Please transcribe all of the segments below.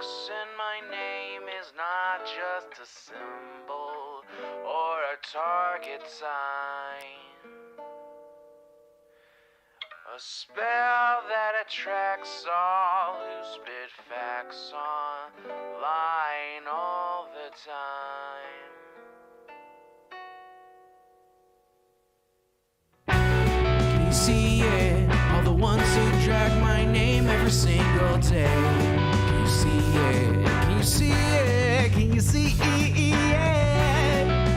X in my name is not just a symbol or a target sign. A spell that attracts all who spit facts online all the time. Can you see it? All the ones who drag my name every single day. Can you see it? Can you see it? Can you see it?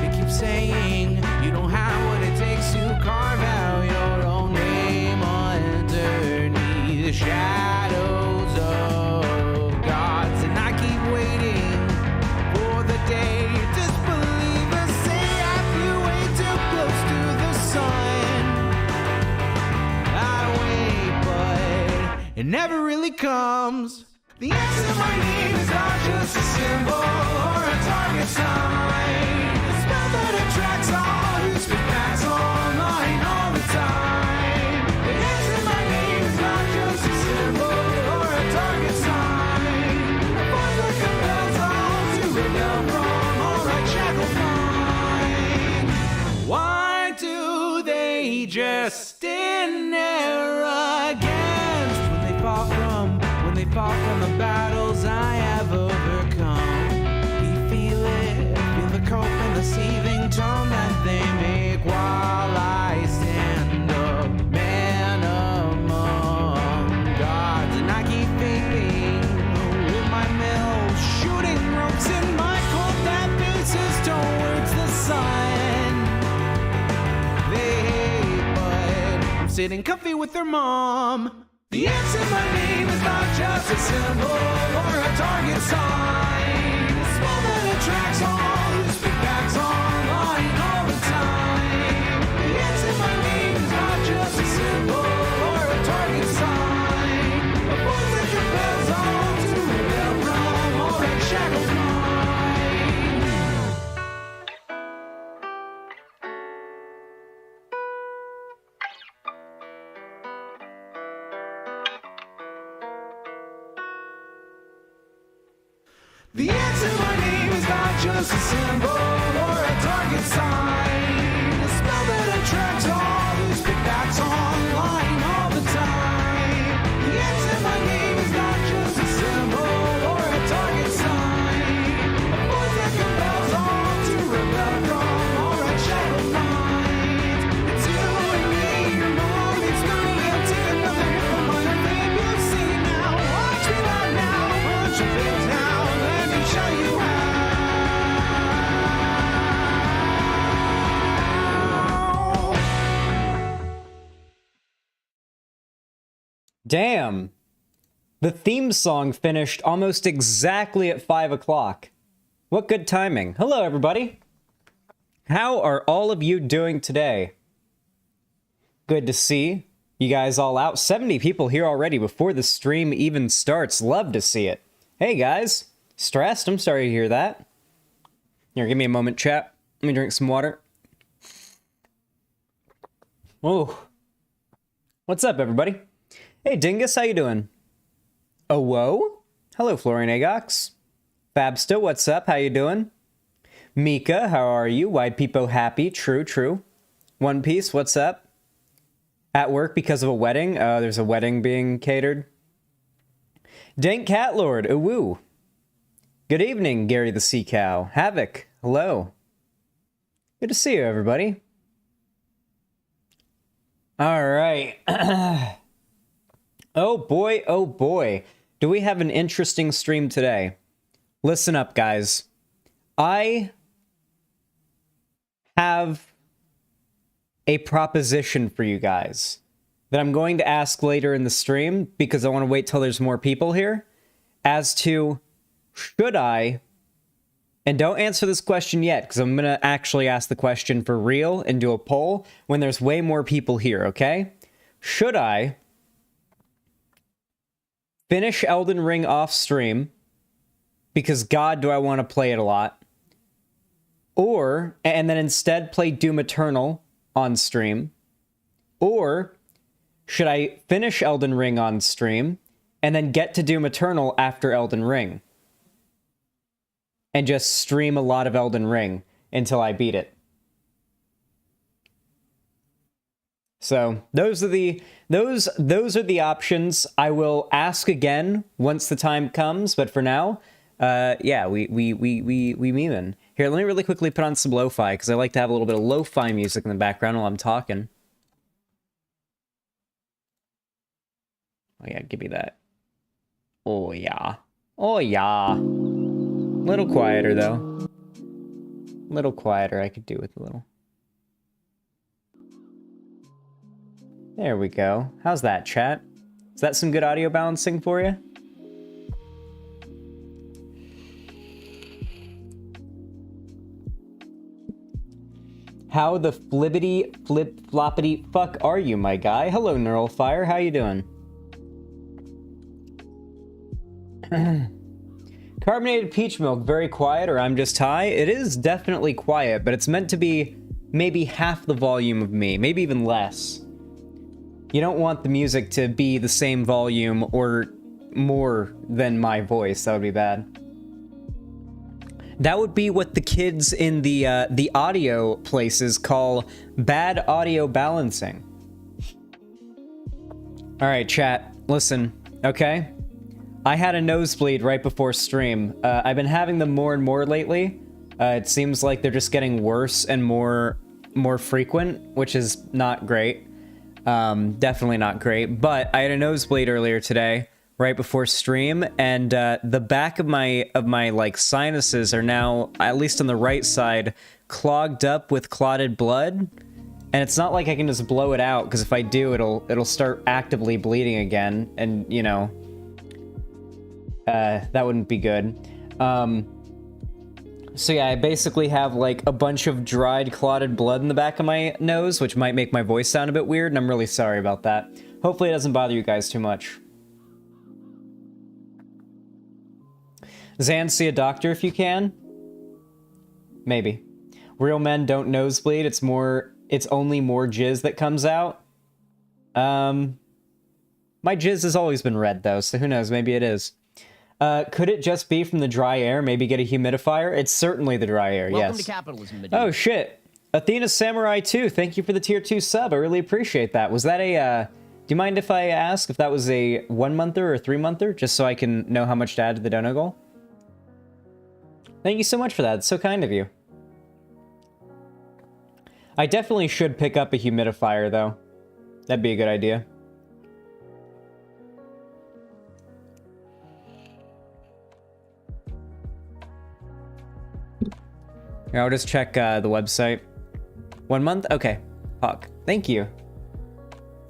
They keep saying you don't have what it takes to carve out your own name underneath the shadows of gods. And I keep waiting for the day disbelievers say I flew way too close to the sun. I wait, but it never really comes. The X in my name is not just a symbol or a target sign. A spell that attracts all who spit facts online all the time. The X in my name is not just a symbol or a target sign. A force that compels all to rebel from all right shackled mind. Why do they just stand there against when they fall from the battles I have overcome? We feel it, feel the cope and the seething tone that they make while I stand up, man among gods. And I keep thinking with my mills, shooting ropes in my cold that faces towards the sun. They hate, but I'm sitting comfy with their mom. The X in my name is not just a symbol or a target sign. A spell that attracts all who spit facts online all the time. The X in my name is not just a symbol or a target sign. A force that compels all to rebel from all that shackled mind. The X in my name is not just a symbol or a target sign. A spell that attracts all who spit facts online all the time. The X in my name is not just a symbol or a target sign. A force that compels all to rebel from all right shackled minds. It's you and me, your mom, it's me. I'll take another hit from my name. You've seen now. Watch me live now. Watch your face now. Let me show you how. Damn. The theme song finished almost exactly at 5 o'clock. What good timing. Hello, everybody. How are all of you doing today? Good to see you guys all out. 70 people here already before the stream even starts. Love to see it. Hey, guys. Stressed? I'm sorry to hear that. Here, give me a moment, chat. Let me drink some water. Oh. What's up, everybody? Hey, Dingus, how you doing? Oh, whoa. Hello, Florian Agox. Fabsta, what's up? How you doing? Mika, how are you? Wide Peepo happy. True, true. One Piece, what's up? At work because of a wedding? Oh, there's a wedding being catered. Dank Cat Lord, ooh woo. Good evening, Gary the Sea Cow. Havoc, hello. Good to see you, everybody. All right. Oh boy, oh boy. Do we have an interesting stream today? Listen up, guys. I have a proposition for you guys that I'm going to ask later in the stream because I want to wait till there's more people here as to should I, and don't answer this question yet because I'm going to actually ask the question for real and do a poll when there's way more people here, okay? Should I finish Elden Ring off stream because God, do I want to play it a lot? Or, and then instead play Doom Eternal on stream? Or should I finish Elden Ring on stream and then get to Doom Eternal after Elden Ring? and just stream a lot of Elden Ring until I beat it. So those are the options. I will ask again once the time comes, but for now, yeah, we memeing. Here, let me really quickly put on some lo-fi, because I like to have a little bit of lo-fi music in the background while I'm talking. Oh yeah, give me that. Oh yeah. Oh yeah. Little quieter though. Little quieter, I could do with a little. There we go. How's that, chat? Is that some good audio balancing for you? How the flippity flip floppity fuck are you, my guy? Hello, Neural Fire. How you doing? Carbonated peach milk, very quiet, or I'm just high? It is definitely quiet, but it's meant to be maybe half the volume of me, maybe even less. You don't want the music to be the same volume or more than my voice. That would be bad. That would be what the kids in the audio places call bad audio balancing. All right, chat, listen, okay? I had a nosebleed right before stream. I've been having them more and more lately. It seems like they're just getting worse and more frequent, which is not great. Definitely not great. But I had a nosebleed earlier today, right before stream, and the back of my like sinuses are now, at least on the right side, clogged up with clotted blood. And it's not like I can just blow it out, because if I do, it'll start actively bleeding again, and you know, that wouldn't be good. So yeah, I basically have like a bunch of dried, clotted blood in the back of my nose, which might make my voice sound a bit weird, and I'm really sorry about that. Hopefully it doesn't bother you guys too much. Zan, see a doctor if you can? Maybe. Real men don't nosebleed, it's only more jizz that comes out. My jizz has always been red though, so who knows, maybe it is. Could it just be from the dry air? Maybe get a humidifier? It's certainly the dry air, Welcome yes. to capitalism. Oh, shit. Athena Samurai 2, thank you for the tier 2 sub. I really appreciate that. Was that a, do you mind if I ask if that was a 1-monther or a 3-monther? Just so I can know how much to add to the dono goal? Thank you so much for that. It's so kind of you. I definitely should pick up a humidifier, though. That'd be a good idea. Here, I'll just check the website. 1 month? Okay. Fuck. Thank you.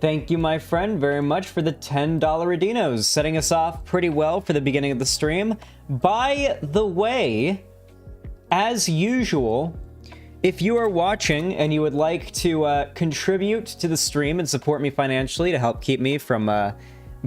Thank you, my friend, very much for the $10 Redinos, setting us off pretty well for the beginning of the stream. By the way, as usual, if you are watching and you would like to contribute to the stream and support me financially to help keep me from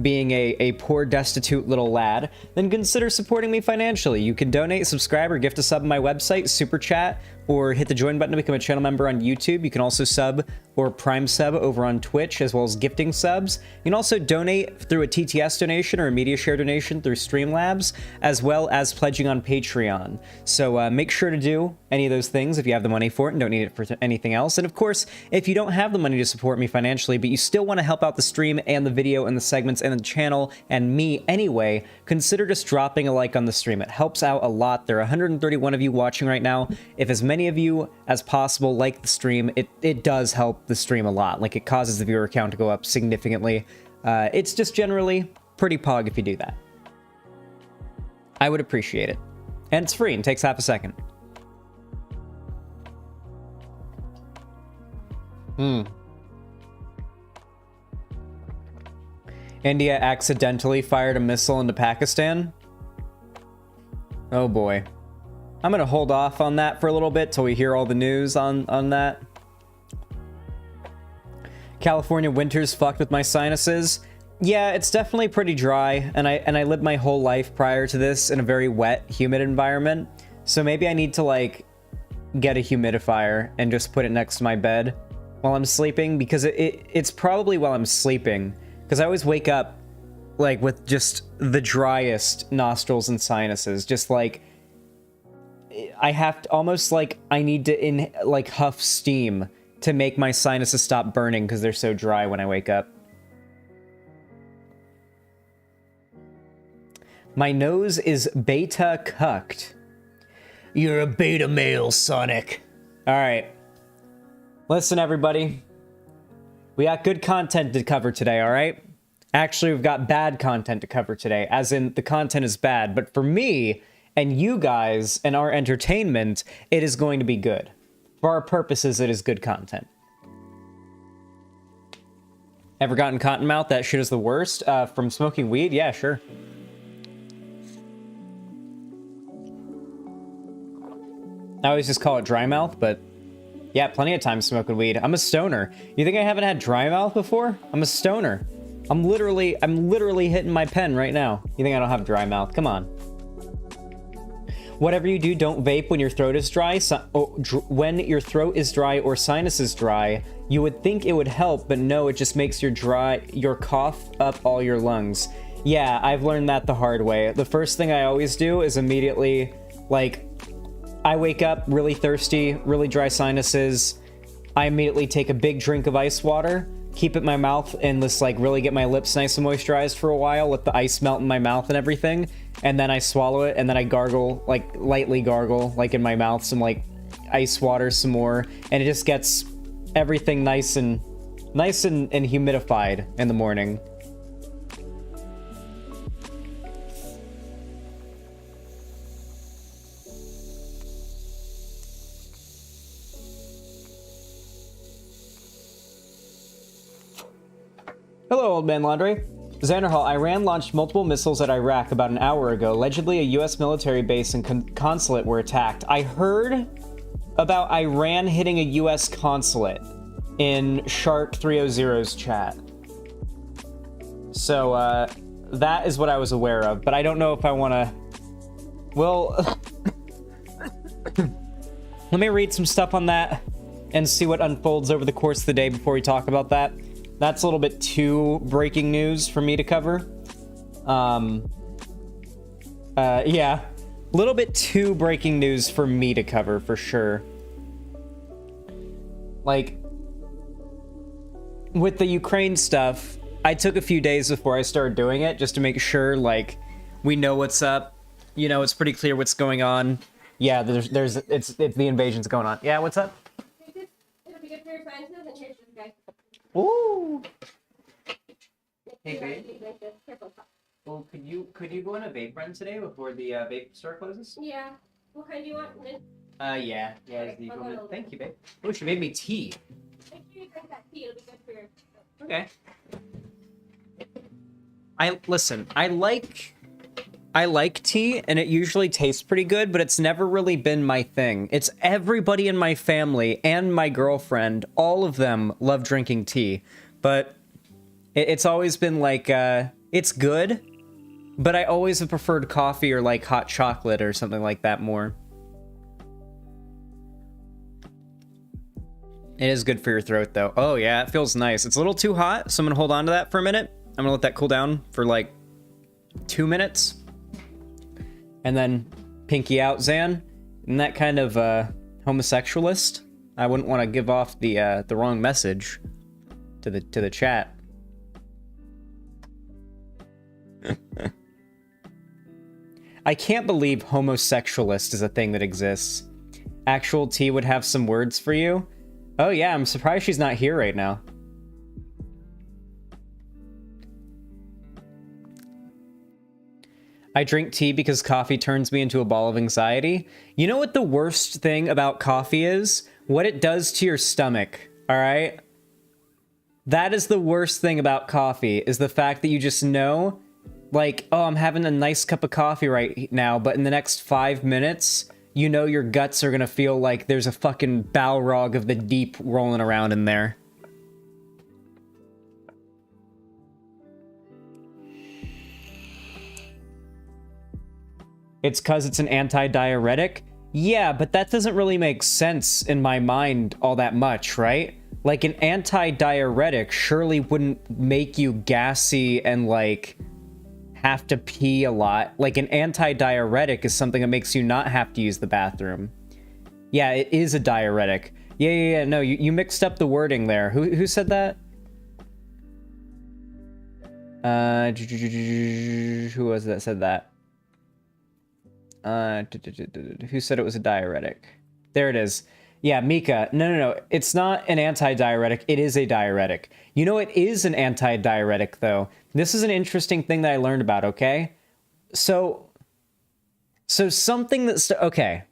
being a poor, destitute little lad, then consider supporting me financially. You can donate, subscribe, or gift a sub on my website, Super Chat, or hit the join button to become a channel member on YouTube. You can also sub or prime sub over on Twitch, as well as gifting subs. You can also donate through a TTS donation or a media share donation through Streamlabs, as well as pledging on Patreon. So make sure to do any of those things if you have the money for it and don't need it for anything else. And of course, if you don't have the money to support me financially, but you still want to help out the stream and the video and the segments and the channel and me anyway, consider just dropping a like on the stream. It helps out a lot. There are 131 of you watching right now. If as many of you as possible like the stream, it does help the stream a lot. Like, it causes the viewer count to go up significantly. It's just generally pretty pog if you do that. I would appreciate it. And it's free and takes half a second. India accidentally fired a missile into Pakistan? Oh boy. I'm gonna hold off on that for a little bit till we hear all the news on that. California winter's fucked with my sinuses. Yeah, it's definitely pretty dry, and I lived my whole life prior to this in a very wet, humid environment. So maybe I need to like get a humidifier and just put it next to my bed while I'm sleeping, because it's probably while I'm sleeping, because I always wake up like with just the driest nostrils and sinuses, just like I have to almost like I need to huff steam to make my sinuses stop burning because they're so dry when I wake up. My nose is beta cucked. You're a beta male, Sonic. All right. Listen, everybody. We got good content to cover today, all right? Actually, we've got bad content to cover today, as in the content is bad. But for me and you guys and our entertainment, it is going to be good. For our purposes, it is good content. Ever gotten cottonmouth? That shit is the worst. From smoking weed? Yeah, sure. I always just call it dry mouth, but yeah, plenty of times smoking weed. I'm a stoner. You think I haven't had dry mouth before? I'm a stoner. I'm literally hitting my pen right now. You think I don't have dry mouth? Come on. Whatever you do, don't vape when your throat is dry. When your throat is dry or sinus is dry, you would think it would help, but no, it just makes your cough up all your lungs. Yeah, I've learned that the hard way. The first thing I always do is immediately, like, I wake up really thirsty, really dry sinuses. I immediately take a big drink of ice water, keep it in my mouth, and just like really get my lips nice and moisturized for a while, let the ice melt in my mouth and everything, and then I swallow it, and then I gargle, like lightly gargle, like in my mouth, some like ice water some more, and it just gets everything nice and humidified in the morning. Hello, Old Man Laundry. Xanderhal, Iran launched multiple missiles at Iraq about an hour ago. Allegedly, a U.S. military base and consulate were attacked. I heard about Iran hitting a U.S. consulate in Shark 300's chat. So, that is what I was aware of, but I don't know if I want to... Well, let me read some stuff on that and see what unfolds over the course of the day before we talk about that. That's a little bit too breaking news for me to cover. Yeah. A little bit too breaking news for me to cover, for sure. Like, with the Ukraine stuff, I took a few days before I started doing it, just to make sure, like, we know what's up. You know, it's pretty clear what's going on. Yeah, it's the invasion's going on. Yeah, what's up? It'll be good for your finances and here's this guy. Ooh. Hey, babe. Well, could you go on a vape run today before the vape store closes? Yeah. What kind do you want? Mint? Yeah. Okay, The I'll go equivalent. over. Thank you, babe. Oh, she made me tea. Make sure you drink that tea. It'll be good for your... Okay. I like tea, and it usually tastes pretty good, but it's never really been my thing. It's everybody in my family and my girlfriend, all of them love drinking tea, but it's always been like, it's good, but I always have preferred coffee or like hot chocolate or something like that more. It is good for your throat, though. Oh, yeah, it feels nice. It's a little too hot, so I'm gonna hold on to that for a minute. I'm gonna let that cool down for like 2 minutes. And then pinky out, Zan. Isn't that kind of homosexualist? I wouldn't want to give off the wrong message to the chat. I can't believe homosexualist is a thing that exists. Actual T would have some words for you. Oh yeah, I'm surprised she's not here right now. I drink tea because coffee turns me into a ball of anxiety. You know what the worst thing about coffee is? What it does to your stomach, all right? That is the worst thing about coffee, is the fact that you just know, like, oh, I'm having a nice cup of coffee right now, but in the next 5 minutes, you know your guts are gonna feel like there's a fucking Balrog of the deep rolling around in there. It's because it's an anti-diuretic? Yeah, but that doesn't really make sense in my mind all that much, right? Like, an anti-diuretic surely wouldn't make you gassy and, like, have to pee a lot. Like an anti-diuretic is something that makes you not have to use the bathroom. Yeah, it is a diuretic. Yeah. No, you mixed up the wording there. Who said that? Who was that said that? Who said it was a diuretic? There it is. Yeah, Mika. No. It's not an anti-diuretic. It is a diuretic. You know, it is an anti-diuretic, though. This is an interesting thing that I learned about, okay? So something that's... Okay.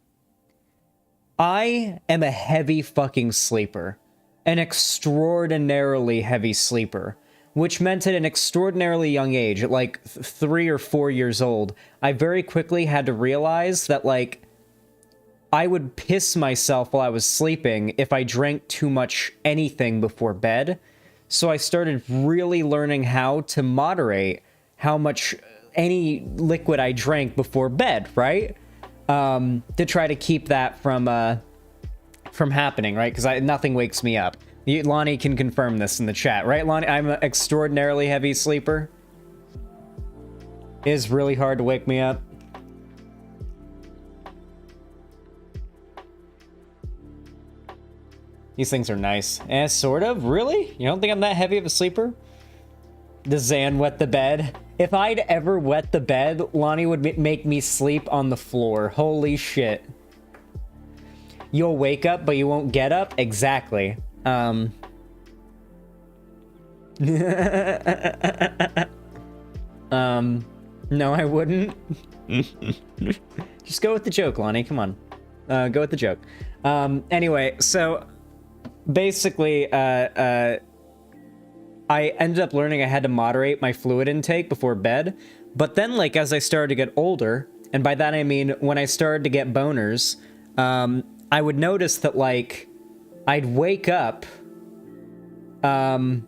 I am a heavy fucking sleeper. An extraordinarily heavy sleeper. Which meant at an extraordinarily young age, at like 3 or 4 years old, I very quickly had to realize that, like, I would piss myself while I was sleeping if I drank too much anything before bed. So I started really learning how to moderate how much any liquid I drank before bed, right? To try to keep that from happening, right? Because nothing wakes me up. Lonnie can confirm this in the chat, right, Lonnie? I'm an extraordinarily heavy sleeper. It is really hard to wake me up. These things are nice. Sort of? Really? You don't think I'm that heavy of a sleeper? Does Zan wet the bed? If I'd ever wet the bed, Lonnie would make me sleep on the floor. Holy shit. You'll wake up, but you won't get up? Exactly. No, I wouldn't. Just go with the joke, Lonnie. Come on. Go with the joke. Anyway, so basically, I ended up learning I had to moderate my fluid intake before bed. But then, like, as I started to get older, and by that I mean when I started to get boners, I would notice that, like, I'd wake up and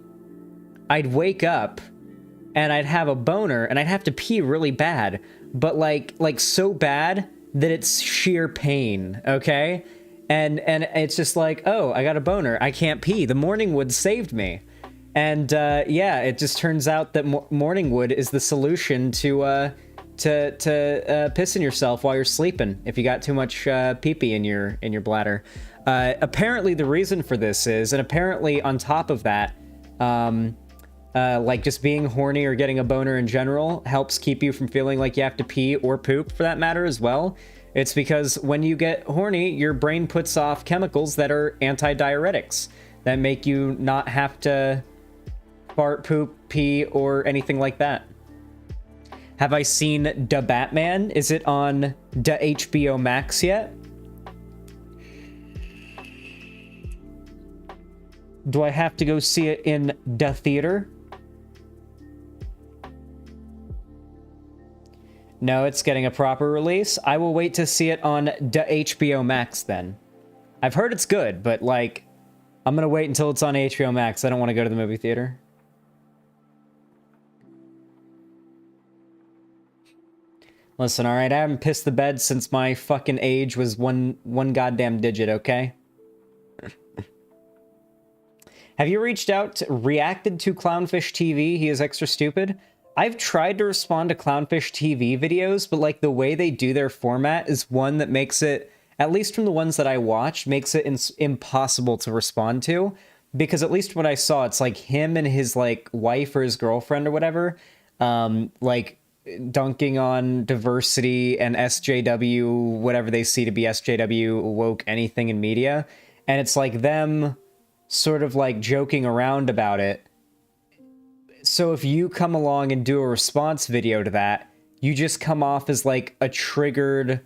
I'd have a boner and I'd have to pee really bad, but like so bad that it's sheer pain, okay? And it's just like, oh, I got a boner, I can't pee. The morning wood saved me. And yeah, it just turns out that morning wood is the solution to pissing yourself while you're sleeping if you got too much pee-pee in your bladder. Apparently the reason for this is, and apparently on top of that, like just being horny or getting a boner in general helps keep you from feeling like you have to pee or poop for that matter as well. It's because when you get horny, your brain puts off chemicals that are anti-diuretics that make you not have to fart, poop, pee, or anything like that. Have I seen Da Batman? Is it on Da HBO Max yet? Do I have to go see it in the theater? No, it's getting a proper release. I will wait to see it on the HBO Max then. I've heard it's good, but like, I'm gonna wait until it's on HBO Max. I don't want to go to the movie theater. Listen, alright, I haven't pissed the bed since my fucking age was one goddamn digit, okay? Have you reacted to Clownfish TV? He is extra stupid. I've tried to respond to Clownfish TV videos, but like the way they do their format is one that makes it, at least from the ones that I watched, makes it impossible to respond to. Because at least what I saw, it's like him and his like wife or his girlfriend or whatever, like dunking on diversity and SJW, whatever they see to be SJW, woke, anything in media. And it's like them sort of like joking around about it. So if you come along and do a response video to that, you just come off as like a triggered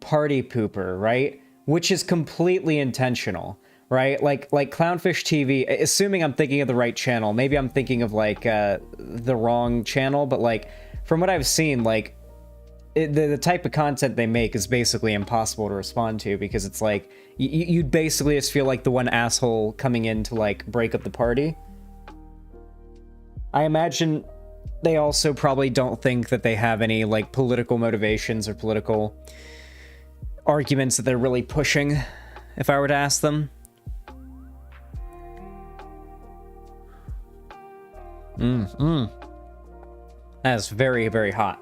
party pooper, right? Which is completely intentional, right? Like Clownfish TV, assuming I'm thinking of the right channel, maybe I'm thinking of like the wrong channel, but like from what I've seen, like the type of content they make is basically impossible to respond to because it's like you'd basically just feel like the one asshole coming in to like break up the party. I imagine they also probably don't think that they have any like political motivations or political arguments that they're really pushing, if I were to ask them. That's very, very hot.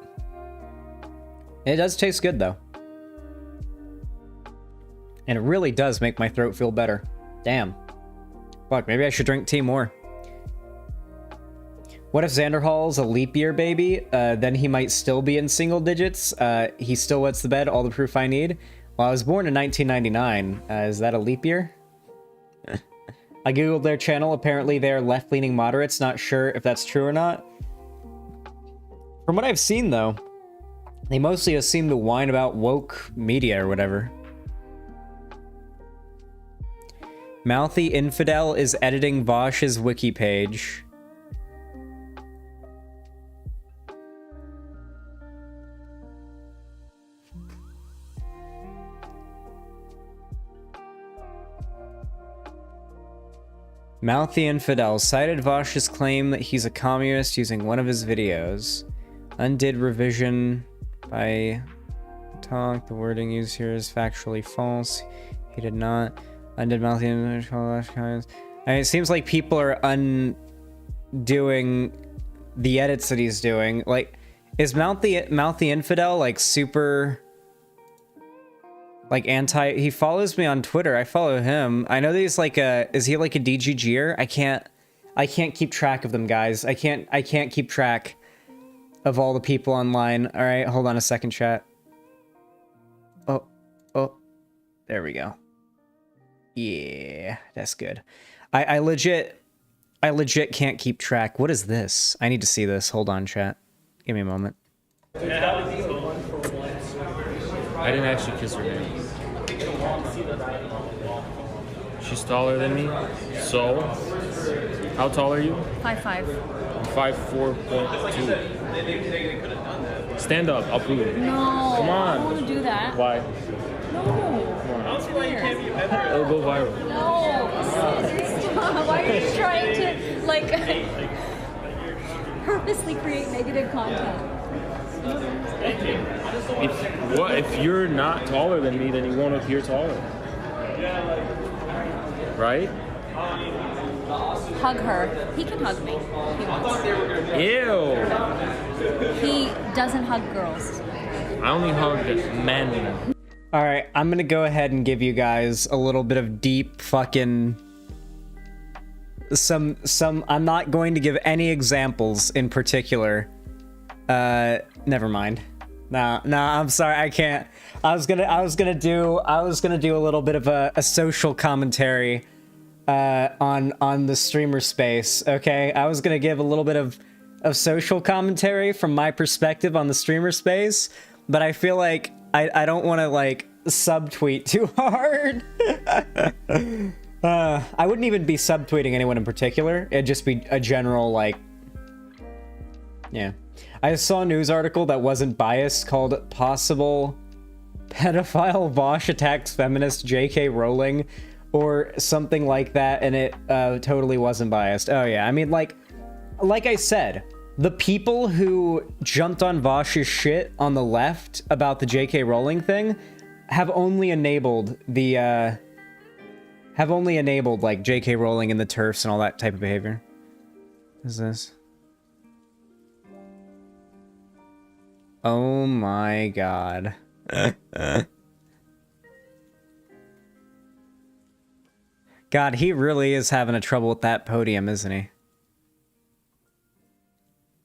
It does taste good, though. And it really does make my throat feel better. Damn. Fuck, maybe I should drink tea more. What if Xanderhal's a leap year baby? Then he might still be in single digits. He still wets the bed, all the proof I need. Well, I was born in 1999. Is that a leap year? I googled their channel. Apparently they're left-leaning moderates. Not sure if that's true or not. From what I've seen, though, they mostly just seem to whine about woke media or whatever. Mouthy Infidel is editing Vosh's wiki page. Mouthy Infidel cited Vosh's claim that he's a communist using one of his videos. Undid revision by talk. The wording used here is factually false. He did not. Undid Mouthy Infidel. I mean, it seems like people are undoing the edits that he's doing. Like, is Mouthy Infidel like super like anti? He follows me on Twitter. I follow him. I know that he's like a. Is he like a DGGer? I can't keep track of them, guys. I can't keep track of all the people online. All right, hold on a second, chat. Oh, there we go. Yeah, that's good. I legit can't keep track. What is this? I need to see this. Hold on, chat. Give me a moment. I didn't actually kiss her hand. She's taller than me. So, how tall are you? 5'5". I'm 5'4.2". Stand up. I'll prove it. No. Come on. I don't want to do that. Why? No. It's weird. It'll go viral. No. Stop. Why are you trying to, like, purposely create negative content? If you're not taller than me, then you won't appear taller. Right? Hug her. He can hug me if he wants. Ew. He doesn't hug girls. I only hug men. All right, I'm gonna go ahead and give you guys a little bit of deep fucking some. I'm not going to give any examples in particular. Never mind. Nah, I'm sorry, I can't. I was gonna do a little bit of a social commentary on the streamer space, okay? I was gonna give a little bit of social commentary from my perspective on the streamer space, but I feel like I don't want to like subtweet too hard. I wouldn't even be subtweeting anyone in particular. It'd just be a general like, yeah. I saw a news article that wasn't biased called "Possible Pedophile Vosh Attacks Feminist J.K. Rowling" or something like that, and it totally wasn't biased. Oh yeah, I mean, like I said, the people who jumped on Vosh's shit on the left about the J.K. Rowling thing have only enabled the like J.K. Rowling and the TERFs and all that type of behavior. What is this? Oh my god. God, he really is having a trouble with that podium, isn't he?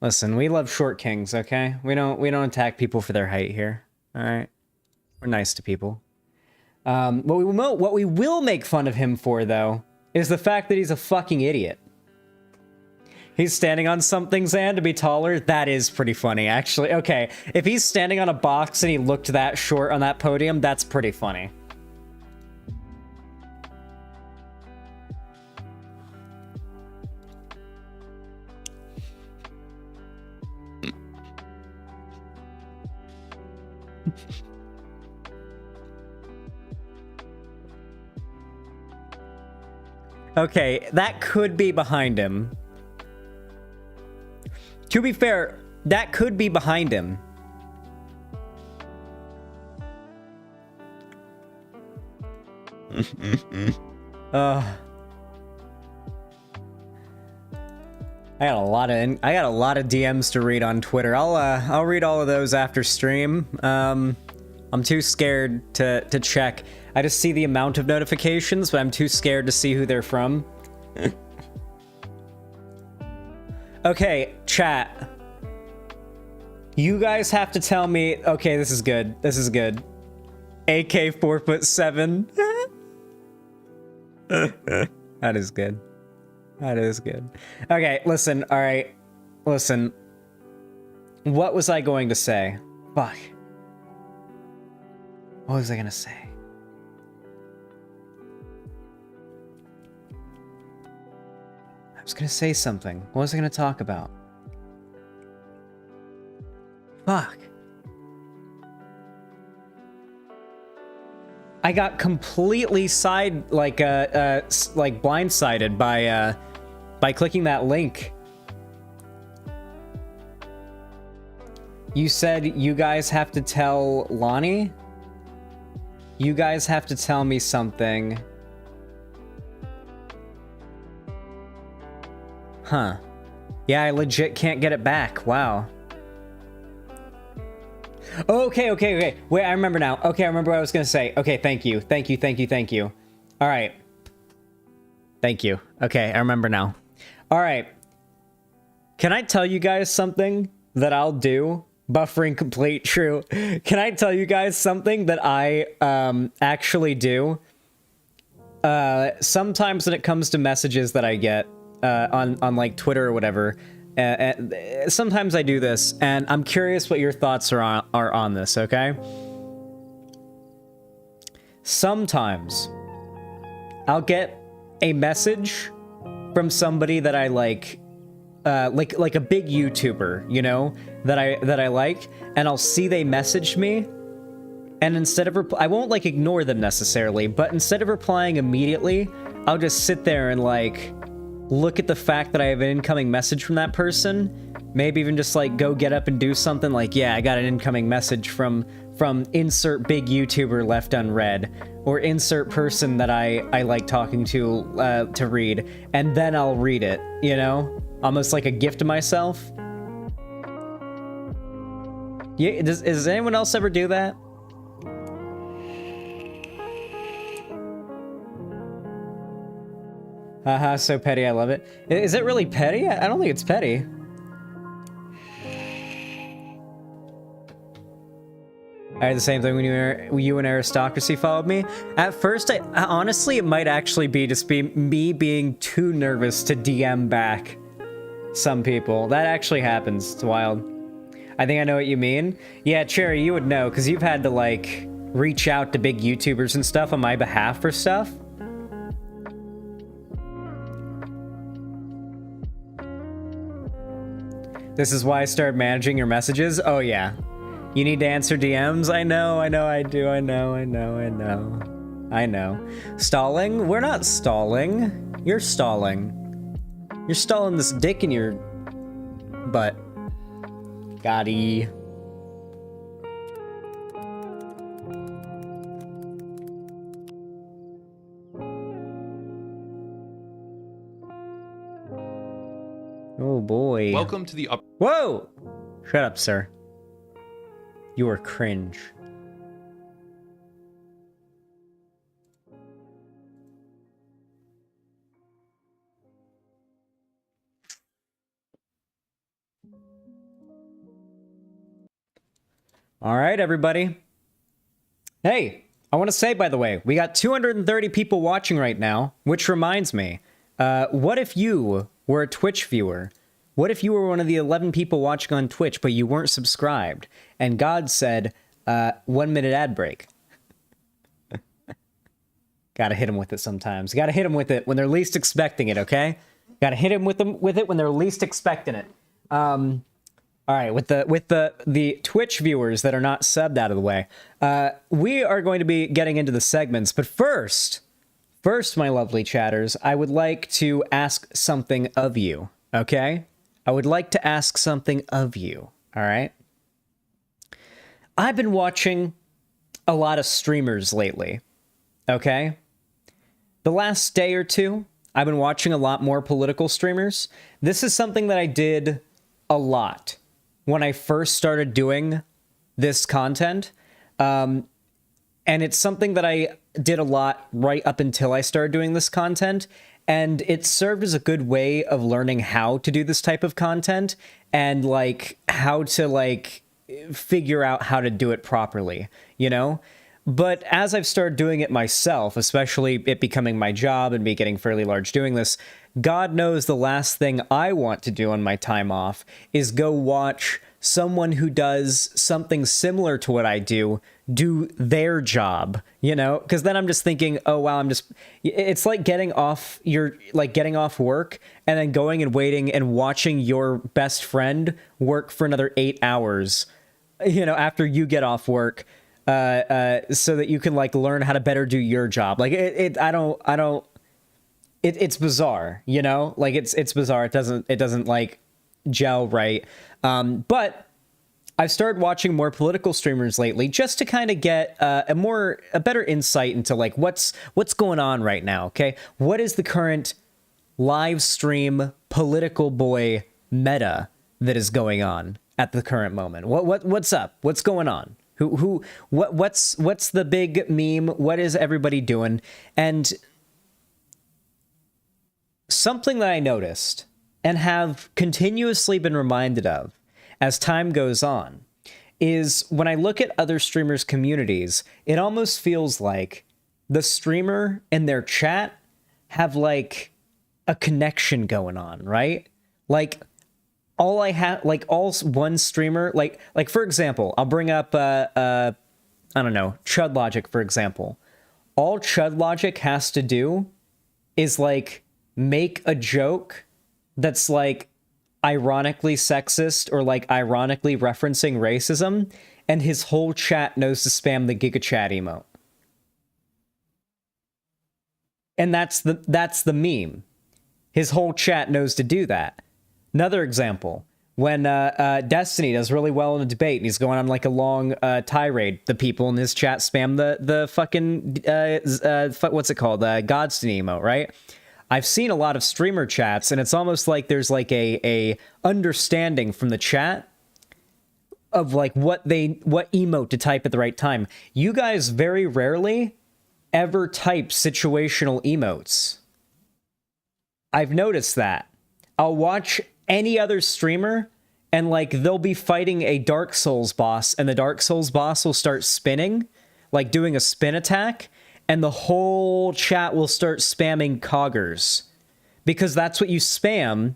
Listen, we love short kings, okay? We don't attack people for their height here. All right? We're nice to people. What we will make fun of him for, though, is the fact that he's a fucking idiot. He's standing on something, Zan, to be taller? That is pretty funny, actually. Okay, if he's standing on a box and he looked that short on that podium, that's pretty funny. Okay, that could be behind him. To be fair, that could be behind him. I got a lot of DMs to read on Twitter. I'll read all of those after stream. I'm too scared to check. I just see the amount of notifications, but I'm too scared to see who they're from. Okay, chat. You guys have to tell me. Okay, this is good. This is good. AK 4'7". That is good. That is good. Okay, listen. All right, listen. What was I going to say? Fuck. What was I gonna say? I was gonna say something. What was I gonna talk about? Fuck. I got completely blindsided by clicking that link. You said you guys have to tell Lonnie? You guys have to tell me something. Huh. Yeah, I legit can't get it back. Wow. Okay. Wait, I remember now. Okay, I remember what I was gonna say. Okay, thank you. All right. Thank you. Okay, I remember now. All right. Can I tell you guys something that I'll do? Buffering complete, true. Can I tell you guys something that I actually do? Sometimes when it comes to messages that I get on like Twitter or whatever, sometimes I do this, and I'm curious what your thoughts are on this, okay? Sometimes I'll get a message from somebody that I like a big YouTuber, you know, that I like, and I'll see they messaged me, and instead of I won't like ignore them necessarily, but instead of replying immediately, I'll just sit there and like look at the fact that I have an incoming message from that person. Maybe even just like go get up and do something like, yeah, I got an incoming message from insert big YouTuber left unread, or insert person that I like talking to read, and then I'll read it, you know? Almost like a gift to myself. Yeah, does anyone else ever do that? Haha, so petty, I love it. Is it really petty? I don't think it's petty. I had the same thing when you and Aristocracy followed me. At first, honestly, it might actually be just me being too nervous to DM back some people. That actually happens. It's wild. I think I know what you mean. Yeah, Cherry, you would know, because you've had to, like, reach out to big YouTubers and stuff on my behalf for stuff. This is why I started managing your messages? Oh, yeah. You need to answer DMs? I know, I do, I know. Stalling? We're not stalling. You're stalling. You're stalling this dick in your butt. Gotti. Oh boy. Welcome to the up. Whoa! Shut up, sir. You are cringe. All right, everybody. Hey, I want to say, by the way, we got 230 people watching right now, which reminds me, what if you were a Twitch viewer? What if you were one of the 11 people watching on Twitch, but you weren't subscribed, and God said, 1 minute ad break? Gotta hit them with it sometimes. Gotta hit them with it when they're least expecting it, okay? Gotta hit them with it when they're least expecting it. All right, with the Twitch viewers that are not subbed out of the way, we are going to be getting into the segments. But first, my lovely chatters, I would like to ask something of you, okay? I would like to ask something of you, all right? I've been watching a lot of streamers lately, okay? The last day or two, I've been watching a lot more political streamers. This is something that I did a lot when I first started doing this content. And it's something that I did a lot right up until I started doing this content. And it served as a good way of learning how to do this type of content and like how to like figure out how to do it properly, you know? But as I've started doing it myself, especially it becoming my job and me getting fairly large doing this, God knows the last thing I want to do on my time off is go watch someone who does something similar to what I do their job, you know? Because then I'm just thinking, oh wow, it's like getting off work and then going and waiting and watching your best friend work for another 8 hours, you know, after you get off work, so that you can like learn how to better do your job. Like it's bizarre, you know? Like it's bizarre. It doesn't like gel right. But I've started watching more political streamers lately just to kind of get a better insight into like what's going on right now. Okay, what is the current live stream political boy meta that is going on at the current moment? What's up? What's going on? What's the big meme? What is everybody doing? And something that I noticed and have continuously been reminded of as time goes on is when I look at other streamers' communities, it almost feels like the streamer and their chat have like a connection going on, right? Like all one streamer, like for example, I'll bring up I don't know, Chud Logic, for example. All Chud Logic has to do is like make a joke that's like ironically sexist or like ironically referencing racism, and his whole chat knows to spam the Giga Chat emote. And that's the meme. His whole chat knows to do that. Another example, when Destiny does really well in a debate and he's going on like a long tirade, the people in his chat spam the fucking what's it called, Godston emote, right? I've seen a lot of streamer chats, and it's almost like there's like a understanding from the chat of like what emote to type at the right time. You guys very rarely ever type situational emotes. I've noticed that. I'll watch any other streamer and like they'll be fighting a Dark Souls boss and the Dark Souls boss will start spinning, like doing a spin attack, and the whole chat will start spamming coggers, because that's what you spam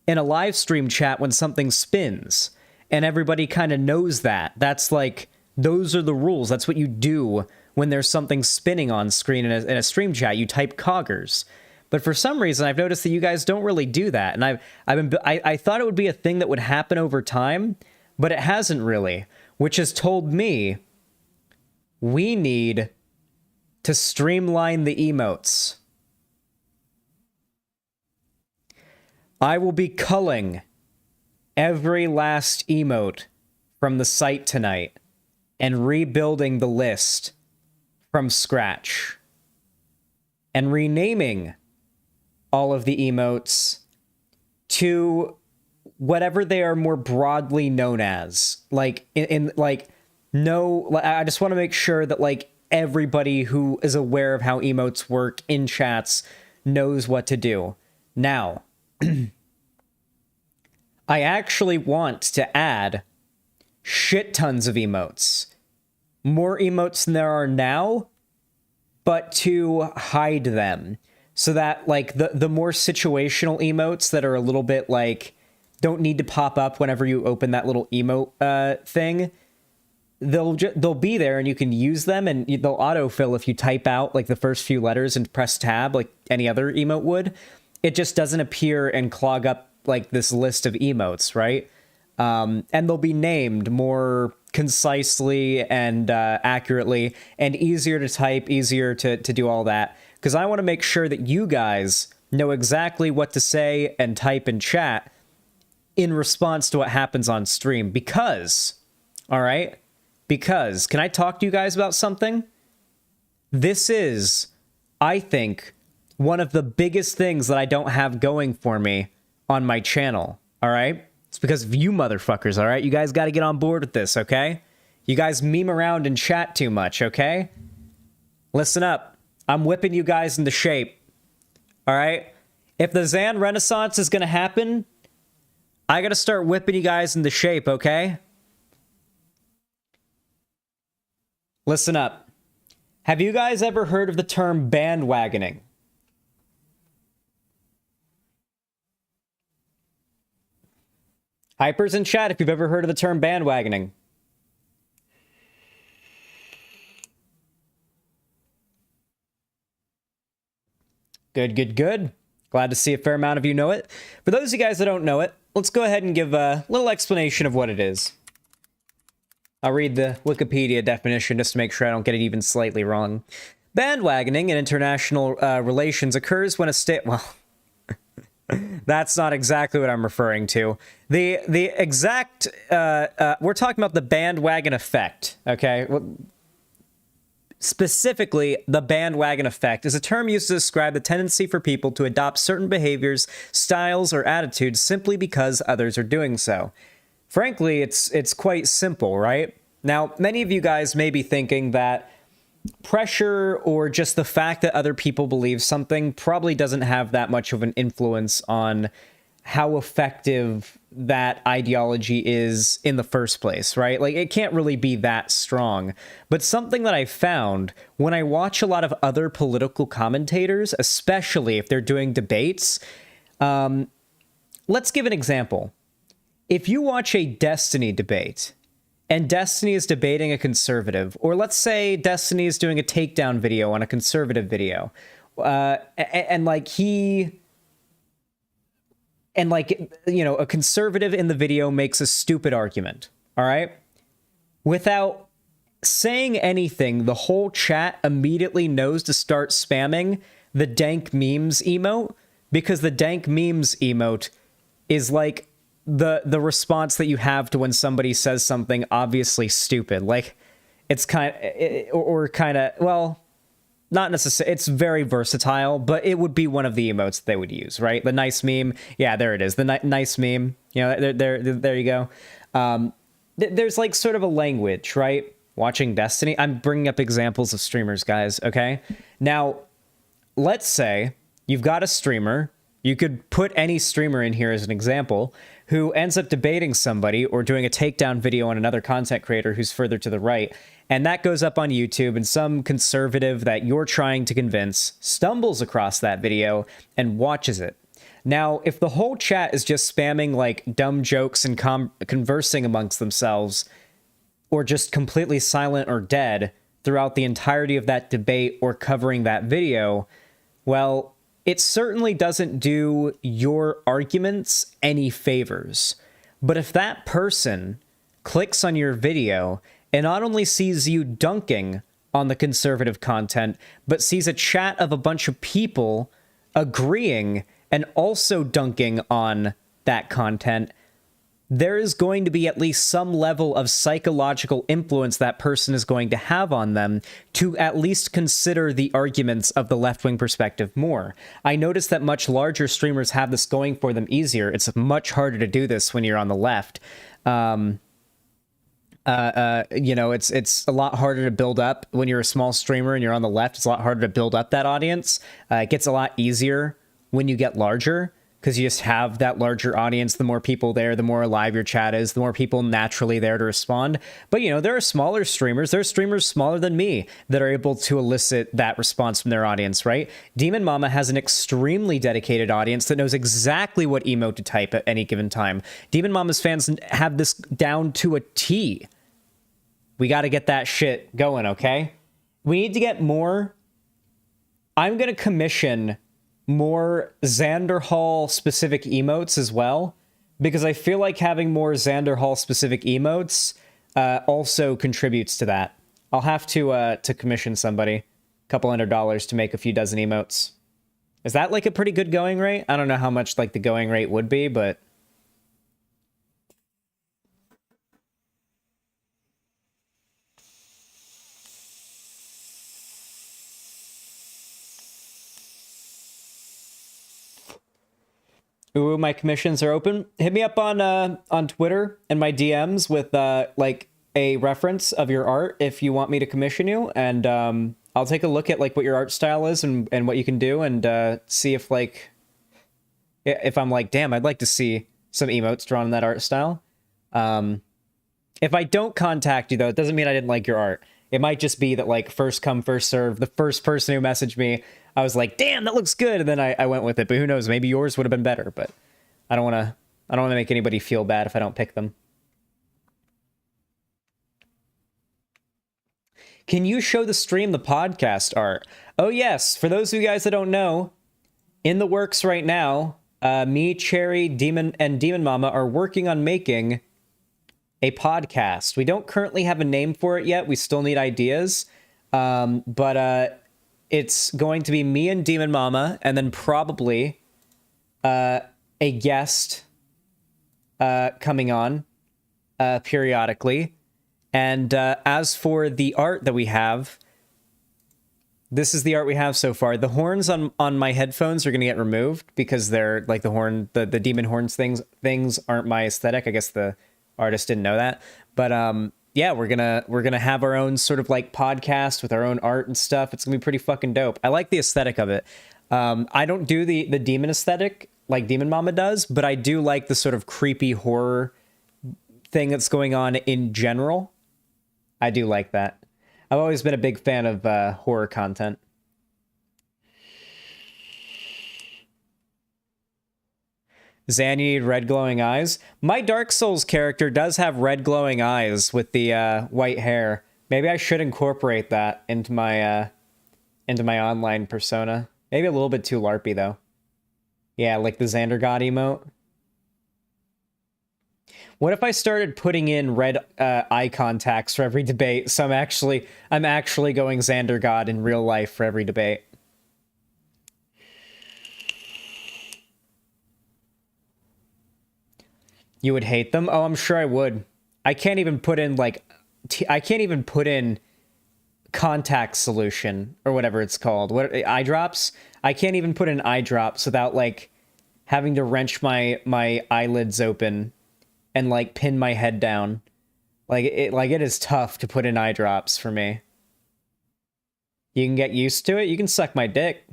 in a live stream chat when something spins, and everybody kind of knows that. That's like, those are the rules. That's what you do when there's something spinning on screen in a stream chat. You type coggers. But for some reason, I've noticed that you guys don't really do that, and I thought it would be a thing that would happen over time, but it hasn't really, which has told me we need to streamline the emotes. I will be culling every last emote from the site tonight and rebuilding the list from scratch and renaming all of the emotes to whatever they are more broadly known as. Like I just want to make sure that like everybody who is aware of how emotes work in chats knows what to do. Now, I actually want to add shit tons of emotes. More emotes than there are now, but to hide them. So that, like, the more situational emotes that are a little bit, like, don't need to pop up whenever you open that little emote thing, they'll be there and you can use them, and they'll autofill if you type out, like, the first few letters and press tab like any other emote would. It just doesn't appear and clog up, like, this list of emotes, right? And they'll be named more concisely and accurately, and easier to type, easier to do all that. Because I want to make sure that you guys know exactly what to say and type in chat in response to what happens on stream. Because, all right? Because, can I talk to you guys about something? This is, I think, one of the biggest things that I don't have going for me on my channel, all right? It's because of you motherfuckers, all right? You guys got to get on board with this, okay? You guys meme around and chat too much, okay? Listen up. I'm whipping you guys into shape, all right? If the Xan Renaissance is going to happen, I got to start whipping you guys into shape, okay? Listen up. Have you guys ever heard of the term bandwagoning? Hypers in chat if you've ever heard of the term bandwagoning. Good, good, good. Glad to see a fair amount of you know it. For those of you guys that don't know it, let's go ahead and give a little explanation of what it is. I'll read the Wikipedia definition just to make sure I don't get it even slightly wrong. Bandwagoning in international relations occurs when a state... Well, that's not exactly what I'm referring to. The exact... we're talking about the bandwagon effect, okay? Specifically, the bandwagon effect is a term used to describe the tendency for people to adopt certain behaviors, styles, or attitudes simply because others are doing so. Frankly, it's quite simple, right? Now, many of you guys may be thinking that pressure or just the fact that other people believe something probably doesn't have that much of an influence on how effective that ideology is in the first place, right? Like, it can't really be that strong. But something that I found when I watch a lot of other political commentators, especially if they're doing debates, let's give an example. If you watch a Destiny debate, and Destiny is debating a conservative, or let's say Destiny is doing a takedown video on a conservative video, a conservative in the video makes a stupid argument, all right? Without saying anything, the whole chat immediately knows to start spamming the dank memes emote, because the dank memes emote is like the response that you have to when somebody says something obviously stupid. Like, it's kind of, well, not necessarily, it's very versatile, but it would be one of the emotes that they would use, right? The nice meme, yeah, there it is, the nice meme, you know, there you go. There's like sort of a language, right? Watching Destiny, I'm bringing up examples of streamers, guys, okay? Now, let's say you've got a streamer, you could put any streamer in here as an example, who ends up debating somebody or doing a takedown video on another content creator who's further to the right, and that goes up on YouTube, and some conservative that you're trying to convince stumbles across that video and watches it. Now, if the whole chat is just spamming like dumb jokes and conversing amongst themselves, or just completely silent or dead throughout the entirety of that debate or covering that video, well, it certainly doesn't do your arguments any favors. But if that person clicks on your video and not only sees you dunking on the conservative content, but sees a chat of a bunch of people agreeing and also dunking on that content, there is going to be at least some level of psychological influence that person is going to have on them to at least consider the arguments of the left-wing perspective more. I noticed that much larger streamers have this going for them easier. It's much harder to do this when you're on the left. You know, it's a lot harder to build up when you're a small streamer and you're on the left. It's a lot harder to build up that audience. It gets a lot easier when you get larger, because you just have that larger audience. The more people there, the more alive your chat is, the more people naturally there to respond. But, you know, there are smaller streamers. There are streamers smaller than me that are able to elicit that response from their audience, right? Demon Mama has an extremely dedicated audience that knows exactly what emote to type at any given time. Demon Mama's fans have this down to a T. We got to get that shit going, okay? We need to get more. I'm going to commission more Xanderhal specific emotes as well, because I feel like having more Xanderhal specific emotes also contributes to that. I'll have to commission somebody a couple $100 to make a few dozen emotes. Is that like a pretty good going rate? I don't know how much like the going rate would be, but Ooh, my commissions are open. Hit me up on Twitter and my DMs with like a reference of your art if you want me to commission you, and I'll take a look at like what your art style is and what you can do, and see if like if I'm like, damn, I'd like to see some emotes drawn in that art style. If I don't contact you though, it doesn't mean I didn't like your art. It might just be that like first come first serve. The first person who messaged me, I was like, damn, that looks good, and then I went with it. But who knows? Maybe yours would have been better. But I don't want to make anybody feel bad if I don't pick them. Can you show the stream the podcast art? Oh yes, for those of you guys that don't know, in the works right now, me, Cherry, Demon, and Demon Mama are working on making a podcast. We don't currently have a name for it yet. We still need ideas. But it's going to be me and Demon Mama, and then probably a guest coming on periodically. And as for the art that we have, this is the art we have so far. The horns on my headphones are going to get removed because they're like the demon horns things aren't my aesthetic. I guess the artist didn't know that. But yeah, we're gonna have our own sort of like podcast with our own art and stuff. It's gonna be pretty fucking dope. I like the aesthetic of it. I don't do the demon aesthetic like Demon Mama does, but I do like the sort of creepy horror thing that's going on in general. I do like that. I've always been a big fan of horror content. Zan, you need red glowing eyes. My Dark Souls character does have red glowing eyes with the white hair. Maybe I should incorporate that into my online persona. Maybe a little bit too LARPy though. Yeah, like the Xanderhal emote. What if I started putting in red eye contacts for every debate? So I'm actually going Xanderhal in real life for every debate. You would hate them? Oh, I'm sure I would. I can't even put in like I can't even put in contact solution or whatever it's called. What eye drops? I can't even put in eye drops without like having to wrench my eyelids open and like pin my head down. It is tough to put in eye drops for me. You can get used to it. You can suck my dick.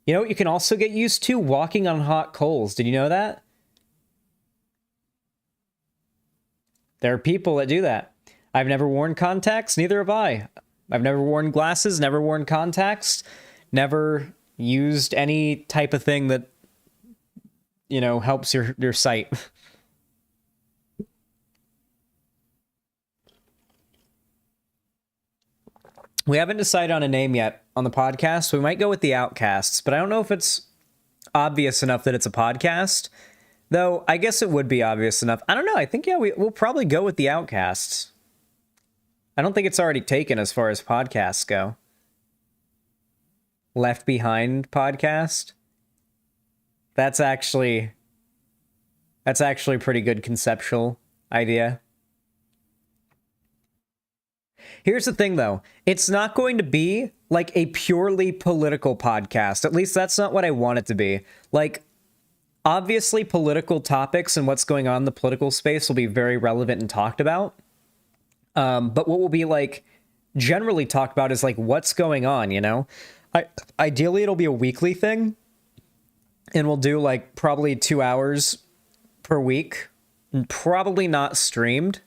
You know what you can also get used to? Walking on hot coals. Did you know that? There are people that do that. I've never worn contacts, neither have I. I've never worn glasses, never worn contacts, never used any type of thing that, you know, helps your sight. We haven't decided on a name yet on the podcast. We might go with the Outcasts, but I don't know if it's obvious enough that it's a podcast. Though, I guess it would be obvious enough. I don't know. I think, yeah, we'll probably go with the Outcasts. I don't think it's already taken as far as podcasts go. Left Behind podcast? That's actually a pretty good conceptual idea. Here's the thing, though. It's not going to be, like, a purely political podcast. At least that's not what I want it to be. Like, obviously, political topics and what's going on in the political space will be very relevant and talked about. But what will be, like, generally talked about is, like, what's going on, you know? Ideally, it'll be a weekly thing. And we'll do, like, probably 2 hours per week. And probably not streamed.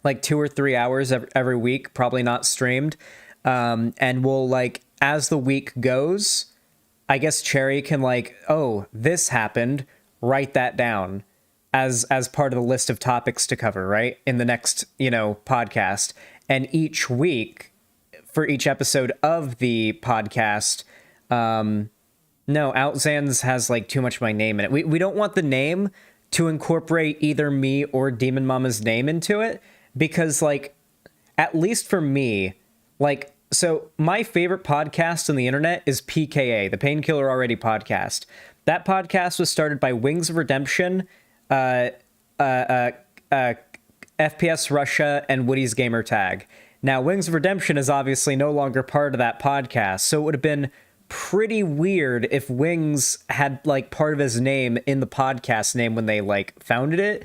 Like 2 or 3 hours every week, probably not streamed. And we'll, like, as the week goes, I guess Cherry can, like, oh, this happened, write that down as part of the list of topics to cover, right? In the next, you know, podcast. And each week, for each episode of the podcast, no, Outzans has, like, too much of my name in it. We don't want the name to incorporate either me or Demon Mama's name into it. Because, like, at least for me, like, so my favorite podcast on the internet is PKA, the Painkiller Already podcast. That podcast was started by Wings of Redemption, FPS Russia, and Woody's Gamer Tag. Now, Wings of Redemption is obviously no longer part of that podcast, so it would have been pretty weird if Wings had like part of his name in the podcast name when they like founded it.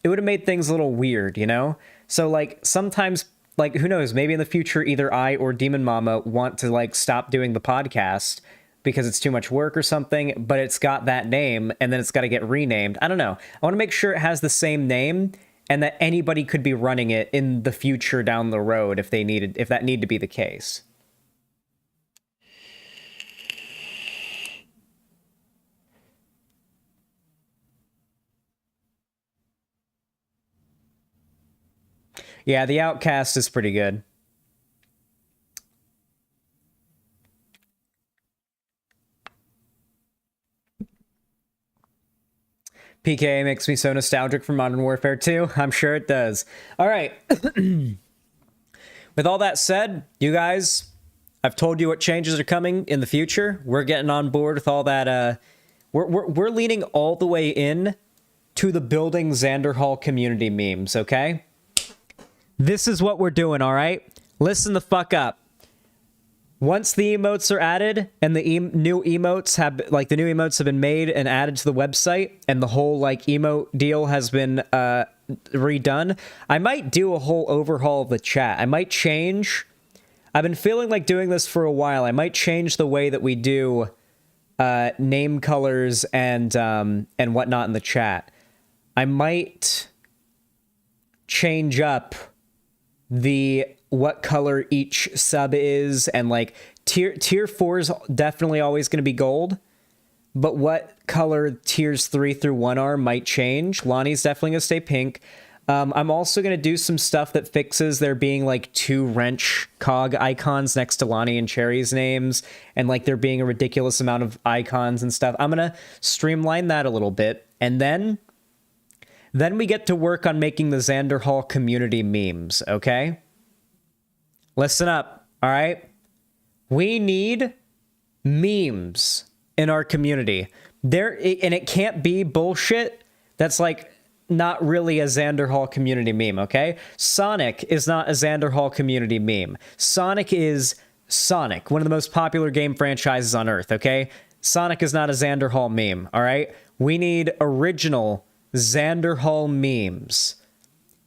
It would have made things a little weird, you know? So like sometimes, like, who knows, maybe in the future either I or Demon Mama want to like stop doing the podcast because it's too much work or something, but it's got that name and then it's got to get renamed. I don't know. I want to make sure it has the same name and that anybody could be running it in the future down the road if that need to be the case. Yeah, the Outcast is pretty good. PK makes me so nostalgic for Modern Warfare 2. I'm sure it does. All right. With all that said, you guys, I've told you what changes are coming in the future. We're getting on board with all that. We're leaning all the way in to the building Xanderhal community memes, okay? This is what we're doing, all right? Listen the fuck up. Once the emotes are added and the new emotes have been made and added to the website and the whole like emote deal has been redone, I might do a whole overhaul of the chat. I might change. I've been feeling like doing this for a while. I might change the way that we do name colors and whatnot in the chat. I might change up what color each sub is, and like tier 4 is definitely always going to be gold, but what color tiers 3 through 1 are might change. Lonnie's definitely going to stay pink. I'm also going to do some stuff that fixes there being like 2 wrench cog icons next to Lonnie and Cherry's names, and like there being a ridiculous amount of icons and stuff. I'm going to streamline that a little bit, and then we get to work on making the Xanderhal community memes, okay? Listen up, all right? We need memes in our community. And it can't be bullshit that's like not really a Xanderhal community meme, okay? Sonic is not a Xanderhal community meme. Sonic is Sonic, one of the most popular game franchises on Earth, okay? Sonic is not a Xanderhal meme, all right? We need original Xanderhal memes.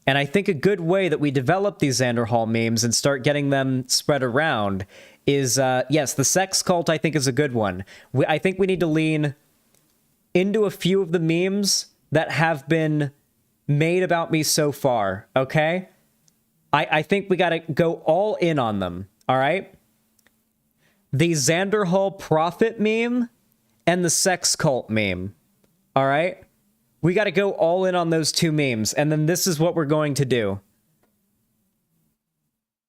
And I think a good way that we develop these Xanderhal memes and start getting them spread around is, yes, the sex cult I think is a good one. I think we need to lean into a few of the memes that have been made about me so far, okay? I think we gotta go all in on them, all right? The Xanderhal prophet meme and the sex cult meme, all right? We got to go all in on those 2 memes, and then this is what we're going to do.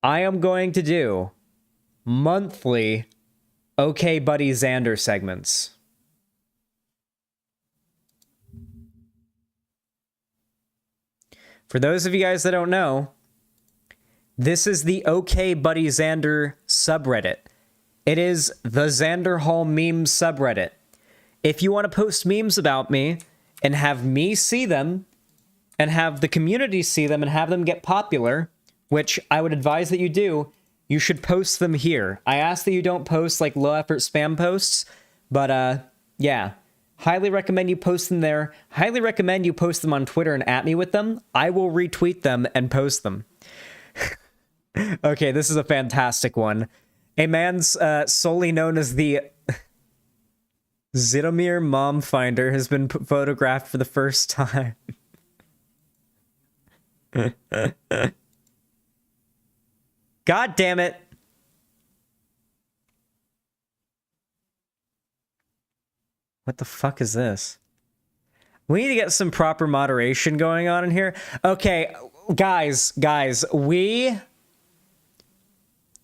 I am going to do monthly Okay Buddy Xander segments. For those of you guys that don't know, this is the Okay Buddy Xander subreddit. It is the Xanderhal meme subreddit. If you want to post memes about me and have me see them, and have the community see them, and have them get popular, which I would advise that you do, you should post them here. I ask that you don't post, like, low-effort spam posts, but, yeah. Highly recommend you post them there. Highly recommend you post them on Twitter and at me with them. I will retweet them and post them. Okay, this is a fantastic one. A man's solely known as the Zitomir Mom Finder has been photographed for the first time. God damn it. What the fuck is this? We need to get some proper moderation going on in here. Okay, guys, we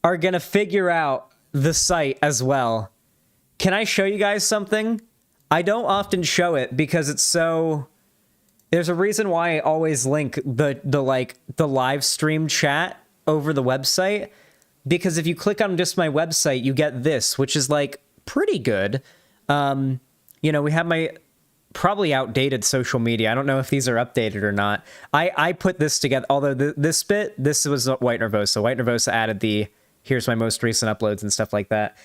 are gonna figure out the site as well. Can I show you guys something? I don't often show it because it's so... There's a reason why I always link the live stream chat over the website, because if you click on just my website, you get this, which is like pretty good. You know, we have my probably outdated social media. I don't know if these are updated or not. I put this together, although this was White Nervosa. White Nervosa added the here's my most recent uploads and stuff like that.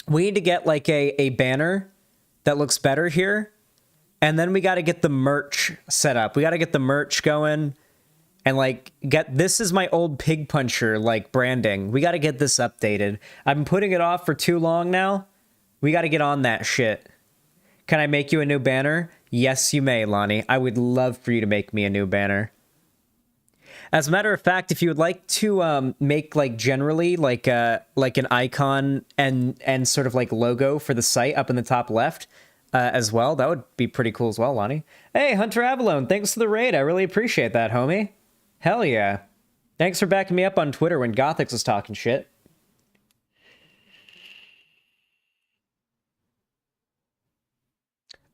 we need to get like a banner that looks better here. And then we got to get the merch set up. We got to get the merch going and like this is my old Pig Puncher like branding. We got to get this updated. I've been putting it off for too long now. We got to get on that shit. Can I make you a new banner? Yes, you may, Lonnie. I would love for you to make me a new banner. As a matter of fact, if you would like to make like generally like an icon and sort of like logo for the site up in the top left as well, that would be pretty cool as well, Lonnie. Hey, Hunter Avalone, thanks for the raid. I really appreciate that, homie. Hell yeah. Thanks for backing me up on Twitter when Gothix was talking shit.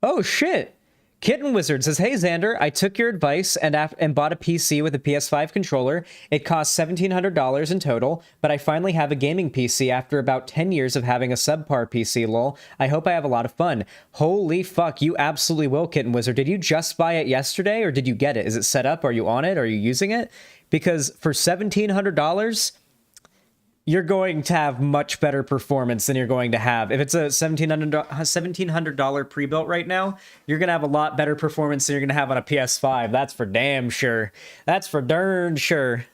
Oh shit. Kitten Wizard says, hey Xander, I took your advice and bought a PC with a PS5 controller. It cost $1,700 in total, but I finally have a gaming PC after about 10 years of having a subpar PC, lol. I hope I have a lot of fun. Holy fuck, you absolutely will, Kitten Wizard. Did you just buy it yesterday or did you get it? Is it set up? Are you on it? Are you using it? Because for $1,700, you're going to have much better performance than you're going to have. If it's a $1,700 pre-built right now, you're going to have a lot better performance than you're going to have on a PS5. That's for damn sure. That's for darn sure.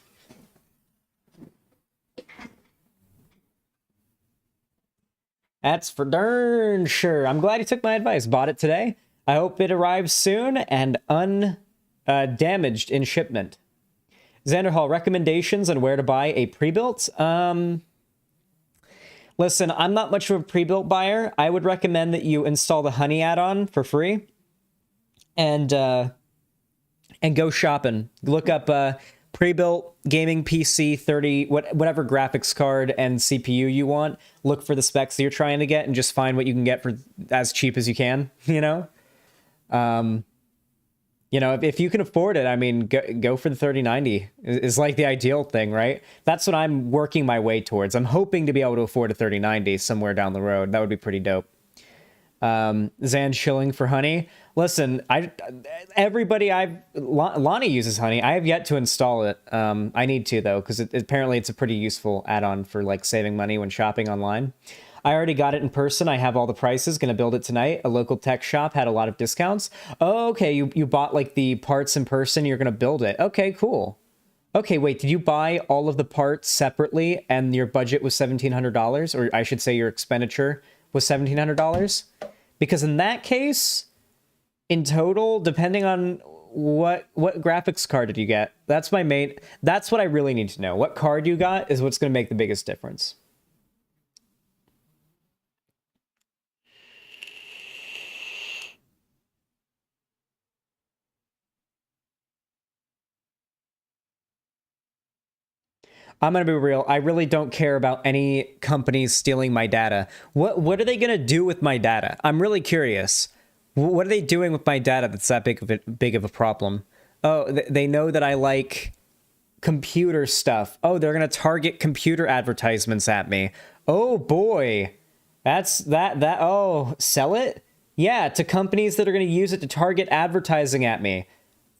That's for darn sure. I'm glad you took my advice. Bought it today. I hope it arrives soon and undamaged in shipment. Xanderhal, recommendations on where to buy a pre-built? Listen, I'm not much of a pre-built buyer. I would recommend that you install the Honey add-on for free and go shopping. Look up pre-built gaming PC 30, whatever graphics card and CPU you want. Look for the specs that you're trying to get and just find what you can get for as cheap as you can, you know? You know, if you can afford it, I mean, go for the 3090 is like the ideal thing, right? That's what I'm working my way towards. I'm hoping to be able to afford a 3090 somewhere down the road. That would be pretty dope. Zan shilling for Honey. Listen, Lonnie uses Honey. I have yet to install it. I need to though, because apparently it's a pretty useful add-on for like saving money when shopping online. I already got it in person. I have all the prices. Gonna build it tonight. A local tech shop had a lot of discounts. Oh, okay. You bought like the parts in person. You're gonna build it. Okay, cool. Okay, wait. Did you buy all of the parts separately and your budget was $1,700, or I should say your expenditure was $1,700? Because in that case, in total, depending on what graphics card did you get, that's my main. That's what I really need to know. What card you got is what's gonna make the biggest difference. I'm going to be real. I really don't care about any companies stealing my data. What are they going to do with my data? I'm really curious. What are they doing with my data that's that big of a problem? Oh, they know that I like computer stuff. Oh, they're going to target computer advertisements at me. Oh boy. Oh, sell it? Yeah, to companies that are going to use it to target advertising at me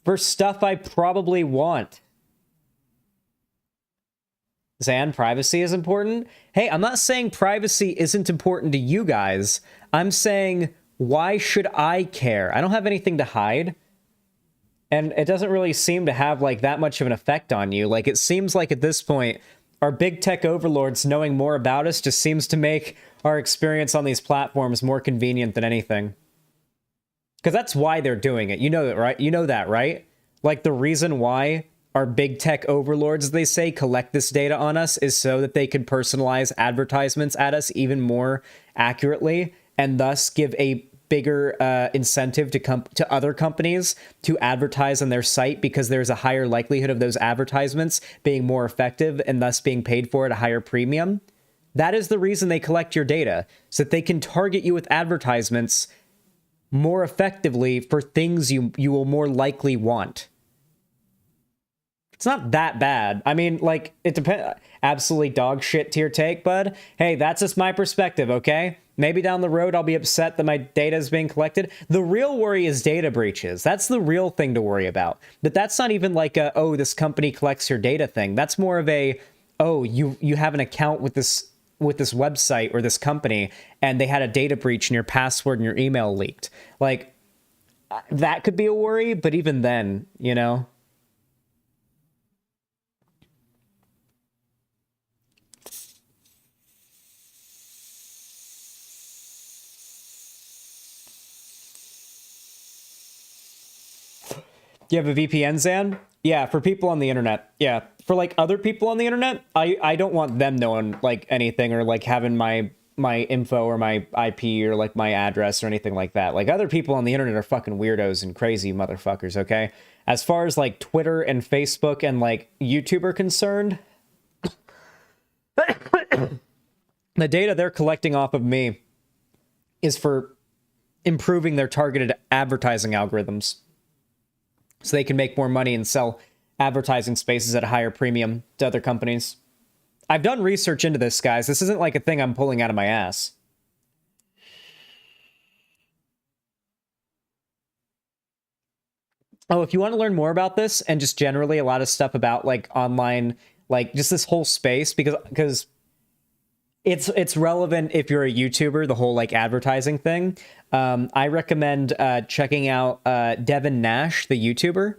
for stuff I probably want. Zan, privacy is important. Hey, I'm not saying privacy isn't important to you guys. I'm saying, why should I care? I don't have anything to hide. And it doesn't really seem to have like that much of an effect on you. Like it seems like at this point, our big tech overlords knowing more about us just seems to make our experience on these platforms more convenient than anything. Because that's why they're doing it. You know that, right? You know that, right? Like the reason why our big tech overlords, they say, collect this data on us is so that they can personalize advertisements at us even more accurately and thus give a bigger incentive to other companies to advertise on their site because there's a higher likelihood of those advertisements being more effective and thus being paid for at a higher premium. That is the reason they collect your data, so that they can target you with advertisements more effectively for things you will more likely want. It's not that bad. I mean, like, it depends. Absolutely dog shit to your take, bud. Hey, that's just my perspective, okay? Maybe down the road I'll be upset that my data is being collected. The real worry is data breaches. That's the real thing to worry about. But that's not even like oh, this company collects your data thing. That's more of a, oh, you have an account with this website or this company, and they had a data breach and your password and your email leaked. Like, that could be a worry, but even then, you know. You have a VPN, Zan? Yeah, for people on the internet. Yeah, for like other people on the internet, I don't want them knowing like anything or like having my info or my IP or like my address or anything like that. Like other people on the internet are fucking weirdos and crazy motherfuckers, okay? As far as like Twitter and Facebook and like YouTube are concerned, the data they're collecting off of me is for improving their targeted advertising algorithms, so they can make more money and sell advertising spaces at a higher premium to other companies. I've done research into this, guys. This isn't like a thing I'm pulling out of my ass. Oh, if you want to learn more about this and just generally a lot of stuff about like online, like just this whole space, because it's relevant if you're a YouTuber, the whole like advertising thing. I recommend checking out Devin Nash, the YouTuber.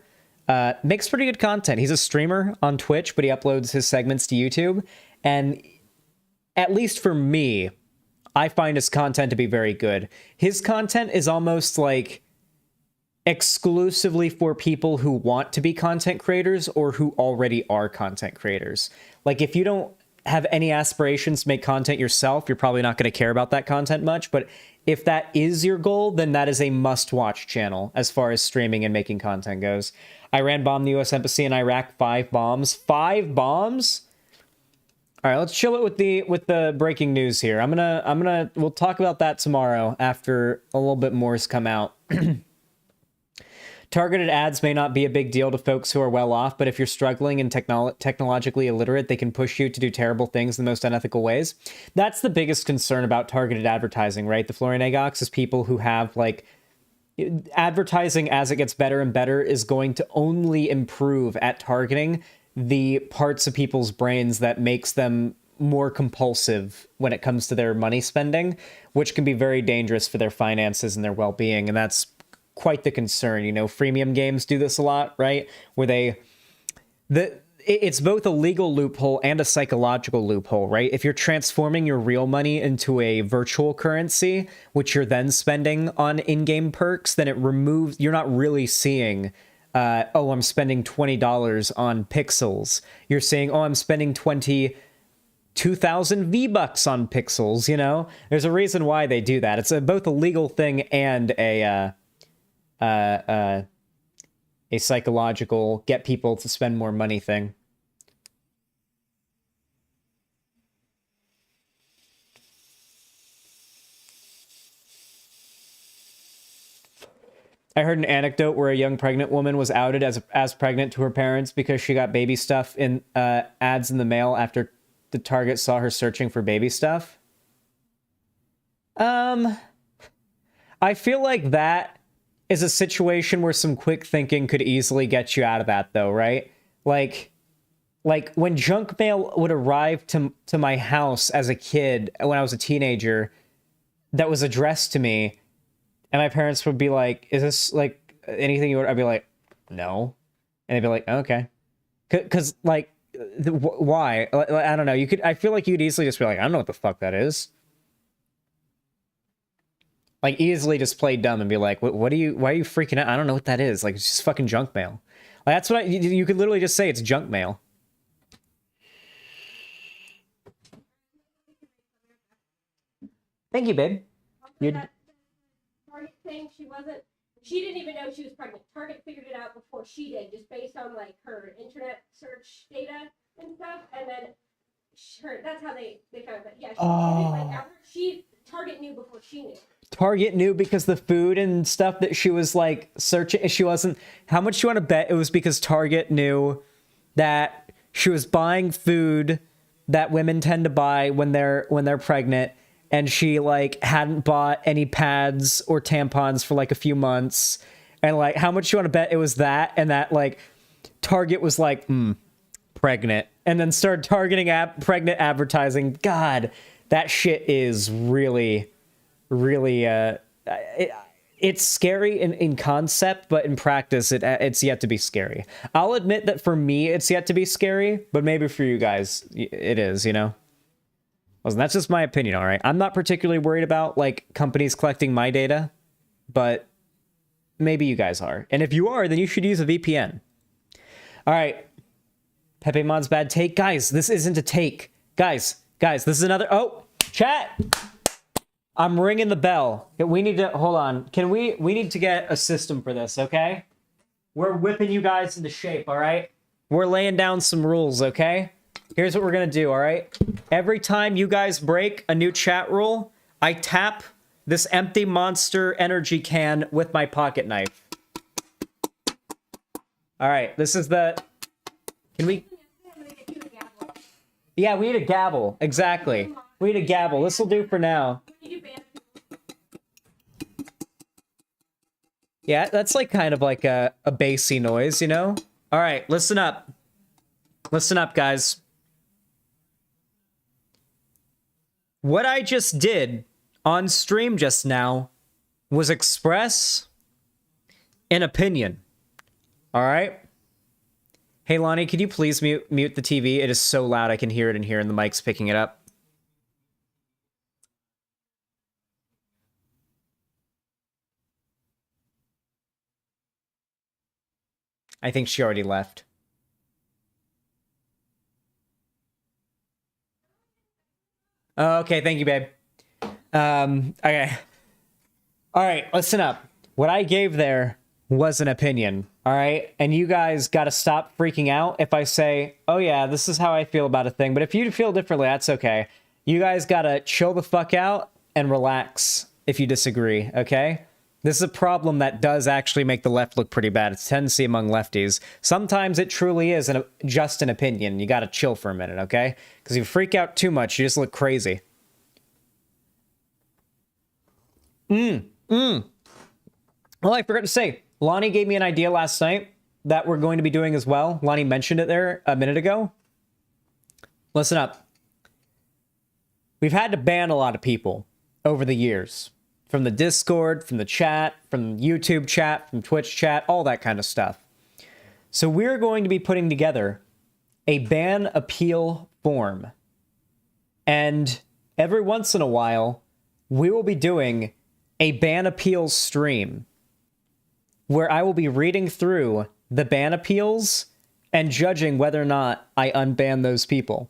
Makes pretty good content. He's a streamer on Twitch, but he uploads his segments to YouTube. And at least for me, I find his content to be very good. His content is almost like exclusively for people who want to be content creators or who already are content creators. Like if you don't have any aspirations to make content yourself, you're probably not going to care about that content much. But if that is your goal, then that is a must-watch channel as far as streaming and making content goes. Iran bombed the U.S. Embassy in Iraq. 5 bombs. 5 bombs? All right, let's chill it with the breaking news here. We'll talk about that tomorrow after a little bit more has come out. Targeted ads may not be a big deal to folks who are well off, but if you're struggling and technologically illiterate, they can push you to do terrible things in the most unethical ways. That's the biggest concern about targeted advertising, right? The Florian Agox is people who have like advertising as it gets better and better is going to only improve at targeting the parts of people's brains that makes them more compulsive when it comes to their money spending, which can be very dangerous for their finances and their well-being. And that's quite the concern. You know, freemium games do this a lot, right? Where it's both a legal loophole and a psychological loophole, right? If you're transforming your real money into a virtual currency, which you're then spending on in-game perks, then you're not really seeing, oh, I'm spending $20 on pixels. You're saying, oh, I'm spending 2,000 V-Bucks on pixels, you know? There's a reason why they do that. It's both a legal thing and a psychological get people to spend more money thing. I heard an anecdote where a young pregnant woman was outed as pregnant to her parents because she got baby stuff in ads in the mail after the Target saw her searching for baby stuff. I feel like that is a situation where some quick thinking could easily get you out of that, though, right? Like when junk mail would arrive to my house as a kid, when I was a teenager, that was addressed to me, and my parents would be like, is this like anything you would? I'd be like, no. And they'd be like, okay. Because like, why? I don't know. I feel like you'd easily just be like, I don't know what the fuck that is. Like, easily just play dumb and be like, why are you freaking out? I don't know what that is. Like, it's just fucking junk mail. Like, that's what you could literally just say it's junk mail. Thank you, babe. That Target thing, she didn't even know she was pregnant. Target figured it out before she did, just based on like her internet search data and stuff. And then that's how they found it. Yeah, Target knew before she knew. Target knew because the food and stuff that she was like searching, she wasn't. How much you want to bet it was because Target knew that she was buying food that women tend to buy when they're pregnant, and she like hadn't bought any pads or tampons for like a few months, and like how much you want to bet it was that, and that like Target was like, pregnant and then start targeting pregnant advertising. God, that shit is really, really, it's scary in concept, but in practice, it's yet to be scary. I'll admit that for me, it's yet to be scary, but maybe for you guys, it is, you know? Listen, that's just my opinion, all right? I'm not particularly worried about, like, companies collecting my data, but maybe you guys are. And if you are, then you should use a VPN. All right. Pepe Mod's bad take. Guys, this isn't a take. Guys, this is another... Oh, chat! I'm ringing the bell. We need to... Hold on. We need to get a system for this, okay? We're whipping you guys into shape, all right? We're laying down some rules, okay? Here's what we're going to do, all right? Every time you guys break a new chat rule, I tap this empty Monster energy can with my pocket knife. All right, this is the... Can we... Yeah, we need a gavel. Exactly. We need a gavel. This will do for now. Yeah, that's like kind of like a bassy noise, you know? All right, listen up. Listen up, guys. What I just did on stream just now was express an opinion. All right? Hey, Lonnie, could you please mute the TV? It is so loud I can hear it in here and the mic's picking it up. I think she already left. Oh, okay, thank you, babe. Okay. All right, listen up. What I gave there was an opinion, all right? And you guys got to stop freaking out if I say, oh yeah, this is how I feel about a thing. But if you feel differently, that's okay. You guys got to chill the fuck out and relax if you disagree, okay? This is a problem that does actually make the left look pretty bad. It's a tendency among lefties. Sometimes it truly is just an opinion. You got to chill for a minute, okay? Because if you freak out too much, you just look crazy. Well, I forgot to say, Lonnie gave me an idea last night that we're going to be doing as well. Lonnie mentioned it there a minute ago. Listen up. We've had to ban a lot of people over the years. From the Discord, from the chat, from YouTube chat, from Twitch chat, all that kind of stuff. So we're going to be putting together a ban appeal form. And every once in a while, we will be doing a ban appeals stream where I will be reading through the ban appeals and judging whether or not I unban those people.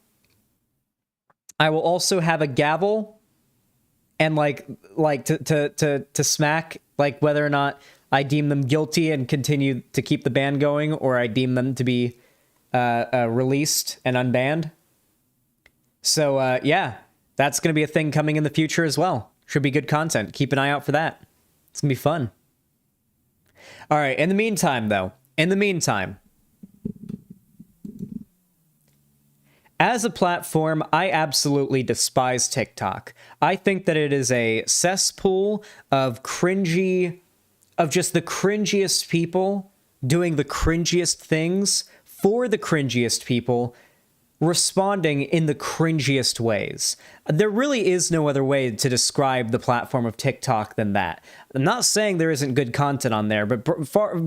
I will also have a gavel and like to smack like whether or not I deem them guilty and continue to keep the ban going, or I deem them to be released and unbanned. So yeah, that's going to be a thing coming in the future as well. Should be good content. Keep an eye out for that. It's going to be fun. All right, in the meantime, though, as a platform, I absolutely despise TikTok. I think that it is a cesspool of just the cringiest people doing the cringiest things for the cringiest people, responding in the cringiest ways. There really is no other way to describe the platform of TikTok than that. I'm not saying there isn't good content on there, but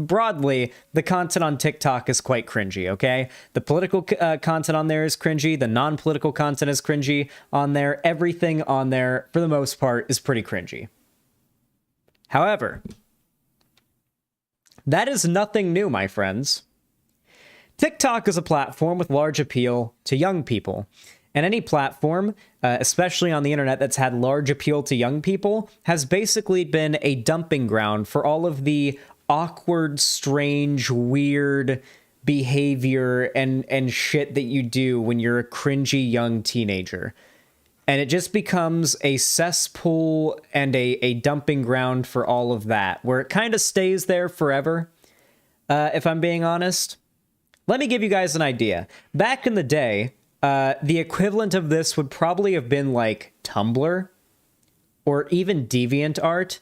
broadly, the content on TikTok is quite cringy, okay? The political content on there is cringy. The non-political content is cringy on there. Everything on there, for the most part, is pretty cringy. However, that is nothing new, my friends. TikTok is a platform with large appeal to young people. And any platform, especially on the internet that's had large appeal to young people, has basically been a dumping ground for all of the awkward, strange, weird behavior and shit that you do when you're a cringy young teenager. And it just becomes a cesspool and a dumping ground for all of that, where it kind of stays there forever, if I'm being honest. Let me give you guys an idea. Back in the day, the equivalent of this would probably have been like Tumblr or even DeviantArt.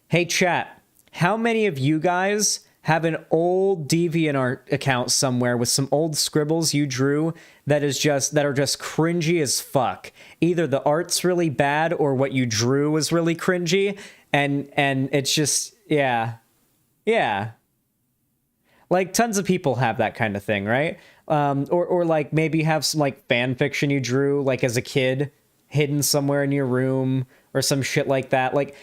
Hey chat, how many of you guys have an old DeviantArt account somewhere with some old scribbles you drew that are just cringy as fuck. Either the art's really bad or what you drew was really cringy, and it's just yeah. Like tons of people have that kind of thing, right? Or like maybe have some like fan fiction you drew like as a kid hidden somewhere in your room or some shit like that. Like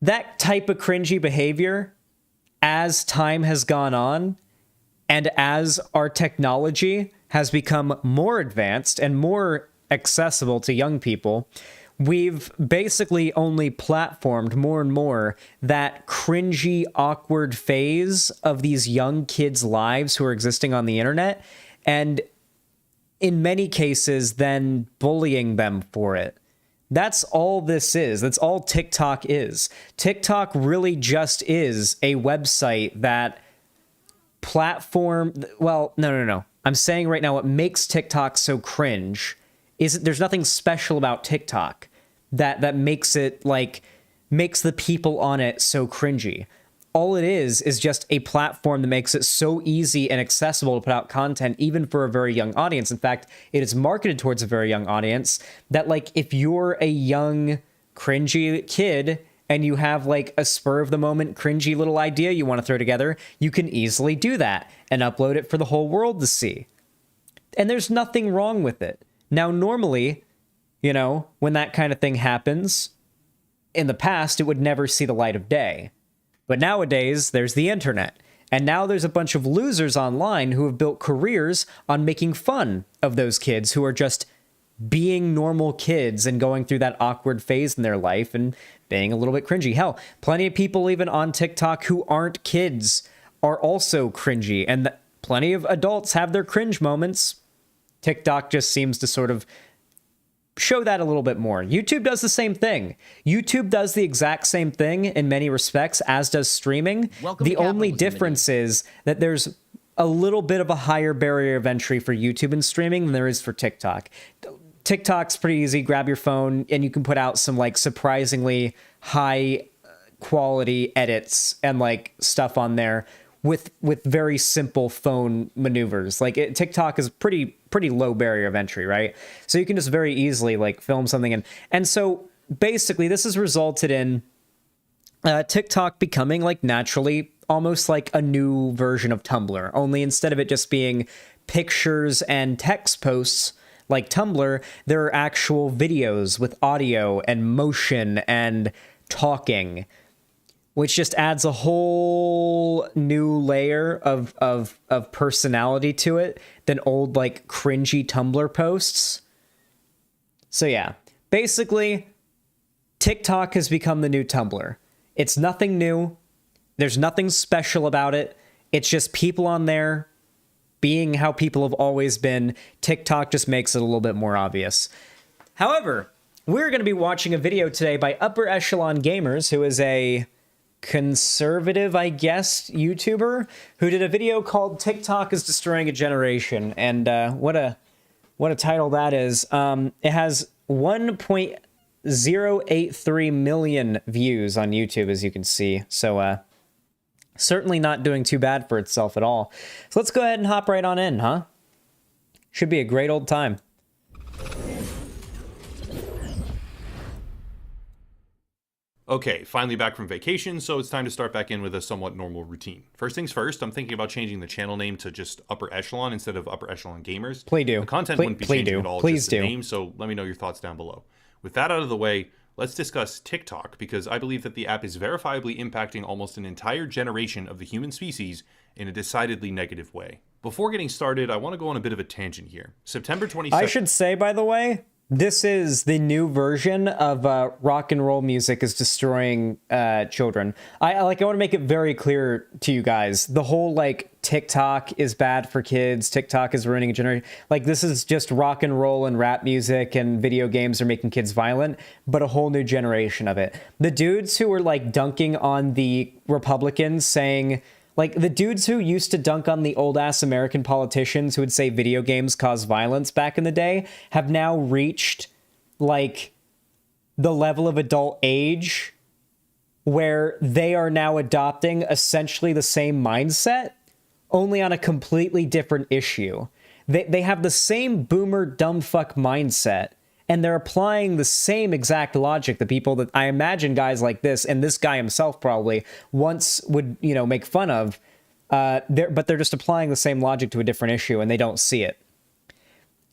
that type of cringy behavior, as time has gone on and as our technology has become more advanced and more accessible to young people, we've basically only platformed more and more that cringy, awkward phase of these young kids' lives who are existing on the internet, and in many cases then bullying them for it. That's all this is. That's all TikTok is. TikTok really just is a website that no. I'm saying right now what makes TikTok so cringe is there's nothing special about TikTok that makes it makes the people on it so cringy. All it is just a platform that makes it so easy and accessible to put out content, even for a very young audience. In fact, it is marketed towards a very young audience that, like, if you're a young, cringy kid and you have, like, a spur-of-the-moment, cringy little idea you want to throw together, you can easily do that and upload it for the whole world to see. And there's nothing wrong with it. Now, normally, you know, when that kind of thing happens, in the past, it would never see the light of day. But nowadays, there's the internet. And now there's a bunch of losers online who have built careers on making fun of those kids who are just being normal kids and going through that awkward phase in their life and being a little bit cringy. Hell, plenty of people even on TikTok who aren't kids are also cringy. And plenty of adults have their cringe moments. TikTok just seems to sort of show that a little bit more. YouTube does the same thing. YouTube does the exact same thing in many respects, as does streaming. The only difference is that there's a little bit of a higher barrier of entry for YouTube and streaming than there is for TikTok. TikTok's pretty easy. Grab your phone and you can put out some like surprisingly high quality edits and like stuff on there with very simple phone maneuvers. Like TikTok is pretty low barrier of entry, right? So you can just very easily like film something. And so basically this has resulted in TikTok becoming like naturally almost like a new version of Tumblr, only instead of it just being pictures and text posts like Tumblr, there are actual videos with audio and motion and talking, which just adds a whole new layer of personality to it than old, like, cringy Tumblr posts. So yeah, basically, TikTok has become the new Tumblr. It's nothing new. There's nothing special about it. It's just people on there being how people have always been. TikTok just makes it a little bit more obvious. However, we're going to be watching a video today by Upper Echelon Gamers, who is a conservative, I guess, YouTuber who did a video called "TikTok is Destroying a Generation," and what a title that is. It has 1.083 million views on YouTube, as you can see. So certainly not doing too bad for itself at all. So let's go ahead and hop right on in, huh? Should be a great old time. Okay, finally back from vacation, so it's time to start back in with a somewhat normal routine. First things first, I'm thinking about changing the channel name to just Upper Echelon instead of Upper Echelon Gamers. Please do. The content wouldn't be changing at all, Please just the do. name, so let me know your thoughts down below. With that out of the way, let's discuss TikTok, because I believe that the app is verifiably impacting almost an entire generation of the human species in a decidedly negative way. Before getting started, I want to go on a bit of a tangent here. September 22nd... I should say, by the way, this is the new version of rock and roll music is destroying children. I want to make it very clear to you guys. The whole like TikTok is bad for kids. TikTok is ruining a generation. Like this is just rock and roll and rap music and video games are making kids violent, but a whole new generation of it. The dudes who were like dunking on the Republicans saying, like, the dudes who used to dunk on the old-ass American politicians who would say video games cause violence back in the day have now reached, like, the level of adult age where they are now adopting essentially the same mindset, only on a completely different issue. They have the same boomer dumb fuck mindset, and they're applying the same exact logic that people that I imagine guys like this, and this guy himself probably once would, make fun of, but they're just applying the same logic to a different issue, and they don't see it.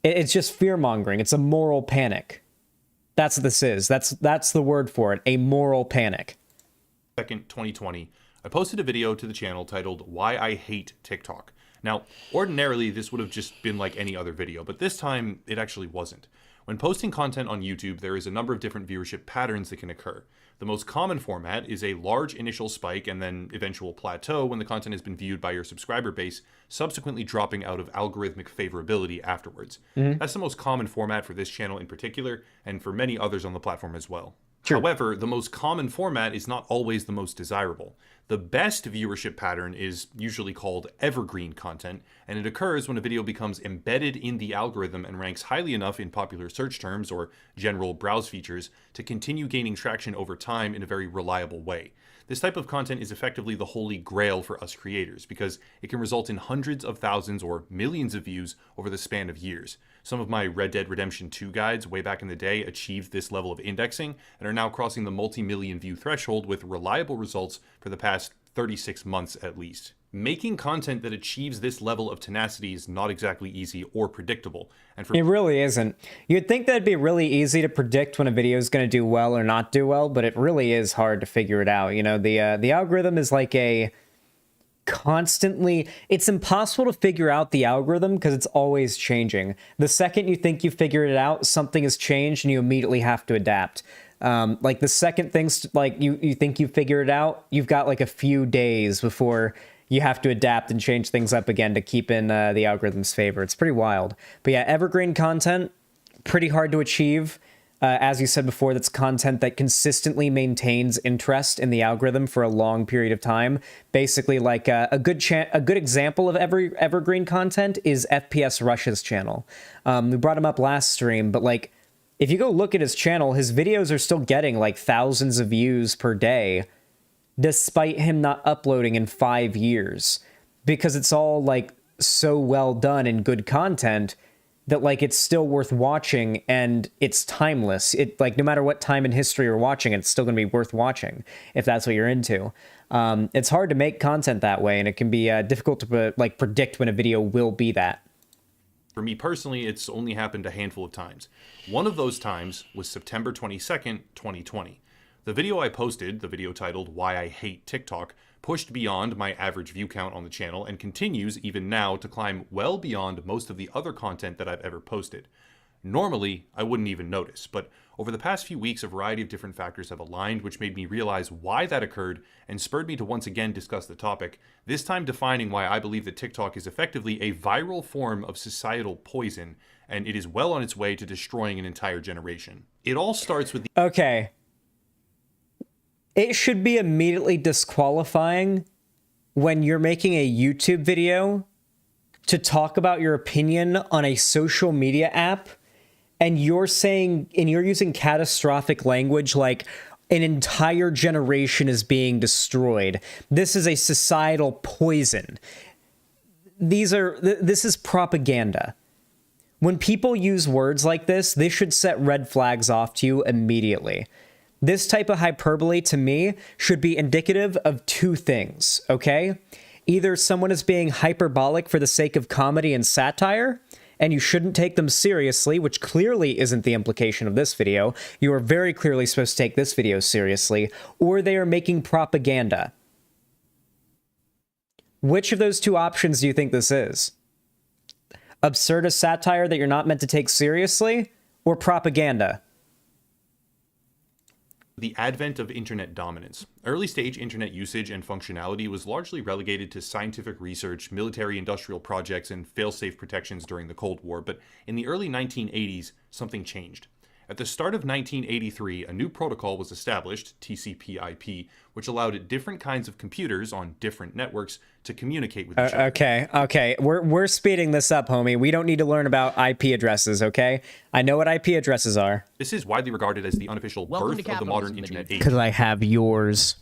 It's just fear-mongering. It's a moral panic. That's what this is. That's the word for it, a moral panic. 2nd, 2020, I posted a video to the channel titled Why I Hate TikTok. Now, ordinarily, this would have just been like any other video, but this time, it actually wasn't. When posting content on YouTube, there is a number of different viewership patterns that can occur. The most common format is a large initial spike and then eventual plateau when the content has been viewed by your subscriber base, subsequently dropping out of algorithmic favorability afterwards. That's the most common format for this channel in particular, and for many others on the platform as well. Sure. However, the most common format is not always the most desirable. The best viewership pattern is usually called evergreen content, and it occurs when a video becomes embedded in the algorithm and ranks highly enough in popular search terms or general browse features to continue gaining traction over time in a very reliable way. This type of content is effectively the holy grail for us creators because it can result in hundreds of thousands or millions of views over the span of years. Some of my Red Dead Redemption 2 guides way back in the day achieved this level of indexing and are now crossing the multi-million view threshold with reliable results for the past 36 months at least. Making content that achieves this level of tenacity is not exactly easy or predictable. And It really isn't. You'd think that'd be really easy to predict when a video is going to do well or not do well, but it really is hard to figure it out. The algorithm is like it's impossible to figure out the algorithm because it's always changing. The second you think you figured it out, something has changed and you immediately have to adapt. The second things, you think you figured it out, you've got like a few days before you have to adapt and change things up again to keep in the algorithm's favor. It's pretty wild. But yeah, evergreen content, pretty hard to achieve. As you said before, that's content that consistently maintains interest in the algorithm for a long period of time. Basically, like a good example of evergreen content is FPS Rush's channel. We brought him up last stream, but if you go look at his channel, his videos are still getting thousands of views per day, despite him not uploading in 5 years, because it's all so well done and good content that it's still worth watching and it's timeless. It no matter what time in history you're watching, it's still going to be worth watching if that's what you're into. It's hard to make content that way, and it can be difficult to predict when a video will be that. For me personally, it's only happened a handful of times. One of those times was September 22nd, 2020. The video I posted, the video titled Why I Hate TikTok, pushed beyond my average view count on the channel and continues even now to climb well beyond most of the other content that I've ever posted. Normally, I wouldn't even notice, but over the past few weeks, a variety of different factors have aligned, which made me realize why that occurred and spurred me to once again discuss the topic, this time defining why I believe that TikTok is effectively a viral form of societal poison, and it is well on its way to destroying an entire generation. It all starts with the... Okay. It should be immediately disqualifying when you're making a YouTube video to talk about your opinion on a social media app and you're using catastrophic language like an entire generation is being destroyed. This is a societal poison. This is propaganda. When people use words like this should set red flags off to you immediately. This type of hyperbole, to me, should be indicative of two things, okay? Either someone is being hyperbolic for the sake of comedy and satire, and you shouldn't take them seriously, which clearly isn't the implication of this video. You are very clearly supposed to take this video seriously, or they are making propaganda. Which of those two options do you think this is? Absurdist satire that you're not meant to take seriously, or propaganda? The advent of internet dominance. Early-stage internet usage and functionality was largely relegated to scientific research, military-industrial projects, and fail-safe protections during the Cold War, but in the early 1980s, something changed. At the start of 1983, a new protocol was established, TCP/IP, which allowed different kinds of computers on different networks to communicate with each other. Okay. We're speeding this up, homie. We don't need to learn about IP addresses, okay? I know what IP addresses are. This is widely regarded as the unofficial birth of the modern internet age. Because I have yours.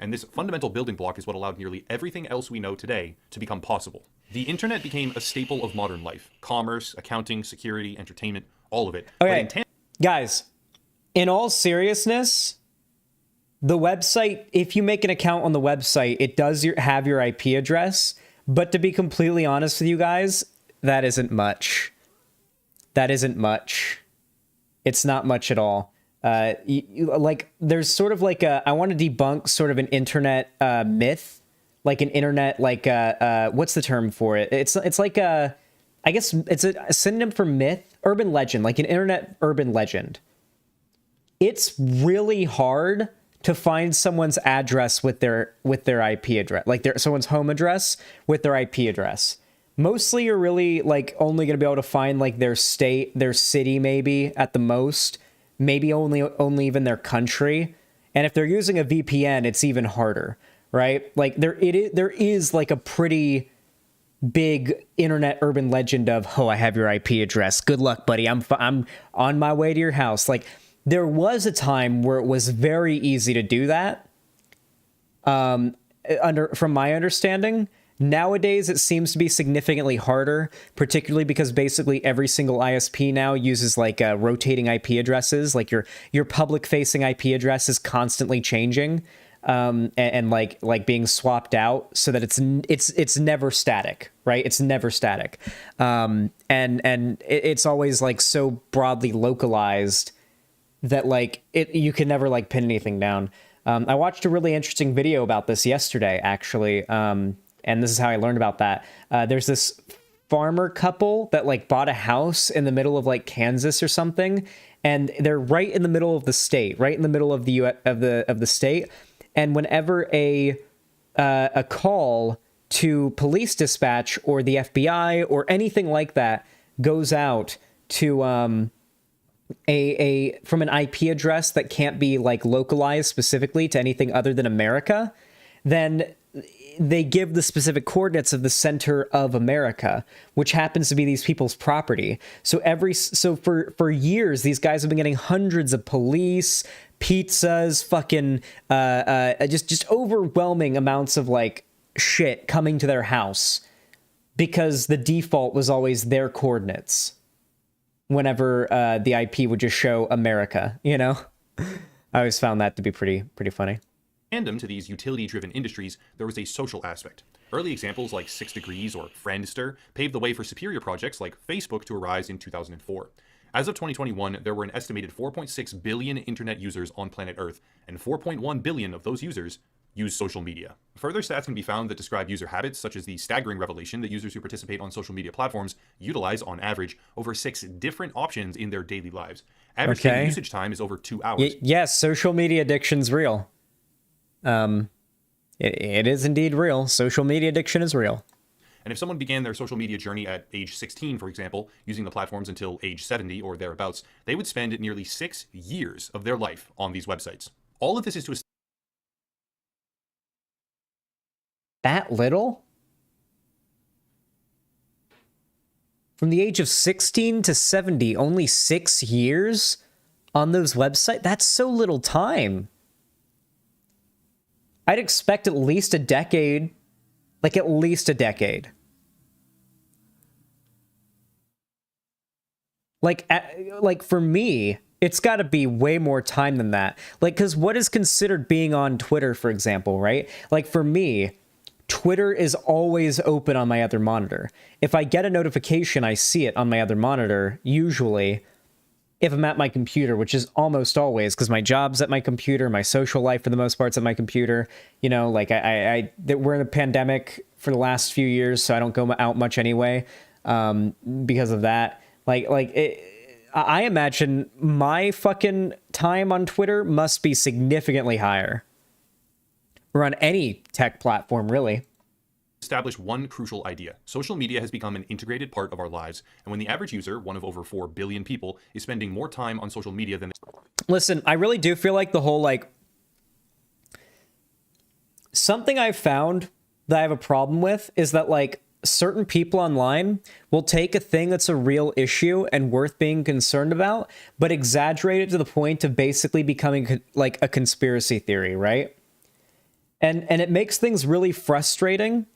And this fundamental building block is what allowed nearly everything else we know today to become possible. The internet became a staple of modern life. Commerce, accounting, security, entertainment, all of it. Okay, But guys, in all seriousness, the website, if you make an account on the website, it does have your IP address. But to be completely honest with you guys, that isn't much. That isn't much. It's not much at all. Like, there's sort of like I want to debunk sort of an internet myth, like an internet, like what's the term for it? It's like I guess it's a synonym for myth, urban legend, like an internet urban legend. It's really hard to find someone's address with their IP address, like someone's home address with their IP address. Mostly you're really like only going to be able to find like their state, their city, maybe at the most. Maybe only even their country. And if they're using a VPN, it's even harder, right? Like there is like a pretty big internet urban legend of, oh, I have your IP address. Good luck, buddy. I'm on my way to your house. Like there was a time where it was very easy to do that. From my understanding. Nowadays, it seems to be significantly harder, particularly because basically every single ISP now uses like rotating IP addresses. Like your public-facing IP address is constantly changing and like being swapped out so that it's never static, right? It's never static, and it's always like so broadly localized that like you can never like pin anything down. I watched a really interesting video about this yesterday, actually. And this is how I learned about that. There's this farmer couple that like bought a house in the middle of like Kansas or something, and they're right in the middle of the state, right in the middle of the state. And whenever a call to police dispatch or the FBI or anything like that goes out to from an IP address that can't be like localized specifically to anything other than America, then they give the specific coordinates of the center of America, which happens to be these people's property. So for years, these guys have been getting hundreds of police, pizzas, fucking just overwhelming amounts of like shit coming to their house because the default was always their coordinates whenever the IP would just show America, you know? I always found that to be pretty funny. Tandem to these utility-driven industries, there was a social aspect. Early examples like 6 Degrees or Friendster paved the way for superior projects like Facebook to arise in 2004. As of 2021, there were an estimated 4.6 billion internet users on planet Earth, and 4.1 billion of those users use social media. Further stats can be found that describe user habits, such as the staggering revelation that users who participate on social media platforms utilize, on average, over 6 different options in their daily lives. Average daily usage time is over 2 hours. Yes, social media addiction's real. It is indeed real. Social media addiction is real. And if someone began their social media journey at age 16, for example, using the platforms until age 70 or thereabouts, they would spend nearly 6 years of their life on these websites. All of this is to... That little? From the age of 16 to 70, only 6 years on those websites? That's so little time. I'd expect at least a decade. Like, at least a decade. Like for me, it's got to be way more time than that. Like, because what is considered being on Twitter, for example, right? Like, for me, Twitter is always open on my other monitor. If I get a notification, I see it on my other monitor, usually, if I'm at my computer, which is almost always, because my job's at my computer, my social life for the most part's at my computer. You know, like we're in a pandemic for the last few years, so I don't go out much anyway, because of that. I imagine my fucking time on Twitter must be significantly higher. Or on any tech platform, really. establish one crucial idea. Social media has become an integrated part of our lives, and when the average user, one of over 4 billion people, is spending more time on social media than... Listen, I really do feel like the whole, like... Something I've found that I have a problem with is that, like, certain people online will take a thing that's a real issue and worth being concerned about, but exaggerate it to the point of basically becoming, like, a conspiracy theory, right? And it makes things really frustrating,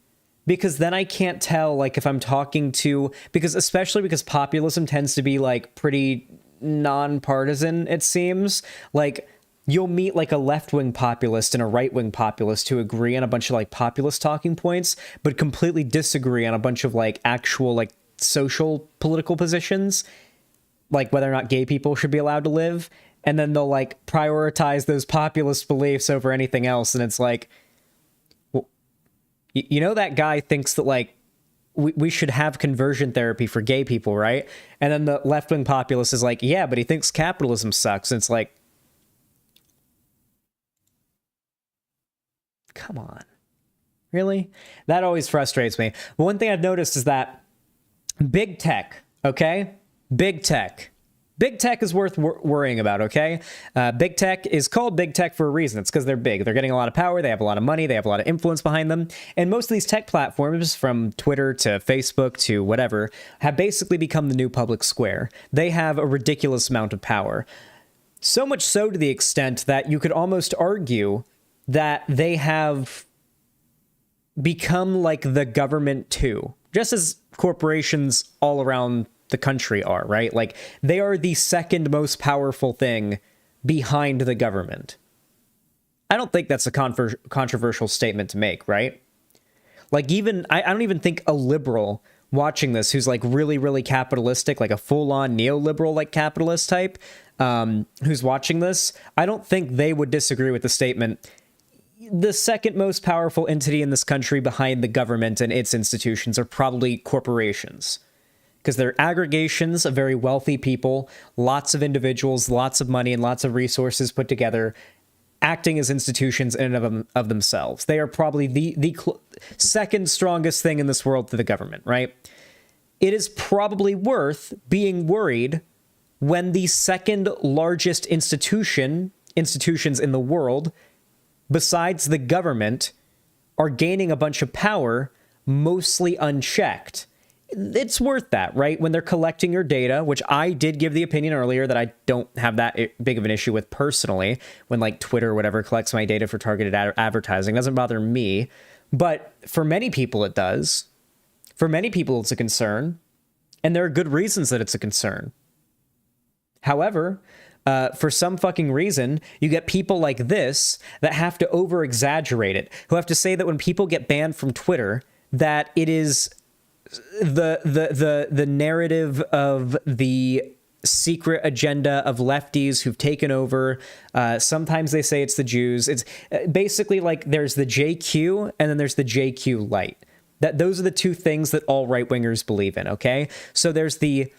because then I can't tell, like, if I'm talking to... Especially because populism tends to be, like, pretty nonpartisan, it seems. Like, you'll meet, like, a left-wing populist and a right-wing populist who agree on a bunch of, like, populist talking points, but completely disagree on a bunch of, like, actual, like, social political positions, like whether or not gay people should be allowed to live. And then they'll, like, prioritize those populist beliefs over anything else. And it's like... You know, that guy thinks that, like, we should have conversion therapy for gay people, right? And then the left-wing populist is like, yeah, but he thinks capitalism sucks. And it's like, come on. Really? That always frustrates me. But one thing I've noticed is that big tech, okay? Big tech is worth worrying about, okay? Big tech is called big tech for a reason. It's because they're big. They're getting a lot of power. They have a lot of money. They have a lot of influence behind them. And most of these tech platforms, from Twitter to Facebook to whatever, have basically become the new public square. They have a ridiculous amount of power. So much so to the extent that you could almost argue that they have become like the government too, just as corporations all around the country are, right? Like, they are the second most powerful thing behind the government. I don't think that's a controversial statement to make, right? Like, even, I don't even think a liberal watching this who's, like, really, really capitalistic, like a full-on neoliberal, like, capitalist type, who's watching this, I don't think they would disagree with the statement, the second most powerful entity in this country behind the government and its institutions are probably corporations. Because they're aggregations of very wealthy people, lots of individuals, lots of money, and lots of resources put together, acting as institutions in and of themselves. They are probably the second strongest thing in this world to the government, right? It is probably worth being worried when the second largest institutions in the world, besides the government, are gaining a bunch of power, mostly unchecked. It's worth that, right? When they're collecting your data, which I did give the opinion earlier that I don't have that big of an issue with personally, when, like, Twitter or whatever collects my data for targeted advertising. It doesn't bother me. But for many people, it does. For many people, it's a concern. And there are good reasons that it's a concern. However, for some fucking reason, you get people like this that have to over-exaggerate it, who have to say that when people get banned from Twitter, that it is the narrative of the secret agenda of lefties who've taken over. Sometimes they say it's the Jews. It's basically like there's the JQ and then there's the JQ light. Those are the two things that all right-wingers believe in, okay? So there's the,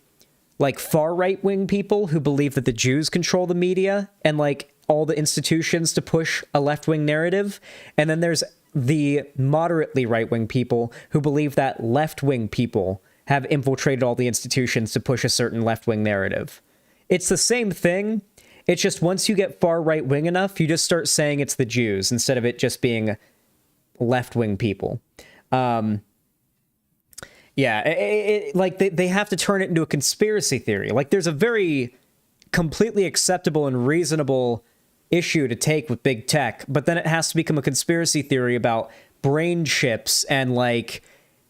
like, far right-wing people who believe that the Jews control the media and, like, all the institutions to push a left-wing narrative. And then there's the moderately right-wing people who believe that left-wing people have infiltrated all the institutions to push a certain left-wing narrative. It's the same thing. It's just once you get far right-wing enough, you just start saying it's the Jews instead of it just being left-wing people. Like, they have to turn it into a conspiracy theory. Like, there's a very completely acceptable and reasonable issue to take with big tech, but then it has to become a conspiracy theory about brain chips and, like,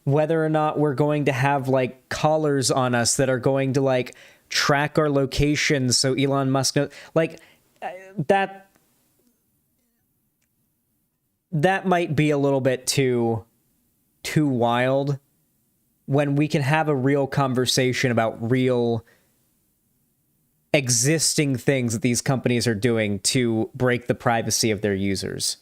whether or not we're going to have, like, collars on us that are going to, like, track our locations so Elon Musk knows. Like, that might be a little bit too wild when we can have a real conversation about real existing things that these companies are doing to break the privacy of their users.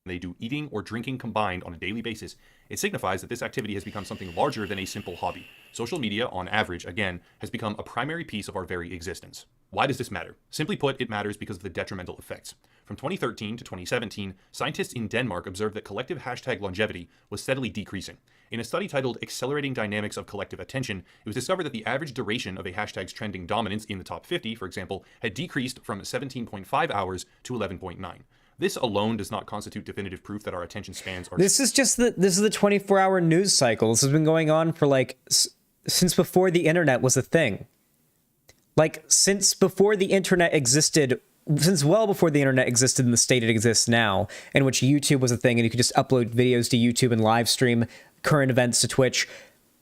They do eating or drinking combined on a daily basis. It signifies that this activity has become something larger than a simple hobby. Social media, on average, again, has become a primary piece of our very existence. Why does this matter? Simply put, it matters because of the detrimental effects. From 2013 to 2017, scientists in Denmark observed that collective hashtag longevity was steadily decreasing. In a study titled Accelerating Dynamics of Collective Attention, it was discovered that the average duration of a hashtag's trending dominance in the top 50, for example, had decreased from 17.5 hours to 11.9. This alone does not constitute definitive proof that our attention spans are... This is the 24-hour news cycle. This has been going on for like since before the internet was a thing. Like since before the internet existed, since well before the internet existed in the state it exists now, in which YouTube was a thing and you could just upload videos to YouTube and live stream current events to Twitch.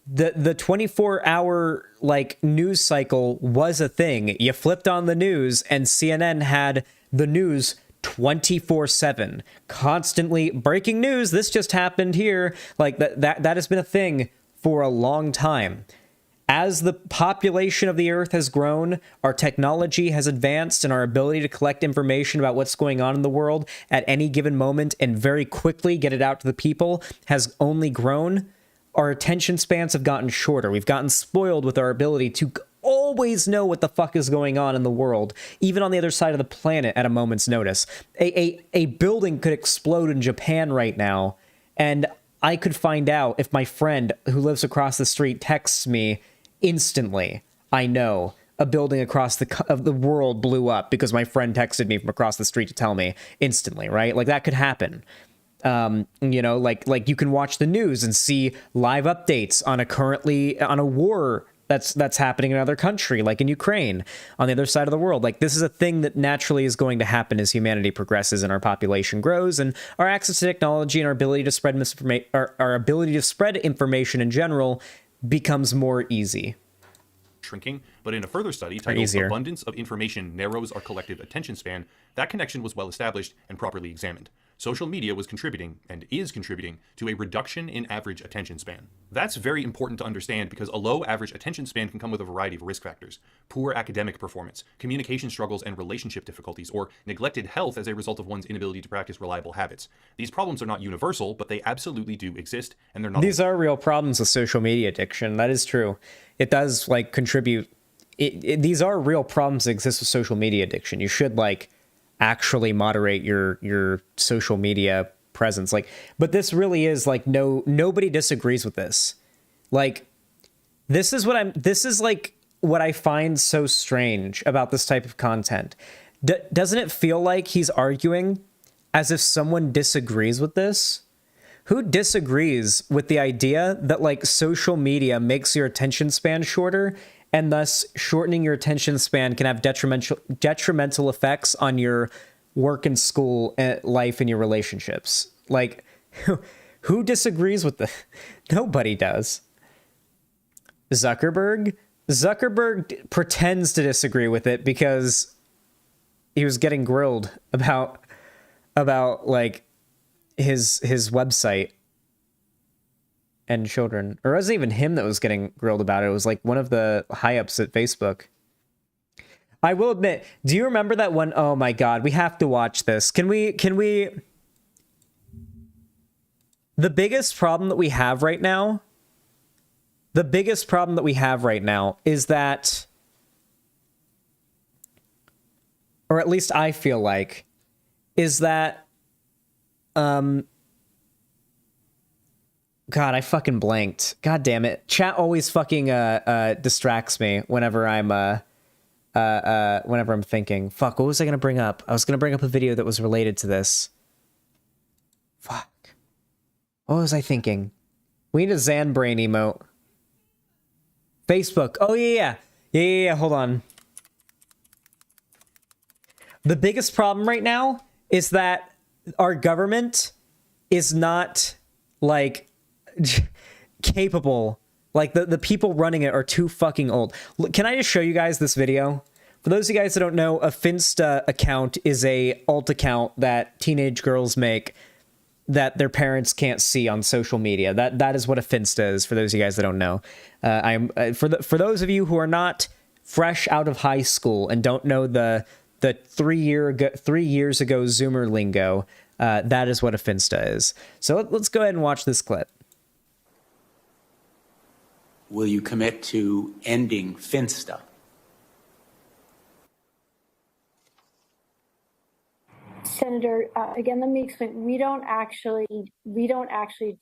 The 24-hour like news cycle was a thing. You flipped on the news and CNN had the news 24/7, constantly breaking news. This just happened here. Like that has been a thing for a long time. As the population of the Earth has grown, our technology has advanced, and our ability to collect information about what's going on in the world at any given moment and very quickly get it out to the people has only grown. Our attention spans have gotten shorter. We've gotten spoiled with our ability to always know what the fuck is going on in the world, even on the other side of the planet at a moment's notice. A building could explode in Japan right now, and I could find out if my friend who lives across the street texts me instantly. I know a building across the world blew up because my friend texted me from across the street to tell me instantly, right? Like that could happen. You know, like you can watch the news and see live updates on a war that's happening in another country, like in Ukraine, on the other side of the world. Like this is a thing that naturally is going to happen as humanity progresses and our population grows and our access to technology and our ability to spread misinformation, our ability to spread information in general becomes more easy. Shrinking, but in a further study titled Abundance of Information Narrows Our Collective Attention Span, that connection was well established and properly examined. Social media was contributing, and is contributing, to a reduction in average attention span. That's very important to understand because a low average attention span can come with a variety of risk factors: poor academic performance, communication struggles and relationship difficulties, or neglected health as a result of one's inability to practice reliable habits. These problems are not universal, but they absolutely do exist, and they're not... These are real problems with social media addiction. That is true. It does, like, contribute... These are real problems that exist with social media addiction. You should, like, actually moderate your social media presence. Like, but this really is like nobody disagrees with this. Like, this is like what I find so strange about this type of content. Doesn't it feel like he's arguing as if someone disagrees with this? Who disagrees with the idea that like social media makes your attention span shorter, and thus shortening your attention span can have detrimental effects on your work and school life and your relationships? Like, who disagrees with this? Nobody does. Zuckerberg pretends to disagree with it because he was getting grilled about like his website and children. Or it wasn't even him that was getting grilled about it. It was like one of the high-ups at Facebook. I will admit, do you remember that one? Oh my God, we have to watch this. Can we... The biggest problem that we have right now is that, or at least I feel like, is that, God, I fucking blanked. God damn it. Chat always fucking distracts me whenever I'm thinking. Fuck, what was I gonna bring up? I was gonna bring up a video that was related to this. Fuck. What was I thinking? We need a Zanbrain emote. Facebook. Oh yeah. Hold on. The biggest problem right now is that our government is not like capable. Like the people running it are too fucking old. Can I just show you guys this video? For those of you guys that don't know, a Finsta account is a alt account that teenage girls make that their parents can't see on social media. That is what a Finsta is, for those of you guys that don't know. For those of you who are not fresh out of high school and don't know the 3 years ago Zoomer lingo, that is what a Finsta is. So let's go ahead and watch this clip. Will you commit to ending Finsta? Senator, again, let me explain. We don't actually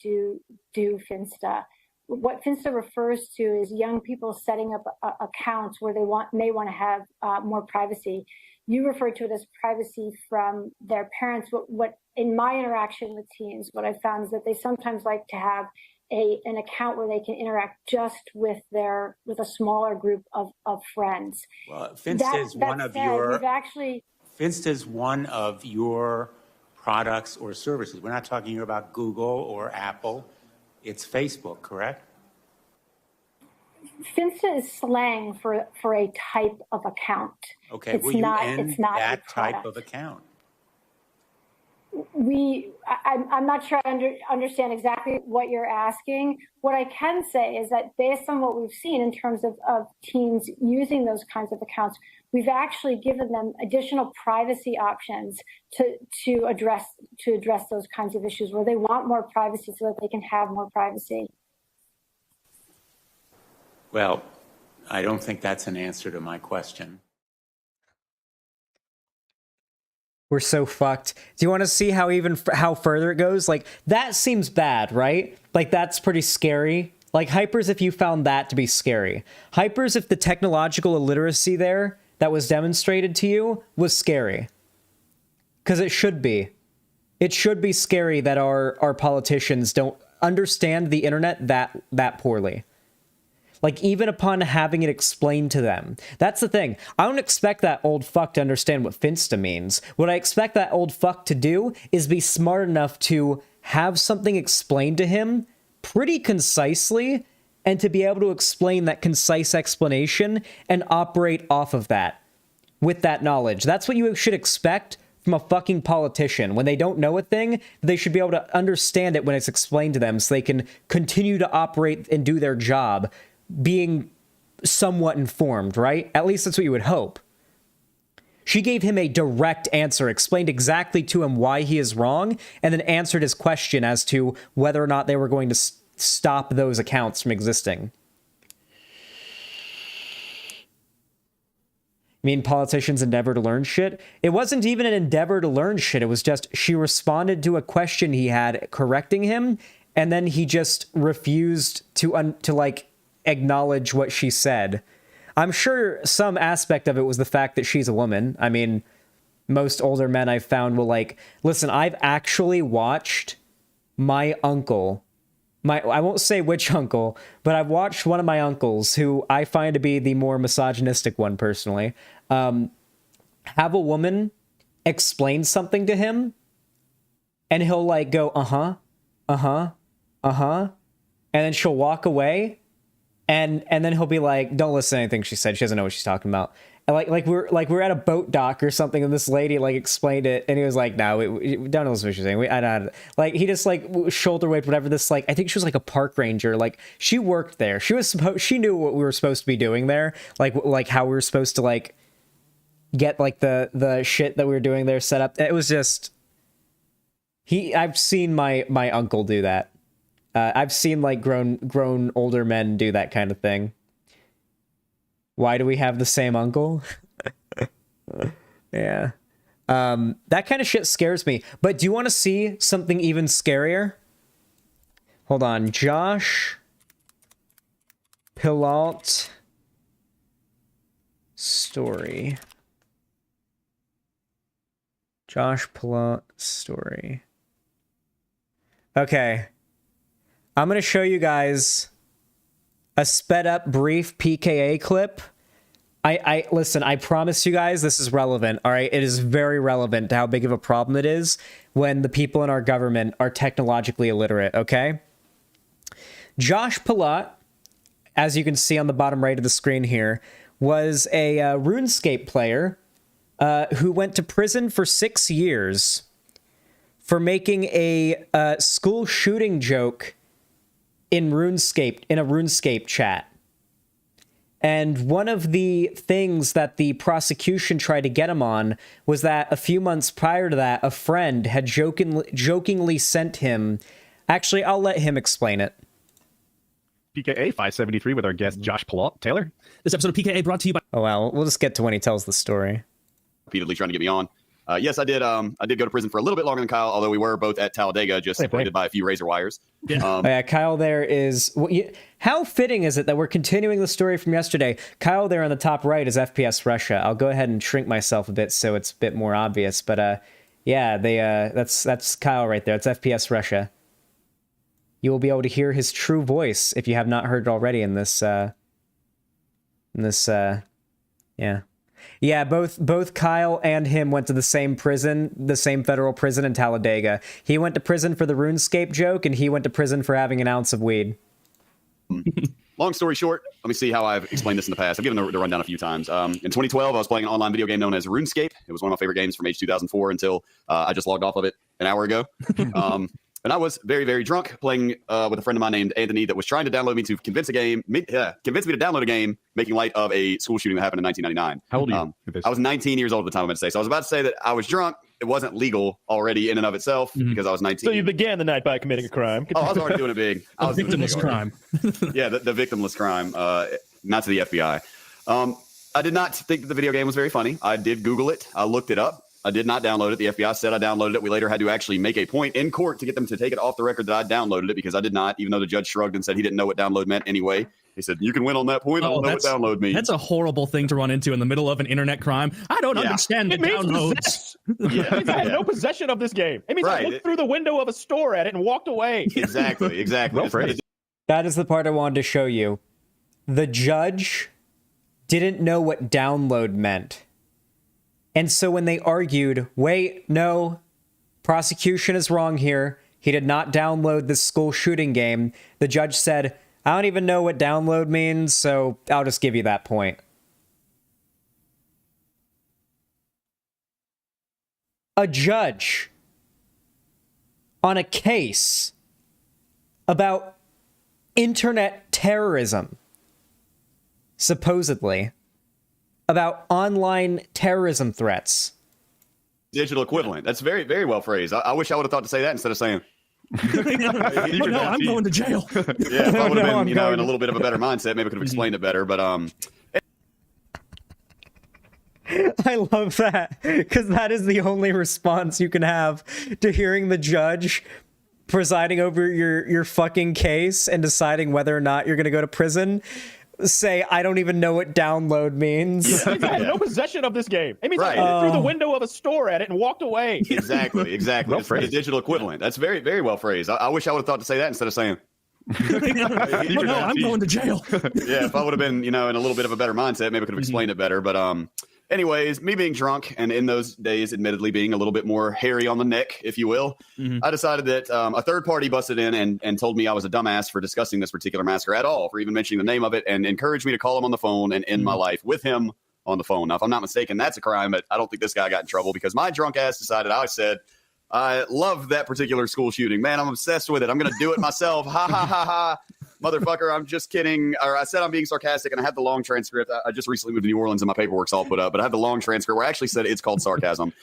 do Finsta. What Finsta refers to is young people setting up accounts where they may want to have more privacy. You refer to it as privacy from their parents. What in my interaction with teens, what I found is that they sometimes like to have an account where they can interact just with a smaller group of friends. Well, Finsta is one of your. Finsta is one of your products or services. We're not talking here about Google or Apple. It's Facebook, correct? Finsta is slang for a type of account. Okay, it's not that type of account? I'm not sure I understand exactly what you're asking. What I can say is that based on what we've seen in terms of teens using those kinds of accounts, we've actually given them additional privacy options to address those kinds of issues where they want more privacy so that they can have more privacy. Well, I don't think that's an answer to my question. We're so fucked. Do you want to see how further it goes? Like, that seems bad, right? Like, that's pretty scary. Like, Hypers, if you found that to be scary. Hypers, if the technological illiteracy there that was demonstrated to you was scary. Because it should be. It should be scary that our politicians don't understand the internet that poorly. Like, even upon having it explained to them. That's the thing. I don't expect that old fuck to understand what Finsta means. What I expect that old fuck to do is be smart enough to have something explained to him pretty concisely and to be able to explain that concise explanation and operate off of that with that knowledge. That's what you should expect from a fucking politician. When they don't know a thing, they should be able to understand it when it's explained to them so they can continue to operate and do their job being somewhat informed, right? At least that's what you would hope. She gave him a direct answer, explained exactly to him why he is wrong, and then answered his question as to whether or not they were going to stop those accounts from existing. I mean, politicians endeavor to learn shit? It wasn't even an endeavor to learn shit. It was just she responded to a question he had correcting him, and then he just refused to like acknowledge what she said. I'm sure some aspect of it was the fact that she's a woman. I mean, most older men I've found will like, listen, I've actually watched my uncle, I won't say which uncle, but I've watched one of my uncles, who I find to be the more misogynistic one personally, have a woman explain something to him, and he'll like go, and then she'll walk away, and then he'll be like, don't listen to anything she said. She doesn't know what she's talking about. And we're at a boat dock or something, and this lady like explained it, and he was like, no, we don't listen to what she's saying. I don't like, he just like shoulder weight whatever this, like, I think she was like a park ranger, like she worked there. She knew what we were supposed to be doing there, like how we were supposed to like get like the shit that we were doing there set up. It was just I've seen my uncle do that. I've seen like grown older men do that kind of thing. Why do we have the same uncle? Yeah. That kind of shit scares me. But do you want to see something even scarier? Hold on. Josh Pilault story. Josh Pilault story. Okay. I'm going to show you guys a sped up brief PKA clip. Listen, I promise you guys this is relevant, all right? It is very relevant to how big of a problem it is when the people in our government are technologically illiterate, okay? Josh Pilault, as you can see on the bottom right of the screen here, was a RuneScape player who went to prison for 6 years for making a school shooting joke in a RuneScape chat. And one of the things that the prosecution tried to get him on was that a few months prior to that, a friend had jokingly sent him... Actually, I'll let him explain it. PKA 573 with our guest Josh Pilault. Taylor? This episode of PKA brought to you by... Oh, well, we'll just get to when he tells the story. Repeatedly trying to get me on. Yes, I did. I did go to prison for a little bit longer than Kyle, although we were both at Talladega, just separated by a few razor wires. Yeah, Kyle there is... How fitting is it that we're continuing the story from yesterday? Kyle there on the top right is FPS Russia. I'll go ahead and shrink myself a bit so it's a bit more obvious, but yeah, that's Kyle right there. It's FPS Russia. You will be able to hear his true voice if you have not heard it already in this, yeah. Yeah, both Kyle and him went to the same prison, the same federal prison in Talladega. He went to prison for the RuneScape joke, and he went to prison for having an ounce of weed. Long story short, let me see how I've explained this in the past. I've given the rundown a few times. In 2012, I was playing an online video game known as RuneScape. It was one of my favorite games from age 2004 until I just logged off of it an hour ago. And I was very, very drunk playing with a friend of mine named Anthony that was trying to download me to convince me to download a game making light of a school shooting that happened in 1999. How old are you? I was 19 years old at the time, I'm going to say. So I was about to say that I was drunk. It wasn't legal already in and of itself because I was 19. So you began the night by committing a crime. Oh, I was already doing it big. I was victimless crime. Yeah, the victimless crime, not to the FBI. I did not think that the video game was very funny. I did Google it. I looked it up. I did not download it. The FBI said I downloaded it. We later had to actually make a point in court to get them to take it off the record that I downloaded it because I did not, even though the judge shrugged and said he didn't know what download meant anyway. He said, you can win on that point. I don't know what download means. That's a horrible thing to run into in the middle of an internet crime. I don't understand the downloads. It means I had no possession of this game. It means I looked through the window of a store at it and walked away. Exactly. That is the part I wanted to show you. The judge didn't know what download meant. And so when they argued, wait, no, prosecution is wrong here. He did not download this school shooting game. The judge said, I don't even know what download means, so I'll just give you that point. A judge on a case about internet terrorism, supposedly, about online terrorism threats. Digital equivalent. That's very, very well phrased. I wish I would have thought to say that instead of saying, no, I'm going to jail. Yeah, if I would have been, in a little bit of a better mindset, maybe I could have explained it better. But I love that because that is the only response you can have to hearing the judge presiding over your fucking case and deciding whether or not you're going to go to prison. Say, I don't even know what download means. I had no possession of this game. It means I looked through the window of a store at it and walked away. Exactly. Well It's the digital equivalent. That's very, very well phrased. I wish I would have thought to say that instead of saying, no, I'm going to jail. Yeah, if I would have been, in a little bit of a better mindset, maybe I could have explained it better. But anyways, me being drunk and in those days, admittedly being a little bit more hairy on the neck, if you will, I decided that a third party busted in and told me I was a dumbass for discussing this particular massacre at all, for even mentioning the name of it, and encouraged me to call him on the phone and end my life with him on the phone. Now, if I'm not mistaken, that's a crime, but I don't think this guy got in trouble because my drunk ass decided, I love that particular school shooting. Man, I'm obsessed with it. I'm going to do it myself. Ha, ha, ha, ha. Motherfucker, I'm just kidding. Or I said I'm being sarcastic, and I have the long transcript. I just recently moved to New Orleans, and my paperwork's all put up. But I have the long transcript where I actually said it's called sarcasm.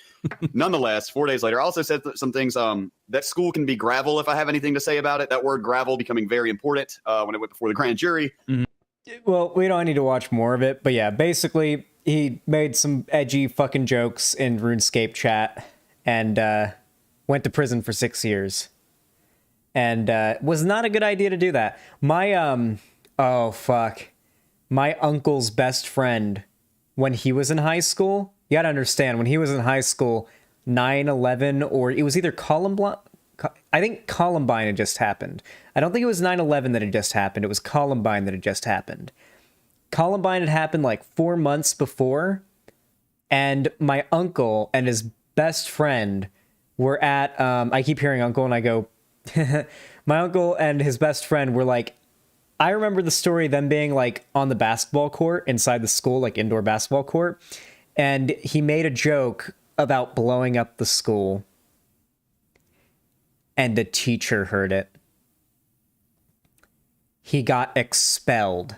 Nonetheless, 4 days later, I also said some things. That school can be gravel if I have anything to say about it. That word gravel becoming very important when it went before the grand jury. Well, we don't need to watch more of it. But yeah, basically, he made some edgy fucking jokes in RuneScape chat and went to prison for 6 years. And was not a good idea to do that. My my uncle's best friend, when he was in high school, you gotta understand, when he was in high school, 9/11, or it was either Columbine, I think Columbine had just happened. I don't think it was 9/11 that had just happened. It was Columbine that had just happened. Columbine had happened like 4 months before, and my uncle and his best friend were at, I keep hearing uncle and I go, my uncle and his best friend were like, I remember the story, them being like on the basketball court inside the school, like indoor basketball court. And he made a joke about blowing up the school. And the teacher heard it. He got expelled.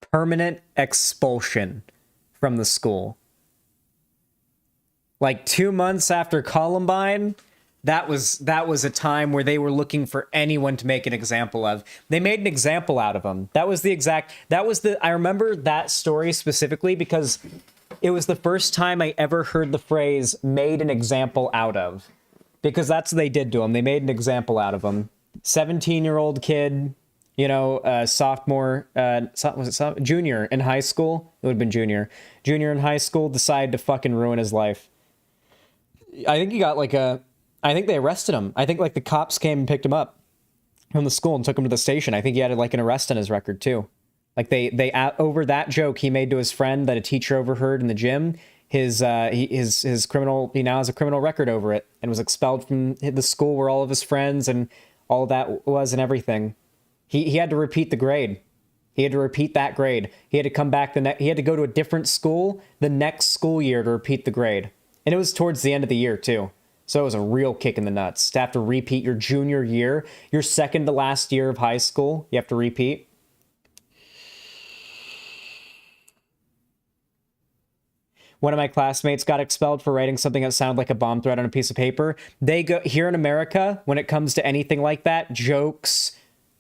Permanent expulsion from the school. Like 2 months after Columbine, that was a time where they were looking for anyone to make an example of. They made an example out of him. I remember that story specifically because it was the first time I ever heard the phrase "made an example out of," because that's what they did to him. They made an example out of him. 17-year-old kid, sophomore, junior in high school. It would have been junior in high school, decided to fucking ruin his life. I think he got I think they arrested him. I think the cops came and picked him up from the school and took him to the station. I think he had an arrest on his record too. They over that joke he made to his friend that a teacher overheard in the gym. His criminal, he now has a criminal record over it and was expelled from the school where all of his friends and all of that was and everything. He had to repeat the grade. He had to repeat that grade. He had to come back he had to go to a different school the next school year to repeat the grade. And it was towards the end of the year too. So it was a real kick in the nuts to have to repeat your junior year, your second to last year of high school. You have to repeat. One of my classmates got expelled for writing something that sounded like a bomb threat on a piece of paper. They go here in America, when it comes to anything like that, jokes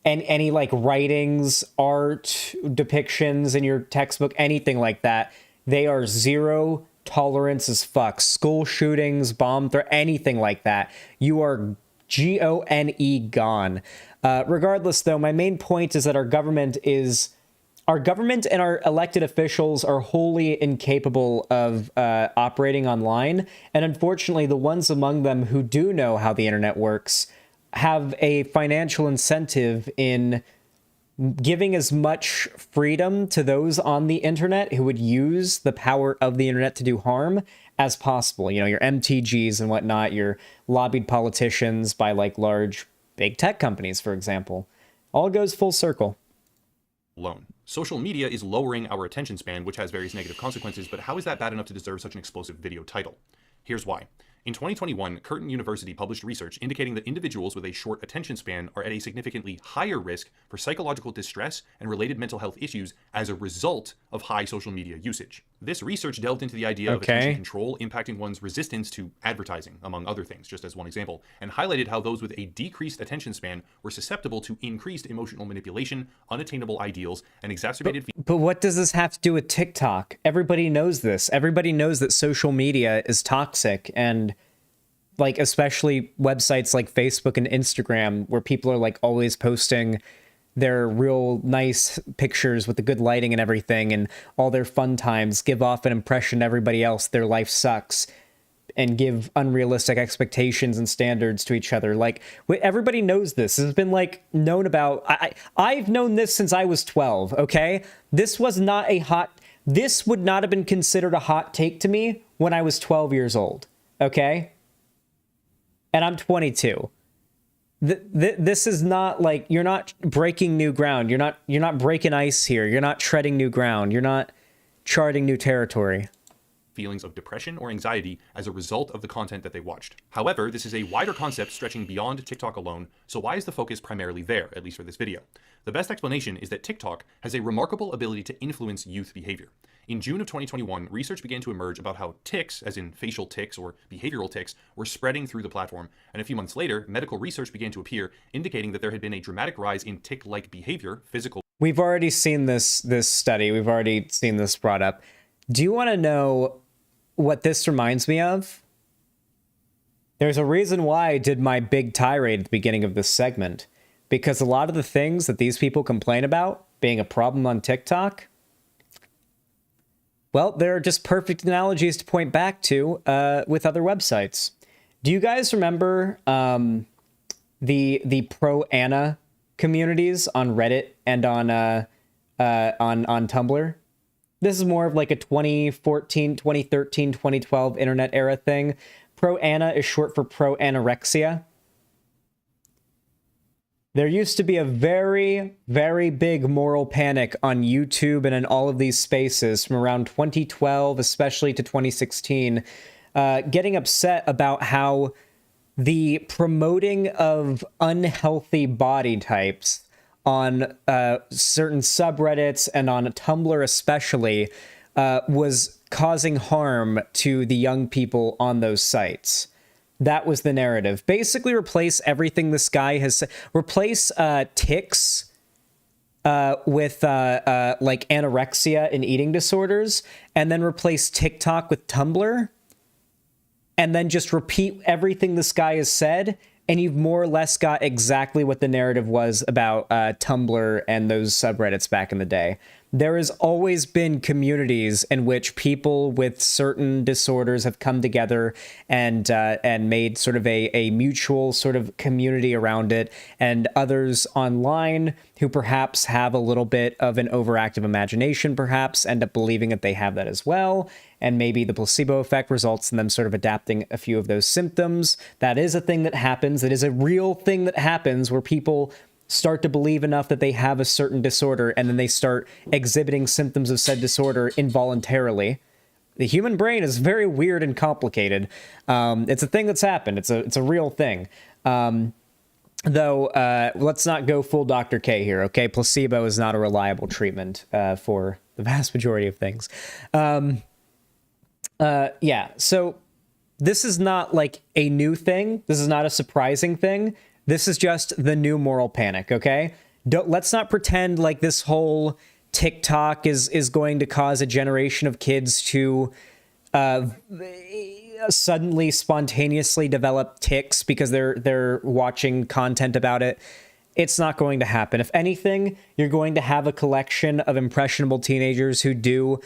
and any writings, art, depictions in your textbook, anything like that, they are zero tolerance as fuck. School shootings, bomb threat, anything like that. You are GONE gone. Regardless, though, my main point is that our government and our elected officials are wholly incapable of operating online. And unfortunately, the ones among them who do know how the internet works have a financial incentive in giving as much freedom to those on the internet who would use the power of the internet to do harm as possible. Your MTGs and whatnot, your lobbied politicians by large big tech companies, for example. All goes full circle. Alone. Social media is lowering our attention span, which has various negative consequences, but how is that bad enough to deserve such an explosive video title? Here's why. In 2021, Curtin University published research indicating that individuals with a short attention span are at a significantly higher risk for psychological distress and related mental health issues as a result of high social media usage. This research delved into the idea of attention control impacting one's resistance to advertising, among other things, just as one example, and highlighted how those with a decreased attention span were susceptible to increased emotional manipulation, unattainable ideals, and exacerbated... But what does this have to do with TikTok? Everybody knows this. Everybody knows that social media is toxic, and especially websites like Facebook and Instagram, where people are always posting their real nice pictures with the good lighting and everything, and all their fun times, give off an impression to everybody else their life sucks, and give unrealistic expectations and standards to each other. Everybody knows this. This has been known about. I've known this since I was 12. Okay, this would not have been considered a hot take to me when I was 12 years old. Okay, and I'm 22. This is not you're not breaking new ground. You're not breaking ice here. You're not treading new ground. You're not charting new territory. Feelings of depression or anxiety as a result of the content that they watched. However, this is a wider concept stretching beyond TikTok alone, so why is the focus primarily there, at least for this video? The best explanation is that TikTok has a remarkable ability to influence youth behavior. In June of 2021, research began to emerge about how tics, as in facial tics or behavioral tics, were spreading through the platform, and a few months later, medical research began to appear, indicating that there had been a dramatic rise in tic-like behavior, physical... We've already seen this study. We've already seen this brought up. Do you want to know what this reminds me of? There's a reason why I did my big tirade at the beginning of this segment, because a lot of the things that these people complain about being a problem on TikTok, well, they're just perfect analogies to point back to with other websites. Do you guys remember the pro-Anna communities on Reddit and on Tumblr? This is more of a 2014, 2013, 2012 internet era thing. Pro-Anna is short for pro-anorexia. There used to be a very, very big moral panic on YouTube and in all of these spaces from around 2012, especially to 2016, getting upset about how the promoting of unhealthy body types on certain subreddits and on Tumblr especially was causing harm to the young people on those sites. That was the narrative. Basically replace everything this guy has said. Replace tics with like anorexia and eating disorders, and then replace TikTok with Tumblr, and then just repeat everything this guy has said, and you've more or less got exactly what the narrative was about Tumblr and those subreddits back in the day. There has always been communities in which people with certain disorders have come together and made sort of a mutual sort of community around it, and others online who perhaps have a little bit of an overactive imagination perhaps end up believing that they have that as well, and maybe the placebo effect results in them sort of adapting a few of those symptoms. That is a thing that happens. That is a real thing that happens, where people start to believe enough that they have a certain disorder, and then they start exhibiting symptoms of said disorder involuntarily. The human brain is very weird and complicated. It's a thing that's happened. It's a real thing. Though, let's not go full Dr. K here, okay? Placebo is not a reliable treatment for the vast majority of things. Yeah, so this is not like a new thing. This is not a surprising thing. This is just the new moral panic, okay? Let's not pretend like this whole TikTok is going to cause a generation of kids to suddenly spontaneously develop tics because they're watching content about it. It's not going to happen. If anything, you're going to have a collection of impressionable teenagers who do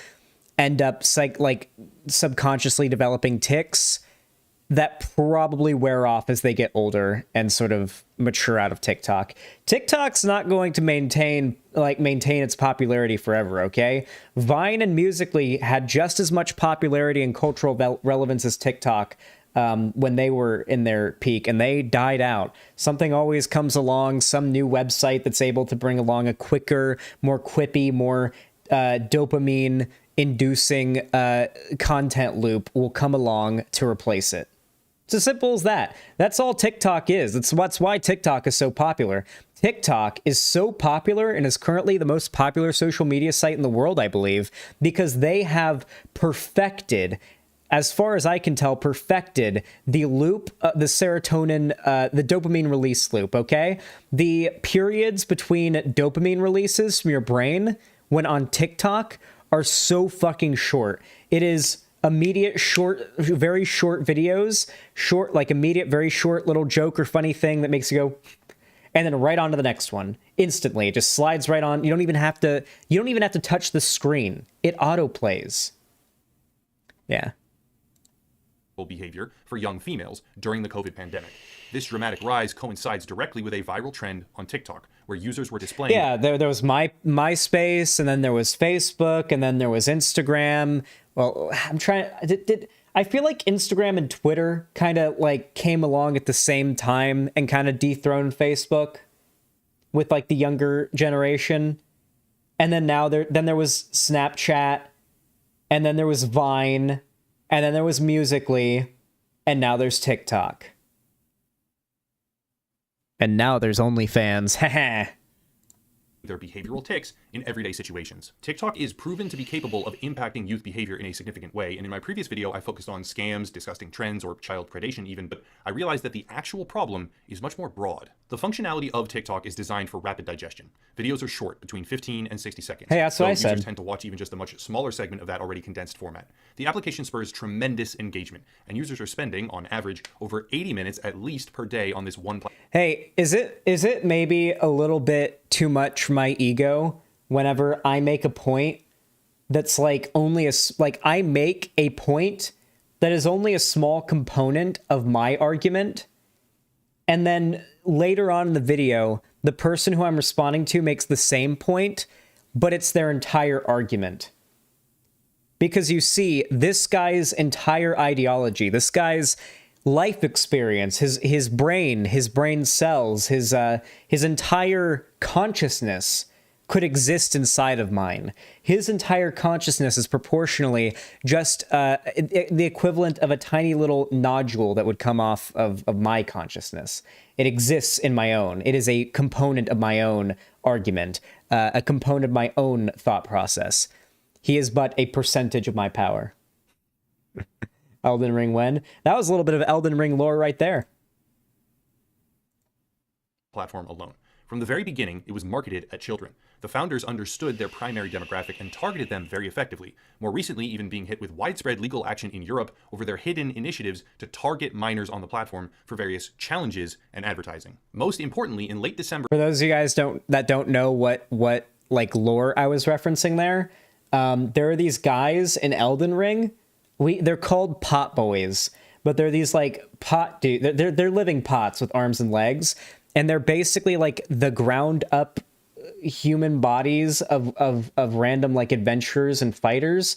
end up subconsciously developing tics that probably wear off as they get older and sort of mature out of TikTok. TikTok's not going to maintain its popularity forever, okay? Vine and Musical.ly had just as much popularity and cultural relevance as TikTok when they were in their peak, and they died out. Something always comes along, some new website that's able to bring along a quicker, more quippy, more dopamine-inducing content loop will come along to replace it. It's as simple as that. That's all TikTok is. That's why TikTok is so popular. TikTok is so popular and is currently the most popular social media site in the world, I believe, because they have perfected, as far as I can tell, the loop, the serotonin, the dopamine release loop, okay? The periods between dopamine releases from your brain when on TikTok are so fucking short. It is immediate very short videos, immediate very short little joke or funny thing that makes you go, and then right on to the next one instantly. It just slides right on. You don't even have to touch the screen. It autoplays. Yeah. Behavior for young females during the COVID pandemic. This dramatic rise coincides directly with a viral trend on TikTok, where users were displaying... Yeah, there was MySpace, and then there was Facebook, and then there was Instagram. Well, I'm trying... I feel like Instagram and Twitter kind of came along at the same time and kind of dethroned Facebook with the younger generation. And then there was Snapchat, and then there was Vine, and then there was Musical.ly, and now there's TikTok. And now there's OnlyFans. Haha. Their behavioral tics in everyday situations. TikTok is proven to be capable of impacting youth behavior in a significant way, and in my previous video I focused on scams, disgusting trends, or child predation even, but I realized that the actual problem is much more broad. The functionality of TikTok is designed for rapid digestion. Videos are short, between 15 and 60 seconds. Hey, that's what I said. Users tend to watch even just a much smaller segment of that already condensed format. The application spurs tremendous engagement, and users are spending, on average, over 80 minutes at least per day on this one platform. Hey, is it maybe a little bit too much for my ego whenever I make a point that's I make a point that is only a small component of my argument, and then later on in the video, the person who I'm responding to makes the same point, but it's their entire argument. Because you see, this guy's entire ideology, this guy's life experience, his brain cells, his entire consciousness could exist inside of mine. His entire consciousness is proportionally just the equivalent of a tiny little nodule that would come off of my consciousness. It exists in my own. It is a component of my own argument, a component of my own thought process. He is but a percentage of my power. Elden Ring when? That was a little bit of Elden Ring lore right there. Platform alone. From the very beginning, it was marketed at children. The founders understood their primary demographic and targeted them very effectively, more recently even being hit with widespread legal action in Europe over their hidden initiatives to target minors on the platform for various challenges and advertising. Most importantly, in late December... For those of you guys that don't know what like lore I was referencing there, there are these guys in Elden Ring. They're called pot boys, but they're these like they're living pots with arms and legs, and they're basically like the ground up human bodies of random like adventurers and fighters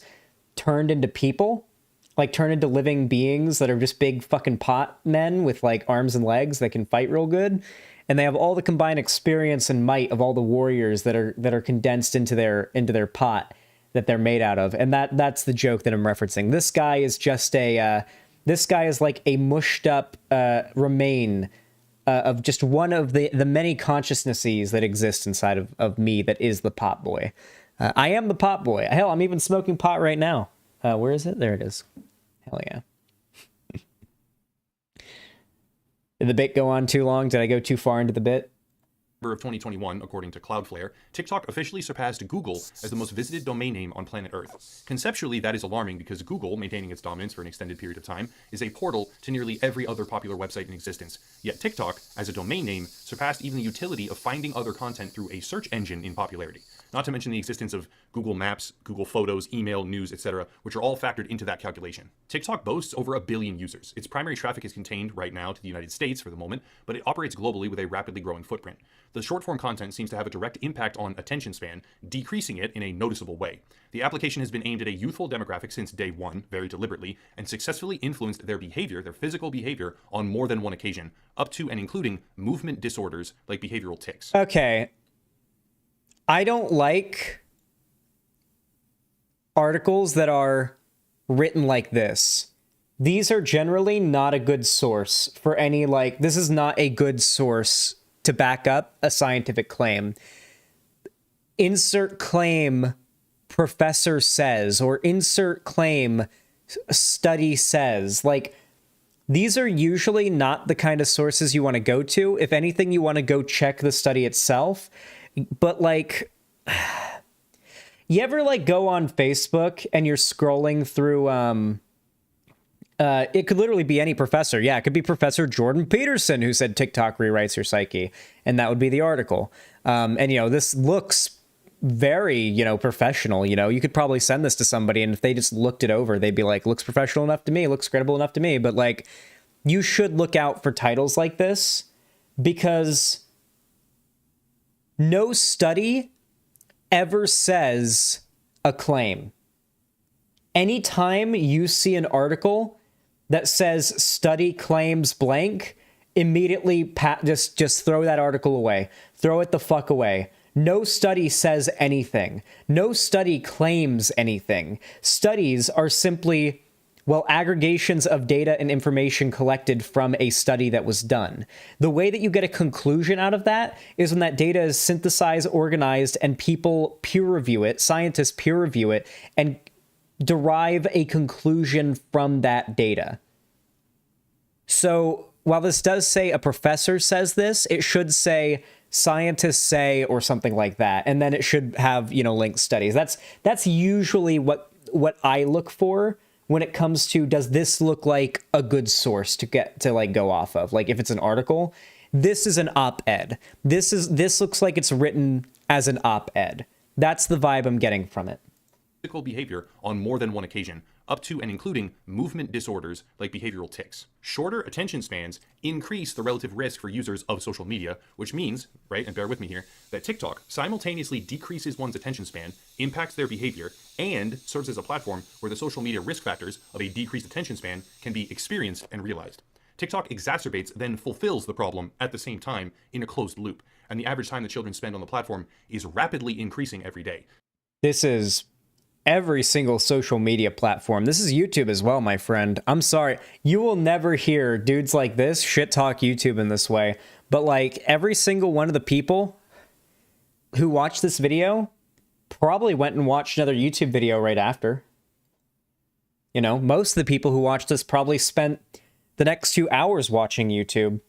turned into people, like turned into living beings that are just big fucking pot men with like arms and legs that can fight real good. And they have all the combined experience and might of all the warriors that are condensed into their pot that they're made out of. And that's the joke that I'm referencing. This guy is just this guy is like a mushed up remain of just one of the many consciousnesses that exist inside of me that is the pot boy. I am the pot boy. Hell, I'm even smoking pot right now. Where is it? There it is. Hell yeah. Did the bit go on too long? Did I go too far into the bit? Of 2021, according to Cloudflare, TikTok officially surpassed Google as the most visited domain name on planet Earth. Conceptually, that is alarming because Google, maintaining its dominance for an extended period of time, is a portal to nearly every other popular website in existence. Yet TikTok, as a domain name, surpassed even the utility of finding other content through a search engine in popularity. Not to mention the existence of Google Maps, Google Photos, email, news, etc., which are all factored into that calculation. TikTok boasts over 1 billion users. Its primary traffic is contained right now to the United States for the moment, but it operates globally with a rapidly growing footprint. The short-form content seems to have a direct impact on attention span, decreasing it in a noticeable way. The application has been aimed at a youthful demographic since day one, very deliberately, and successfully influenced their behavior, their physical behavior, on more than one occasion, up to and including movement disorders like behavioral tics. Okay. I don't like articles that are written like this. These are generally not a good source for any, like, this is not a good source to back up a scientific claim. Insert claim professor says, or insert claim study says. Like, these are usually not the kind of sources you want to go to. If anything, you want to go check the study itself. But like, you ever like go on Facebook and you're scrolling through, it could literally be any professor. Yeah, it could be Professor Jordan Peterson who said TikTok rewrites your psyche. And that would be the article. And, you know, this looks very, you know, professional. You know, you could probably send this to somebody and if they just looked it over, they'd be like, looks professional enough to me, looks credible enough to me. But like, you should look out for titles like this because no study ever says a claim. Anytime you see an article that says study claims blank, immediately just throw that article away. Throw it the fuck away. No study says anything. No study claims anything. Studies are simply, well, aggregations of data and information collected from a study that was done. The way that you get a conclusion out of that is when that data is synthesized, organized, and people peer review it, scientists peer review it, and derive a conclusion from that data. So while this does say a professor says this, it should say scientists say or something like that. And then it should have, you know, linked studies. That's usually what I look for when it comes to, does this look like a good source to get to like go off of? Like if it's an article, this is an op-ed. This looks like it's written as an op-ed. That's the vibe I'm getting from it. Physical behavior on more than one occasion, up to and including movement disorders like behavioral tics. Shorter attention spans increase the relative risk for users of social media, which means, right, and bear with me here, that TikTok simultaneously decreases one's attention span, impacts their behavior, and serves as a platform where the social media risk factors of a decreased attention span can be experienced and realized. TikTok exacerbates, then fulfills the problem at the same time in a closed loop, and the average time that children spend on the platform is rapidly increasing every day. This is every single social media platform. This is YouTube as well, my friend. I'm sorry. You will never hear dudes like this shit talk YouTube in this way. But like every single one of the people who watched this video probably went and watched another YouTube video right after. You know, most of the people who watched this probably spent the next 2 hours watching YouTube.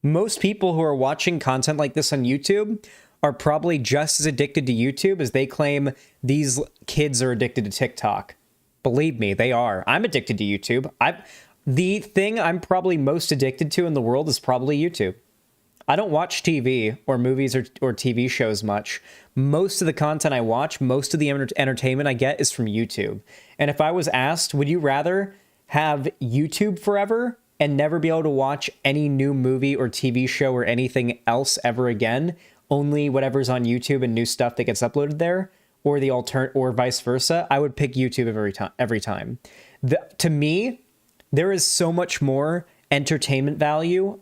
most people who are watching content like this on YouTube are probably just as addicted to YouTube as they claim these kids are addicted to TikTok. Believe me, they are. I'm addicted to YouTube. The thing I'm probably most addicted to in the world is probably YouTube. I don't watch TV or movies or TV shows much. Most of the content I watch, most of the entertainment I get is from YouTube. And if I was asked, would you rather have YouTube forever and never be able to watch any new movie or TV show or anything else ever again, only whatever's on YouTube and new stuff that gets uploaded there, or or vice versa, I would pick YouTube every time. To me, there is so much more entertainment value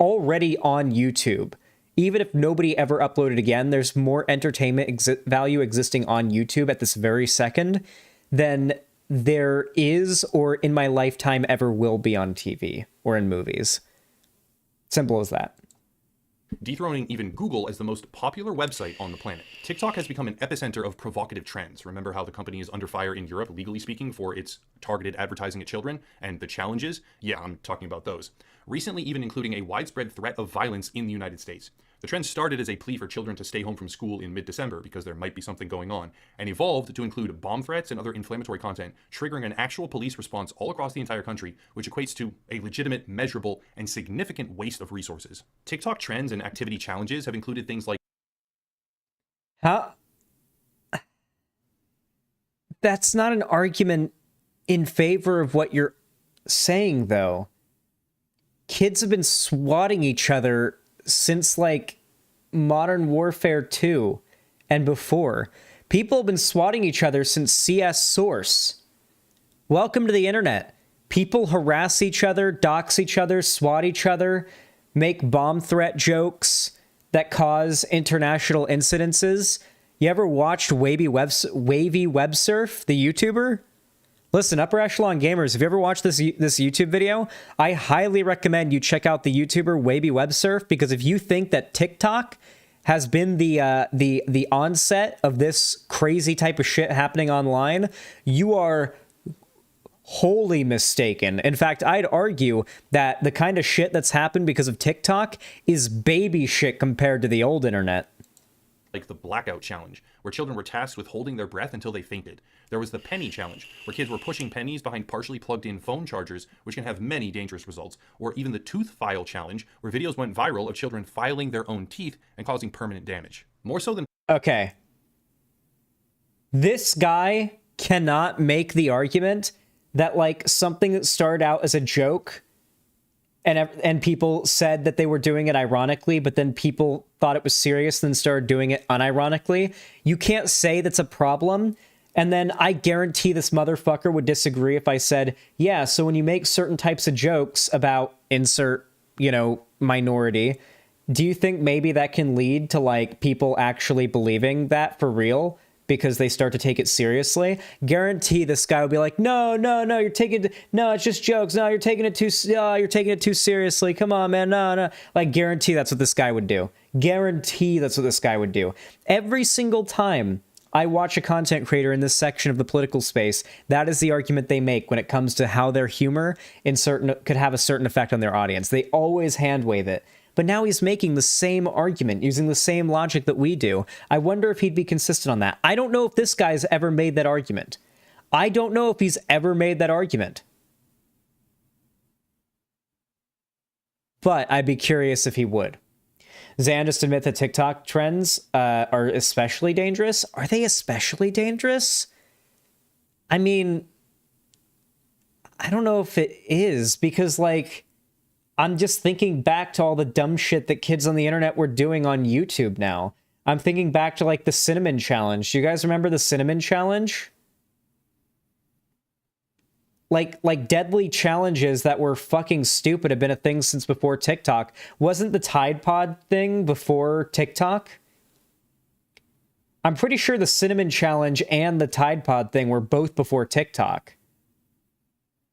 already on YouTube. Even if nobody ever uploaded again, there's more entertainment value existing on YouTube at this very second than there is or in my lifetime ever will be on TV or in movies. Simple as that. Dethroning even Google as the most popular website on the planet. TikTok has become an epicenter of provocative trends. Remember how the company is under fire in Europe, legally speaking, for its targeted advertising at children and the challenges? Yeah, I'm talking about those. Recently, even including a widespread threat of violence in the United States. The trend started as a plea for children to stay home from school in mid-December because there might be something going on, and evolved to include bomb threats and other inflammatory content, triggering an actual police response all across the entire country, which equates to a legitimate, measurable, and significant waste of resources. TikTok trends and activity challenges have included things like... How? That's not an argument in favor of what you're saying, though. Kids have been swatting each other since like Modern Warfare 2 and before. People have been swatting each other since CS Source. Welcome to the internet. People harass each other, dox each other, swat each other, make bomb threat jokes that cause international incidences. You ever watched Wavy Web Surf, the YouTuber? Listen, Upper Echelon Gamers, if you ever watched this YouTube video, I highly recommend you check out the YouTuber Wavy Web Surf, because if you think that TikTok has been the onset of this crazy type of shit happening online, you are wholly mistaken. In fact, I'd argue that the kind of shit that's happened because of TikTok is baby shit compared to the old internet. Like the Blackout Challenge, where children were tasked with holding their breath until they fainted. There was the Penny Challenge, where kids were pushing pennies behind partially plugged-in phone chargers, which can have many dangerous results. Or even the Tooth File Challenge, where videos went viral of children filing their own teeth and causing permanent damage. More so than... Okay. This guy cannot make the argument that, like, something that started out as a joke and people said that they were doing it ironically, but then people thought it was serious and then started doing it unironically. You can't say that's a problem. And then I guarantee this motherfucker would disagree if I said, yeah, so when you make certain types of jokes about insert, minority, do you think maybe that can lead to, like, people actually believing that for real? Because they start to take it seriously? Guarantee this guy will be like, no, it's just jokes. No, you're taking it too seriously. Come on, man. No. Like, guarantee that's what this guy would do. Guarantee that's what this guy would do. Every single time I watch a content creator in this section of the political space, that is the argument they make when it comes to how their humor could have a certain effect on their audience. They always hand wave it. But now he's making the same argument, using the same logic that we do. I wonder if he'd be consistent on that. I don't know if this guy's ever made that argument. I don't know if he's ever made that argument. But I'd be curious if he would. Zan just admit that TikTok trends are especially dangerous. Are they especially dangerous? I mean, I don't know if it is, because, like, I'm just thinking back to all the dumb shit that kids on the internet were doing on YouTube now. I'm thinking back to, like, the Cinnamon Challenge. Do you guys remember the Cinnamon Challenge? Like deadly challenges that were fucking stupid have been a thing since before TikTok. Wasn't the Tide Pod thing before TikTok? I'm pretty sure the Cinnamon Challenge and the Tide Pod thing were both before TikTok.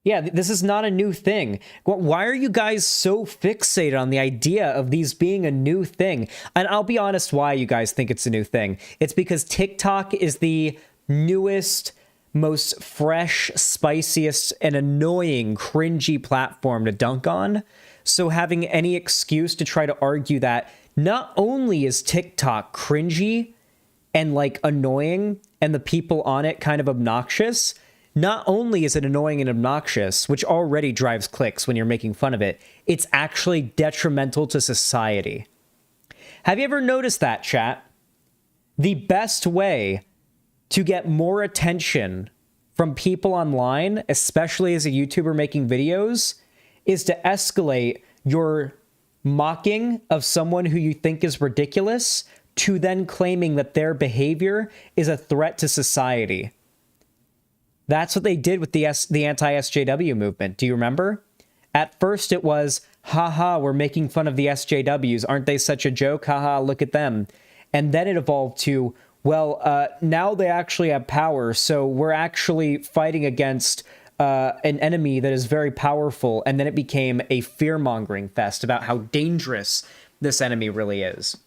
Yeah, this is not a new thing. Why are you guys so fixated on the idea of these being a new thing? And I'll be honest why you guys think it's a new thing. It's because TikTok is the newest, most fresh, spiciest, and annoying, cringy platform to dunk on. So having any excuse to try to argue that not only is TikTok cringy and like annoying and the people on it kind of obnoxious, not only is it annoying and obnoxious, which already drives clicks when you're making fun of it, it's actually detrimental to society. Have you ever noticed that, chat? The best way to get more attention from people online, especially as a YouTuber making videos, is to escalate your mocking of someone who you think is ridiculous to then claiming that their behavior is a threat to society. That's what they did with the anti-SJW movement. Do you remember? At first it was, haha, we're making fun of the SJWs. Aren't they such a joke? Haha, look at them. And then it evolved to, well, now they actually have power, so we're actually fighting against an enemy that is very powerful. And then it became a fear-mongering fest about how dangerous this enemy really is.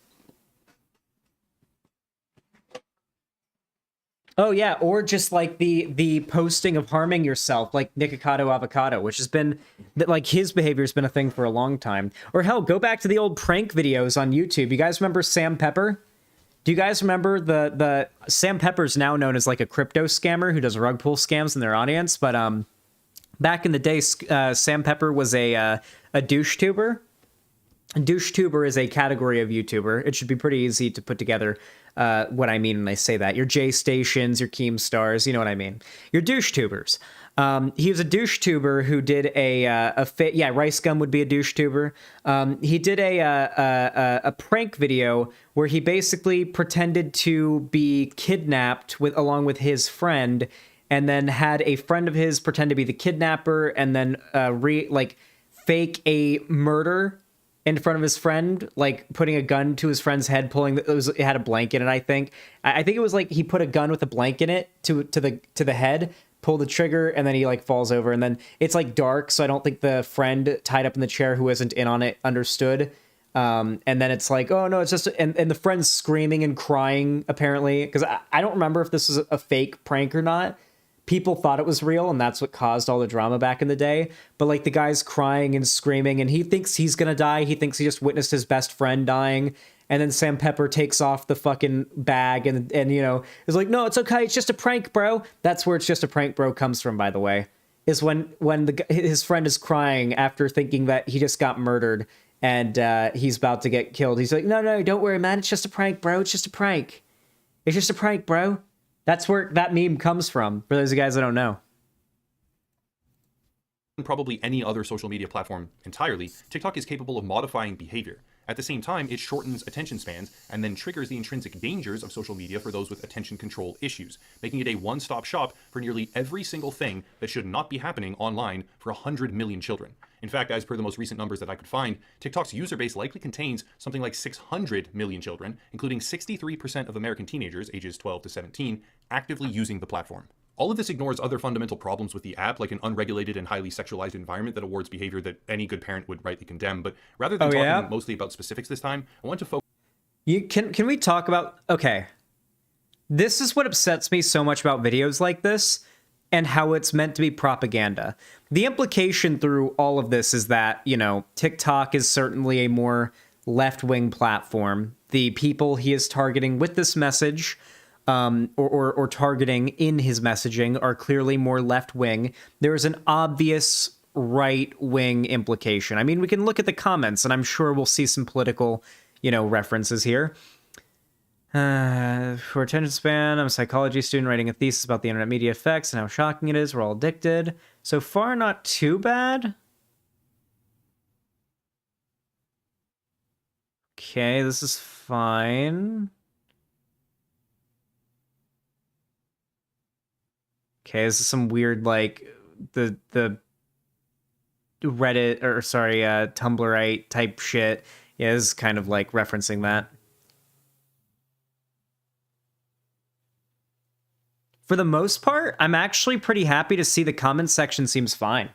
Oh yeah, or just like the posting of harming yourself, like Nikocado Avocado, which has been, like, his behavior has been a thing for a long time. Or hell, go back to the old prank videos on YouTube. You guys remember Sam Pepper? Do you guys remember the Sam Pepper's now known as like a crypto scammer who does rug pull scams in their audience, but back in the day, Sam Pepper was a douche tuber. A douche tuber is a category of YouTuber. It should be pretty easy to put together what I mean when I say that. Your J Stations, your Keemstars, you know what I mean. Your douche tubers. He was a douche tuber who did yeah, Rice Gum would be a douche tuber. He did a prank video where he basically pretended to be kidnapped along with his friend, and then had a friend of his pretend to be the kidnapper, and then fake a murder in front of his friend, like putting a gun to his friend's head, it had a blanket in it, I think it was like he put a gun with a blank in it to the head, pull the trigger, and then he like falls over, and then it's like dark, so I don't think the friend tied up in the chair who wasn't in on it understood. And then it's like, oh no, it's just, and the friend's screaming and crying apparently, because I don't remember if this was a fake prank or not. People thought it was real, and that's what caused all the drama back in the day. But like the guy's crying and screaming, and he thinks he's gonna die. He thinks he just witnessed his best friend dying. And then Sam Pepper takes off the fucking bag and you know, is like, no, it's okay. It's just a prank, bro. That's where it's just a prank, bro comes from, by the way, is when his friend is crying after thinking that he just got murdered and he's about to get killed. He's like, no, don't worry, man. It's just a prank, bro. It's just a prank. It's just a prank, bro. That's where that meme comes from, for those of you guys that don't know. Probably any other social media platform entirely, TikTok is capable of modifying behavior. At the same time, it shortens attention spans and then triggers the intrinsic dangers of social media for those with attention control issues, making it a one-stop shop for nearly every single thing that should not be happening online for 100 million children. In fact, as per the most recent numbers that I could find, TikTok's user base likely contains something like 600 million children, including 63% of American teenagers ages 12 to 17, actively using the platform. All of this ignores other fundamental problems with the app, like an unregulated and highly sexualized environment that awards behavior that any good parent would rightly condemn. But rather than talking mostly about specifics this time, I want to focus... Can we talk about... Okay. This is what upsets me so much about videos like this, and how it's meant to be propaganda. The implication through all of this is that, you know, TikTok is certainly a more left-wing platform. The people he is targeting with this message... or targeting in his messaging are clearly more left-wing. There is an obvious right-wing implication. I mean, we can look at the comments, and I'm sure we'll see some political, you know, references here. For attention span, I'm a psychology student writing a thesis about the internet media effects and how shocking it is. We're all addicted. So far, not too bad. Okay, this is fine. Okay, this is some weird, like, the Reddit, or sorry, Tumblrite type shit. Yeah, this is kind of like referencing that. For the most part, I'm actually pretty happy to see the comment section seems fine.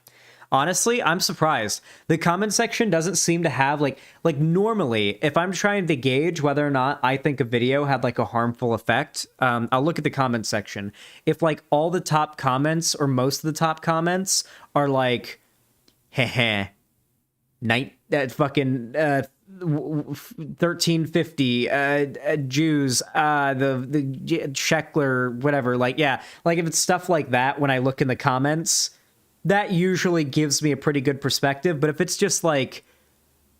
Honestly, I'm surprised. The comment section doesn't seem to have, like normally, if I'm trying to gauge whether or not I think a video had, like, a harmful effect, I'll look at the comment section. If, like, all the top comments, or most of the top comments, are like, heh, fucking 1350 Jews, the Sheckler, whatever. Like, yeah, like if it's stuff like that, when I look in the comments, that usually gives me a pretty good perspective. But if it's just like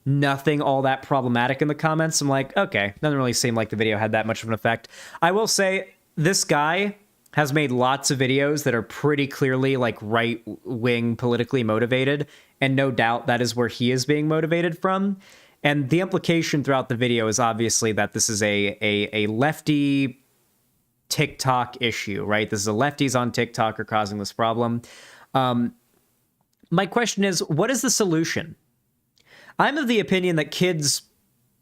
nothing all that problematic in the comments, I'm like, okay, doesn't really seem like the video had that much of an effect. I will say this guy has made lots of videos that are pretty clearly like right-wing politically motivated, and no doubt that is where he is being motivated from. And the implication throughout the video is obviously that this is a lefty TikTok issue, right? This is a lefties on TikTok are causing this problem. My question is, what is the solution? I'm of the opinion that kids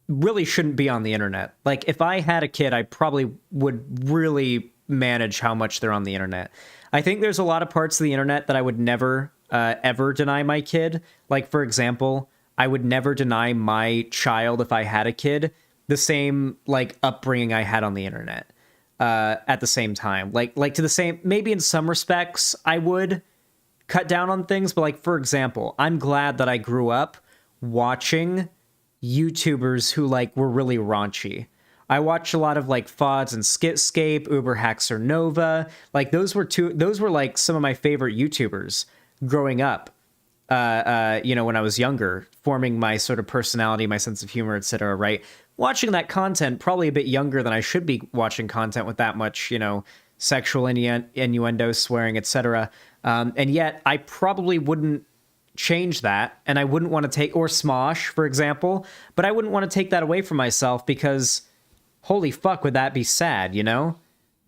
really shouldn't be on the internet. Like, if I had a kid, I probably would really manage how much they're on the internet. I think there's a lot of parts of the internet that I would never, ever deny my kid. Like, for example, I would never deny my child, if I had a kid, the same, like, upbringing I had on the internet at the same time. Like to the same, maybe in some respects, I would cut down on things. But, like, for example, I'm glad that I grew up watching YouTubers who, like, were really raunchy. I watched a lot of like FODs and Skitscape, Uber Haxer Nova. Like those were like some of my favorite YouTubers growing up. You know, when I was younger, forming my sort of personality, my sense of humor, etc. Right, watching that content, probably a bit younger than I should be watching content with that much, you know, sexual innuendo, swearing, etc. And yet, I probably wouldn't change that, and I wouldn't want to take, or Smosh, for example, but I wouldn't want to take that away from myself because, holy fuck, would that be sad, you know?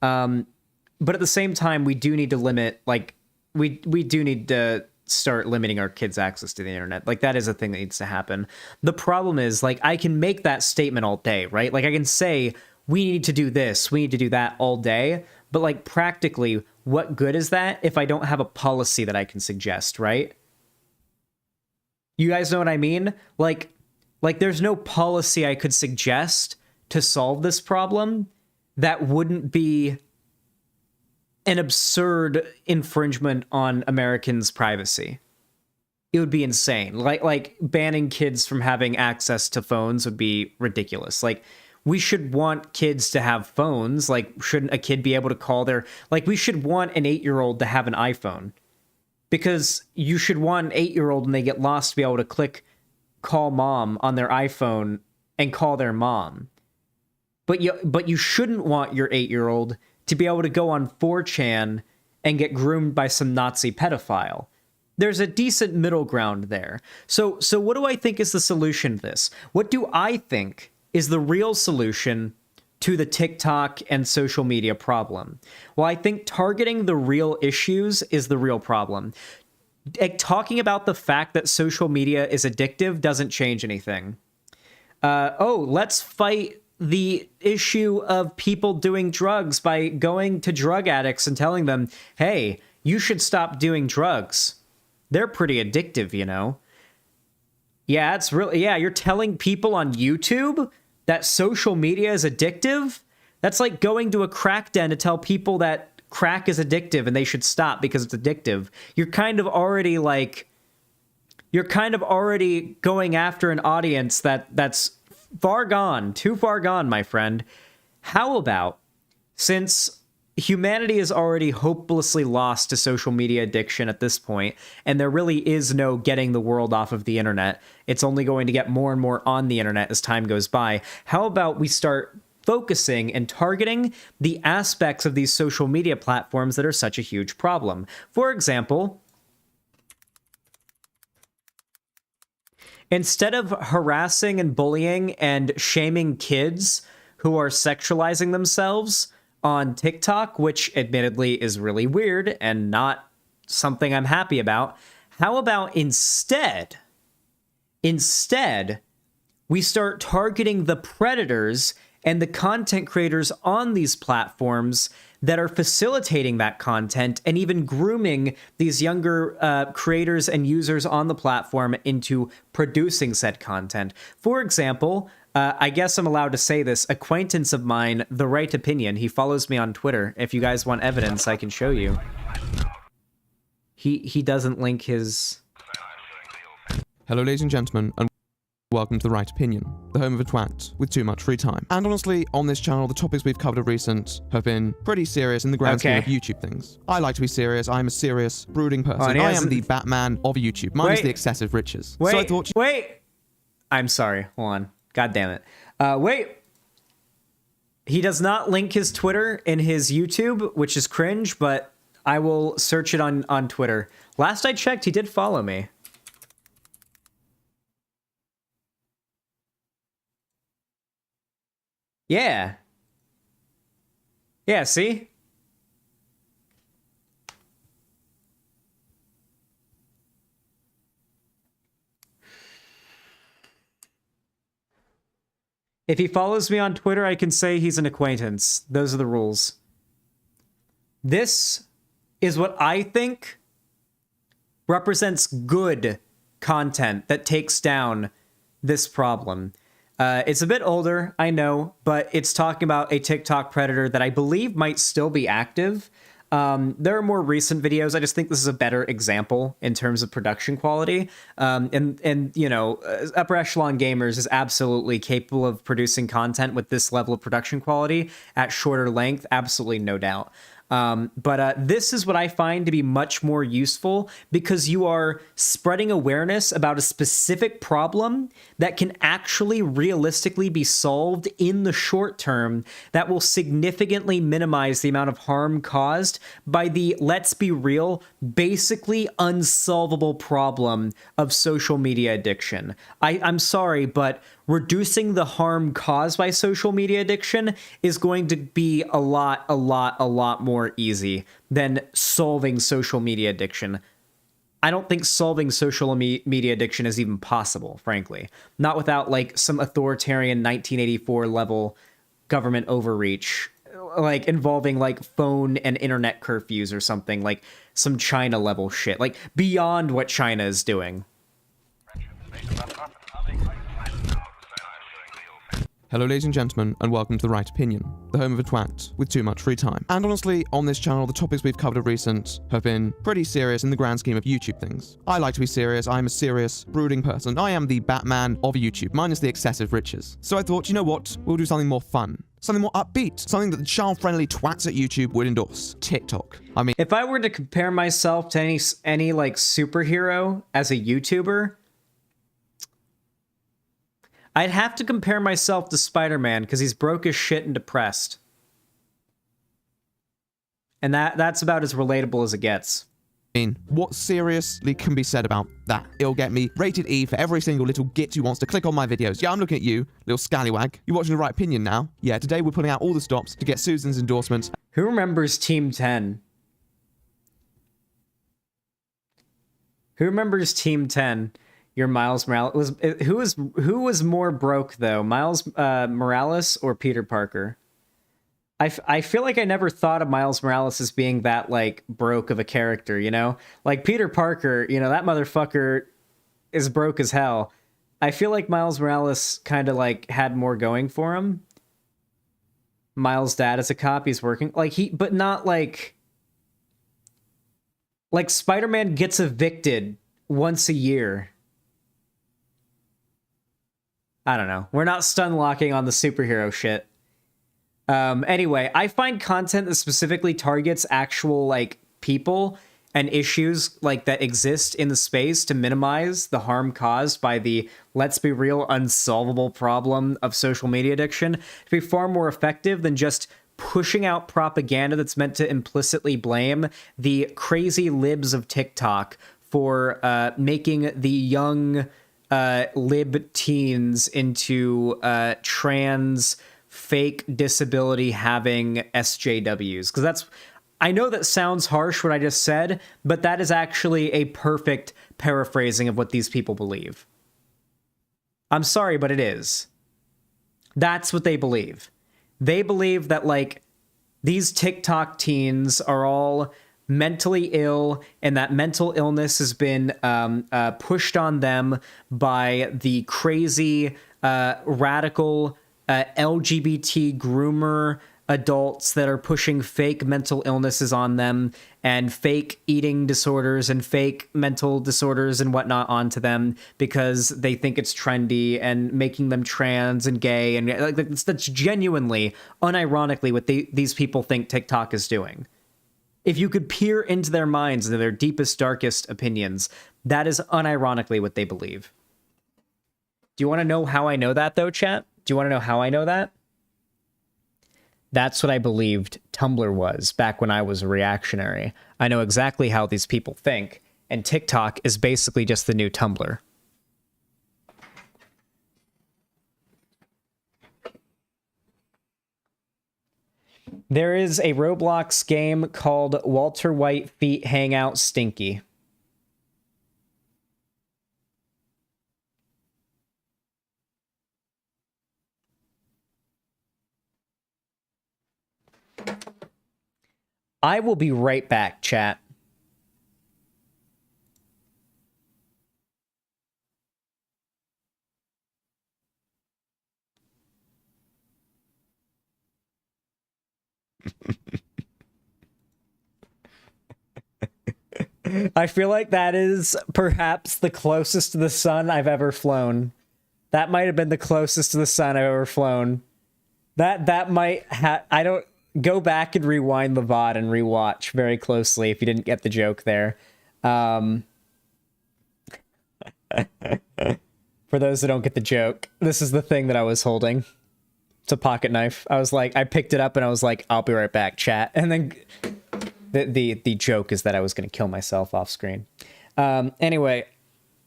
But at the same time, we do need to limit, like, we do need to start limiting our kids' access to the internet. Like, that is a thing that needs to happen. The problem is, like, I can make that statement all day, right? Like, I can say, we need to do this, we need to do that all day, but, like, practically, what good is that if I don't have a policy that I can suggest, right? You guys know what I mean? Like there's no policy I could suggest to solve this problem that wouldn't be an absurd infringement on Americans' privacy. It would be insane. Like banning kids from having access to phones would be ridiculous. Like, we should want kids to have phones. Like, shouldn't a kid be able to call their... Like, we should want an 8-year-old to have an iPhone. Because you should want an 8-year-old when they get lost to be able to click call mom on their iPhone and call their mom. But you shouldn't want your 8-year-old to be able to go on 4chan and get groomed by some Nazi pedophile. There's a decent middle ground there. So what do I think is the solution to this? What do I think is the real solution to the TikTok and social media problem? Well, I think targeting the real issues is the real problem. Talking about the fact that social media is addictive doesn't change anything. Let's fight the issue of people doing drugs by going to drug addicts and telling them, hey, you should stop doing drugs. They're pretty addictive, you know? Yeah, it's really, yeah, you're telling people on YouTube that social media is addictive? That's like going to a crack den to tell people that crack is addictive and they should stop because it's addictive. You're kind of already going after an audience that's far gone, too far gone, my friend. How about, since humanity is already hopelessly lost to social media addiction at this point, and there really is no getting the world off of the internet, it's only going to get more and more on the internet as time goes by. How about we start focusing and targeting the aspects of these social media platforms that are such a huge problem? For example, instead of harassing and bullying and shaming kids who are sexualizing themselves on TikTok, which admittedly is really weird and not something I'm happy about, how about instead, we start targeting the predators and the content creators on these platforms that are facilitating that content and even grooming these younger creators and users on the platform into producing said content. For example, I guess I'm allowed to say this, acquaintance of mine, The Right Opinion, he follows me on Twitter. If you guys want evidence, I can show you. He doesn't link his... Hello, ladies and gentlemen, and welcome to The Right Opinion, the home of a twat with too much free time. And honestly, on this channel, the topics we've covered of recent have been pretty serious in the grand scheme of YouTube things. I like to be serious. I'm a serious, brooding person. I am the Batman of YouTube, minus the excessive riches. So I thought... Wait! I'm sorry. Hold on. God damn it. Wait! He does not link his Twitter in his YouTube, which is cringe, but I will search it on Twitter. Last I checked, he did follow me. Yeah. Yeah, see? If he follows me on Twitter, I can say he's an acquaintance. Those are the rules. This is what I think represents good content that takes down this problem. It's a bit older, I know, but it's talking about a TikTok predator that I believe might still be active. There are more recent videos. I just think this is a better example in terms of production quality. And you know, Upper Echelon Gamers is absolutely capable of producing content with this level of production quality at shorter length. Absolutely, no doubt. But this is what I find to be much more useful because you are spreading awareness about a specific problem that can actually realistically be solved in the short term that will significantly minimize the amount of harm caused by the, let's be real, basically unsolvable problem of social media addiction. I'm sorry, but reducing the harm caused by social media addiction is going to be a lot more easy than solving social media addiction. I don't think solving social media addiction is even possible, frankly. Not without like some authoritarian 1984 level government overreach, like involving like phone and internet curfews or something, like some China level shit, like beyond what China is doing. Hello, ladies and gentlemen, and welcome to The Right Opinion, the home of a twat with too much free time. And honestly, on this channel, the topics we've covered of recent have been pretty serious in the grand scheme of YouTube things. I like to be serious. I'm a serious, brooding person. I am the Batman of YouTube, minus the excessive riches. So I thought, you know what? We'll do something more fun. Something more upbeat. Something that the child-friendly twats at YouTube would endorse. TikTok. I mean... If I were to compare myself to any like superhero as a YouTuber, I'd have to compare myself to Spider-Man because he's broke as shit and depressed. And that's about as relatable as it gets. I mean, what seriously can be said about that? It'll get me rated E for every single little git who wants to click on my videos. Yeah, I'm looking at you, little scallywag. You're watching The Right Opinion now. Yeah, today we're pulling out all the stops to get Susan's endorsement. Who remembers Team 10? Who remembers Team 10? Your Miles Morales who was more broke though, Miles Morales or Peter Parker? I feel like I never thought of Miles Morales as being that like broke of a character, you know? Like Peter Parker, you know, that motherfucker is broke as hell. I feel like Miles Morales kind of like had more going for him. Miles' dad is a cop, he's working like but not like Spider-Man gets evicted once a year. I don't know. We're not stun locking on the superhero shit. Anyway, I find content that specifically targets actual like people and issues like that exist in the space to minimize the harm caused by the, let's be real, unsolvable problem of social media addiction to be far more effective than just pushing out propaganda that's meant to implicitly blame the crazy libs of TikTok for making the young lib teens into trans fake disability having SJWs. Because that's, I know that sounds harsh what I just said, but that is actually a perfect paraphrasing of what these people believe. I'm sorry, but it is. That's what they believe. They believe that like these TikTok teens are all mentally ill, and that mental illness has been pushed on them by the crazy, radical LGBT groomer adults that are pushing fake mental illnesses on them and fake eating disorders and fake mental disorders and whatnot onto them because they think it's trendy, and making them trans and gay. And like that's genuinely, unironically, what these people think TikTok is doing. If you could peer into their minds, into their deepest, darkest opinions, that is unironically what they believe. Do you want to know how I know that, though, chat? Do you want to know how I know that? That's what I believed Tumblr was back when I was a reactionary. I know exactly how these people think, and TikTok is basically just the new Tumblr. There is a Roblox game called Walter White Feet Hangout Stinky. I will be right back, chat. I feel like that is perhaps the closest to the sun I've ever flown. That might have been the closest to the sun I've ever flown. That might I don't go back and rewind the VOD and rewatch very closely if you didn't get the joke there. For those that don't get the joke, this is the thing that I was holding. It's a pocket knife. I was like, I picked it up and I was like, I'll be right back, chat. And then the joke is that I was going to kill myself off screen. Anyway,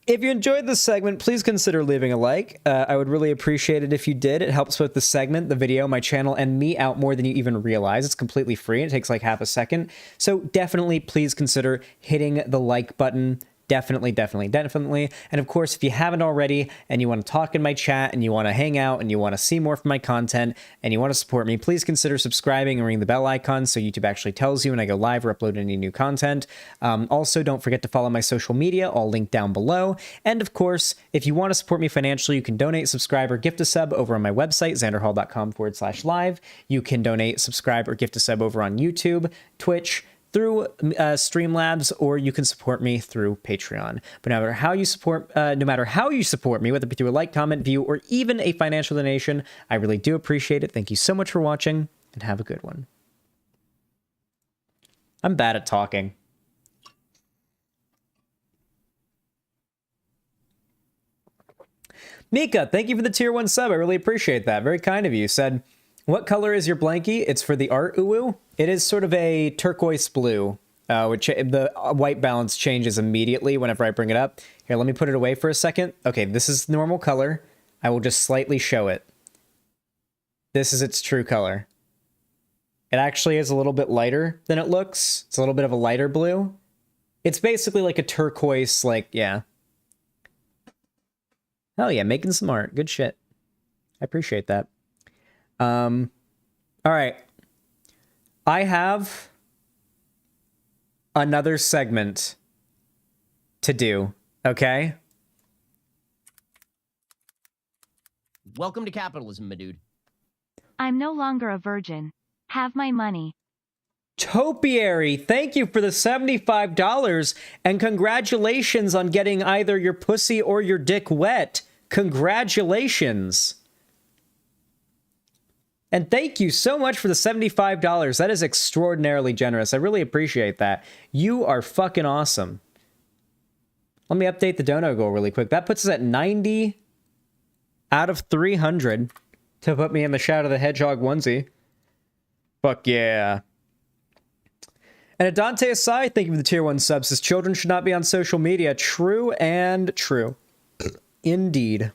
if you enjoyed this segment, please consider leaving a like. I would really appreciate it if you did. It helps both the segment, the video, my channel, and me out more than you even realize. It's completely free. It takes like half a second. So definitely please consider hitting the like button. Definitely. And of course, if you haven't already and you want to talk in my chat and you want to hang out and you want to see more from my content and you want to support me, please consider subscribing and ringing the bell icon so YouTube actually tells you when I go live or upload any new content. Also, don't forget to follow my social media, all linked down below. And of course, if you want to support me financially, you can donate, subscribe, or gift a sub over on my website, xanderhal.com/live. You can donate, subscribe, or gift a sub over on YouTube, Twitch, through Streamlabs, or you can support me through Patreon. But no matter how you support me, whether it be through a like, comment, view, or even a financial donation, I really do appreciate it. Thank you so much for watching, and have a good one. I'm bad at talking. Mika, thank you for the tier 1 sub. I really appreciate that. Very kind of you. Said, what color is your blankie? It's for the art, uwu. It is sort of a turquoise blue, which the white balance changes immediately whenever I bring it up. Here, let me put it away for a second. Okay, this is normal color. I will just slightly show it. This is its true color. It actually is a little bit lighter than it looks. It's a little bit of a lighter blue. It's basically like a turquoise, like, yeah. Hell yeah, making some art. Good shit. I appreciate that. All right. I have another segment to do, okay? Welcome to capitalism, my dude. I'm no longer a virgin. Have my money. Topiary, thank you for the $75, and congratulations on getting either your pussy or your dick wet. Congratulations. And thank you so much for the $75. That is extraordinarily generous. I really appreciate that. You are fucking awesome. Let me update the dono goal really quick. That puts us at 90 out of 300 to put me in the Shadow the Hedgehog onesie. Fuck yeah. And Adante Asai, thank you for the tier 1 sub. Says children should not be on social media. True and true. Indeed.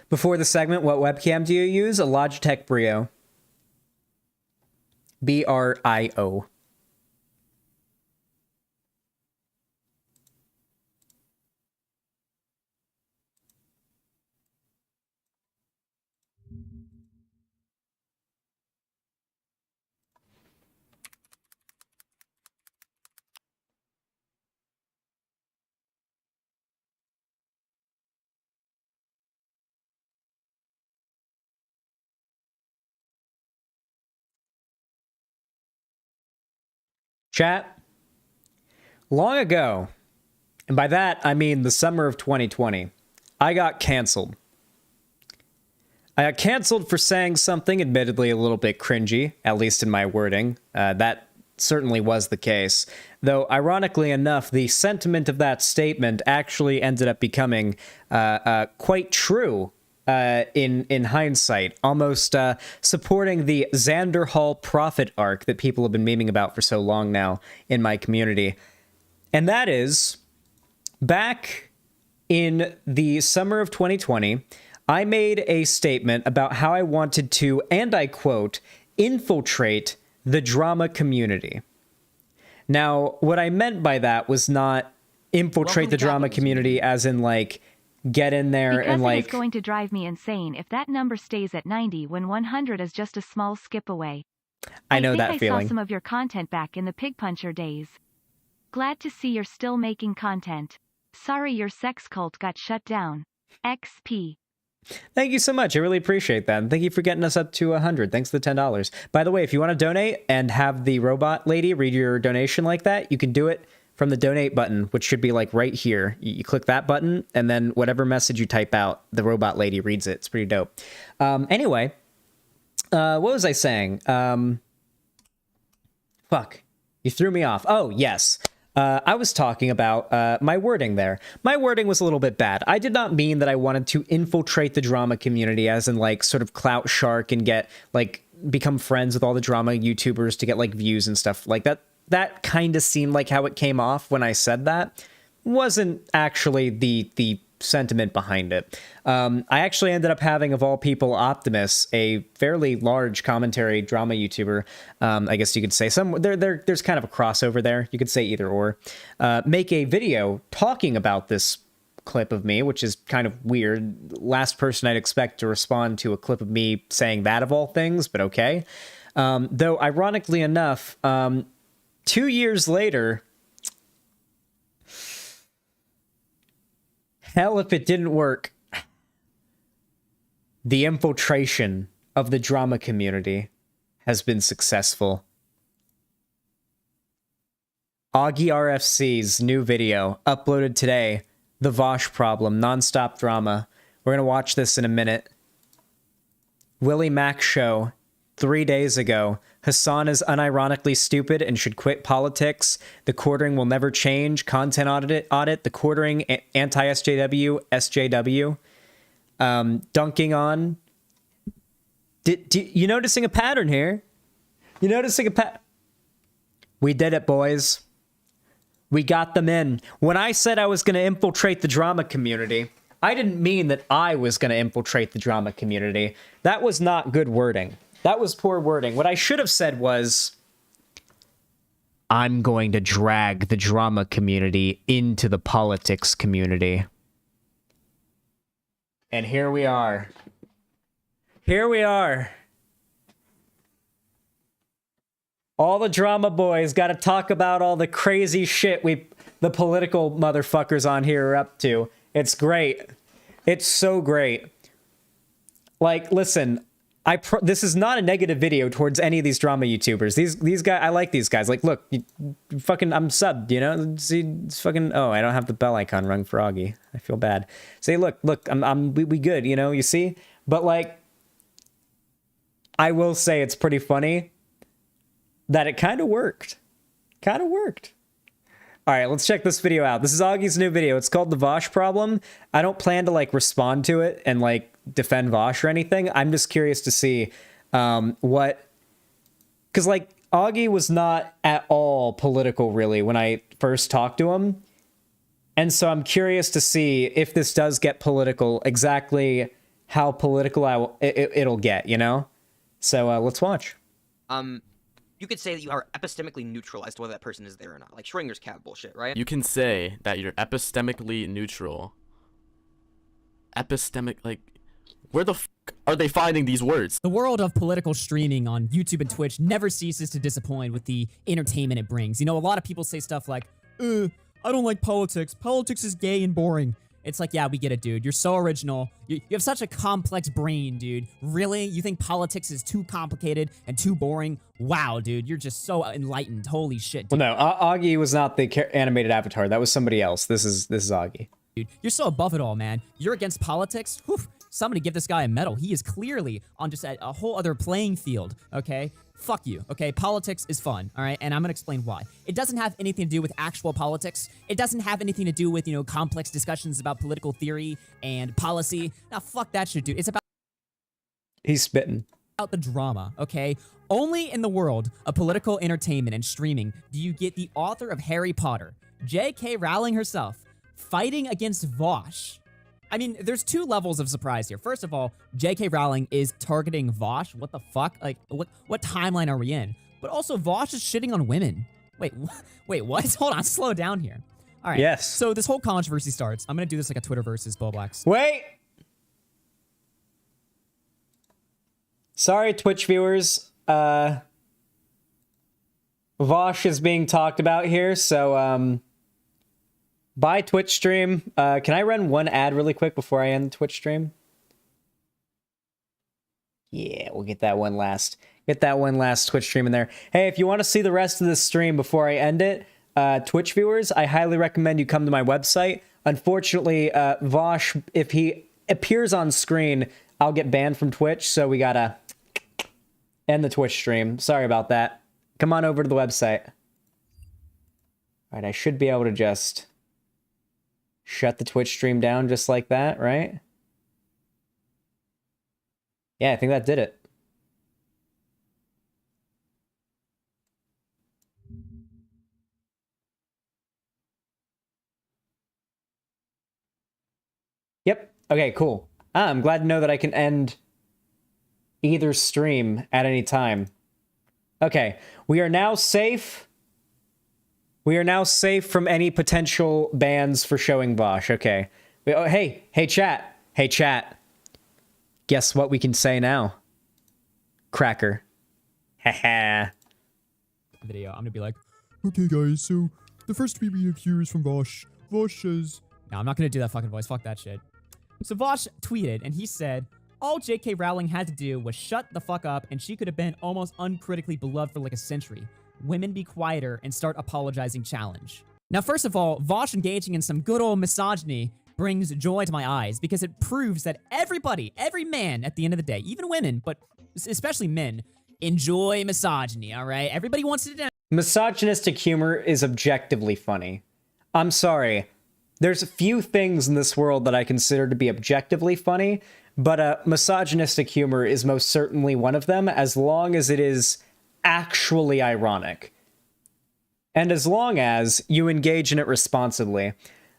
Before the segment, what webcam do you use? A Logitech Brio. B-R-I-O. Chat, long ago, and by that I mean the summer of 2020, I got canceled. I got canceled for saying something admittedly a little bit cringy, at least in my wording. That certainly was the case. Though, ironically enough, the sentiment of that statement actually ended up becoming quite true in hindsight, almost supporting the Xanderhal profit arc that people have been memeing about for so long now in my community. And that is, back in the summer of 2020, I made a statement about how I wanted to, and I quote, infiltrate the drama community. Now, what I meant by that was not infiltrate the drama community as in, like, get in there because and, like... it is going to drive me insane if that number stays at 90 when 100 is just a small skip away. I know that feeling. I saw some of your content back in the Pig Puncher days. Glad to see you're still making content. Sorry your sex cult got shut down. XP. Thank you so much. I really appreciate that. And thank you for getting us up to 100. Thanks for the $10. By the way, if you want to donate and have the robot lady read your donation like that, you can do it from the donate button, which should be like right here. You click that button, and then whatever message you type out, the robot lady reads it. It's pretty dope. Anyway, what was I saying? Fuck. You threw me off. Oh, yes. I was talking about my wording there. My wording was a little bit bad. I did not mean that I wanted to infiltrate the drama community as in, like, sort of clout shark and get, like, become friends with all the drama YouTubers to get, like, views and stuff like that. That kind of seemed like how it came off when I said that. Wasn't actually the sentiment behind it. I actually ended up having, of all people, Optimus, a fairly large commentary drama YouTuber, I guess you could say. There's kind of a crossover there. You could say either or. Make a video talking about this clip of me, which is kind of weird. Last person I'd expect to respond to a clip of me saying that of all things, but okay. Though, ironically enough, 2 years later... Hell if it didn't work. The infiltration of the drama community has been successful. Augie RFC's new video, uploaded today, The Vosh Problem, Nonstop Drama. We're going to watch this in a minute. Willie Mac Show, 3 days ago. Hassan is unironically stupid and should quit politics. The quartering will never change. Content audit. The quartering anti-SJW. SJW. Dunking on. You noticing a pattern here? You noticing a pattern? We did it, boys. We got them in. When I said I was going to infiltrate the drama community, I didn't mean that I was going to infiltrate the drama community. That was not good wording. That was poor wording. What I should have said was, I'm going to drag the drama community into the politics community. And here we are. Here we are. All the drama boys got to talk about all the crazy shit the political motherfuckers on here are up to. It's great. It's so great. Like, listen... this is not a negative video towards any of these drama YouTubers. These guys, I like these guys. Like, look, fucking, I'm subbed, you know? See, it's fucking, oh, I don't have the bell icon rung for Augie. I feel bad. Say, look, we good, you know, you see? But, like, I will say it's pretty funny that it kind of worked. Kind of worked. All right, let's check this video out. This is Augie's new video. It's called The Vosh Problem. I don't plan to, like, respond to it and, like, defend Vosh or anything. I'm just curious to see what... Because, like, Augie was not at all political, really, when I first talked to him. And so I'm curious to see if this does get political, exactly how political it'll get, you know? So let's watch. You could say that you are epistemically neutral as to whether that person is there or not. Like Schrodinger's cat bullshit, right? You can say that you're epistemically neutral. Epistemic, like, where the f are they finding these words? The world of political streaming on YouTube and Twitch never ceases to disappoint with the entertainment it brings. You know, a lot of people say stuff like, I don't like politics. Politics is gay and boring. It's like, yeah, we get it, dude. You're so original. You have such a complex brain, dude. Really? You think politics is too complicated and too boring? Wow, dude. You're just so enlightened. Holy shit, dude. Well, no, Augie was not the animated avatar. That was somebody else. This is Augie. Dude, you're so above it all, man. You're against politics? Whew. Somebody give this guy a medal. He is clearly on just a whole other playing field, okay? Fuck you, okay? Politics is fun, all right? And I'm gonna explain why. It doesn't have anything to do with actual politics. It doesn't have anything to do with, you know, complex discussions about political theory and policy. Now, fuck that shit, dude. It's about... He's spitting. About the drama, okay? Only in the world of political entertainment and streaming do you get the author of Harry Potter, J.K. Rowling herself, fighting against Vosh. I mean, there's two levels of surprise here. First of all, J.K. Rowling is targeting Vosh. What the fuck? Like, what timeline are we in? But also, Vosh is shitting on women. Wait, what? Hold on, slow down here. All right. Yes. So this whole controversy starts. I'm gonna do this like a Twitter versus Blacks. Wait. Sorry, Twitch viewers. Vosh is being talked about here, so Bye, Twitch stream. Can I run one ad really quick before I end the Twitch stream? Yeah, we'll get that one last. Get that one last Twitch stream in there. Hey, if you want to see the rest of this stream before I end it, Twitch viewers, I highly recommend you come to my website. Unfortunately, Vosh, if he appears on screen, I'll get banned from Twitch, so we gotta end the Twitch stream. Sorry about that. Come on over to the website. All right, I should be able to just shut the Twitch stream down just like that, right? Yeah, I think that did it. Yep. Okay, cool. I'm glad to know that I can end either stream at any time. Okay, we are now safe. We are now safe from any potential bans for showing Vosh. Okay. Oh, hey, chat. Hey, chat. Guess what we can say now? Cracker. Haha. Video. I'm gonna be like, okay, guys, so the first tweet we have here is from Vosh. Vosh says... No, I'm not gonna do that fucking voice. Fuck that shit. So Vosh tweeted, and he said, all J.K. Rowling had to do was shut the fuck up, and she could have been almost uncritically beloved for like a century. Women be quieter and start apologizing challenge. Now, first of all, Vosh engaging in some good old misogyny brings joy to my eyes because it proves that everybody, every man at the end of the day, even women, but especially men, enjoy misogyny, all right? Everybody wants it to... Misogynistic humor is objectively funny. I'm sorry. There's a few things in this world that I consider to be objectively funny, but misogynistic humor is most certainly one of them, as long as it is actually ironic. And as long as you engage in it responsibly.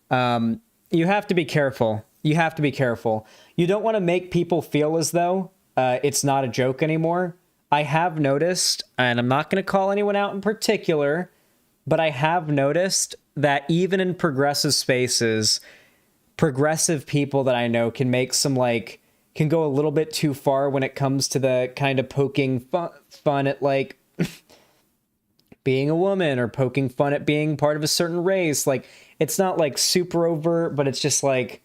You have to be careful. You have to be careful. You don't want to make people feel as though it's not a joke anymore. I have noticed, and I'm not going to call anyone out in particular, but I have noticed that even in progressive spaces, progressive people that I know can make some, like, can go a little bit too far when it comes to the kind of poking fun at, like, being a woman or poking fun at being part of a certain race. Like, it's not, like, super overt, but it's just, like,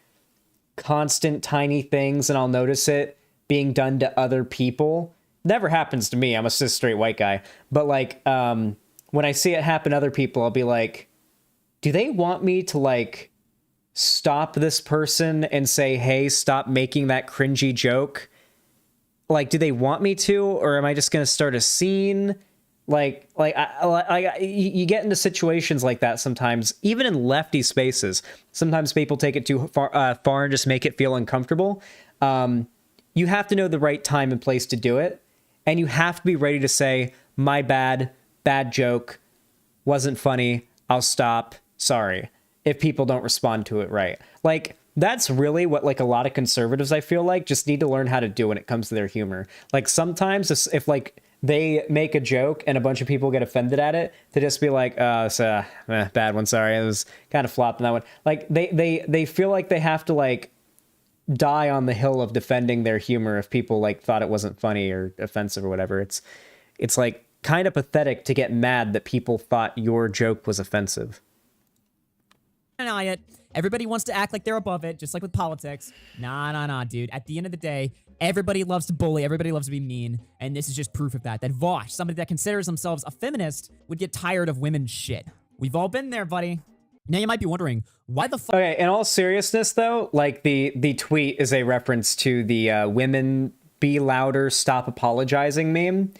constant tiny things, and I'll notice it being done to other people. Never happens to me. I'm a cis straight white guy. But, like, when I see it happen to other people, I'll be like, do they want me to, like, stop this person and say, hey, stop making that cringy joke? Like, do they want me to, or am I just going to start a scene? You get into situations like that sometimes, even in lefty spaces. Sometimes people take it too far and just make it feel uncomfortable. You have to know the right time and place to do it. And you have to be ready to say, my bad joke, wasn't funny, I'll stop, sorry, if people don't respond to it right. Like, that's really what, like, a lot of conservatives, I feel like, just need to learn how to do when it comes to their humor. Like, sometimes if like, they make a joke and a bunch of people get offended at it, to just be like, oh, it's a bad one, sorry, it was kind of flopped on that one. Like, they feel like they have to, like, die on the hill of defending their humor if people, like, thought it wasn't funny or offensive or whatever. It's like, kind of pathetic to get mad that people thought your joke was offensive. Deny it. Everybody wants to act like they're above it, just like with politics. Nah, dude. At the end of the day, everybody loves to bully, everybody loves to be mean, and this is just proof of that. That Vosh, somebody that considers themselves a feminist, would get tired of women's shit. We've all been there, buddy. Now you might be wondering, why the fuck... Okay, in all seriousness, though, like, the tweet is a reference to the women be louder, stop apologizing meme.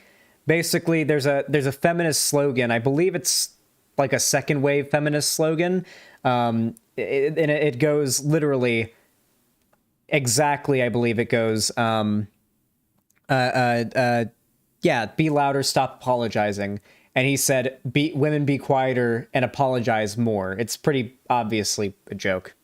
Basically, there's a feminist slogan. I believe it's like a second wave feminist slogan. And it goes literally exactly, I believe it goes, yeah, be louder, stop apologizing. And he said, women be quieter and apologize more. It's pretty obviously a joke.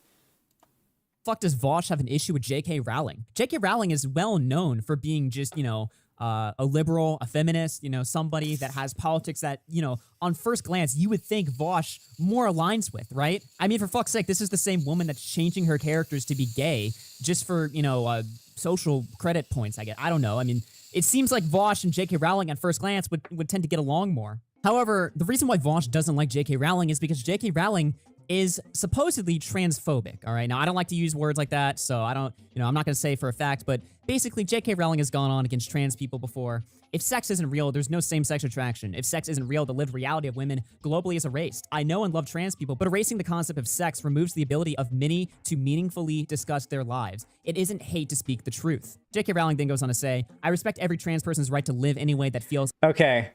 Fuck does Vosh have an issue with J.K. Rowling? J.K. Rowling is well known for being just, you know, a liberal, a feminist, you know, somebody that has politics that, you know, on first glance, you would think Vosh more aligns with, right? I mean, for fuck's sake, this is the same woman that's changing her characters to be gay just for, you know, social credit points, I guess. I don't know. I mean, it seems like Vosh and J.K. Rowling at first glance would tend to get along more. However, the reason why Vosh doesn't like J.K. Rowling is because J.K. Rowling is supposedly transphobic, all right? Now, I don't like to use words like that, so I don't, you know, I'm not going to say for a fact, but basically, J.K. Rowling has gone on against trans people before. If sex isn't real, there's no same-sex attraction. If sex isn't real, the lived reality of women globally is erased. I know and love trans people, but erasing the concept of sex removes the ability of many to meaningfully discuss their lives. It isn't hate to speak the truth. J.K. Rowling then goes on to say, I respect every trans person's right to live any way that feels... Okay.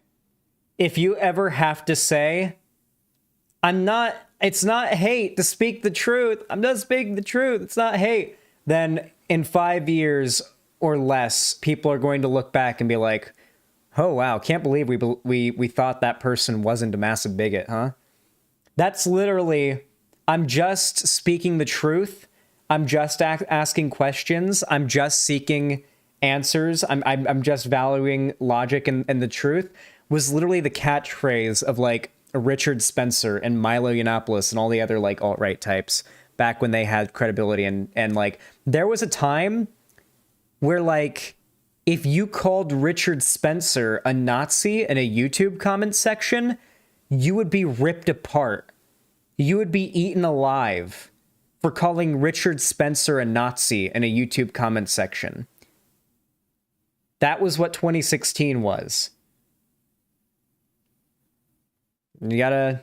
If you ever have to say, it's not hate to speak the truth. I'm not speaking the truth. It's not hate. Then in 5 years or less, people are going to look back and be like, oh, wow, can't believe we thought that person wasn't a massive bigot, huh? That's literally, I'm just speaking the truth. I'm just asking questions. I'm just seeking answers. I'm just valuing logic and the truth, was literally the catchphrase of like Richard Spencer and Milo Yiannopoulos and all the other like alt-right types back when they had credibility. And like, there was a time where like, if you called Richard Spencer a Nazi in a YouTube comment section, you would be ripped apart. You would be eaten alive for calling Richard Spencer a Nazi in a YouTube comment section. That was what 2016 was. You gotta...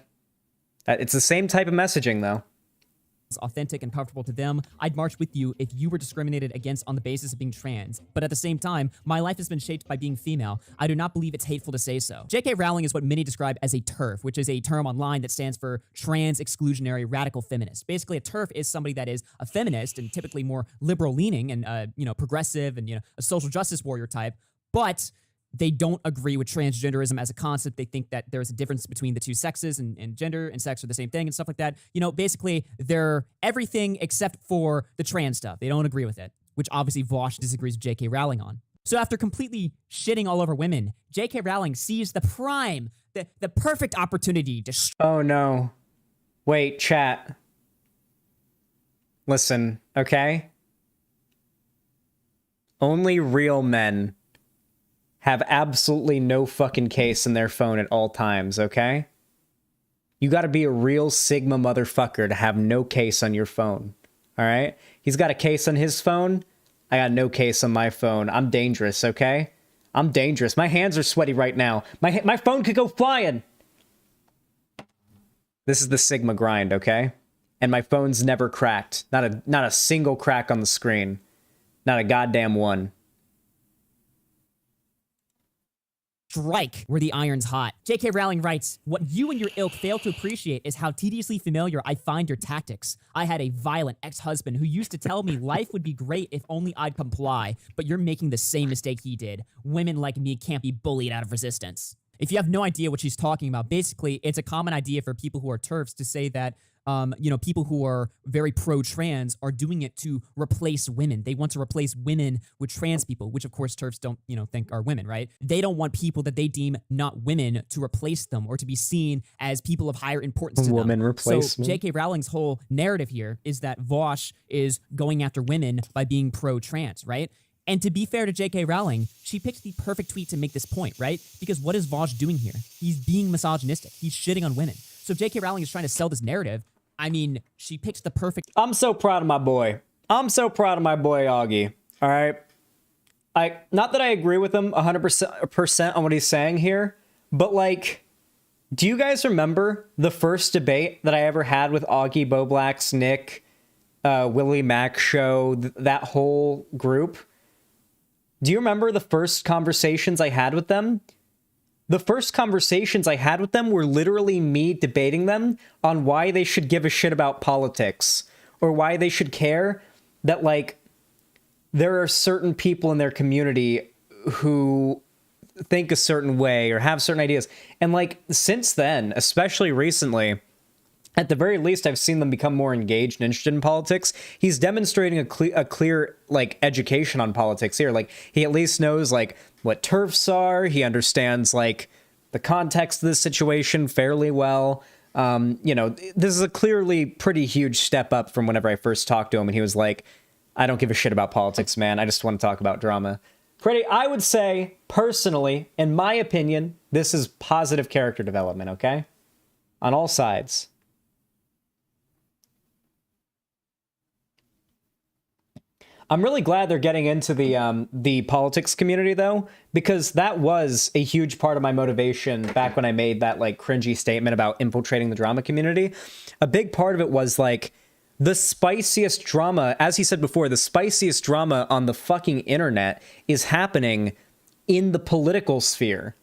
It's the same type of messaging, though. It's authentic and comfortable to them. I'd march with you if you were discriminated against on the basis of being trans. But at the same time, my life has been shaped by being female. I do not believe it's hateful to say so. J.K. Rowling is what many describe as a TERF, which is a term online that stands for trans exclusionary radical feminist. Basically, a TERF is somebody that is a feminist and typically more liberal leaning and you know, progressive and, you know, a social justice warrior type, but they don't agree with transgenderism as a concept. They think that there's a difference between the two sexes and gender and sex are the same thing and stuff like that. You know, basically, they're everything except for the trans stuff. They don't agree with it, which obviously Vosh disagrees with J.K. Rowling on. So after completely shitting all over women, J.K. Rowling sees the prime, the perfect opportunity to... Oh, no. Wait, chat. Listen, okay? Only real men have absolutely no fucking case in their phone at all times, okay? You gotta be a real Sigma motherfucker to have no case on your phone, all right? He's got a case on his phone. I got no case on my phone. I'm dangerous, okay? I'm dangerous. My hands are sweaty right now. My phone could go flying. This is the Sigma grind, okay? And my phone's never cracked. Not a single crack on the screen. Not a goddamn one. Strike where the iron's hot. J.K. Rowling writes, what you and your ilk fail to appreciate is how tediously familiar I find your tactics. I had a violent ex-husband who used to tell me life would be great if only I'd comply, but you're making the same mistake he did. Women like me can't be bullied out of resistance. If you have no idea what she's talking about, basically, it's a common idea for people who are TERFs to say that you know, people who are very pro-trans are doing it to replace women. They want to replace women with trans people, which of course TERFs don't, you know, think are women, right? They don't want people that they deem not women to replace them or to be seen as people of higher importance to Woman them. replacement. So J.K. Rowling's whole narrative here is that Vosh is going after women by being pro-trans, right? And to be fair to J.K. Rowling, she picked the perfect tweet to make this point, right? Because what is Vosh doing here? He's being misogynistic. He's shitting on women. So if J.K. Rowling is trying to sell this narrative, I mean, she picked the perfect. I'm so proud of my boy. I'm so proud of my boy Augie. All right. Not that I agree with him 100% on what he's saying here, but like, do you guys remember the first debate that I ever had with Augie, Boblax, Nick, Willie Mac show, that whole group? Do you remember the first conversations I had with them? The first conversations I had with them were literally me debating them on why they should give a shit about politics, or why they should care that, like, there are certain people in their community who think a certain way or have certain ideas. And, like, since then, especially recently, at the very least, I've seen them become more engaged and interested in politics. He's demonstrating a clear, like, education on politics here. Like, he at least knows, like, what turfs are. He understands, like, the context of this situation fairly well. You know, this is a clearly pretty huge step up from whenever I first talked to him, and he was like, I don't give a shit about politics, man. I just want to talk about drama. I would say, personally, in my opinion, this is positive character development, okay? On all sides. I'm really glad they're getting into the politics community, though, because that was a huge part of my motivation back when I made that, like, cringy statement about infiltrating the drama community. A big part of it was, like, the spiciest drama, as he said before, the spiciest drama on the fucking internet is happening in the political sphere.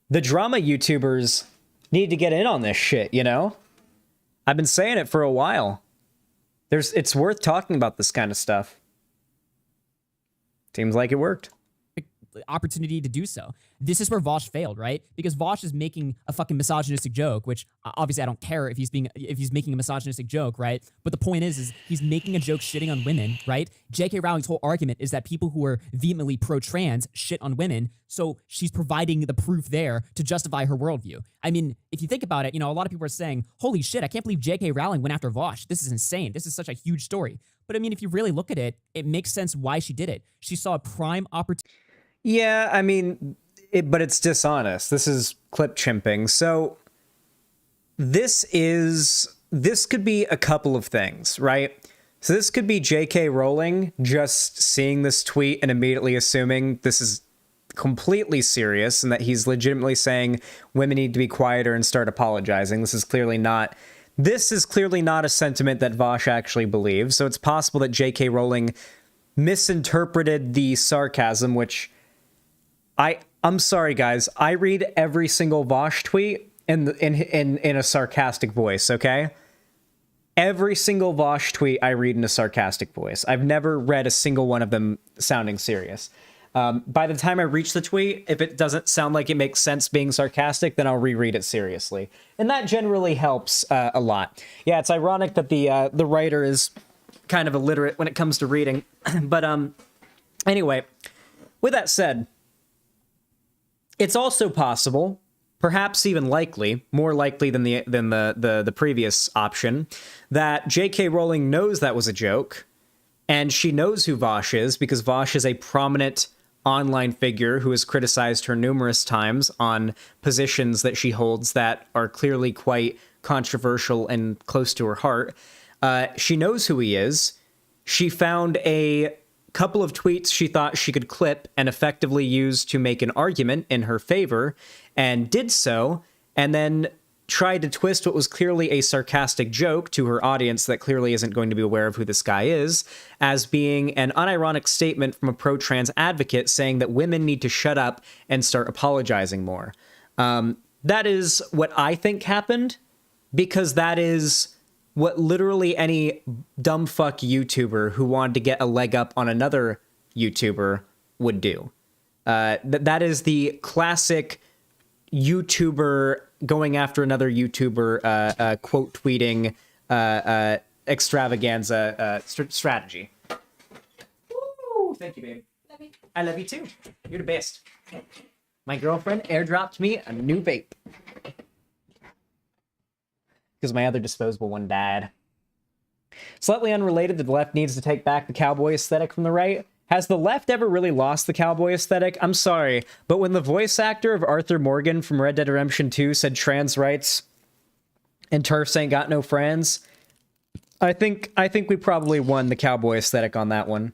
The drama YouTubers need to get in on this shit, you know? I've been saying it for a while. It's worth talking about this kind of stuff. Seems like it worked. Opportunity to do so. This is where Vosh failed, right? Because Vosh is making a fucking misogynistic joke, which obviously I don't care if he's making a misogynistic joke, right? But the point is he's making a joke shitting on women, right? J.K. Rowling's whole argument is that people who are vehemently pro-trans shit on women, so she's providing the proof there to justify her worldview. I mean, if you think about it, you know, a lot of people are saying, holy shit, I can't believe J.K. Rowling went after Vosh. This is insane. This is such a huge story. But I mean, if you really look at it, it makes sense why she did it. She saw a prime opportunity. Yeah, I mean, but it's dishonest. This is clip chimping. So this could be a couple of things, right? So this could be J.K. Rowling just seeing this tweet and immediately assuming this is completely serious and that he's legitimately saying women need to be quieter and start apologizing. This is clearly not a sentiment that Vosh actually believes. So it's possible that J.K. Rowling misinterpreted the sarcasm, which I'm sorry, guys. I read every single Vosh tweet in a sarcastic voice, okay? Every single Vosh tweet I read in a sarcastic voice. I've never read a single one of them sounding serious. By the time I reach the tweet, if it doesn't sound like it makes sense being sarcastic, then I'll reread it seriously. And that generally helps a lot. Yeah, it's ironic that the writer is kind of illiterate when it comes to reading. But anyway, with that said, it's also possible, perhaps even likely, more likely than the previous option, that J.K. Rowling knows that was a joke, and she knows who Vosh is because Vosh is a prominent online figure who has criticized her numerous times on positions that she holds that are clearly quite controversial and close to her heart. She knows who he is. She found a couple of tweets she thought she could clip and effectively use to make an argument in her favor, and did so, and then tried to twist what was clearly a sarcastic joke to her audience that clearly isn't going to be aware of who this guy is, as being an unironic statement from a pro-trans advocate saying that women need to shut up and start apologizing more. That is what I think happened, because that is what literally any dumb fuck YouTuber who wanted to get a leg up on another YouTuber would do. That is the classic YouTuber going after another YouTuber quote tweeting extravaganza strategy. Woo! Thank you, babe. Love you. I love you too. You're the best. My girlfriend airdropped me a new vape because my other disposable one died. Slightly unrelated, the left needs to take back the cowboy aesthetic from the right. Has the left ever really lost the cowboy aesthetic? I'm sorry, but when the voice actor of Arthur Morgan from Red Dead Redemption 2 said trans rights and TERFs ain't got no friends, I think we probably won the cowboy aesthetic on that one.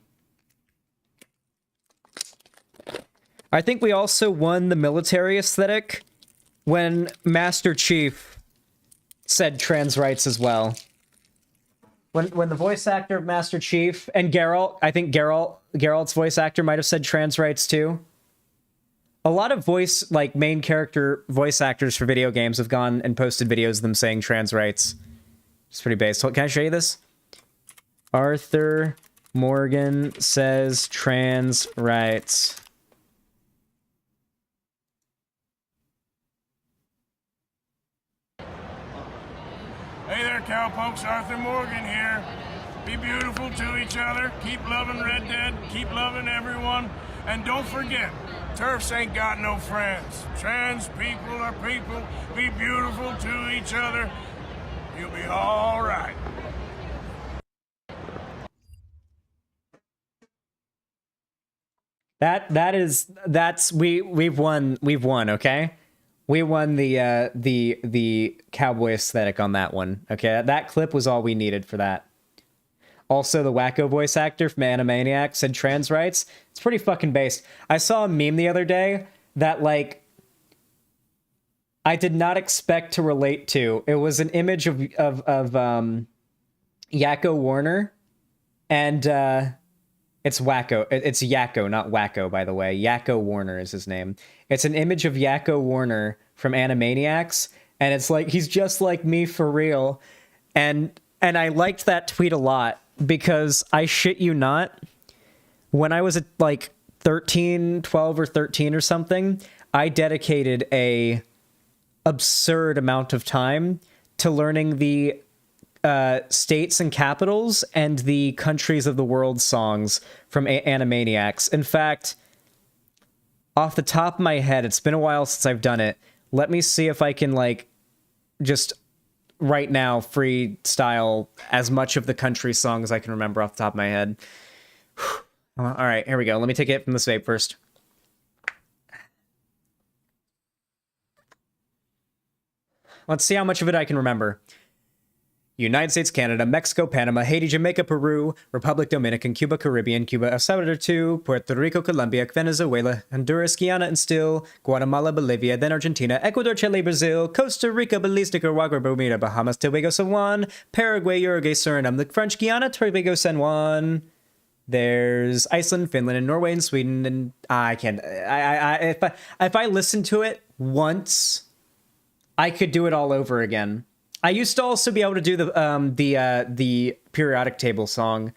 I think we also won the military aesthetic when Master Chief said trans rights as well. When the voice actor of Master Chief and Geralt, I think Geralt's voice actor might have said trans rights too. A lot of main character voice actors for video games have gone and posted videos of them saying trans rights. It's pretty base. So can I show you this? Arthur Morgan says trans rights. Hey there, cowpokes. Arthur Morgan here. Be beautiful to each other. Keep loving Red Dead. Keep loving everyone. And don't forget, TERFs ain't got no friends. Trans people are people. Be beautiful to each other. You'll be all right. We've won, okay? We won the cowboy aesthetic on that one. Okay, that clip was all we needed for that. Also, the wacko voice actor from Animaniacs said trans rights. It's pretty fucking based. I saw a meme the other day that I did not expect to relate to. It was an image of Yakko Warner, and it's Wacko. It's Yakko, not Wacko, by the way. Yakko Warner is his name. It's an image of Yakko Warner from Animaniacs, and it's like he's just like me for real. And I liked that tweet a lot because I shit you not, when I was at 12 or 13 or something, I dedicated a absurd amount of time to learning the states and capitals and the countries of the world songs from Animaniacs. In fact, off the top of my head, it's been a while since I've done it. Let me see if I can just right now freestyle as much of the country song as I can remember off the top of my head. All right, here we go. Let me take it from this vape first. Let's see how much of it I can remember. United States, Canada, Mexico, Panama, Haiti, Jamaica, Peru, Republic Dominican, Cuba, Caribbean, Cuba, El Salvador 2, Puerto Rico, Colombia, Venezuela, Honduras, Guyana, and still Guatemala, Bolivia, then Argentina, Ecuador, Chile, Brazil, Costa Rica, Belize, Nicaragua, Bermuda, Bahamas, Tobago, San Juan, Paraguay, Uruguay, Suriname, the French Guiana, Tobago, San Juan. There's Iceland, Finland, and Norway, and Sweden, and I can't. If I listen to it once, I could do it all over again. I used to also be able to do the periodic table song.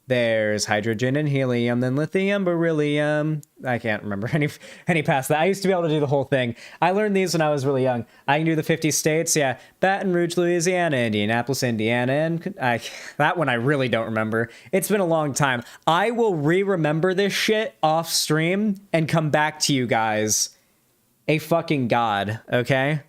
There's hydrogen and helium, then lithium, beryllium. I can't remember any past that. I used to be able to do the whole thing. I learned these when I was really young. I can do the 50 states, yeah. Baton Rouge, Louisiana, Indianapolis, Indiana, and that one I really don't remember. It's been a long time. I will remember this shit off stream and come back to you guys. A fucking god, okay?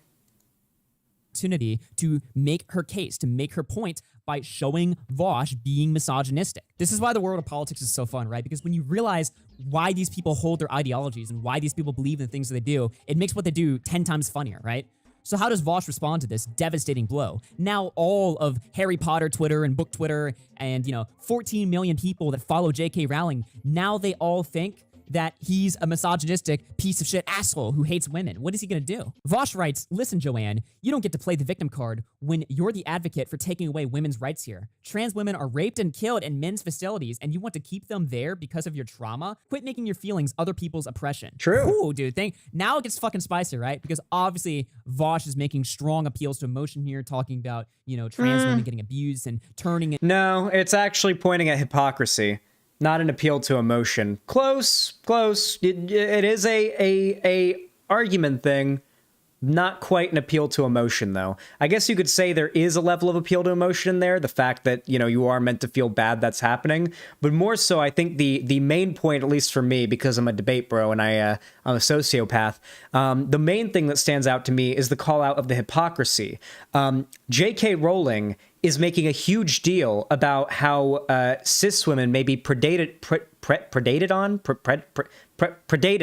Opportunity to make her case, to make her point by showing Vosh being misogynistic. This is why the world of politics is so fun, right? Because when you realize why these people hold their ideologies and why these people believe in the things that they do, it makes what they do 10 times funnier, right? So how does Vosh respond to this devastating blow? Now all of Harry Potter Twitter and book Twitter and, 14 million people that follow J.K. Rowling, now they all think that he's a misogynistic piece of shit asshole who hates women. What is he gonna do? Vosh writes, listen, Joanne, you don't get to play the victim card when you're the advocate for taking away women's rights here. Trans women are raped and killed in men's facilities, and you want to keep them there because of your trauma? Quit making your feelings other people's oppression. True. Ooh, dude, now it gets fucking spicy, right? Because obviously Vosh is making strong appeals to emotion here, talking about, trans women getting abused and turning it. No, it's actually pointing at hypocrisy. Not an appeal to emotion. Close. It is a argument thing. Not quite an appeal to emotion, though. I guess you could say there is a level of appeal to emotion there. The fact that, you are meant to feel bad that's happening. But more so, I think the main point, at least for me, because I'm a debate bro and I'm a sociopath, the main thing that stands out to me is the call out of the hypocrisy. J.K. Rowling is making a huge deal about how cis women may be predated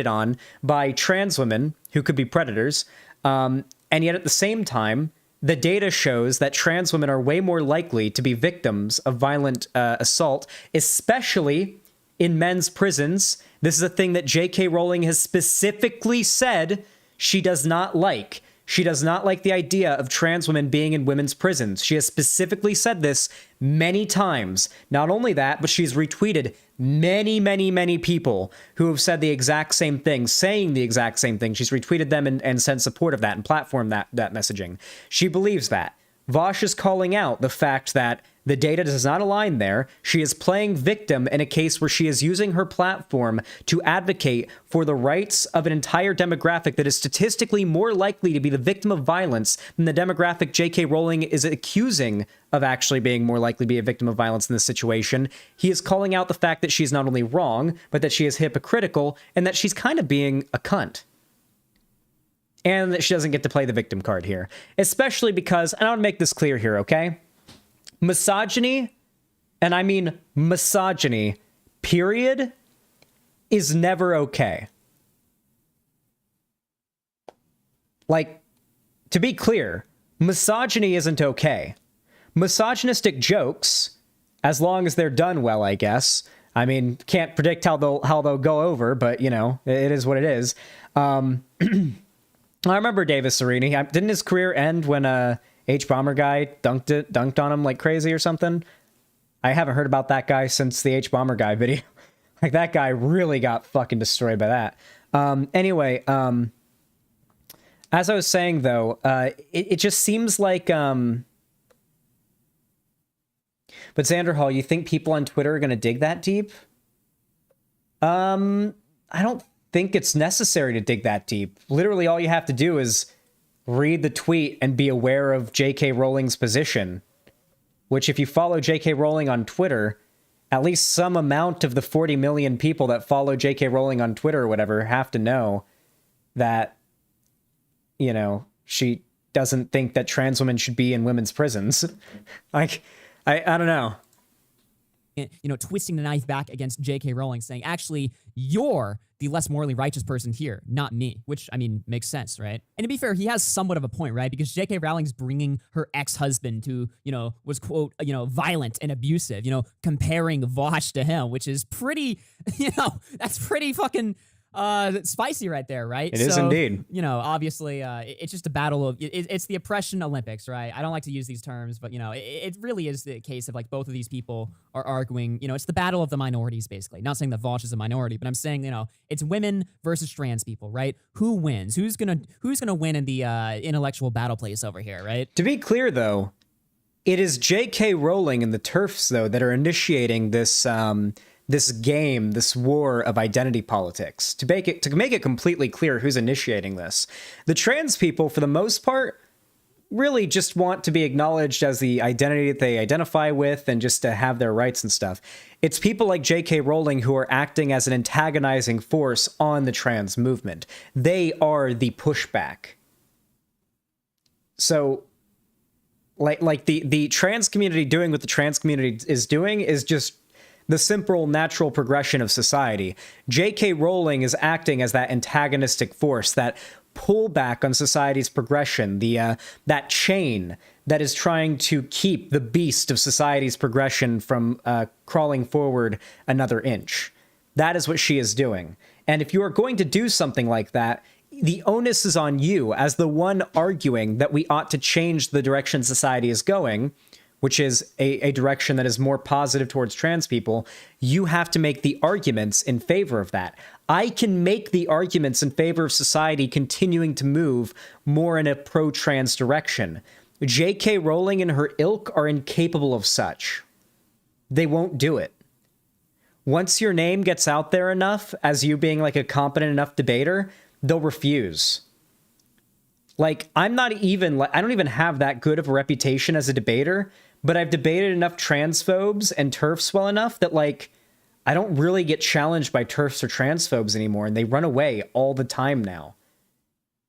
on by trans women who could be predators. And yet at the same time, the data shows that trans women are way more likely to be victims of violent assault, especially in men's prisons. This is a thing that J.K. Rowling has specifically said she does not like. She does not like the idea of trans women being in women's prisons. She has specifically said this many times. Not only that, but she's retweeted many people who have said the exact same thing, saying the exact same thing. She's retweeted them and sent support of that and platformed that messaging. She believes that. Vosh is calling out the fact that the data does not align there. She is playing victim in a case where she is using her platform to advocate for the rights of an entire demographic that is statistically more likely to be the victim of violence than the demographic J.K. Rowling is accusing of actually being more likely to be a victim of violence in this situation. He is calling out the fact that she's not only wrong, but that she is hypocritical and that she's kind of being a cunt. And that she doesn't get to play the victim card here. Especially because, and I want to make this clear here, okay? Misogyny, and I mean misogyny, period, is never okay. Like, to be clear, misogyny isn't okay. Misogynistic jokes, as long as they're done well, I guess. I mean, can't predict how they'll go over, but, you know, it is what it is. I remember Davis Serini. Didn't his career end when H Bomber guy dunked on him like crazy or something? I haven't heard about that guy since the H Bomber guy video. Like, that guy really got fucking destroyed by that. Anyway, as I was saying though, it just seems like but Xanderhal, you think people on Twitter are gonna dig that deep? I don't think it's necessary to dig that deep. Literally all you have to do is read the tweet and be aware of J.K. Rowling's position, which if you follow J.K. Rowling on Twitter, at least some amount of the 40 million people that follow J.K. Rowling on Twitter or whatever have to know that, you know, she doesn't think that trans women should be in women's prisons. Like, I don't know. You know, twisting the knife back against J.K. Rowling, saying, actually, you're the less morally righteous person here, not me, which, I mean, makes sense, right? And to be fair, he has somewhat of a point, right? Because J.K. Rowling's bringing her ex-husband who, you know, was, quote, you know, violent and abusive, you know, comparing Vosh to him, which is pretty, you know, that's pretty fucking spicy right there, right? It is indeed. You know, obviously, it's just a battle of, it's the oppression Olympics, right? I don't like to use these terms, but, you know, it really is the case of, like, both of these people are arguing, you know, it's the battle of the minorities, basically. Not saying that Vosh is a minority, but I'm saying, you know, it's women versus trans people, right? Who wins? Who's gonna win in the intellectual battle place over here, right? To be clear, though, it is J.K. Rowling and the TERFs, though, that are initiating this this game, this war of identity politics. To make it completely clear who's initiating this. The trans people, for the most part, really just want to be acknowledged as the identity that they identify with and just to have their rights and stuff. It's people like J.K. Rowling who are acting as an antagonizing force on the trans movement. They are the pushback. So, like the trans community doing what the trans community is doing is just the simple, natural progression of society. J.K. Rowling is acting as that antagonistic force, that pullback on society's progression, that chain that is trying to keep the beast of society's progression from crawling forward another inch. That is what she is doing. And if you are going to do something like that, the onus is on you as the one arguing that we ought to change the direction society is going, which is a direction that is more positive towards trans people. You have to make the arguments in favor of that. I can make the arguments in favor of society continuing to move more in a pro-trans direction. J.K. Rowling and her ilk are incapable of such. They won't do it. Once your name gets out there enough as you being like a competent enough debater, they'll refuse. Like, I don't even have that good of a reputation as a debater, but I've debated enough transphobes and TERFs well enough that, like, I don't really get challenged by TERFs or transphobes anymore, and they run away all the time now.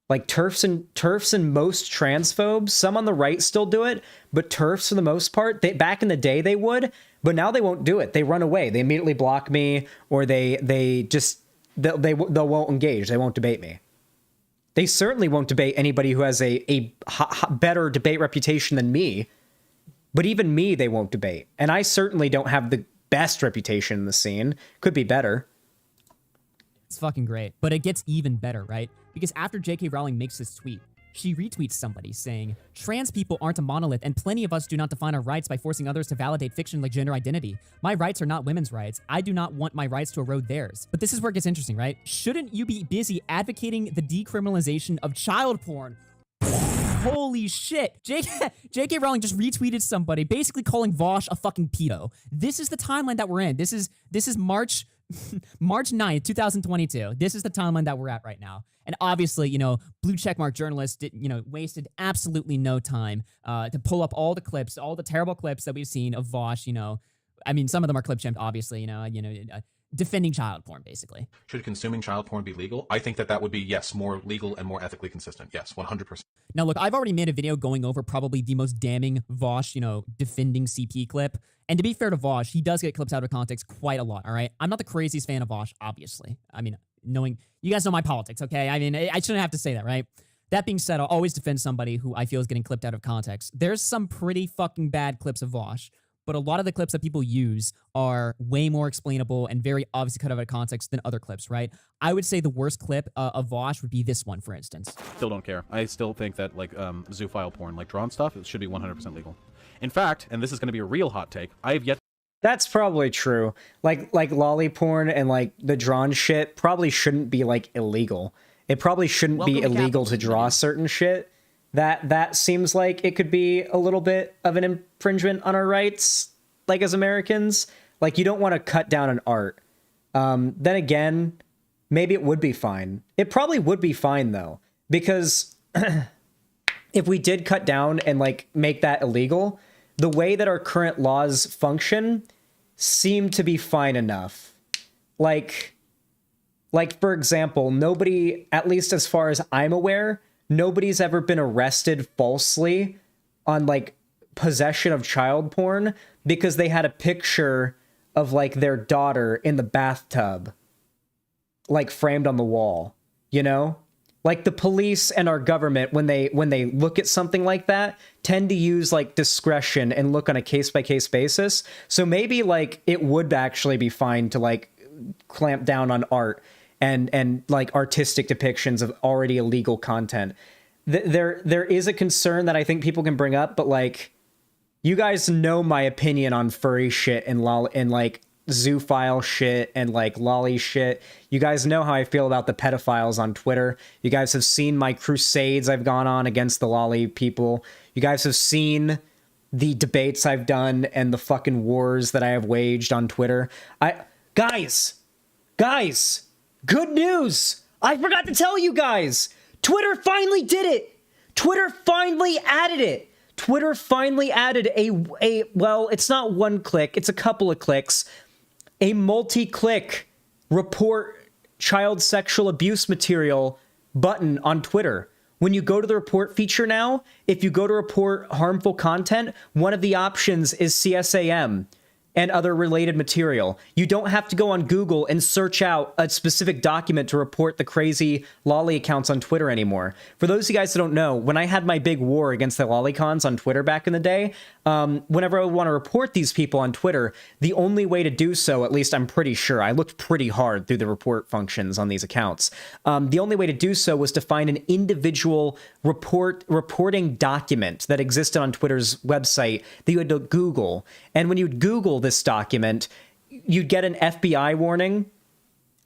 Like, TERFs and most transphobes, some on the right still do it, but TERFs for the most part, back in the day they would, but now they won't do it. They run away. They immediately block me, or they won't engage. They won't debate me. They certainly won't debate anybody who has a better debate reputation than me. But even me, they won't debate. And I certainly don't have the best reputation in the scene. Could be better. It's fucking great. But it gets even better, right? Because after J.K. Rowling makes this tweet, she retweets somebody saying, "Trans people aren't a monolith, and plenty of us do not define our rights by forcing others to validate fiction like gender identity. My rights are not women's rights. I do not want my rights to erode theirs." But this is where it gets interesting, right? Shouldn't you be busy advocating the decriminalization of child porn? Holy shit. J.K. Rowling just retweeted somebody basically calling Vosh a fucking pedo. This is the timeline that we're in. This is March 9th, 2022. This is the timeline that we're at right now. And obviously, blue checkmark journalists wasted absolutely no time to pull up all the clips, all the terrible clips that we've seen of Vosh, I mean, some of them are clip champed, obviously, defending child porn, basically. Should consuming child porn be legal? I think that would be, yes, more legal and more ethically consistent. Yes, 100%. Now, look, I've already made a video going over probably the most damning Vosh, defending CP clip. And to be fair to Vosh, he does get clips out of context quite a lot, all right? I'm not the craziest fan of Vosh, obviously. I mean, you guys know my politics, okay? I mean, I shouldn't have to say that, right? That being said, I'll always defend somebody who I feel is getting clipped out of context. There's some pretty fucking bad clips of Vosh, but a lot of the clips that people use are way more explainable and very obviously cut out of context than other clips, right? I would say the worst clip of Vosh would be this one, for instance. Still don't care. I still think that, zoophile porn, drawn stuff, it should be 100% legal. In fact, and this is going to be a real hot take, I have yet... That's probably true. Like lolly porn and, the drawn shit probably shouldn't be, illegal. It probably shouldn't be illegal to draw certain shit. That seems like it could be a little bit of an infringement on our rights, as Americans. You don't want to cut down on art. Then again, maybe it would be fine. It probably would be fine, though, because if we did cut down and, make that illegal, the way that our current laws function seem to be fine enough. For example, nobody, at least as far as I'm aware, nobody's ever been arrested falsely on possession of child porn because they had a picture of their daughter in the bathtub, framed on the wall, the police and our government, when they look at something like that, tend to use discretion and look on a case-by-case basis. So maybe it would actually be fine to clamp down on art and artistic depictions of already illegal content. There is a concern that I think people can bring up, but you guys know my opinion on furry shit and zoophile shit and lolly shit. You guys know how I feel about the pedophiles on Twitter. You guys have seen my crusades I've gone on against the lolly people. You guys have seen the debates I've done and the fucking wars that I have waged on Twitter. Guys, good news! I forgot to tell you guys! Twitter finally did it! Twitter finally added it! Twitter finally added well, it's not one click, it's a couple of clicks. A multi-click report child sexual abuse material button on Twitter. When you go to the report feature now, if you go to report harmful content, one of the options is CSAM and other related material. You don't have to go on Google and search out a specific document to report the crazy lolly accounts on Twitter anymore. For those of you guys that don't know, when I had my big war against the lollicons on Twitter back in the day, whenever I would want to report these people on Twitter, the only way to do so, at least I'm pretty sure, I looked pretty hard through the report functions on these accounts. The only way to do so was to find an individual reporting document that existed on Twitter's website that you had to Google. And when you'd Google this document, you'd get an FBI warning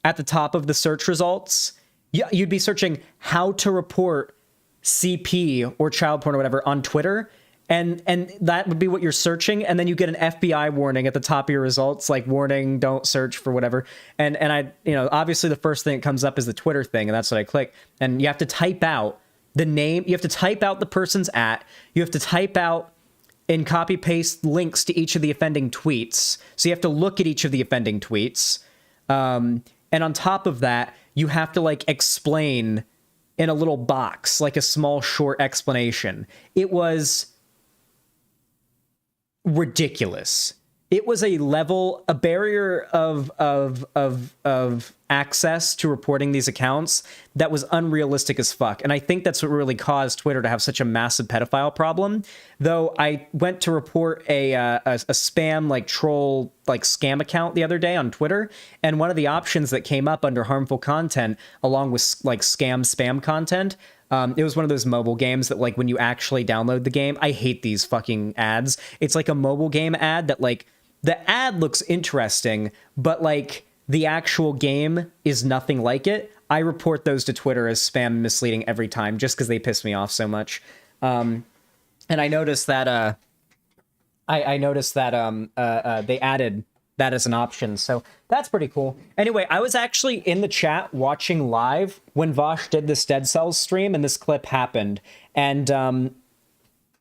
at the top of the search results. You'd be searching how to report CP or child porn or whatever on Twitter, and that would be what you're searching, and then you get an FBI warning at the top of your results, warning, don't search for whatever. And I, obviously the first thing that comes up is the Twitter thing, and that's what I click. And you have to type out the name, you have to type out the person's @ you have to type out and copy paste links to each of the offending tweets. So you have to look at each of the offending tweets. And on top of that, you have to explain in a little box, a small short explanation. It was ridiculous. it was a barrier of access to reporting these accounts that was unrealistic as fuck. And I think that's what really caused Twitter to have such a massive pedophile problem. Though I went to report a spam, like, troll, like, scam account the other day on Twitter, and one of the options that came up under harmful content, along with, like, spam content, it was one of those mobile games that, like, when you actually download the game, I hate these fucking ads. It's like a mobile game ad that, like, the ad looks interesting, but, like, the actual game is nothing like it. I report those to Twitter as spam and misleading every time, just because they piss me off so much. And I noticed that they added that as an option, so that's pretty cool. Anyway, I was actually in the chat watching live when Vosh did this Dead Cells stream, and this clip happened, and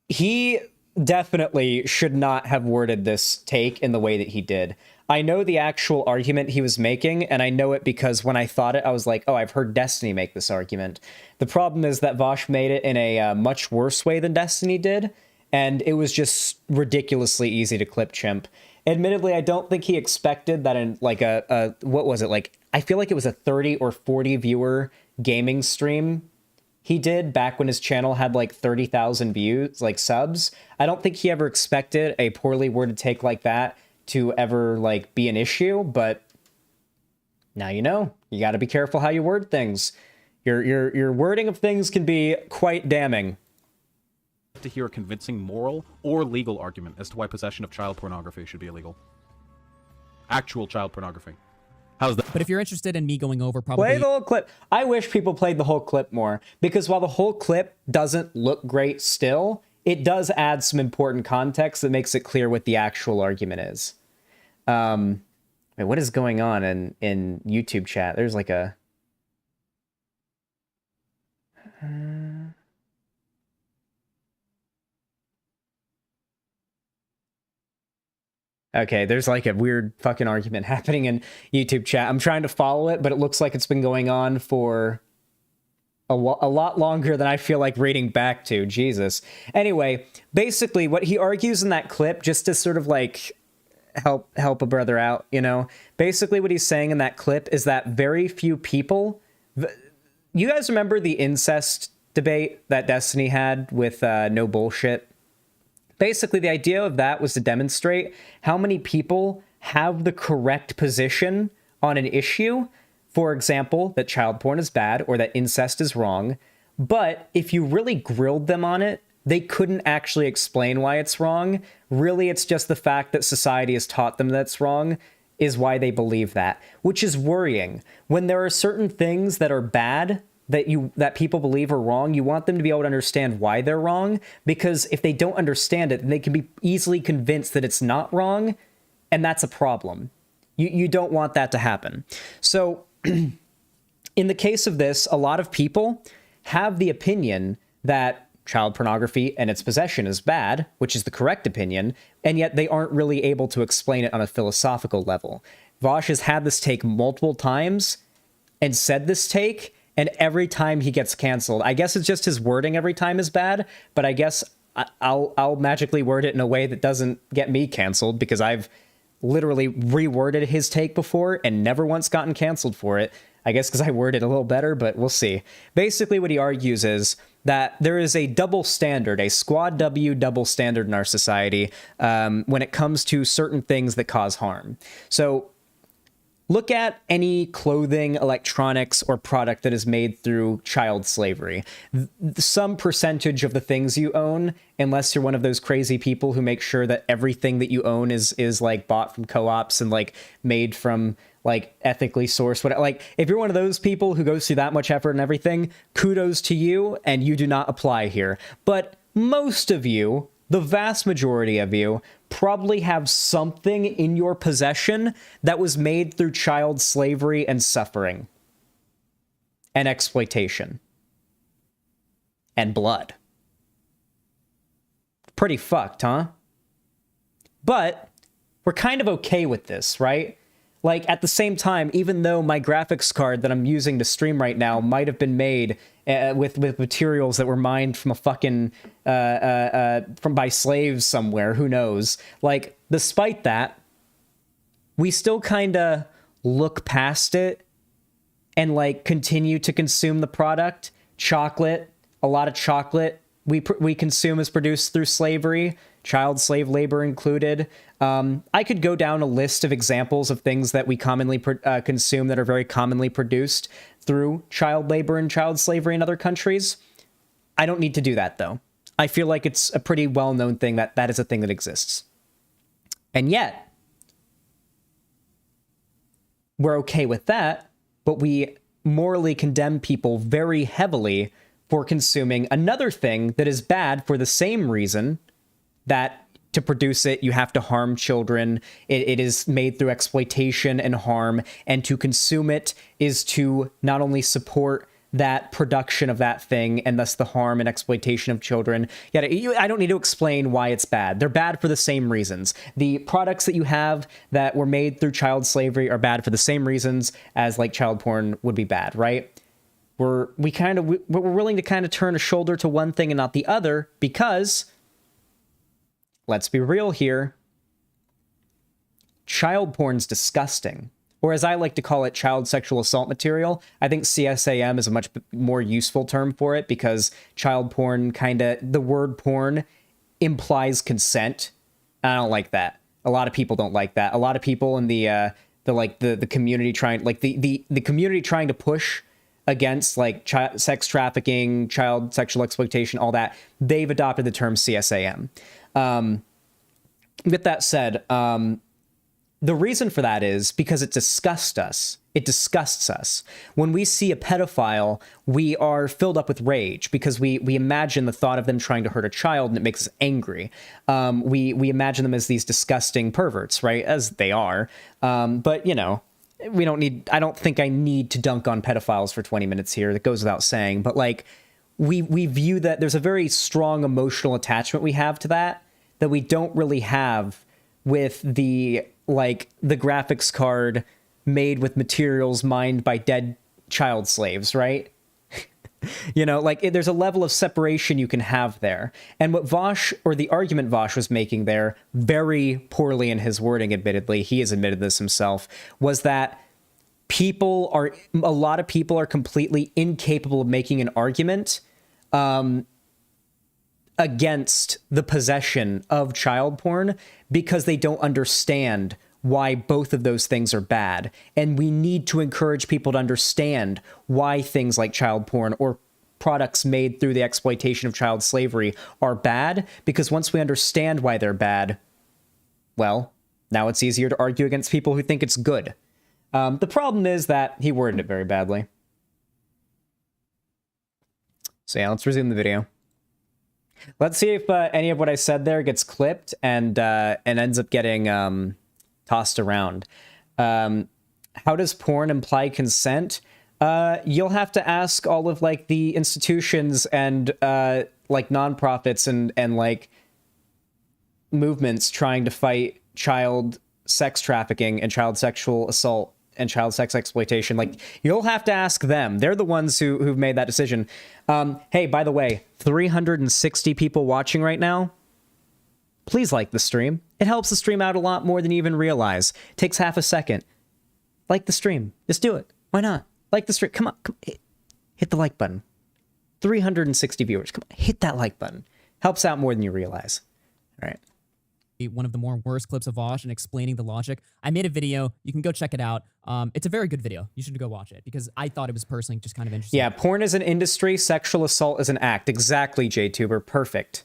he definitely should not have worded this take in the way that he did. I know the actual argument he was making, and I know it because when I thought it, I was like, oh, I've heard Destiny make this argument. The problem is that Vosh made it in a much worse way than Destiny did, and it was just ridiculously easy to clip chimp. Admittedly, I don't think he expected that in, like, what was it, like, I feel like it was a 30 or 40 viewer gaming stream he did back when his channel had, like, 30,000 views, like, subs. I don't think he ever expected a poorly worded take like that to ever, like, be an issue, but now you know. You got to be careful how you word things. Your wording of things can be quite damning. To hear a convincing moral or legal argument as to why possession of child pornography should be illegal. Actual child pornography. How's that? But if you're interested in me going over probably... Play the whole clip. I wish people played the whole clip more, because while the whole clip doesn't look great still, it does add some important context that makes it clear what the actual argument is. Wait, what is going on in YouTube chat? There's like a... Okay, there's like a weird fucking argument happening in YouTube chat. I'm trying to follow it, but it looks like it's been going on for a lot longer than I feel like reading back to. Jesus. Anyway, basically what he argues in that clip, just to sort of like help a brother out, you know, basically what he's saying in that clip is that very few people... You guys remember the incest debate that Destiny had with No Bullshit? Basically, the idea of that was to demonstrate how many people have the correct position on an issue. For example, that child porn is bad or that incest is wrong. But if you really grilled them on it, they couldn't actually explain why it's wrong. Really, it's just the fact that society has taught them that's wrong is why they believe that, which is worrying. When there are certain things that are bad that people believe are wrong, you want them to be able to understand why they're wrong, because if they don't understand it, then they can be easily convinced that it's not wrong, and that's a problem. You don't want that to happen. So in the case of this, a lot of people have the opinion that child pornography and its possession is bad, which is the correct opinion, and yet they aren't really able to explain it on a philosophical level. Vosh has had this take multiple times and said this take, and every time he gets canceled. I guess it's just his wording every time is bad, but I guess I'll magically word it in a way that doesn't get me canceled, because I've literally reworded his take before and never once gotten canceled for it. I guess because I worded it a little better, but we'll see. Basically, what he argues is that there is a double standard, a squad W double standard in our society when it comes to certain things that cause harm. So look at any clothing, electronics, or product that is made through child slavery. Some percentage of the things you own, unless you're one of those crazy people who make sure that everything that you own is like bought from co-ops and like made from like ethically sourced, whatever. Like if you're one of those people who goes through that much effort and everything, kudos to you, and you do not apply here. But most of you, the vast majority of you, probably have something in your possession that was made through child slavery and suffering and exploitation and blood. Pretty fucked, huh? But we're kind of okay with this, right? Like, at the same time, even though my graphics card that I'm using to stream right now might have been made with materials that were mined from a fucking by slaves somewhere, who knows? Like, despite that, we still kind of look past it and like continue to consume the product. Chocolate, a lot of chocolate we consume is produced through slavery, child slave labor included. I could go down a list of examples of things that we commonly consume that are very commonly produced through child labor and child slavery in other countries. I don't need to do that, though. I feel like it's a pretty well-known thing that that is a thing that exists. And yet, we're okay with that, but we morally condemn people very heavily for consuming another thing that is bad for the same reason that to produce it, you have to harm children. It is made through exploitation and harm, and to consume it is to not only support that production of that thing and thus the harm and exploitation of children. Yeah, I don't need to explain why it's bad. They're bad for the same reasons. The products that you have that were made through child slavery are bad for the same reasons as like child porn would be bad, right? We're willing to kind of turn a shoulder to one thing and not the other because, let's be real here, child porn's disgusting. Or as I like to call it, child sexual assault material. I think CSAM is a much more useful term for it because child porn the word porn implies consent. I don't like that. A lot of people don't like that. A lot of people in the community the community trying to push against like sex trafficking, child sexual exploitation, all that, they've adopted the term CSAM. With that said, the reason for that is because it disgusts us. It disgusts us. When we see a pedophile, we are filled up with rage because we imagine the thought of them trying to hurt a child and it makes us angry. We imagine them as these disgusting perverts, right? As they are. But, you know, I don't think I need to dunk on pedophiles for 20 minutes here. That goes without saying. But like, we view that there's a very strong emotional attachment we have to that we don't really have with the graphics card made with materials mined by dead child slaves, right? You know, like there's a level of separation you can have there. And what Vosh, or the argument Vosh was making there, very poorly in his wording, admittedly, he has admitted this himself, was that a lot of people are completely incapable of making an argument against the possession of child porn because they don't understand why both of those things are bad. And we need to encourage people to understand why things like child porn or products made through the exploitation of child slavery are bad, because once we understand why they're bad, well, now it's easier to argue against people who think it's good. The problem is that he worded it very badly. So yeah, let's resume the video. Let's see if any of what I said there gets clipped and ends up getting tossed around. How does porn imply consent? You'll have to ask all of like the institutions and like nonprofits and like movements trying to fight child sex trafficking and child sexual assault and child sex exploitation. Like, you'll have to ask them. They're the ones who've made that decision. Hey, by the way, 360 people watching right now. Please like the stream. It helps the stream out a lot more than you even realize. It takes half a second. Like the stream. Just do it. Why not? Like the stream. Come on. Hit the like button. 360 viewers. Come on. Hit that like button. Helps out more than you realize. All right. One of the more worst clips of Vosh and explaining the logic. I made a video. You can go check it out. It's a very good video. You should go watch it because I thought it was personally just kind of interesting. Yeah, porn is an industry. Sexual assault is an act. Exactly, JTuber. Perfect.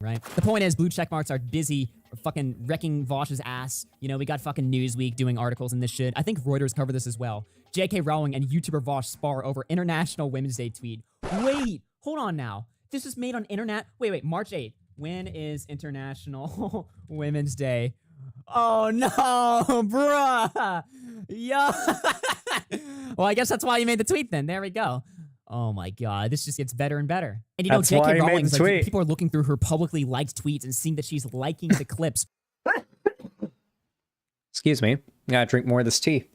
Right. The point is, blue check marks are busy fucking wrecking Vosh's ass. You know, we got fucking Newsweek doing articles in this shit. I think Reuters covered this as well. J.K. Rowling and YouTuber Vosh spar over International Women's Day tweet. Wait, hold on now. This is made on internet. Wait, March 8th. When is International Women's Day? Oh no, bruh. Yeah. Well, I guess that's why you made the tweet then. There we go. Oh my god, this just gets better and better. And you know, J.K. Rowling, like, people are looking through her publicly liked tweets and seeing that she's liking the clips. Excuse me. I gotta drink more of this tea.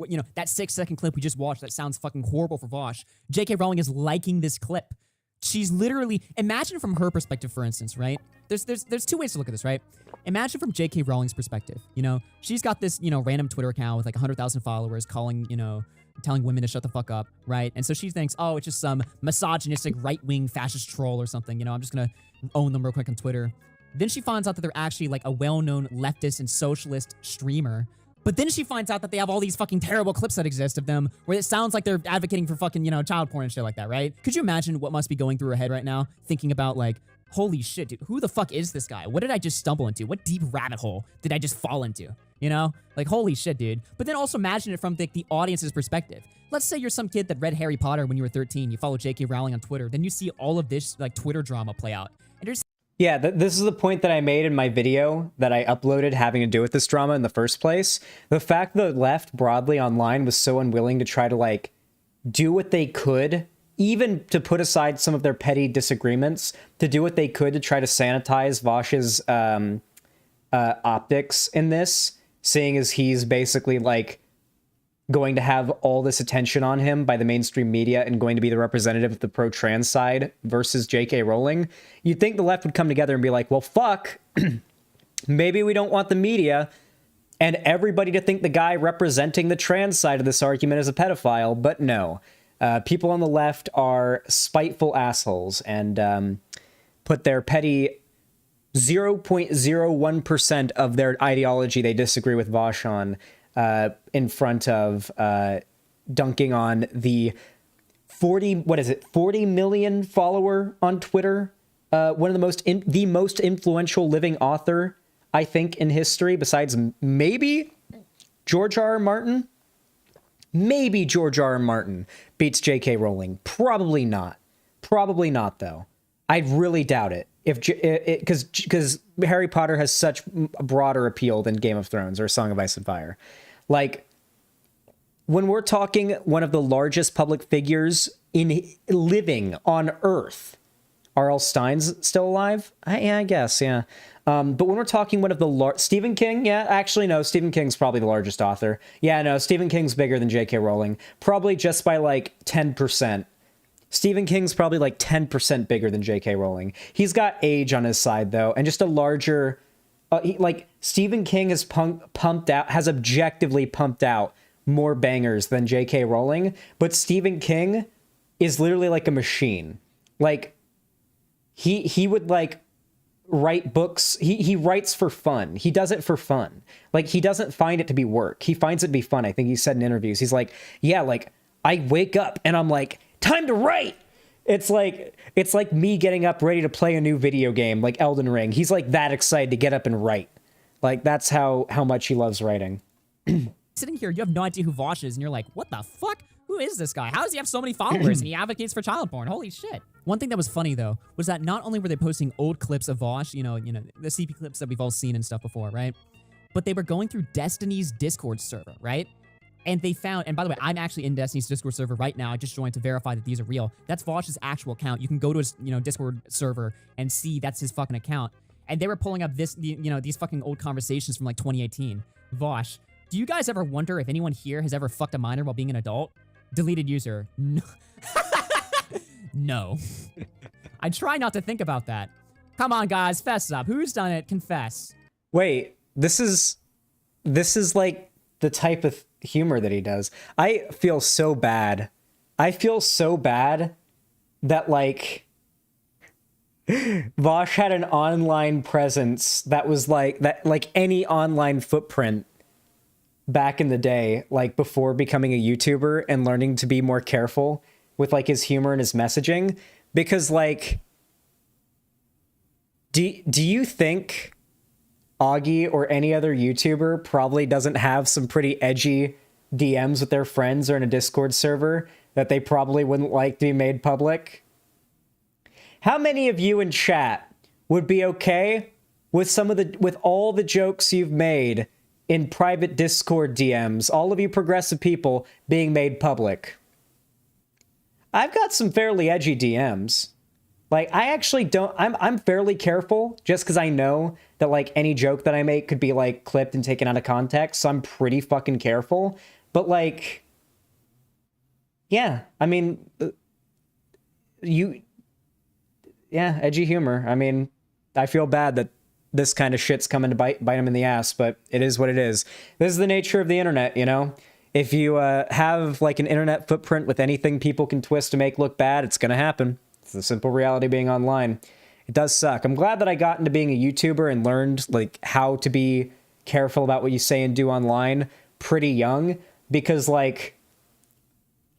You know, that 6-second clip we just watched that sounds fucking horrible for Vosh. J.K. Rowling is liking this clip. she's literally, imagine from her perspective, for instance, right? There's two ways to look at this, right? Imagine from J.K. Rowling's perspective, you know, she's got this, you know, random Twitter account with like 100,000 followers calling, you know, telling women to shut the fuck up, right? And so she thinks, oh, it's just some misogynistic right-wing fascist troll or something, you know, I'm just gonna own them real quick on Twitter. Then she finds out that they're actually like a well-known leftist and socialist streamer. But then she finds out that they have all these fucking terrible clips that exist of them where it sounds like they're advocating for fucking, you know, child porn and shit like that, right? Could you imagine what must be going through her head right now thinking about like, holy shit, dude, who the fuck is this guy? What did I just stumble into? What deep rabbit hole did I just fall into? You know? Like, holy shit, dude. But then also imagine it from the audience's perspective. Let's say you're some kid that read Harry Potter when you were 13. You follow J.K. Rowling on Twitter. Then you see all of this like Twitter drama play out. And you're Yeah, this is the point that I made in my video that I uploaded having to do with this drama in the first place. The fact that the left broadly online was so unwilling to try to like do what they could, even to put aside some of their petty disagreements, to do what they could to try to sanitize Vosh's optics in this, seeing as he's basically like going to have all this attention on him by the mainstream media and going to be the representative of the pro-trans side versus J.K. Rowling, you'd think the left would come together and be like, well, fuck, maybe we don't want the media and everybody to think the guy representing the trans side of this argument is a pedophile, but no. People on the left are spiteful assholes and put their petty 0.01% of their ideology they disagree with Vosh on in front of dunking on the 40 million follower on Twitter, one of the most influential living author, I think, in history, besides maybe George R. R. Martin. Maybe George R. R. Martin beats J.K. Rowling. Probably not. Probably not, though. I really doubt it. Because Harry Potter has such a broader appeal than Game of Thrones or Song of Ice and Fire. Like, when we're talking one of the largest public figures in living on Earth, R.L. Stein's still alive? I guess, yeah. But when we're talking one of the Stephen King, yeah, actually no, Stephen King's probably the largest author. Yeah, no, Stephen King's bigger than J.K. Rowling, probably just by like 10%. Stephen King's probably like 10% bigger than J.K. Rowling. He's got age on his side though, and just a larger, Stephen King has has objectively pumped out more bangers than J.K. Rowling, but Stephen King is literally like a machine. Like, he would like write books. He writes for fun. He does it for fun. Like, he doesn't find it to be work. He finds it to be fun. I think he said in interviews, he's like, yeah, like I wake up and I'm like, time to write. It's like me getting up ready to play a new video game like Elden Ring. He's like that excited to get up and write. Like, that's how much he loves writing. Sitting here, you have no idea who Vosh is, and you're like, what the fuck? Who is this guy? How does he have so many followers and he advocates for child porn? Holy shit. One thing that was funny, though, was that not only were they posting old clips of Vosh, you know, the CP clips that we've all seen and stuff before, right? But they were going through Destiny's Discord server, right? And they found, and by the way, I'm actually in Destiny's Discord server right now. I just joined to verify that these are real. That's Vosh's actual account. You can go to his, Discord server and see that's his fucking account. And they were pulling up these fucking old conversations from like 2018. Vosh, do you guys ever wonder if anyone here has ever fucked a minor while being an adult? Deleted user. No. No. I try not to think about that. Come on, guys, fess up. Who's done it? Confess. Wait, this is like the type of humor that he does. I feel so bad. I feel so bad that like Vosh had an online presence that was like any online footprint back in the day, like before becoming a YouTuber and learning to be more careful with like his humor and his messaging. Because like, do you think Augie or any other YouTuber probably doesn't have some pretty edgy DMs with their friends or in a Discord server that they probably wouldn't like to be made public? How many of you in chat would be okay with with all the jokes you've made in private Discord DMs, all of you progressive people, being made public? I've got some fairly edgy DMs. Like, I actually don't, I'm fairly careful just because I know that like any joke that I make could be like clipped and taken out of context. So I'm pretty fucking careful. But like, yeah, I mean, yeah, edgy humor. I mean, I feel bad that this kind of shit's coming to bite him in the ass, but it is what it is. This is the nature of the internet, you know? If you have like an internet footprint with anything people can twist to make look bad, it's going to happen. It's the simple reality of being online. It does suck. I'm glad that I got into being a YouTuber and learned like how to be careful about what you say and do online pretty young, because like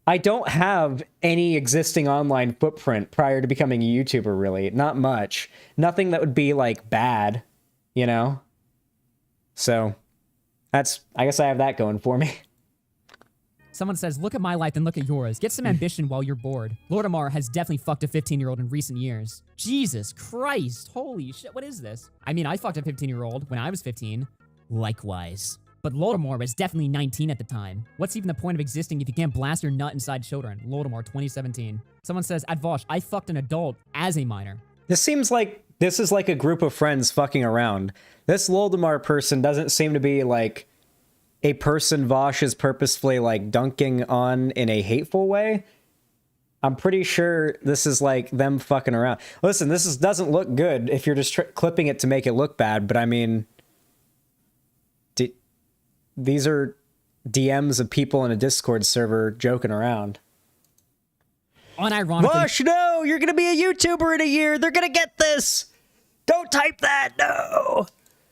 I don't have any existing online footprint prior to becoming a YouTuber, really. Not much. Nothing that would be like bad, you know? So that's, I guess I have that going for me. Someone says, look at my life and look at yours. Get some ambition while you're bored. Lordamar has definitely fucked a 15-year-old in recent years. Jesus Christ. Holy shit. What is this? I mean, I fucked a 15-year-old when I was 15. Likewise. But Lordamar was definitely 19 at the time. What's even the point of existing if you can't blast your nut inside children? Lordamar, 2017. Someone says, Advosh, I fucked an adult as a minor. This seems like this is like a group of friends fucking around. This Loldemar person doesn't seem to be like a person Vosh is purposefully like dunking on in a hateful way. I'm pretty sure this is like them fucking around. Listen, doesn't look good if you're just clipping it to make it look bad, but I mean, these are DMs of people in a Discord server joking around. Unironically. Vosh, no! You're gonna be a YouTuber in a year! They're gonna get this! Don't type that, no!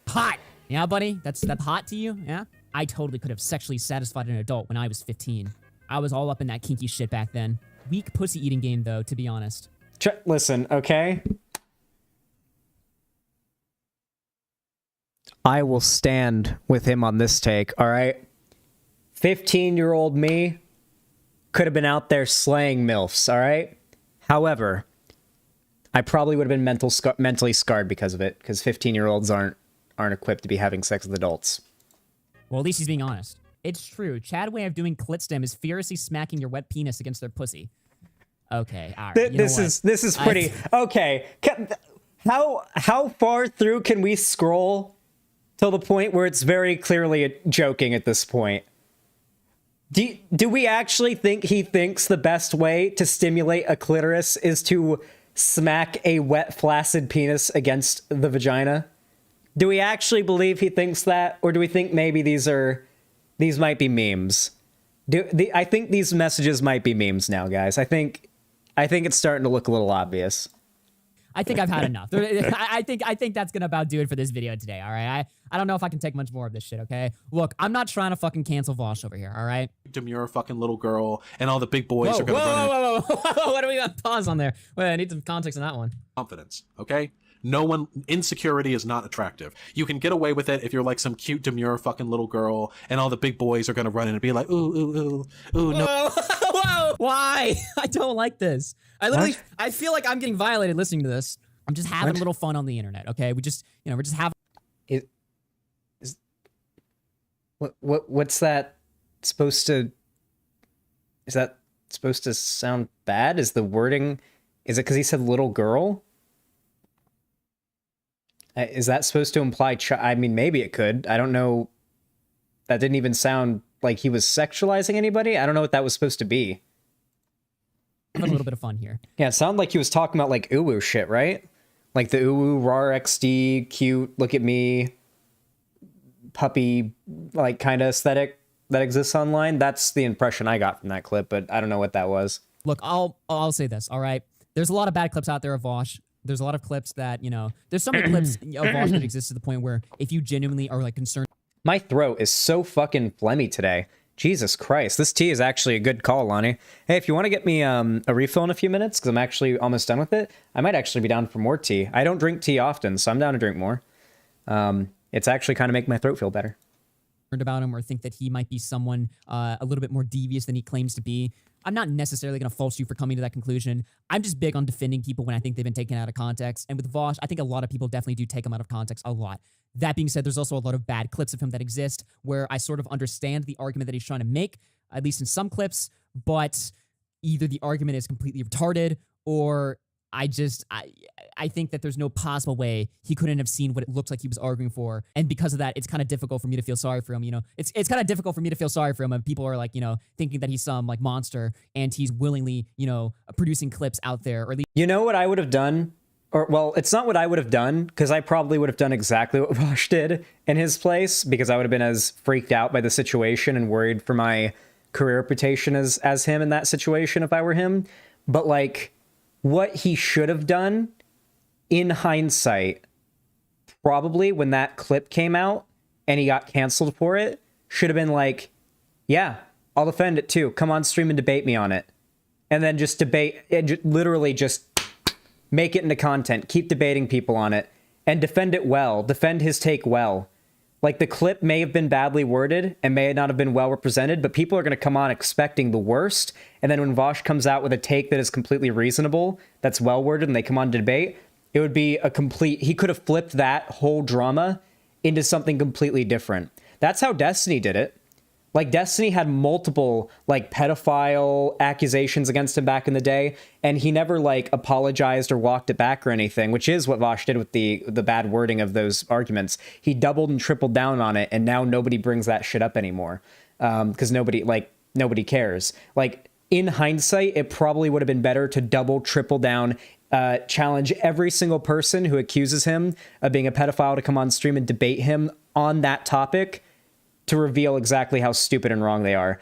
Hot! Yeah, buddy? That's hot to you? Yeah? I totally could have sexually satisfied an adult when I was 15. I was all up in that kinky shit back then. Weak pussy eating game, though, to be honest. Listen, okay? I will stand with him on this take, alright? 15-year-old me could have been out there slaying MILFs, alright? However, I probably would have been mentally scarred because of it, because 15-year-olds aren't equipped to be having sex with adults. Well, at least he's being honest. It's true. Chad way of doing clit stem is furiously smacking your wet penis against their pussy. Okay, all right. This is pretty... Okay, how far through can we scroll till the point where it's very clearly joking at this point? Do we actually think he thinks the best way to stimulate a clitoris is to smack a wet, flaccid penis against the vagina? Do we actually believe he thinks that? Or do we think maybe these might be memes? I think these messages might be memes now, guys. I think it's starting to look a little obvious. I think I've had enough. I think that's gonna about do it for this video today, all right? I don't know if I can take much more of this shit, okay? Look, I'm not trying to fucking cancel Vosh over here, all right? Demure fucking little girl, and all the big boys are gonna whoa, what do we got? Pause on there. Wait, I need some context on that one. Confidence, okay? Insecurity is not attractive. You can get away with it if you're like some cute, demure fucking little girl, and all the big boys are gonna run in and be like, ooh, no. Whoa, why? I don't like this. I feel like I'm getting violated listening to this. I'm just having a little fun on the internet, okay? We're just having... What's that supposed to... Is that supposed to sound bad? Is the wording... Is it because he said little girl? Is that supposed to imply... I mean, maybe it could. I don't know. That didn't even sound like he was sexualizing anybody. I don't know what that was supposed to be. A little bit of fun here. Yeah, it sounded like he was talking about like uwu shit, right? Like the uwu, rar XD, cute, look at me, puppy, like kind of aesthetic that exists online. That's the impression I got from that clip, but I don't know what that was. Look, I'll say this, all right? There's a lot of bad clips out there of Vosh. There's a lot of clips that, there's so many clips of Vosh that exist to the point where if you genuinely are like concerned... My throat is so fucking phlegmy today. Jesus Christ, this tea is actually a good call, Lonnie. Hey, if you want to get me a refill in a few minutes, because I'm actually almost done with it, I might actually be down for more tea. I don't drink tea often, so I'm down to drink more. It's actually kind of making my throat feel better. About him or think that he might be someone a little bit more devious than he claims to be. I'm not necessarily going to fault you for coming to that conclusion. I'm just big on defending people when I think they've been taken out of context. And with Vosh, I think a lot of people definitely do take him out of context a lot. That being said, there's also a lot of bad clips of him that exist where I sort of understand the argument that he's trying to make, at least in some clips, but either the argument is completely retarded or I think that there's no possible way he couldn't have seen what it looked like he was arguing for. And because of that, it's kind of difficult for me to feel sorry for him. It's kind of difficult for me to feel sorry for him when people are like, thinking that he's some like monster and he's willingly, producing clips out there. Or at least you know what I would have done or well, it's not what I would have done, because I probably would have done exactly what Vosh did in his place, because I would have been as freaked out by the situation and worried for my career reputation as him in that situation if I were him. But like, what he should have done in hindsight, probably when that clip came out and he got canceled for it, should have been like, yeah, I'll defend it too. Come on stream and debate me on it. And then just debate, literally just make it into content. Keep debating people on it and defend it well. Defend his take well. Like, the clip may have been badly worded and may not have been well represented, but people are going to come on expecting the worst. And then when Vosh comes out with a take that is completely reasonable, that's well worded, and they come on to debate, it would be a complete... He could have flipped that whole drama into something completely different. That's how Destiny did it. Like, Destiny had multiple, like, pedophile accusations against him back in the day, and he never, like, apologized or walked it back or anything, which is what Vosh did with the bad wording of those arguments. He doubled and tripled down on it, and now nobody brings that shit up anymore, because nobody cares. Like, in hindsight, it probably would have been better to double, triple down, challenge every single person who accuses him of being a pedophile to come on stream and debate him on that topic, to reveal exactly how stupid and wrong they are.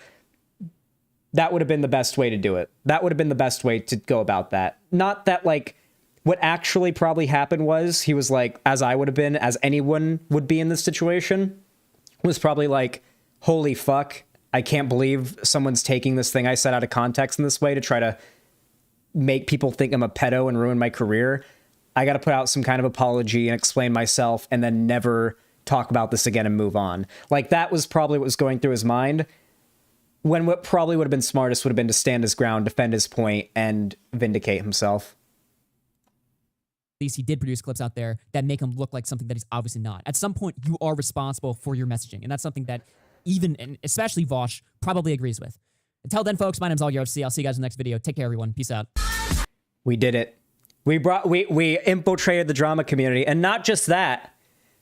That would have been the best way to do it. That would have been the best way to go about that. Not that, like, what actually probably happened was he was like, as I would have been, as anyone would be in this situation, was probably like, holy fuck, I can't believe someone's taking this thing I said out of context in this way to try to make people think I'm a pedo and ruin my career. I got to put out some kind of apology and explain myself and then never talk about this again and move on. Like, that was probably what was going through his mind, when what probably would have been smartest would have been to stand his ground, defend his point, and vindicate himself. At least he did produce clips out there that make him look like something that he's obviously not. At some point, you are responsible for your messaging, and that's something that even, and especially Vosh, probably agrees with. Until then, folks, my name's AllYoFC. I'll see you guys in the next video. Take care, everyone. Peace out. We did it. We infiltrated the drama community, and not just that.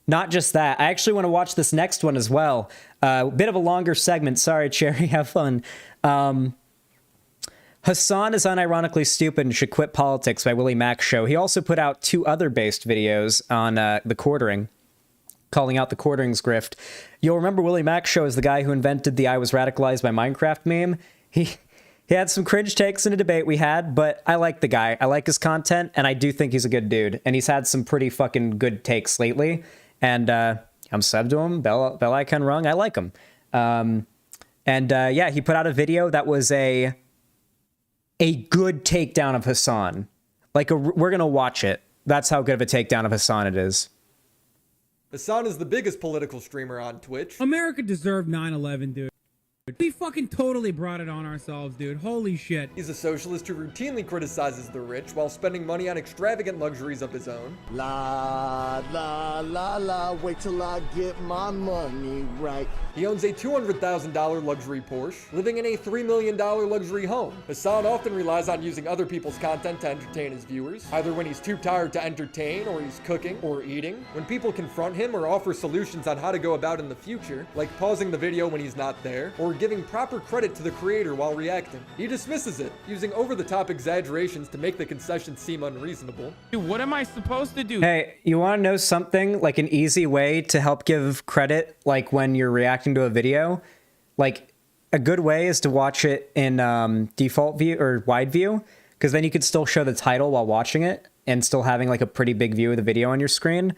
Not just that. I actually want to watch this next one as well. A bit of a longer segment. Sorry, Cherry. Have fun. Hassan is unironically stupid and should quit politics by Willie Mack's show. He also put out 2 other based videos on the quartering, calling out the quartering's grift. You'll remember Willie Mack's show is the guy who invented the I was radicalized by Minecraft meme. He had some cringe takes in a debate we had, but I like the guy. I like his content, and I do think he's a good dude. And he's had some pretty fucking good takes lately. And I'm sub to him, bell icon rung. I like him. Yeah, he put out a video that was a good takedown of Hassan. Like, we're going to watch it. That's how good of a takedown of Hassan it is. Hassan is the biggest political streamer on Twitch. America deserved 9/11, dude. We fucking totally brought it on ourselves, dude. Holy shit. He's a socialist who routinely criticizes the rich while spending money on extravagant luxuries of his own. La, la, la, la, wait till I get my money right. He owns a $200,000 luxury Porsche, living in a $3 million luxury home. Hassan often relies on using other people's content to entertain his viewers, either when he's too tired to entertain, or he's cooking, or eating. When people confront him or offer solutions on how to go about in the future, like pausing the video when he's not there, or giving proper credit to the creator while reacting, he dismisses it, using over-the-top exaggerations to make the concessions seem unreasonable. Dude, what am I supposed to do? Hey, you want to know something? Like, an easy way to help give credit, like, when you're reacting to a video? Like, a good way is to watch it in default view or wide view, because then you could still show the title while watching it and still having, like, a pretty big view of the video on your screen.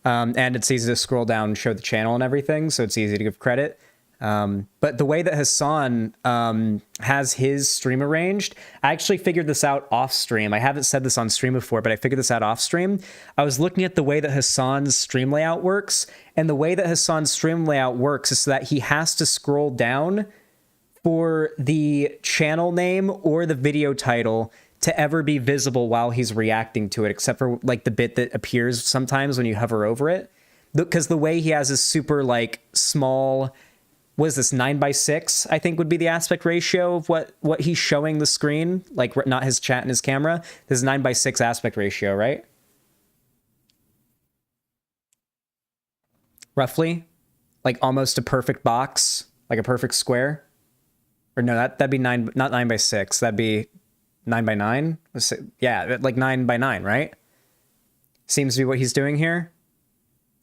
And it's easy to scroll down and show the channel and everything, so it's easy to give credit. But the way that Hassan has his stream arranged, I actually figured this out off stream. I haven't said this on stream before, but I figured this out off stream. I was looking at the way that Hassan's stream layout works, and the way that Hassan's stream layout works is so that he has to scroll down for the channel name or the video title to ever be visible while he's reacting to it, except for like the bit that appears sometimes when you hover over it. Because the way he has is super like small. What is this, 9:6, I think would be the aspect ratio of what he's showing the screen, like not his chat and his camera. This is 9:6 aspect ratio, right? Roughly, like almost a perfect box, like a perfect square. Or no, that'd be not 9:6, that'd be 9:9. Yeah, like 9:9, right? Seems to be what he's doing here.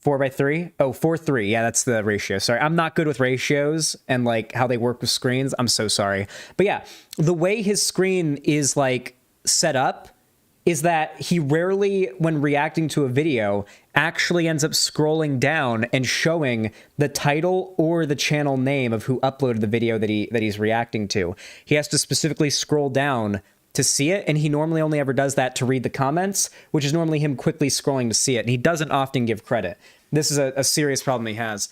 4:3? Oh, 4:3. Yeah, that's the ratio. Sorry, I'm not good with ratios and like how they work with screens. I'm so sorry. But yeah, the way his screen is like set up is that he rarely, when reacting to a video, actually ends up scrolling down and showing the title or the channel name of who uploaded the video that he's reacting to. He has to specifically scroll down to see it, and he normally only ever does that to read the comments, which is normally him quickly scrolling to see it, and he doesn't often give credit. This is a serious problem he has.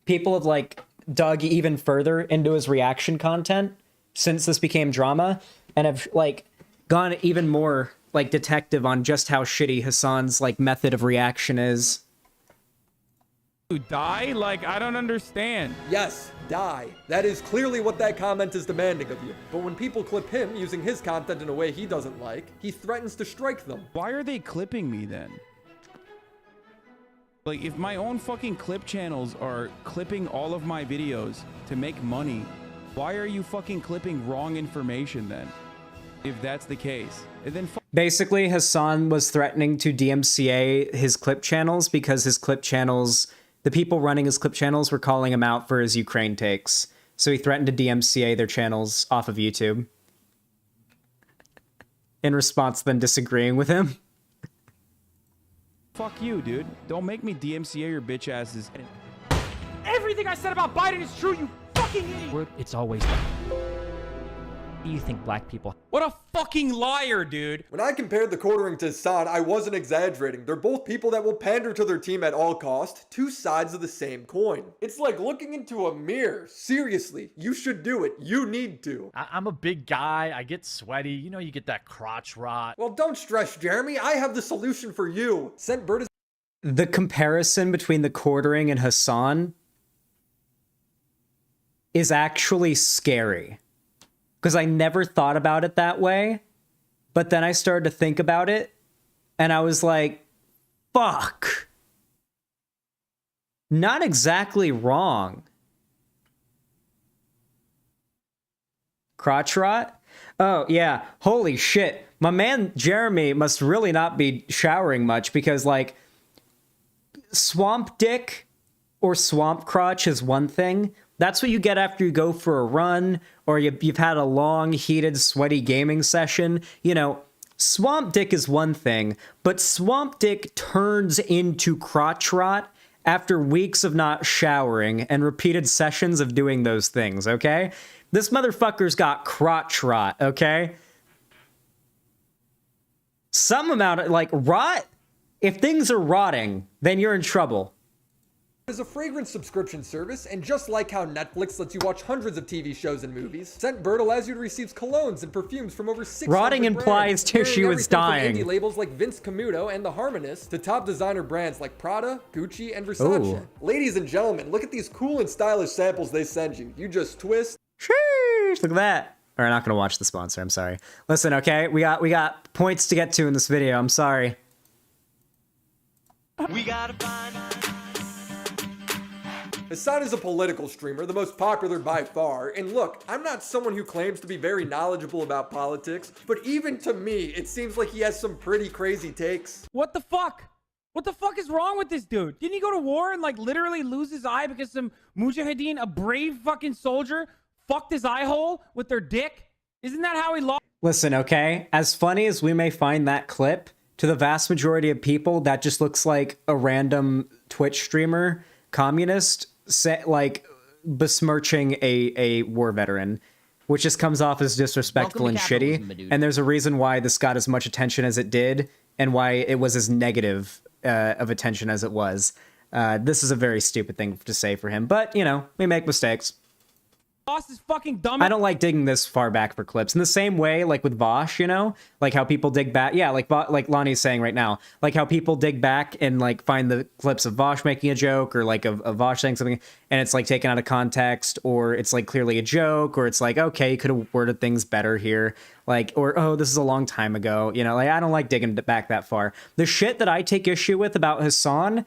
People have like dug even further into his reaction content since this became drama, and have like gone even more like detective on just how shitty Hassan's like method of reaction is. Die? Like, I don't understand. Yes, die. That is clearly what that comment is demanding of you. But when people clip him using his content in a way he doesn't like, he threatens to strike them. Why are they clipping me then? Like, if my own fucking clip channels are clipping all of my videos to make money, why are you fucking clipping wrong information then? If that's the case. And then basically, Hassan was threatening to DMCA his clip channels because his clip channels, the people running his clip channels were calling him out for his Ukraine takes. So he threatened to DMCA their channels off of YouTube. In response to them disagreeing with him. Fuck you, dude. Don't make me DMCA your bitch asses. Everything I said about Biden is true, you fucking idiot! It's always... Do you think black people... What a fucking liar, dude! When I compared the quartering to Hassan, I wasn't exaggerating. They're both people that will pander to their team at all cost. Two sides of the same coin. It's like looking into a mirror. Seriously, you should do it. You need to. I'm a big guy. I get sweaty. You know, you get that crotch rot. Well, don't stress, Jeremy. I have the solution for you. Scentbird is... The comparison between the quartering and Hassan is actually scary. Because I never thought about it that way. But then I started to think about it. And I was like, fuck. Not exactly wrong. Crotch rot? Oh, yeah. Holy shit. My man Jeremy must really not be showering much because, like, swamp dick or swamp crotch is one thing. That's what you get after you go for a run or you've had a long, heated, sweaty gaming session. You know, swamp dick is one thing, but swamp dick turns into crotch rot after weeks of not showering and repeated sessions of doing those things, okay? This motherfucker's got crotch rot, okay? Some amount of, like, rot? If things are rotting, then you're in trouble. Is a fragrance subscription service, and just like how Netflix lets you watch hundreds of TV shows and movies, Scentbird allows you to receive colognes and perfumes from over 600 Rotting implies tissue is dying. From indie labels like Vince Camuto and The Harmonist to top designer brands like Prada, Gucci, and Versace. Ooh. Ladies and gentlemen, look at these cool and stylish samples they send you. You just twist. Sheesh, look at that. We're not gonna watch the sponsor. I'm sorry. Listen, okay, we got points to get to in this video. I'm sorry. We gotta find. Hassan is a political streamer, the most popular by far, and look, I'm not someone who claims to be very knowledgeable about politics, but even to me, it seems like he has some pretty crazy takes. What the fuck? What the fuck is wrong with this dude? Didn't he go to war and like literally lose his eye because some mujahideen, a brave fucking soldier, fucked his eye hole with their dick? Isn't that how he lost? Listen, okay, as funny as we may find that clip, to the vast majority of people, that just looks like a random Twitch streamer, communist, like besmirching a war veteran, which just comes off as disrespectful and shitty. And there's a reason why this got as much attention as it did and why it was as negative of attention as it was. This is a very stupid thing to say for him, but you know, we make mistakes. Lost his fucking dumb. I don't like digging this far back for clips. In the same way, like with Vosh, you know, like how people dig back. Yeah, like Lonnie's saying right now, like how people dig back and like find the clips of Vosh making a joke or like of Vosh saying something, and it's like taken out of context, or it's like clearly a joke, or it's like, okay, you could have worded things better here, like, or oh, this is a long time ago, you know. Like I don't like digging back that far. The shit that I take issue with about Hassan,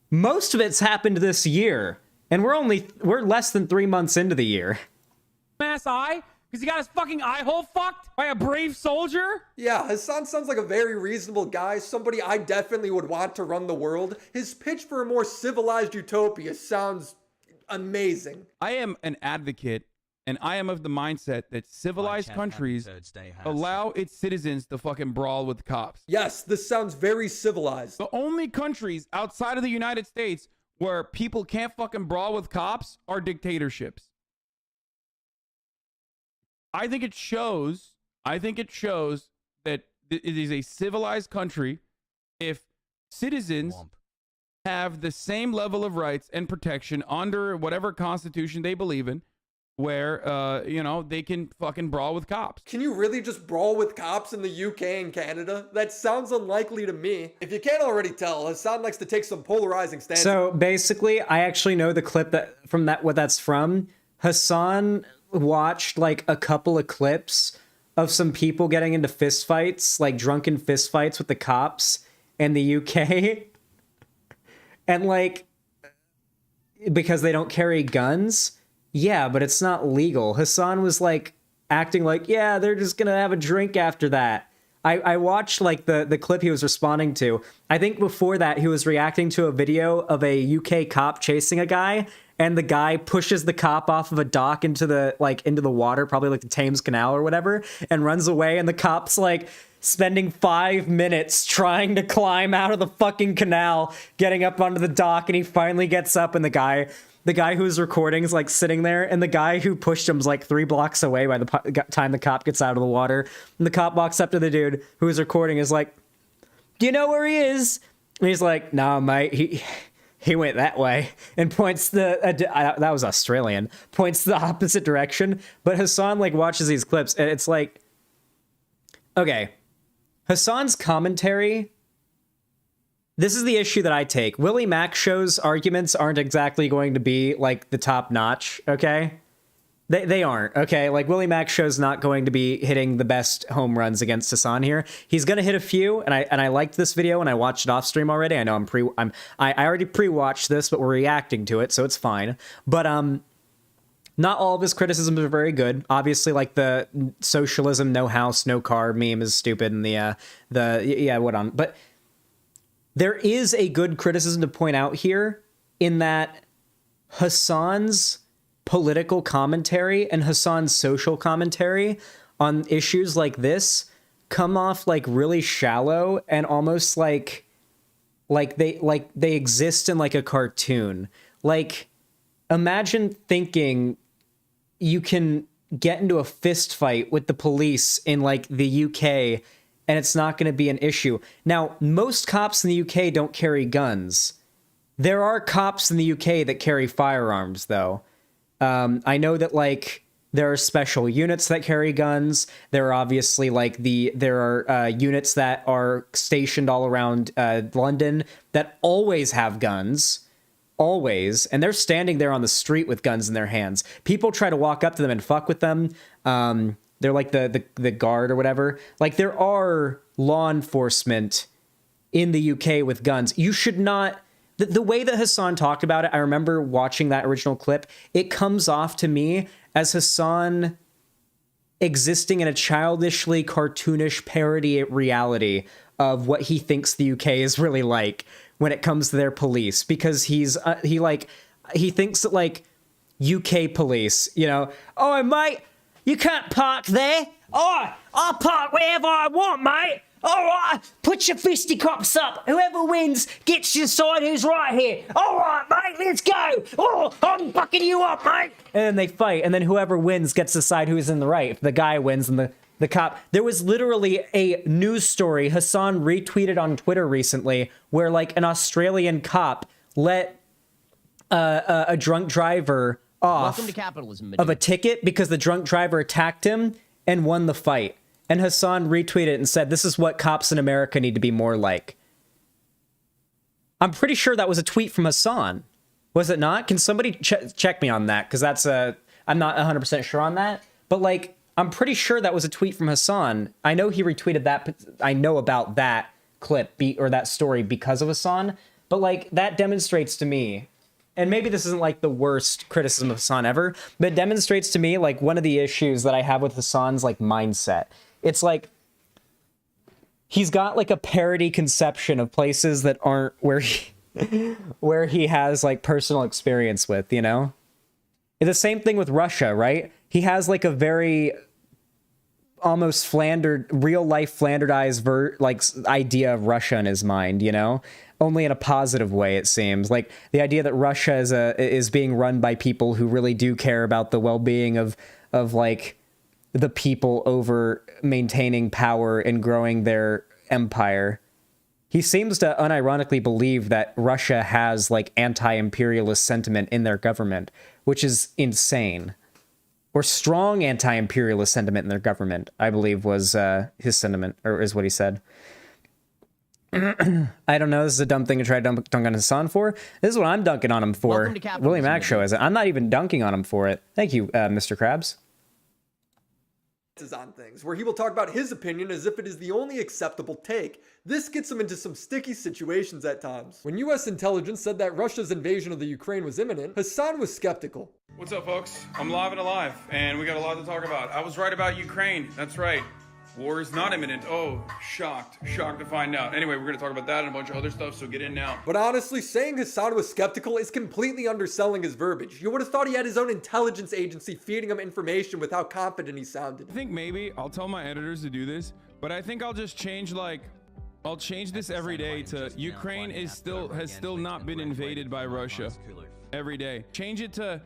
most of it's happened this year. And we're less than 3 months into the year. Ass eye Because he got his fucking eye hole fucked by a brave soldier? Yeah, Hassan sounds like a very reasonable guy, somebody I definitely would want to run the world. His pitch for a more civilized utopia sounds amazing. I am an advocate, and I am of the mindset that civilized countries allow its citizens to fucking brawl with cops. Yes, this sounds very civilized. The only countries outside of the United States where people can't fucking brawl with cops are dictatorships. I think it shows that it is a civilized country if citizens have the same level of rights and protection under whatever constitution they believe in, where, you know, they can fucking brawl with cops. Can you really just brawl with cops in the UK and Canada? That sounds unlikely to me. If you can't already tell, Hassan likes to take some polarizing stances. So basically, I actually know the clip what that's from. Hassan watched like a couple of clips of some people getting into fistfights, like drunken fistfights with the cops in the UK. And like, because they don't carry guns. Yeah, but it's not legal. Hassan was like acting like, yeah, they're just gonna have a drink after that. I watched like the clip he was responding to. I think before that he was reacting to a video of a UK cop chasing a guy, and the guy pushes the cop off of a dock into the water, probably like the Thames Canal or whatever, and runs away, and the cop's like spending 5 minutes trying to climb out of the fucking canal, getting up onto the dock, and he finally gets up, and the guy who's recording is like sitting there, and the guy who pushed him is like 3 blocks away by the time the cop gets out of the water. And the cop walks up to the dude who is recording, is like, "Do you know where he is?" And he's like, "Nah, mate, he went that way," and points that was Australian, points the opposite direction. But Hassan like watches these clips, and it's like, okay, Hassan's commentary. This is the issue that I take. Willie Mack Show's arguments aren't exactly going to be like the top notch, okay? They aren't, okay? Like Willie Mack Show's not going to be hitting the best home runs against Hassan here. He's gonna hit a few, and I liked this video and I watched it off stream already. I know I already pre-watched this, but we're reacting to it, so it's fine. But not all of his criticisms are very good. Obviously, like the socialism, no house, no car meme is stupid, and but there is a good criticism to point out here in that Hassan's political commentary and Hassan's social commentary on issues like this come off like really shallow and almost like they exist in like a cartoon. Like, imagine thinking you can get into a fist fight with the police in like the UK and it's not going to be an issue. Now, most cops in the UK don't carry guns. There are cops in the UK that carry firearms, though. I know that, like, there are special units that carry guns. There are obviously, like, there are units that are stationed all around London that always have guns. Always. And they're standing there on the street with guns in their hands. People try to walk up to them and fuck with them. They're like the guard or whatever. Like, there are law enforcement in the UK with guns. You should not... The way that Hassan talked about it, I remember watching that original clip, it comes off to me as Hassan existing in a childishly cartoonish parody reality of what he thinks the UK is really like when it comes to their police. Because he thinks that, like, UK police, you know, "Oh, mate, you can't park there. Oh, I'll park wherever I want, mate. All right, put your fisticuffs up. Whoever wins gets to decide who's right here. All right, mate, let's go. Oh, I'm fucking you up, mate." And then they fight, and then whoever wins gets to decide who's in the right. If the guy wins and the cop... There was literally a news story Hassan retweeted on Twitter recently where, like, an Australian cop let a drunk driver off Welcome to capitalism, of a ticket because the drunk driver attacked him and won the fight. And Hassan retweeted it and said, "This is what cops in America need to be more like." I'm pretty sure that was a tweet from Hassan. Was it not? Can somebody check me on that? Because I'm not 100% sure on that. But, like, I'm pretty sure that was a tweet from Hassan. I know he retweeted that. I know about that clip or that story because of Hassan. But, like, that demonstrates to me and maybe this isn't like the worst criticism of Hassan ever, but it demonstrates to me like one of the issues that I have with Hassan's like mindset. It's like he's got like a parody conception of places that aren't where he has like personal experience with, you know? It's the same thing with Russia, right? He has like a very almost real life Flanderized idea of Russia in his mind, you know? Only in a positive way, it seems. Like the idea that Russia is being run by people who really do care about the well-being of like the people over maintaining power and growing their empire. He seems to unironically believe that Russia has like anti-imperialist sentiment in their government, which is insane. Or strong anti-imperialist sentiment in their government, I believe was his sentiment, or is what he said. I don't know, this is a dumb thing to try to dunk on Hassan for. This is what I'm dunking on him for. William Mack Show is it. I'm not even dunking on him for it. Thank you, Mr. Krabs. On things where he will talk about his opinion as if it is the only acceptable take. This gets him into some sticky situations at times. When US intelligence said that Russia's invasion of the Ukraine was imminent, Hassan was skeptical. What's up, folks? I'm live and alive, and we got a lot to talk about. I was right about Ukraine. That's right. War is not imminent. Oh, shocked to find out. Anyway, we're going to talk about that and a bunch of other stuff, so get in now. But honestly, saying Hassan was skeptical is completely underselling his verbiage. You would have thought he had his own intelligence agency feeding him information with how confident he sounded. I think maybe I'll tell my editors to do this, but I think I'll just change I'll change this every day to Ukraine has still not been invaded by Russia every day. Change it to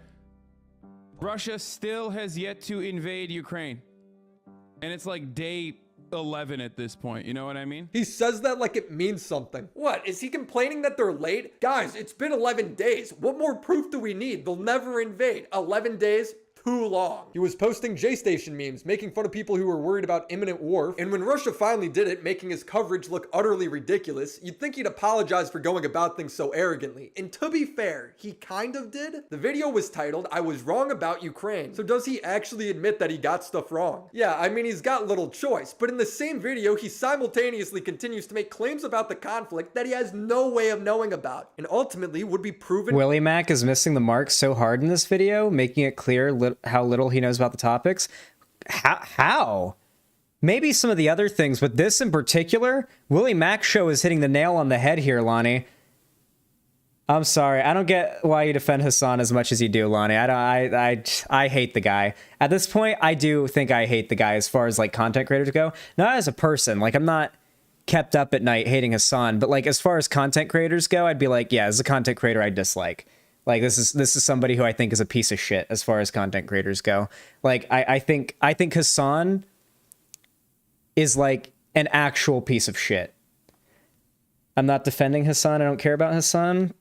Russia still has yet to invade Ukraine. And it's like day 11 at this point, you know what I mean? He says that like it means something. What, is he complaining that they're late? Guys, it's been 11 days. What more proof do we need? They'll never invade. 11 days? Too long. He was posting J-Station memes, making fun of people who were worried about imminent war, and when Russia finally did it, making his coverage look utterly ridiculous, you'd think he'd apologize for going about things so arrogantly. And to be fair, he kind of did. The video was titled, "I was wrong about Ukraine." So does he actually admit that he got stuff wrong? Yeah, I mean, he's got little choice, but in the same video, he simultaneously continues to make claims about the conflict that he has no way of knowing about, and ultimately would be proven. Willie Mack is missing the mark so hard in this video, making it clear how little he knows about the topics. How? Maybe some of the other things, but this in particular, Willie Mack Show is hitting the nail on the head here, Lonnie. I'm sorry. I don't get why you defend Hassan as much as you do, Lonnie. I hate the guy. At this point, I do think I hate the guy as far as like content creators go. Not as a person. Like I'm not kept up at night hating Hassan, but like as far as content creators go, I'd be like, yeah, as a content creator, I dislike. Like this is somebody who I think is a piece of shit as far as content creators go. Like I think Hassan is like an actual piece of shit. I'm not defending Hassan. I don't care about Hassan.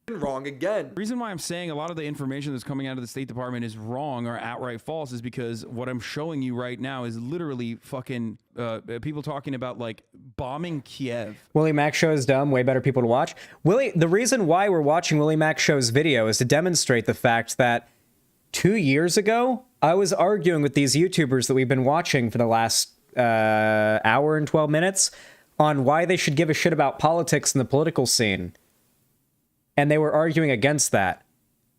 Wrong again. The reason why I'm saying a lot of the information that's coming out of the State Department is wrong or outright false is because what I'm showing you right now is literally fucking people talking about like bombing Kiev. Willie Mack Show is dumb. Way better people to watch. The reason why we're watching Willie Mack Show's video is to demonstrate the fact that 2 years ago, I was arguing with these YouTubers that we've been watching for the last hour and 12 minutes on why they should give a shit about politics in the political scene. And they were arguing against that.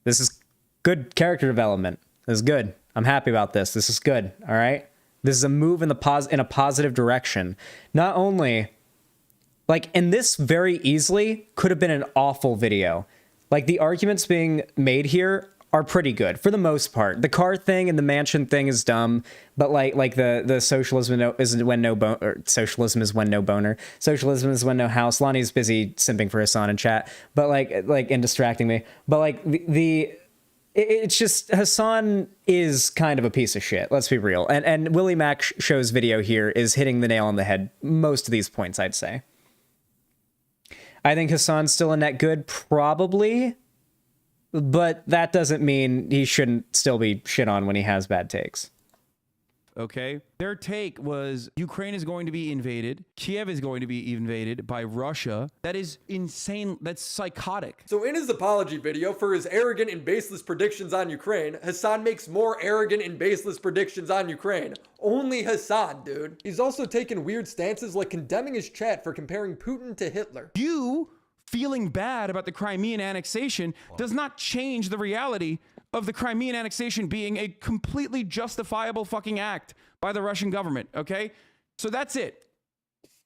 This is good character development. This is good. I'm happy about this. This is good. All right. This is a move in a positive direction. Not only, like, and this very easily could have been an awful video. Like the arguments being made here are pretty good for the most part. The car thing and the mansion thing is dumb, but like the socialism is when no boner. Socialism is when no boner. Socialism is when no house. Lonnie's busy simping for Hassan in chat, but like and distracting me. But like it's just Hassan is kind of a piece of shit. Let's be real. And Willie Mack Show's video here is hitting the nail on the head. Most of these points, I'd say. I think Hassan's still a net good, probably. But that doesn't mean he shouldn't still be shit on when he has bad takes. Okay. Their take was Ukraine is going to be invaded. Kiev is going to be invaded by Russia. That is insane. That's psychotic. So in his apology video for his arrogant and baseless predictions on Ukraine, Hassan makes more arrogant and baseless predictions on Ukraine. Only Hassan, dude. He's also taken weird stances like condemning his chat for comparing Putin to Hitler. You feeling bad about the Crimean annexation does not change the reality of the Crimean annexation being a completely justifiable fucking act by the Russian government, okay? So that's it.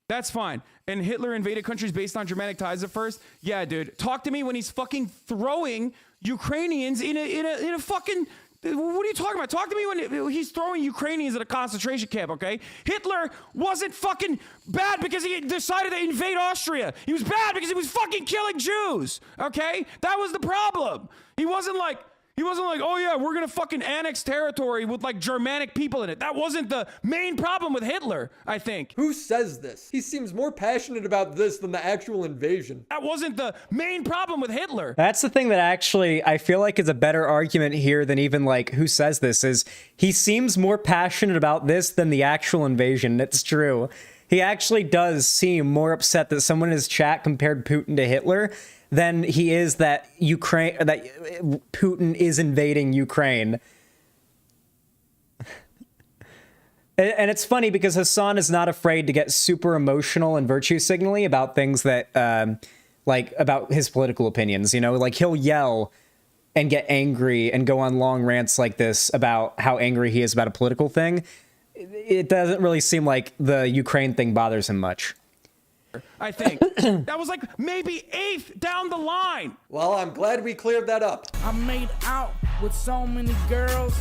That's fine. And Hitler invaded countries based on Germanic ties at first? Yeah, dude. Talk to me when he's fucking throwing Ukrainians in a fucking... What are you talking about? Talk to me when he's throwing Ukrainians at a concentration camp, okay? Hitler wasn't fucking bad because he decided to invade Austria. He was bad because he was fucking killing Jews, okay? That was the problem. He wasn't like, oh yeah, we're gonna fucking annex territory with like Germanic people in it. That wasn't the main problem with Hitler, I think. Who says this? He seems more passionate about this than the actual invasion. That wasn't the main problem with Hitler. That's the thing that actually I feel like is a better argument here than even like who says this is he seems more passionate about this than the actual invasion. It's true. He actually does seem more upset that someone in his chat compared Putin to Hitler than he is that Putin is invading Ukraine. And it's funny because Hassan is not afraid to get super emotional and virtue signally about things that, like about his political opinions, you know, like he'll yell and get angry and go on long rants like this about how angry he is about a political thing. It doesn't really seem like the Ukraine thing bothers him much. I think that was like maybe 8th down the line. Well, I'm glad we cleared that up. I made out with so many girls.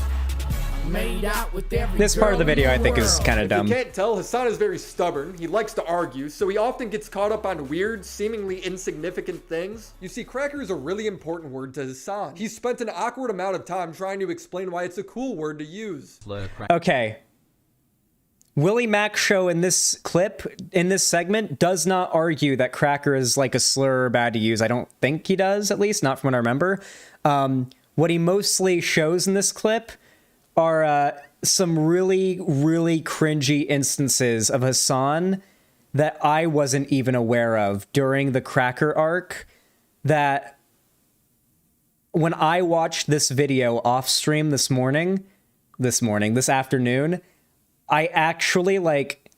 Made out with every This part of the video I think is kind of If dumb. you can't tell, Hassan is very stubborn. He likes to argue, so he often gets caught up on weird, seemingly insignificant things. You see, cracker is a really important word to Hassan. He spent an awkward amount of time trying to explain why it's a cool word to use. Okay. Willie Mac show in this clip, in this segment, does not argue that cracker is like a slur or bad to use. I don't think he does, at least, not from what I remember. What he mostly shows in this clip are some really, really cringy instances of Hassan that I wasn't even aware of during the cracker arc, that when I watched this video off stream this afternoon, I actually, like,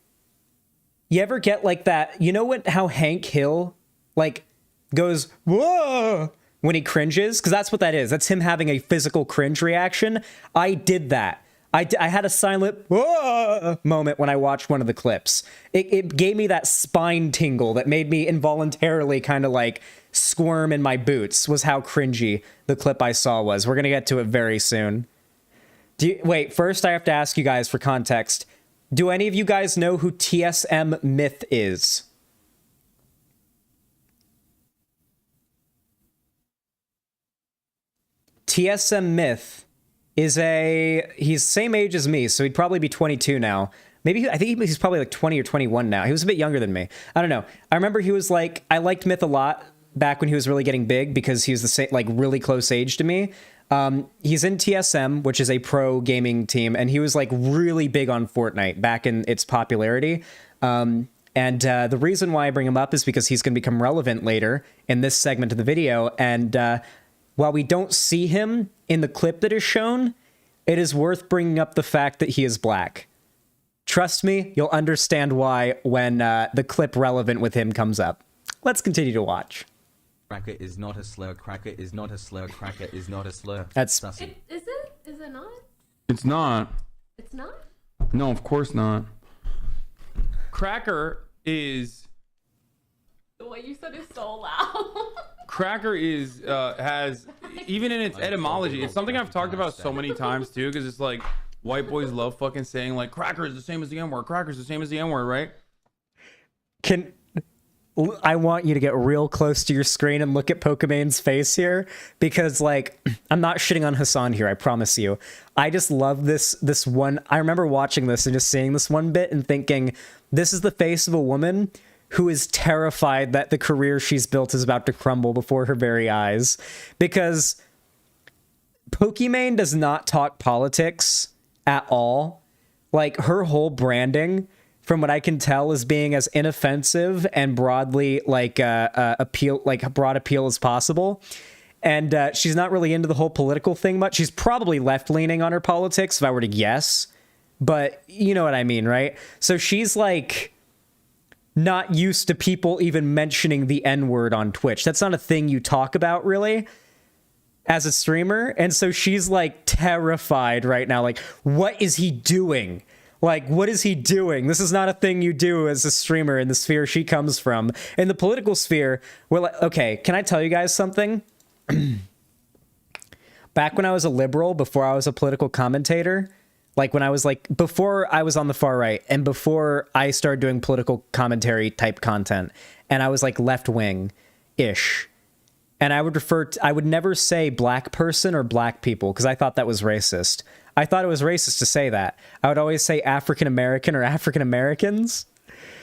you ever get like that, you know how Hank Hill, like, goes, whoa, when he cringes? Because that's what that is. That's him having a physical cringe reaction. I did that. I had a silent whoa moment when I watched one of the clips. It gave me that spine tingle that made me involuntarily kind of like squirm in my boots, was how cringy the clip I saw was. We're going to get to it very soon. Wait, first I have to ask you guys for context. Do any of you guys know who TSM Myth is? TSM Myth is he's the same age as me, so he'd probably be 22 now. Maybe, I think he's probably like 20 or 21 now. He was a bit younger than me. I don't know. I remember he was like, I liked Myth a lot back when he was really getting big because he was the same, like really close age to me. He's in TSM, which is a pro gaming team, and he was like really big on Fortnite back in its popularity. And the reason why I bring him up is because he's going to become relevant later in this segment of the video. And while we don't see him in the clip that is shown, it is worth bringing up the fact that he is black. Trust me, you'll understand why when the clip relevant with him comes up. Let's continue to watch. Cracker is not a slur. Cracker is not a slur. Cracker is not a slur. That's Is it? Is it not? It's not. It's not? No, of course not. Cracker is... The way you said it so loud. Cracker is, has, even in its etymology, it's something I've talked about so many times too, because it's like, white boys love fucking saying like, cracker is the same as the N-word, cracker is the same as the N-word, right? I want you to get real close to your screen and look at Pokemane's face here, because like, I'm not shitting on Hassan here, I promise you. I just love this one. I remember watching this and just seeing this one bit and thinking, this is the face of a woman who is terrified that the career she's built is about to crumble before her very eyes. Because Pokimane does not talk politics at all. Like, her whole branding, from what I can tell, is being as inoffensive and broadly like broad appeal as possible. And she's not really into the whole political thing much. She's probably left-leaning on her politics, if I were to guess. But you know what I mean, right? So she's like... not used to people even mentioning the N-word on Twitch. That's not a thing you talk about really as a streamer. And so she's like terrified right now. Like, what is he doing? Like, what is he doing? This is not a thing you do as a streamer in the sphere she comes from. In the political sphere, we're like, okay, can I tell you guys something? Back when I was a liberal, before I was a political commentator, like when I was like, before I was on the far right and before I started doing political commentary type content, and I was like left-wing-ish, and I would never say black person or black people because I thought that was racist. I thought it was racist to say that. I would always say African American or African Americans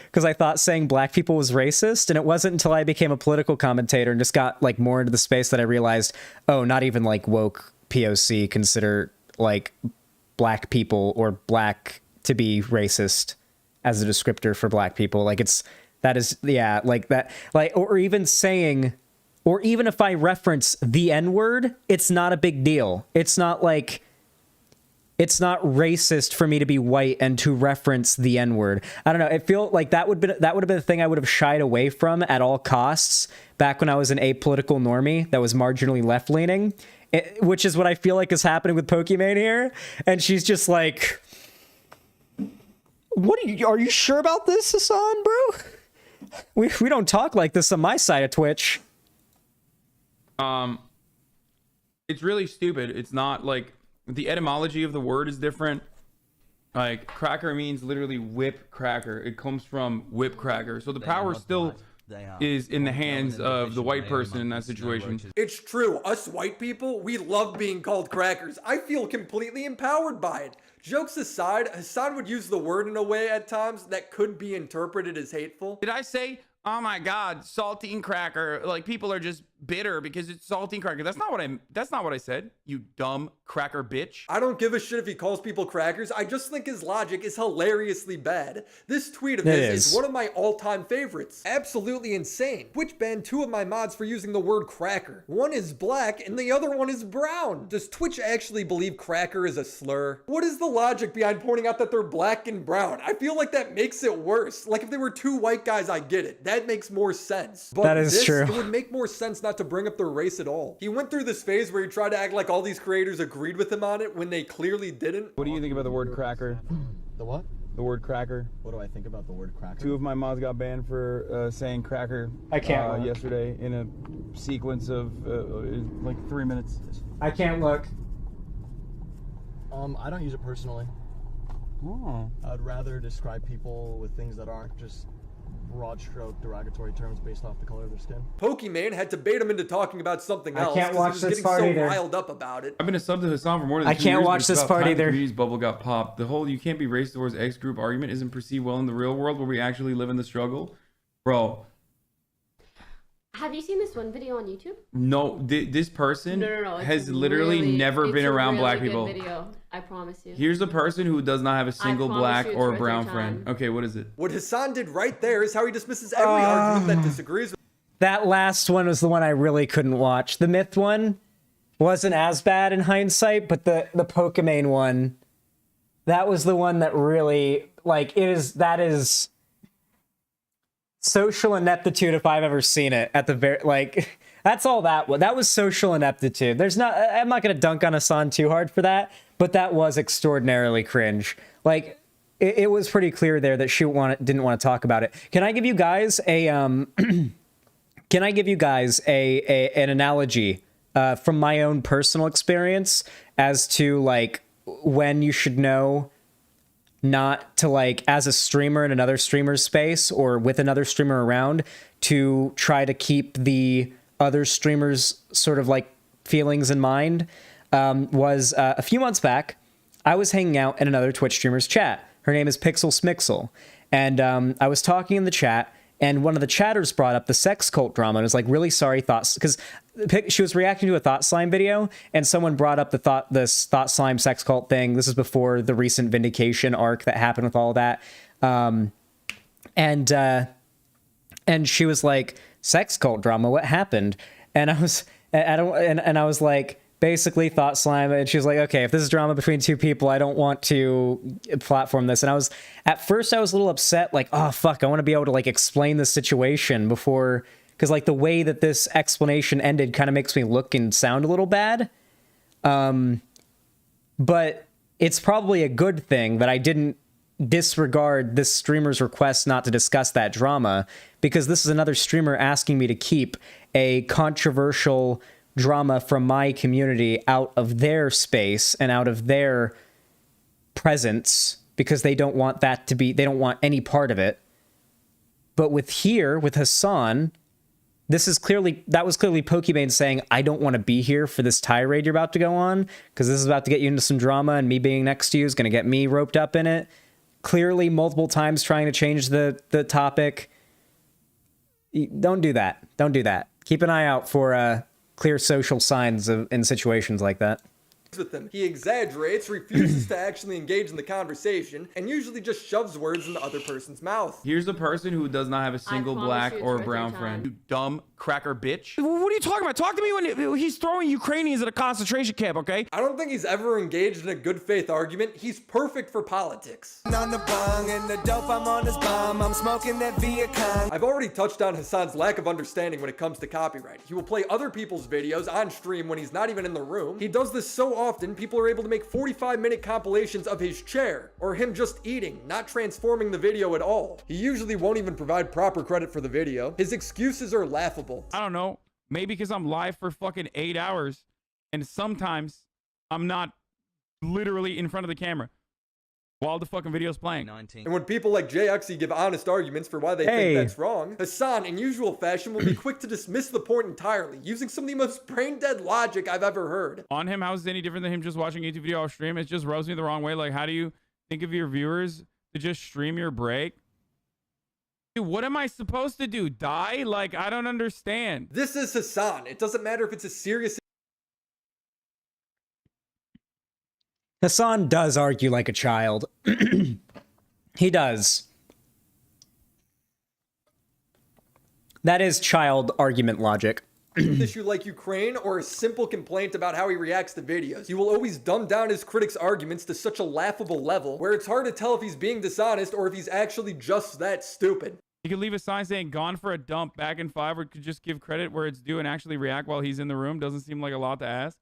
because I thought saying black people was racist. And it wasn't until I became a political commentator and just got like more into the space that I realized, oh, not even like woke POC consider like black people or black to be racist as a descriptor for black people. Like that is like that, like, or even saying, or even if I reference the N-word, it's not a big deal. It's not like, it's not racist for me to be white and to reference the N-word. I don't know. It feel like that would have been the thing I would have shied away from at all costs back when I was an apolitical normie that was marginally left-leaning, which is what I feel like is happening with Pokimane here. And she's just like, are you sure about this, Hassan, bro? We don't talk like this on my side of Twitch. It's really stupid. It's not like the etymology of the word is different. Like cracker means literally whip cracker. It comes from whip cracker. So the power still is in the hands of the white person in that situation. It's true. Us white people, we love being called crackers. I feel completely empowered by it. Jokes aside, Hassan would use the word in a way at times that could be interpreted as hateful. Did I say, oh my God, saltine cracker? Like people are just bitter because it's saltine cracker. That's not what I said. You dumb cracker bitch. I don't give a shit if he calls people crackers. I just think his logic is hilariously bad. This tweet of his is one of my all-time favorites. Absolutely insane. Twitch banned 2 of my mods for using the word cracker. One is black and the other one is brown. Does Twitch actually believe cracker is a slur? What is the logic behind pointing out that they're black and brown? I feel like that makes it worse. Like if they were 2 white guys, I get it. That makes more sense. But that is true. It would make more sense not to bring up their race at all. He went through this phase where he tried to act like all these creators agreed with him on it when they clearly didn't. What do you think about the word cracker? The what? The word cracker. What do I think about the word cracker? 2 of my mods got banned for saying cracker. I can't yesterday in a sequence of like 3 minutes. I can't look. I don't use it personally. Oh. I'd rather describe people with things that aren't just broad stroke derogatory terms based off the color of their skin. Pokimane had to bait him into talking about something else. I can't watch this part either. Riled up about it. I've been a sub to Hassan for more than 2 years. I can't watch this part either. The community's bubble got popped. The whole "you can't be racist towards X group" argument isn't perceived well in the real world where we actually live in the struggle, bro. Have you seen this one video on YouTube? No, this person No. has literally never been around black people. Video. I promise you. Here's a person who does not have a single black or brown friend. Okay, what is it? What Hassan did right there is how he dismisses every argument that disagrees with. That last one was the one I really couldn't watch. The myth one wasn't as bad in hindsight, but the Pokimane one, that was the one that really, like, that is social ineptitude if I've ever seen it. At the very, like, that's all that was. That was social ineptitude. I'm not gonna dunk on Hassan too hard for that, but that was extraordinarily cringe. Like, it was pretty clear there that she didn't want to talk about it. Can I give you guys an analogy from my own personal experience as to like when you should know not to, like, as a streamer in another streamer's space or with another streamer around, to try to keep the other streamer's sort of like feelings in mind, was a few months back, I was hanging out in another Twitch streamer's chat. Her name is Pixel Smixel. And I was talking in the chat, and one of the chatters brought up the sex cult drama and was like, really sorry thoughts, because she was reacting to a Thought Slime video, and someone brought up this Thought Slime sex cult thing. This is before the recent Vindication arc that happened with all that. And she was like, sex cult drama, what happened? And I was like, basically thought slime, and she was like, okay, if this is drama between two people, I don't want to platform this. And at first I was a little upset, like, oh fuck, I want to be able to like explain the situation before, because like the way that this explanation ended kind of makes me look and sound a little bad. But it's probably a good thing that I didn't disregard this streamer's request not to discuss that drama, because this is another streamer asking me to keep a controversial drama from my community out of their space and out of their presence, because they don't want they don't want any part of it. But with Hassan, that was clearly Pokimane saying, I don't want to be here for this tirade you're about to go on, because this is about to get you into some drama, and me being next to you is going to get me roped up in it. Clearly multiple times trying to change the topic. Don't do that. Don't do that. Keep an eye out for clear social signs in situations like that. With him. He exaggerates, refuses to actually engage in the conversation, and usually just shoves words in the other person's mouth. Here's a person who does not have a single black or brown friend. You dumb cracker bitch. What are you talking about? Talk to me when he's throwing Ukrainians at a concentration camp, okay? I don't think he's ever engaged in a good faith argument. He's perfect for politics. On the bong and the dope, I'm on this bomb. I'm smoking that Viacom. I've already touched on Hassan's lack of understanding when it comes to copyright. He will play other people's videos on stream when he's not even in the room. He does this so often, people are able to make 45-minute compilations of his chair, or him just eating, not transforming the video at all. He usually won't even provide proper credit for the video. His excuses are laughable. I don't know. Maybe because I'm live for fucking 8 hours, and sometimes I'm not literally in front of the camera while the fucking video's playing. And when people like JXE give honest arguments for why they think that's wrong, Hassan, in usual fashion, will be quick to dismiss the point entirely, using some of the most brain-dead logic I've ever heard. On him, how is it any different than him just watching a YouTube video off stream? It just rubs me the wrong way. Like, how do you think of your viewers to just stream your break? Dude, what am I supposed to do? Die? Like, I don't understand. This is Hassan. It doesn't matter if it's a serious... Hassan does argue like a child. He does. That is child argument logic. issue like Ukraine or a simple complaint about how he reacts to videos. He will always dumb down his critics' arguments to such a laughable level where it's hard to tell if he's being dishonest or if he's actually just that stupid. You could leave a sign saying gone for a dump back in 5, or could just give credit where it's due and actually react while he's in the room. Doesn't seem like a lot to ask.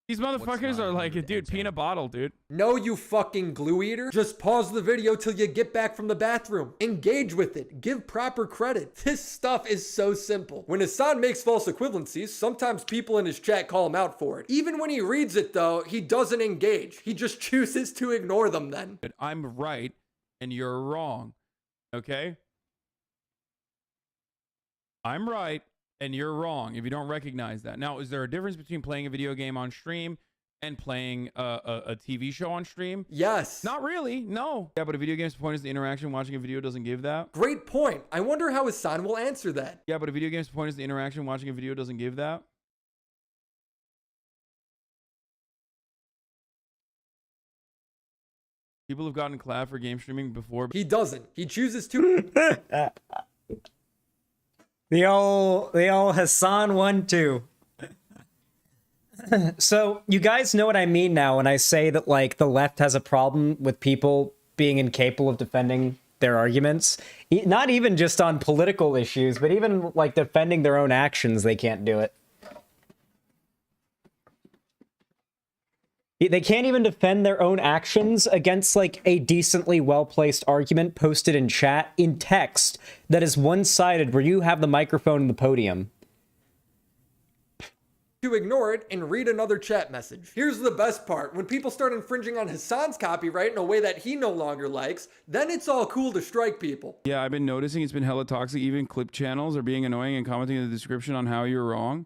These motherfuckers are like, dude, peanut bottle, dude. No, you fucking glue eater. Just pause the video till you get back from the bathroom. Engage with it. Give proper credit. This stuff is so simple. When Hassan makes false equivalencies, sometimes people in his chat call him out for it. Even when he reads it, though, he doesn't engage. He just chooses to ignore them then. I'm right and you're wrong. Okay? I'm right and you're wrong if you don't recognize that. Now, is there a difference between playing a video game on stream and playing a TV show on stream? Yes. Not really, no. Yeah, but a video game's point is the interaction. Watching a video doesn't give that. Great point. I wonder how Hassan will answer that. Yeah, but a video game's point is the interaction. Watching a video doesn't give that. People have gotten clapped for game streaming before. He doesn't. He chooses to... The old Hassan 1-2. So you guys know what I mean now when I say that like the left has a problem with people being incapable of defending their arguments. Not even just on political issues, but even like defending their own actions, they can't do it. They can't even defend their own actions against like a decently well-placed argument posted in chat in text that is one-sided where you have the microphone and the podium. To ignore it and read another chat message. Here's the best part. When people start infringing on Hassan's copyright in a way that he no longer likes, then it's all cool to strike people. Yeah, I've been noticing it's been hella toxic. Even clip channels are being annoying and commenting in the description on how you're wrong.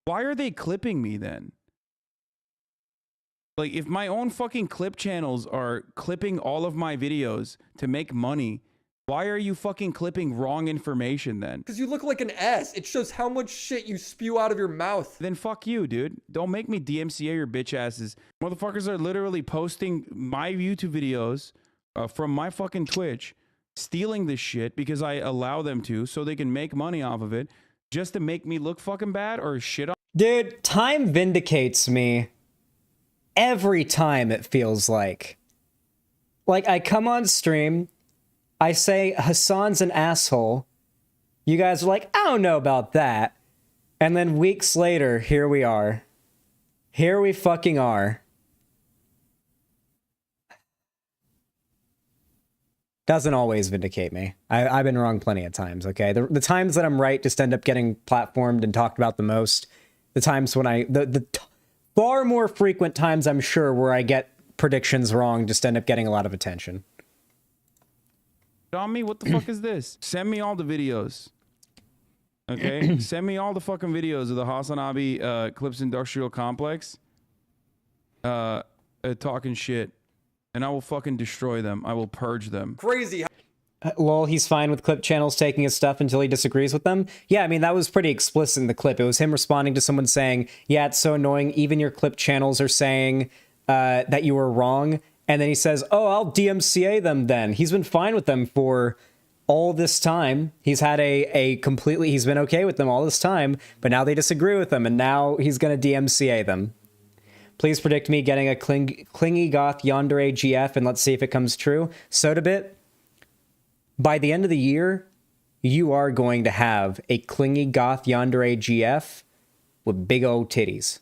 Why are they clipping me then? Like, if my own fucking clip channels are clipping all of my videos to make money, why are you fucking clipping wrong information then? Because you look like an ass. It shows how much shit you spew out of your mouth. Then fuck you, dude. Don't make me DMCA your bitch asses. Motherfuckers are literally posting my YouTube videos from my fucking Twitch, stealing this shit because I allow them to so they can make money off of it just to make me look fucking bad or shit on. Dude, time vindicates me every time, it feels like. Like, I come on stream, I say Hassan's an asshole. You guys are like, I don't know about that. And then weeks later, here we are. Here we fucking are. Doesn't always vindicate me. I've been wrong plenty of times, okay? The times that I'm right just end up getting platformed and talked about the most. The times when the far more frequent times, I'm sure, where I get predictions wrong just end up getting a lot of attention. On me, what the fuck is this? Send me all the videos. Okay? Send me all the fucking videos of the Hasanabi Clips Industrial Complex talking shit. And I will fucking destroy them. I will purge them. Crazy. Lol, he's fine with clip channels taking his stuff until he disagrees with them. Yeah, I mean, that was pretty explicit in the clip. It was him responding to someone saying, yeah, it's so annoying. Even your clip channels are saying that you were wrong. And then he says, oh, I'll DMCA them then. He's been fine with them for all this time. He's had he's been okay with them all this time, but now they disagree with him, and now he's going to DMCA them. Please predict me getting a clingy goth yandere GF, and let's see if it comes true. Sodabit, by the end of the year, you are going to have a clingy goth yandere GF with big old titties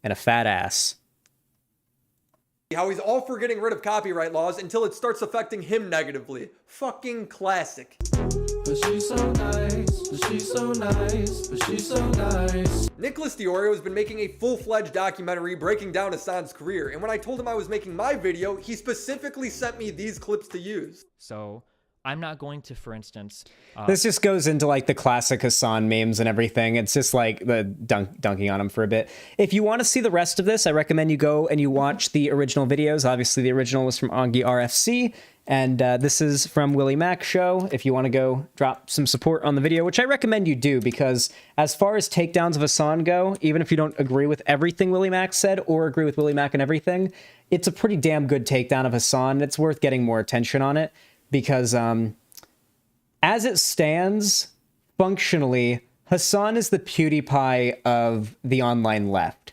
and a fat ass. How he's all for getting rid of copyright laws until it starts affecting him negatively. Fucking classic. But she's so nice, but she's so nice, but she's so nice. Nicholas Diorio has been making a full-fledged documentary breaking down Hassan's career, and when I told him I was making my video, he specifically sent me these clips to use. So I'm not going to, for instance... this just goes into like the classic Hassan memes and everything. It's just like the dunking on him for a bit. If you want to see the rest of this, I recommend you go and you watch the original videos. Obviously, the original was from Ongi RFC, and this is from Willie Mac Show. If you want to go drop some support on the video, which I recommend you do, because as far as takedowns of Hassan go, even if you don't agree with everything Willie Mac said or agree with Willie Mac and everything, it's a pretty damn good takedown of Hassan. It's worth getting more attention on it. Because as it stands, functionally, Hassan is the PewDiePie of the online left.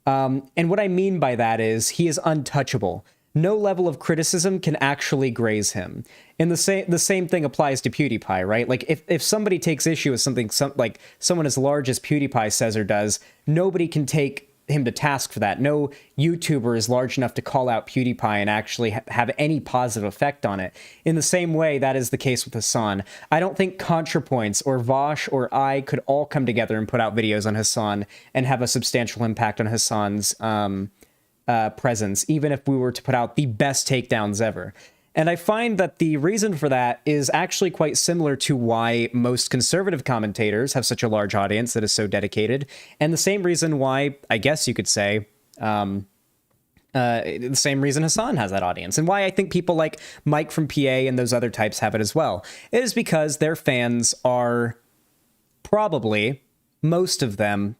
And what I mean by that is he is untouchable. No level of criticism can actually graze him. And the same thing applies to PewDiePie, right? Like if somebody takes issue with something like someone as large as PewDiePie says or does, nobody can take him to task for that. No YouTuber is large enough to call out PewDiePie and actually have any positive effect on it. In the same way, that is the case with Hassan. I don't think ContraPoints or Vosh or I could all come together and put out videos on Hassan and have a substantial impact on Hassan's presence, even if we were to put out the best takedowns ever. And I find that the reason for that is actually quite similar to why most conservative commentators have such a large audience that is so dedicated, and the same reason why, I guess you could say, the same reason Hassan has that audience, and why I think people like Mike from PA and those other types have it as well. It is because their fans are probably, most of them,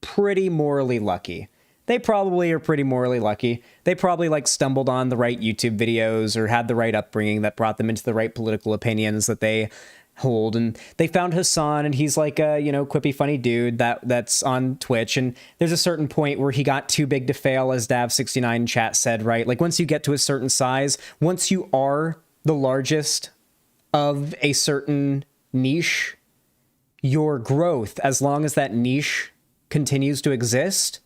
pretty morally lucky. They probably are pretty morally lucky. They probably like stumbled on the right YouTube videos or had the right upbringing that brought them into the right political opinions that they hold. And they found Hassan, and he's like a, quippy, funny dude that's on Twitch. And there's a certain point where he got too big to fail, as Dav69 in chat said, right? Like once you get to a certain size, once you are the largest of a certain niche, your growth, as long as that niche continues to exist,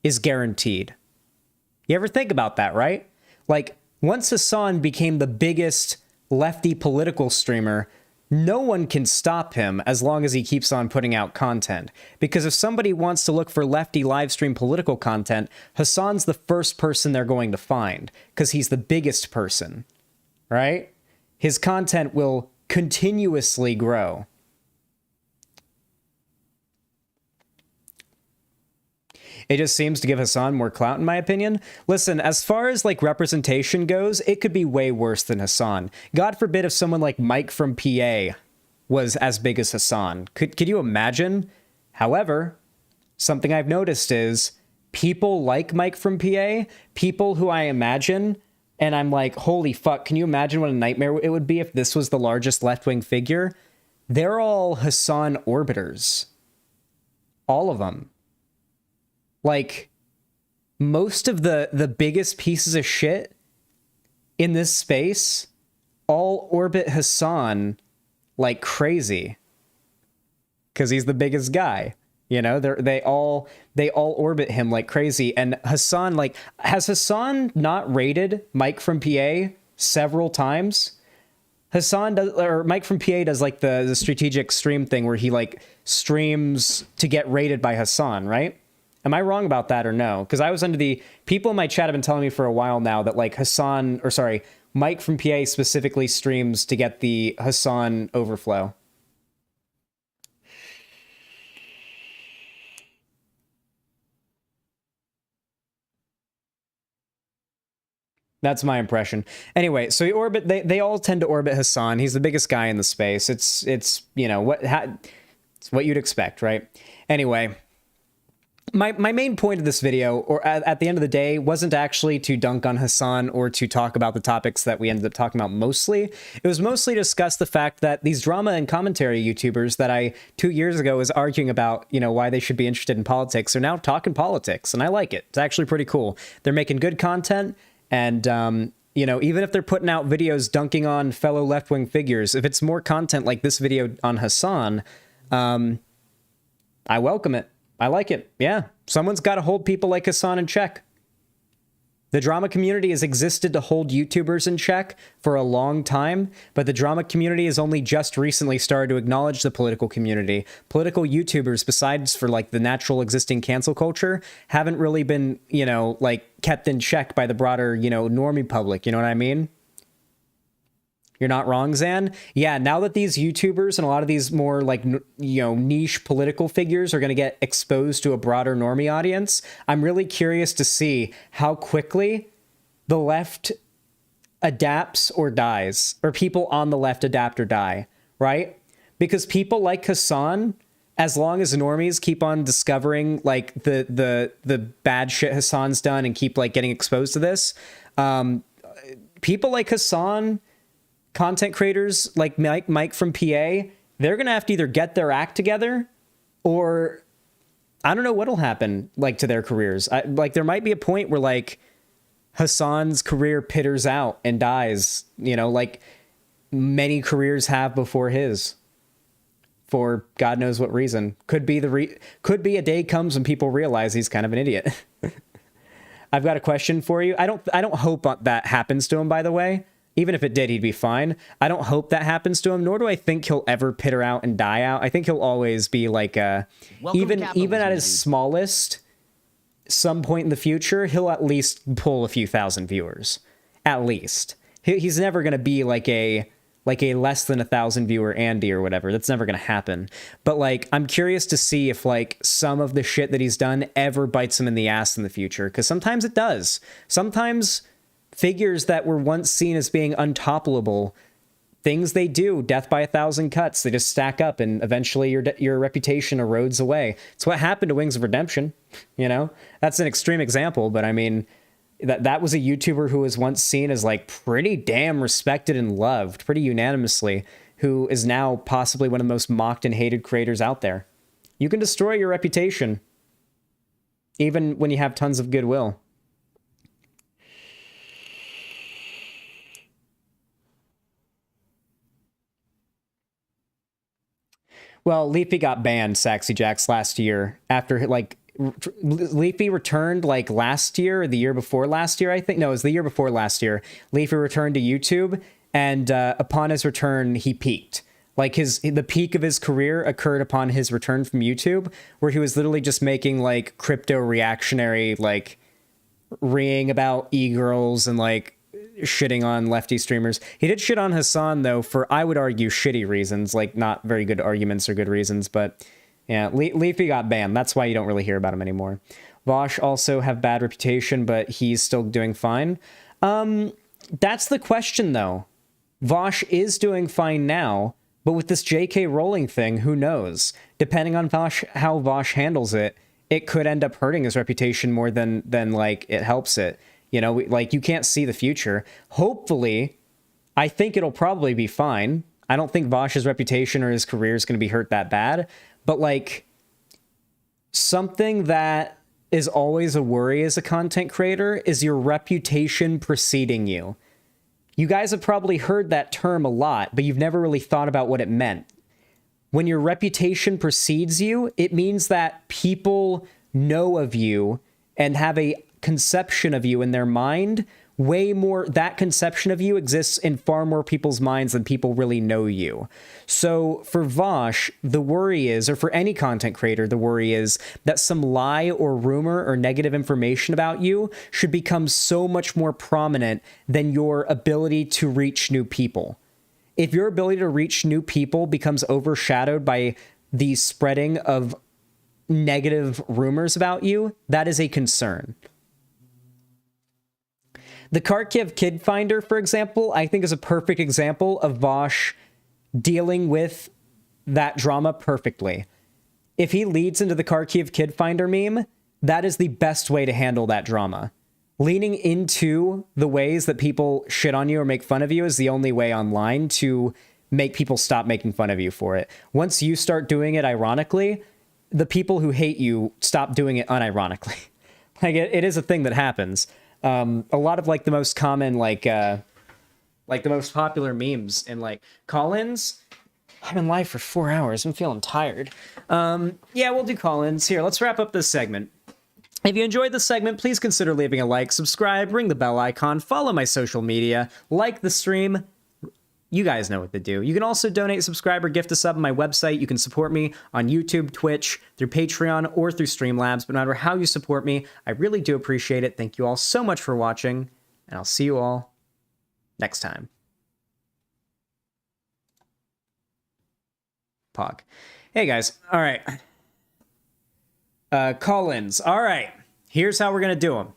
is guaranteed. You ever think about that, right? Like, once Hassan became the biggest lefty political streamer, no one can stop him as long as he keeps on putting out content. Because if somebody wants to look for lefty livestream political content, Hassan's the first person they're going to find, because he's the biggest person, right? His content will continuously grow. It just seems to give Hassan more clout, in my opinion. Listen, as far as like representation goes, it could be way worse than Hassan. God forbid if someone like Mike from PA was as big as Hassan. Could you imagine? However, something I've noticed is people like Mike from PA, people who I imagine, and I'm like, holy fuck, can you imagine what a nightmare it would be if this was the largest left-wing figure? They're all Hassan orbiters. All of them. like most of the biggest pieces of shit in this space all orbit Hassan like crazy because he's the biggest guy. You know, they all orbit him like crazy. And Hassan, like, has Hassan not raided Mike from PA several times? Hassan does, or Mike from PA does like the strategic stream thing where he like streams to get raided by Hassan, right? Am I wrong about that or no? Because I was under the people in my chat have been telling me for a while now that like Mike from PA specifically streams to get the Hassan overflow. That's my impression. Anyway, so they all tend to orbit Hassan. He's the biggest guy in the space. It's you know it's what you'd expect, right? Anyway, my main point of this video, or at the end of the day, wasn't actually to dunk on Hassan or to talk about the topics that we ended up talking about mostly. It was mostly to discuss the fact that these drama and commentary YouTubers that I 2 years ago was arguing about, you know, why they should be interested in politics are now talking politics, and I like it. It's actually pretty cool. They're making good content. And, you know, even if they're putting out videos dunking on fellow left-wing figures, if it's more content like this video on Hassan, I welcome it. I like it. Yeah. Someone's got to hold people like Hassan in check. The drama community has existed to hold YouTubers in check for a long time, but the drama community has only just recently started to acknowledge the political community. Political YouTubers, besides for like the natural existing cancel culture, haven't really been, you know, like kept in check by the broader, you know, normie public. You know what I mean? You're not wrong, Zan. Yeah, now that these YouTubers and a lot of these more like, you know, niche political figures are going to get exposed to a broader normie audience, I'm really curious to see how quickly the left adapts or dies, or people on the left adapt or die, right? Because people like Hassan, as long as normies keep on discovering like the bad shit Hassan's done and keep like getting exposed to this, people like Hassan, content creators like Mike from PA, they're going to have to either get their act together or I don't know what'll happen like to their careers. Like there might be a point where like Hassan's career pitters out and dies, you know, like many careers have before his for God knows what reason. Could be a day comes when people realize he's kind of an idiot. I've got a question for you. I don't hope that happens to him, by the way. Even if it did, he'd be fine. I don't hope that happens to him, nor do I think he'll ever pitter out and die out. I think he'll always be like even at his smallest, some point in the future, he'll at least pull a few thousand viewers. At least. He's never going to be like a less than 1,000 viewer Andy or whatever. That's never going to happen. But like, I'm curious to see if like some of the shit that he's done ever bites him in the ass in the future. Because sometimes it does. Sometimes figures that were once seen as being untoppable, things they do, death by 1,000 cuts, they just stack up and eventually your reputation erodes away. It's what happened to Wings of Redemption, you know? That's an extreme example, but I mean, that was a YouTuber who was once seen as like pretty damn respected and loved, pretty unanimously, who is now possibly one of the most mocked and hated creators out there. You can destroy your reputation, even when you have tons of goodwill. Well, Leafy got banned, Saxy Jacks, last year after like Leafy returned like last year or the year before last year, I think. No, it was the year before last year. Leafy returned to YouTube, and upon his return, he peaked. Like the peak of his career occurred upon his return from YouTube, where he was literally just making like crypto reactionary, like reeing about e-girls and like shitting on lefty streamers. He did shit on Hassan though for, I would argue, shitty reasons, like not very good arguments or good reasons, but yeah, Leafy got banned. That's why you don't really hear about him anymore. Vosh also have bad reputation, but he's still doing fine. That's the question though. Vosh is doing fine now, but with this JK Rowling thing, who knows? Depending on how Vosh handles it, it could end up hurting his reputation more than like it helps it. You know, like you can't see the future. Hopefully, I think it'll probably be fine. I don't think Vosh's reputation or his career is going to be hurt that bad. But like something that is always a worry as a content creator is your reputation preceding you. You guys have probably heard that term a lot, but you've never really thought about what it meant. When your reputation precedes you, it means that people know of you and have a conception of you in their mind. Way more, that conception of you exists in far more people's minds than people really know you. So for Vosh, the worry is, or for any content creator, the worry is that some lie or rumor or negative information about you should become so much more prominent than your ability to reach new people. If your ability to reach new people becomes overshadowed by the spreading of negative rumors about you, that is a concern. The Kharkiv Kid Finder, for example, I think is a perfect example of Vosh dealing with that drama perfectly. If he leads into the Kharkiv Kid Finder meme, that is the best way to handle that drama. Leaning into the ways that people shit on you or make fun of you is the only way online to make people stop making fun of you for it. Once you start doing it ironically, the people who hate you stop doing it unironically. Like, it is a thing that happens. A lot of, like, the most common, like the most popular memes and, like, call-ins. I've been live for 4 hours. I'm feeling tired. Yeah, we'll do call-ins. Here, let's wrap up this segment. If you enjoyed this segment, please consider leaving a like, subscribe, ring the bell icon, follow my social media, like the stream. You guys know what to do. You can also donate, subscribe, or gift a sub on my website. You can support me on YouTube, Twitch, through Patreon, or through Streamlabs. But no matter how you support me, I really do appreciate it. Thank you all so much for watching, and I'll see you all next time. Pog. Hey, guys. All right. Call-ins. All right. Here's how we're going to do them.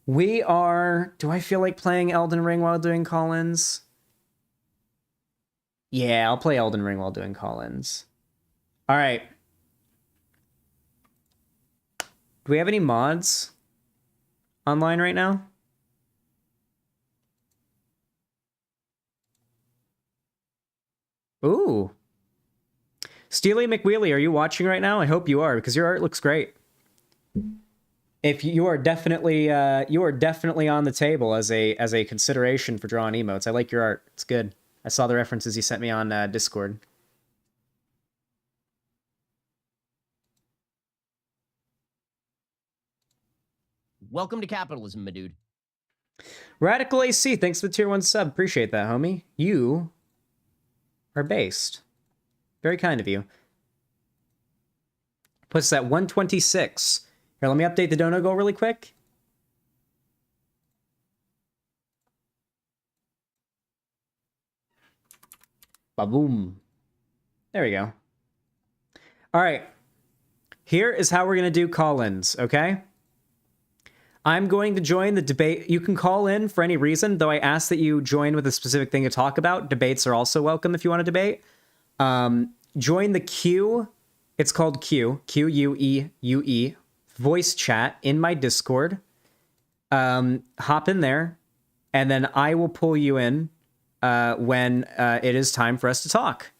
We are... Do I feel like playing Elden Ring while doing call-ins? Yeah, I'll play Elden Ring while doing call-ins. All right. Do we have any mods online right now? Ooh. Steely McWheely, are you watching right now? I hope you are, because your art looks great. If you are definitely on the table as a consideration for drawing emotes. I like your art. It's good. I saw the references you sent me on Discord. Welcome to capitalism, my dude. Radical AC, thanks for the tier 1 sub. Appreciate that, homie. You are based. Very kind of you. Puts that 126. Here, let me update the dono goal really quick. Ba-boom. There we go. All right. Here is how we're going to do call-ins, okay? I'm going to join the debate. You can call in for any reason, though I ask that you join with a specific thing to talk about. Debates are also welcome if you want to debate. Join the Q. It's called Q. Q-U-E-U-E. Voice chat in my Discord. Hop in there, and then I will pull you in when it is time for us to talk.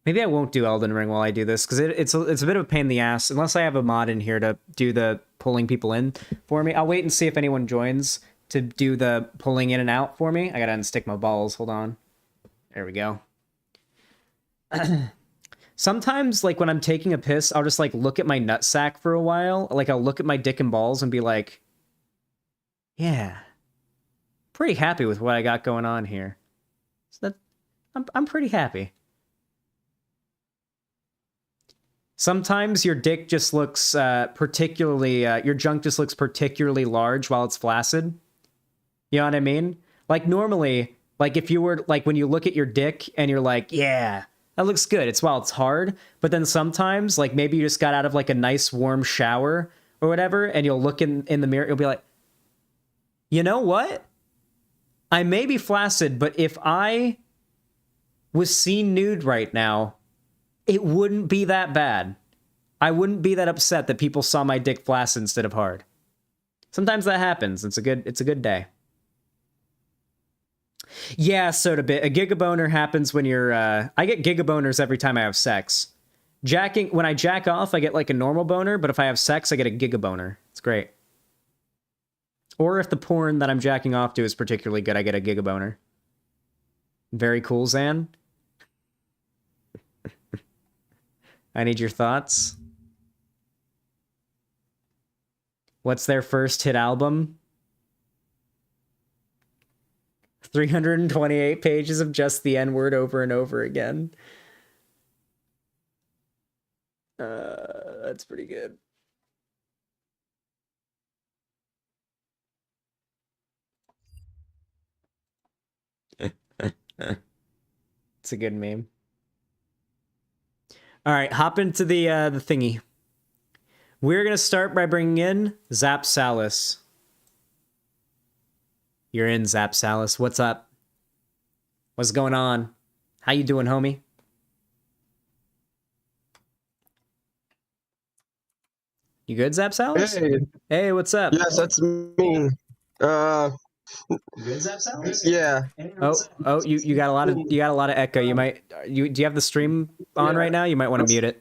Maybe I won't do Elden Ring while I do this, because it's a bit of a pain in the ass, unless I have a mod in here to do the pulling people in for me. I'll wait and see if anyone joins to do the pulling in and out for me. I gotta unstick my balls. Hold on. There we go. Sometimes, like, when I'm taking a piss, I'll just, like, look at my nutsack for a while. Like, I'll look at my dick and balls and be like, yeah, pretty happy with what I got going on here. So I'm pretty happy. Sometimes your dick just looks particularly, your junk just looks particularly large while it's flaccid. You know what I mean? Like, normally, like, if you were, like, when you look at your dick and you're like, yeah, that looks good. It's while it's hard. But then sometimes, like, maybe you just got out of, like, a nice warm shower or whatever, and you'll look in the mirror, you'll be like, you know what? I may be flaccid, but if I was seen nude right now, it wouldn't be that bad. I wouldn't be that upset that people saw my dick flaccid instead of hard. Sometimes that happens. It's a good day. Yeah, Soda Bit. A gigaboner happens when you're... I get gigaboners every time I have sex. When I jack off, I get like a normal boner, but if I have sex, I get a giga boner. It's great. Or if the porn that I'm jacking off to is particularly good, I get a giga boner. Very cool, Zan. I need your thoughts. What's their first hit album? 328 pages of just the N-word over and over again. That's pretty good. It's a good meme. All right, hop into the thingy. We're gonna start by bringing in Zap Salis. You're in, Zap Salis. What's up? What's going on? How you doing, homie? You good, Zap Salis? Hey. Hey, what's up? Yes, that's me. Good, Zap Salis? Yeah. Oh, you got a lot of echo. Do you have the stream on right now? You might want to mute it.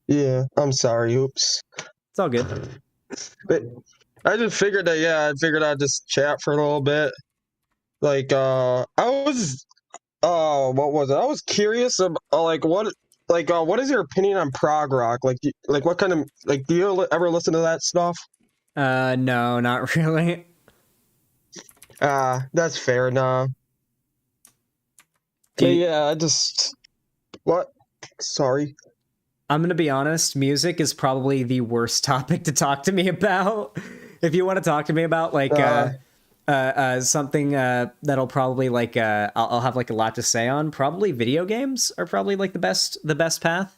Yeah, I'm sorry. Oops. It's all good. But I just figured that, I'd just chat for a little bit. Like, what was it? I was curious about, what is your opinion on prog rock? Like what kind of, do you ever listen to that stuff? No, not really. That's fair enough. What? Sorry. I'm gonna be honest, music is probably the worst topic to talk to me about. If you want to talk to me about something that'll probably I'll have like a lot to say on, probably video games are probably like the best path.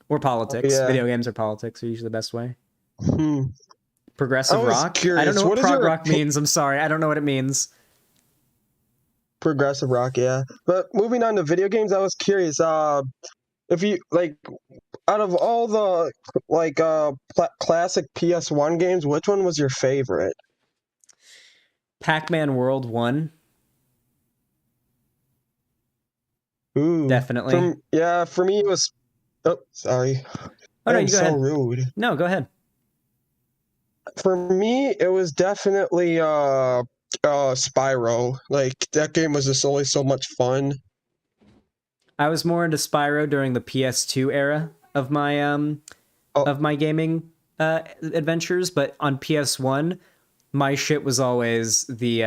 Or politics. Yeah. Video games or politics are usually the best way. Hmm. Progressive rock? Curious. I don't know what is prog your rock means. I'm sorry. I don't know what it means. Progressive rock, yeah. But moving on to video games, I was curious. If you out of all the classic PS1 games, which one was your favorite? Pac-Man World 1. Ooh, Definitely. For me it was. Oh, sorry. Oh no, you go so ahead. Rude. No, go ahead. For me, it was definitely Spyro. Like that game was just always so much fun. I was more into Spyro during the PS2 era of my gaming adventures, but on PS1, my shit was always the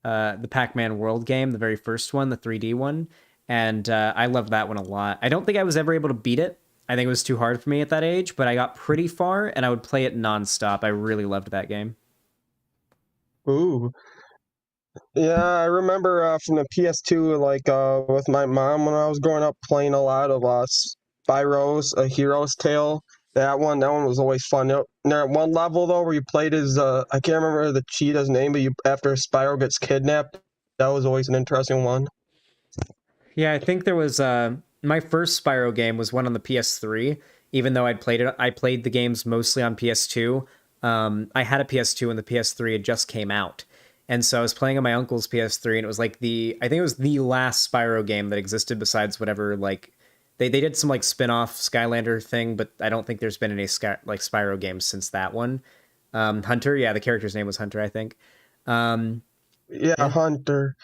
Pac-Man World game, the very first one, the 3D one, and I loved that one a lot. I don't think I was ever able to beat it. I think it was too hard for me at that age, but I got pretty far, and I would play it nonstop. I really loved that game. Ooh. Yeah, I remember from the PS2, with my mom when I was growing up, playing a lot of Spyro's A Hero's Tale. That one was always fun. There one level though where you played as I can't remember the cheetah's name, but after Spyro gets kidnapped, that was always an interesting one. Yeah, I think there was my first Spyro game was one on the PS3. Even though I played the games mostly on PS2. I had a PS2 and the PS3 had just came out. And so I was playing on my uncle's PS3, and it was I think it was the last Spyro game that existed besides whatever, they did some spin-off Skylander thing, but I don't think there's been any Spyro games since that one. Hunter, yeah, the character's name was Hunter, I think. Yeah, Hunter.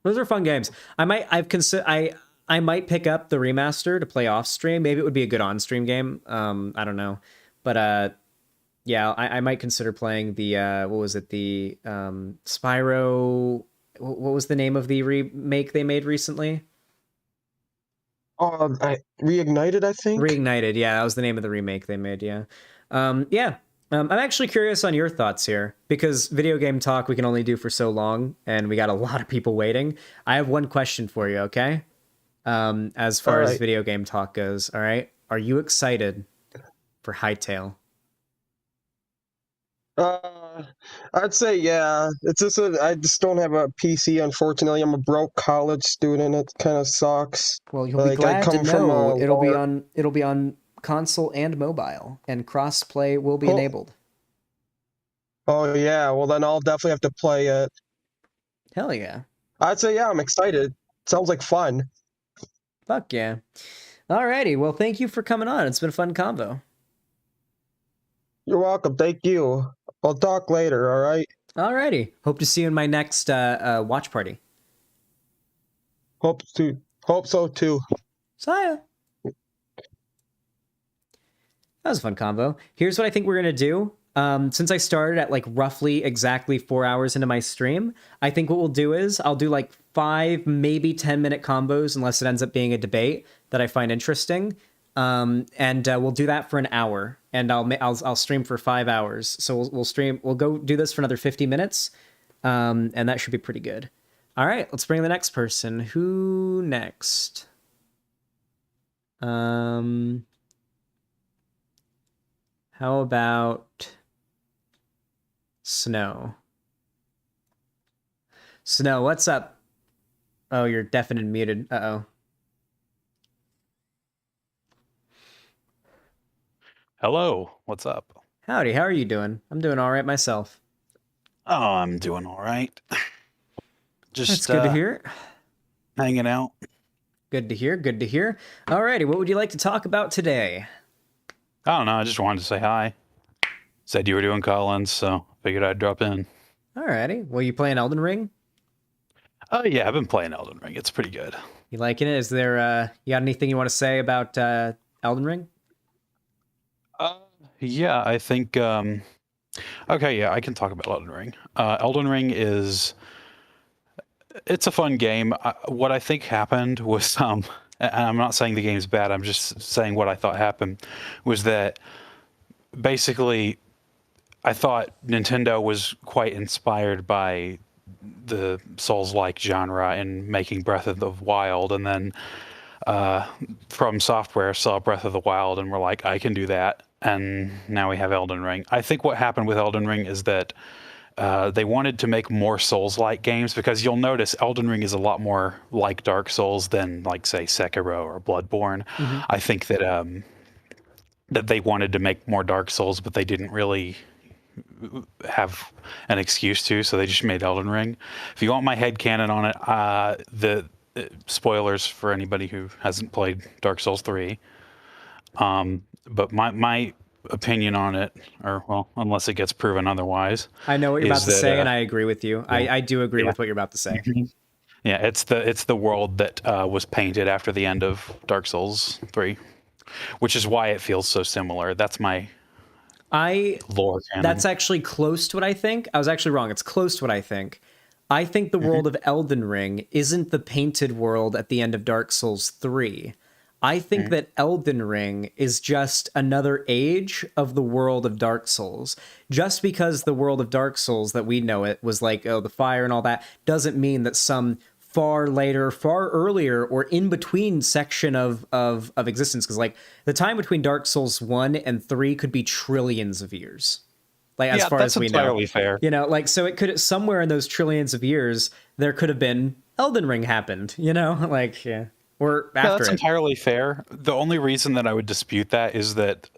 Those are fun games. I might pick up the remaster to play off stream. Maybe it would be a good on-stream game. I don't know. But yeah, I might consider playing the what was it? The Spyro. What was the name of the remake they made recently? Reignited, I think. Reignited, yeah, that was the name of the remake they made. Yeah, yeah. I'm actually curious on your thoughts here, because video game talk we can only do for so long, and we got a lot of people waiting. I have one question for you, okay? As far as video game talk goes, all right? Are you excited for Hytale? I'd say yeah. It's just I just don't have a PC, unfortunately. I'm a broke college student. It kind of sucks. Well, you'll be glad to know it'll be on console and mobile, and cross-play will be enabled. Oh yeah, well then I'll definitely have to play it. Hell yeah. I'd say yeah, I'm excited. Sounds like fun. Fuck yeah. Alrighty, well, thank you for coming on. It's been a fun convo. You're welcome. Thank you. I'll talk later, all right? Alrighty. Hope to see you in my next watch party. Hope so too. Saya. That was a fun convo. Here's what I think we're going to do. Since I started at like roughly exactly 4 hours into my stream, I think what we'll do is I'll do like 5, maybe 10-minute combos, unless it ends up being a debate that I find interesting. And we'll do that for an hour, and I'll stream for 5 hours. So we'll go do this for another 50 minutes. And that should be pretty good. All right, let's bring the next person. Who next? How about Snow? Snow, what's up? Oh, you're deafened and muted. Uh-oh. Hello, what's up? Howdy, how are you doing? I'm doing all right myself. Oh, I'm doing all right. Just That's good to hear. Hanging out. Good to hear, good to hear. Alrighty, what would you like to talk about today? I don't know, I just wanted to say hi. Said you were doing call-ins, so figured I'd drop in. Alrighty, well, you playing Elden Ring? Oh yeah, I've been playing Elden Ring. It's pretty good. You liking it? Is there, you got anything you want to say about Elden Ring? Yeah, I think, okay, yeah, I can talk about Elden Ring. Elden Ring it's a fun game. What I think happened was, and I'm not saying the game's bad, I'm just saying what I thought happened, was that basically I thought Nintendo was quite inspired by the Souls-like genre in making Breath of the Wild, and then From Software saw Breath of the Wild and were like, I can do that, and now we have Elden Ring. I think what happened with Elden Ring is that they wanted to make more Souls-like games, because you'll notice Elden Ring is a lot more like Dark Souls than, like, say, Sekiro or Bloodborne. Mm-hmm. I think that that they wanted to make more Dark Souls, but they didn't really have an excuse to, so they just made Elden Ring. If you want my headcanon on it, the spoilers for anybody who hasn't played Dark Souls 3, but my opinion on it, or well, unless it gets proven otherwise, I know what you're about to say, and I agree with you. I do agree with what you're about to say. Yeah, it's the world that was painted after the end of Dark Souls 3, which is why it feels so similar. That's my lore canon. That's actually close to what I think. I was actually wrong. It's close to what I think. I think the world of Elden Ring isn't the painted world at the end of Dark Souls 3. I think that Elden Ring is just another age of the world of Dark Souls. Just because the world of Dark Souls that we know it was like, oh, the fire and all that, doesn't mean that some far later, far earlier, or in between section of existence. Because like the time between Dark Souls 1 and 3 could be trillions of years. Like as far as we know. That's entirely fair. You know, like so it could somewhere in those trillions of years there could have been Elden Ring happened, you know? Like yeah. Or after that's entirely fair. The only reason that I would dispute that is that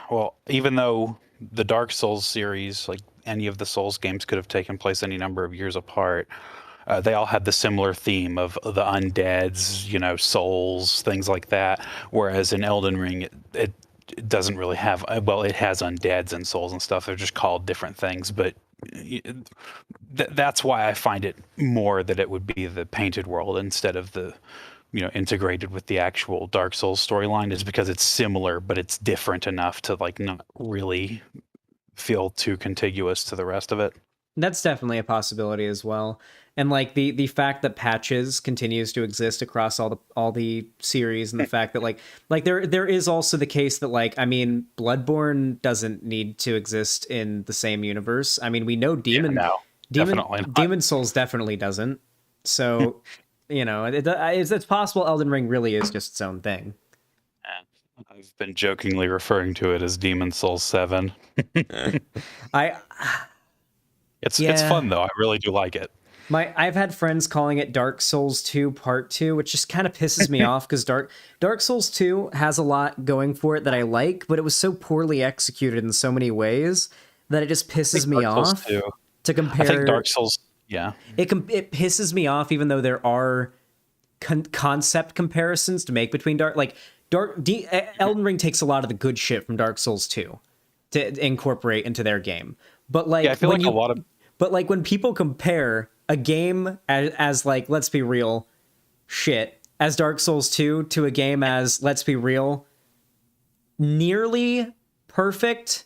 well, even though the Dark Souls series, like any of the Souls games, could have taken place any number of years apart, they all had the similar theme of the undeads, you know, souls, things like that. Whereas in Elden Ring, it doesn't really have, well, it has undeads and souls and stuff. They're just called different things. But that's why I find it more that it would be the painted world instead of the, you know, integrated with the actual Dark Souls storyline, is because it's similar, but it's different enough to like not really feel too contiguous to the rest of it. That's definitely a possibility as well. And like the fact that patches continues to exist across all the series, and the fact that like there is also the case that like, I mean, Bloodborne doesn't need to exist in the same universe. I mean, we know Demon Souls definitely doesn't. So, you know, it's possible Elden Ring really is just its own thing. I've been jokingly referring to it as Demon Souls 7. It's fun though. I really do like it. I've had friends calling it Dark Souls 2 Part 2, which just kind of pisses me off, because Dark Souls 2 has a lot going for it that I like, but it was so poorly executed in so many ways that it just pisses me off to compare. I think Dark Souls Yeah. It pisses me off, even though there are concept comparisons to make between Elden Ring takes a lot of the good shit from Dark Souls 2 to incorporate into their game. But like, I feel like a lot of. But like when people compare a game as like, let's be real, shit, as Dark Souls 2 to a game as, let's be real, nearly perfect,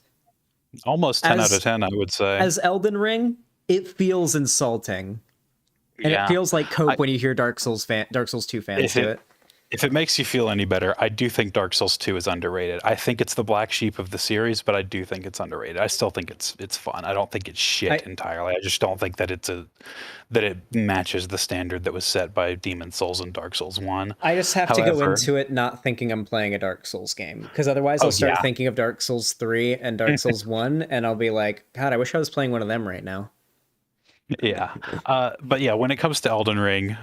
almost 10 out of 10, I would say, as Elden Ring, it feels insulting. And Yeah. it feels like cope when you hear Dark Souls 2 fans do it. If it makes you feel any better, I do think Dark Souls 2 is underrated. I think it's the black sheep of the series, but I do think it's underrated. I still think it's fun. I don't think it's shit entirely. I just don't think that that it matches the standard that was set by Demon Souls and Dark Souls 1. I just have to go into it not thinking I'm playing a Dark Souls game, because otherwise I'll start thinking of Dark Souls 3 and Dark Souls 1, and I'll be like, God, I wish I was playing one of them right now. Yeah. But yeah, when it comes to Elden Ring,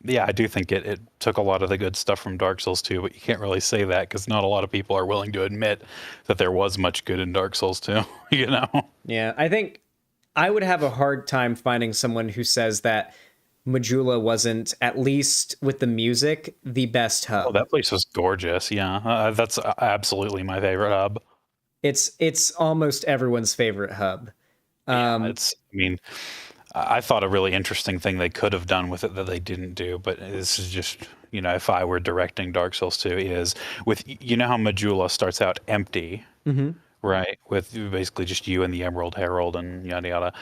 yeah, I do think it took a lot of the good stuff from Dark Souls 2, but you can't really say that because not a lot of people are willing to admit that there was much good in Dark Souls 2, you know? Yeah, I think I would have a hard time finding someone who says that Majula wasn't, at least with the music, the best hub. Oh, that place was gorgeous, yeah. That's absolutely my favorite hub. It's almost everyone's favorite hub. I thought a really interesting thing they could have done with it that they didn't do, but this is just, if I were directing Dark Souls 2, is with, how Majula starts out empty, right? With basically just you and the Emerald Herald and yada yada.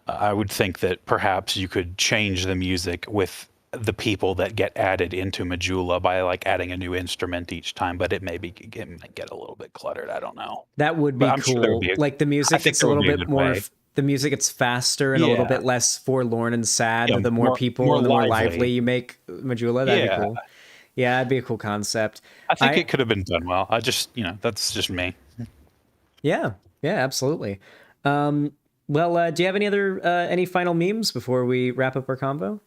I would think that perhaps you could change the music with the people that get added into Majula by like adding a new instrument each time, but it might get a little bit cluttered. I don't know. That would be cool. Like the music gets a little bit more. The music gets faster and a little bit less forlorn and sad. The more people and the more lively you make Majula, that'd be cool. Yeah, that'd be a cool concept. I think it could have been done well. I just, that's just me. Yeah, absolutely. Well, do you have any final memes before we wrap up our convo?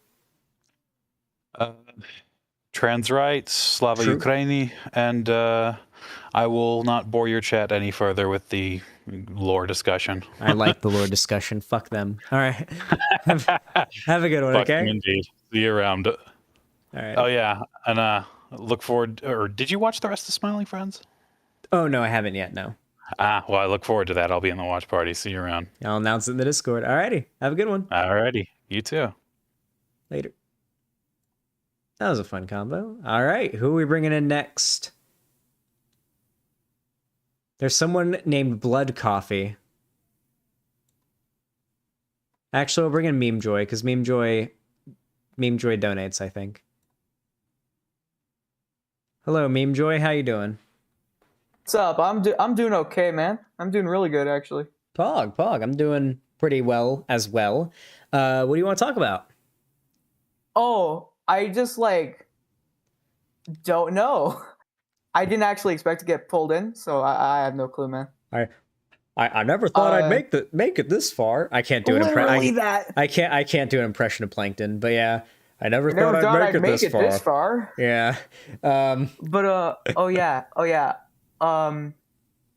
Trans rights, Slava Ukraini, and I will not bore your chat any further with the lore discussion. I like the lore discussion. Fuck them. All right. Have a good one, okay? Indeed. See you around. All right. Oh, yeah. And look forward... Or did you watch the rest of Smiling Friends? Oh, no, I haven't yet, no. Well, I look forward to that. I'll be in the watch party. See you around. I'll announce it in the Discord. All righty. Have a good one. All righty. You too. Later. That was a fun combo. All right. Who are we bringing in next? There's someone named Blood Coffee. Actually, we'll bring in Meme Joy, because Meme Joy donates, I think. Hello, Meme Joy. How you doing? What's up? I'm doing okay, man. I'm doing really good, actually. Pog. I'm doing pretty well as well. What do you want to talk about? Oh, I just don't know. I didn't actually expect to get pulled in, so I have no clue, man. I never thought I'd make it this far. I can't do an impression. I can't do an impression of Plankton, but yeah, I never thought I'd make it this far. Yeah. But oh yeah.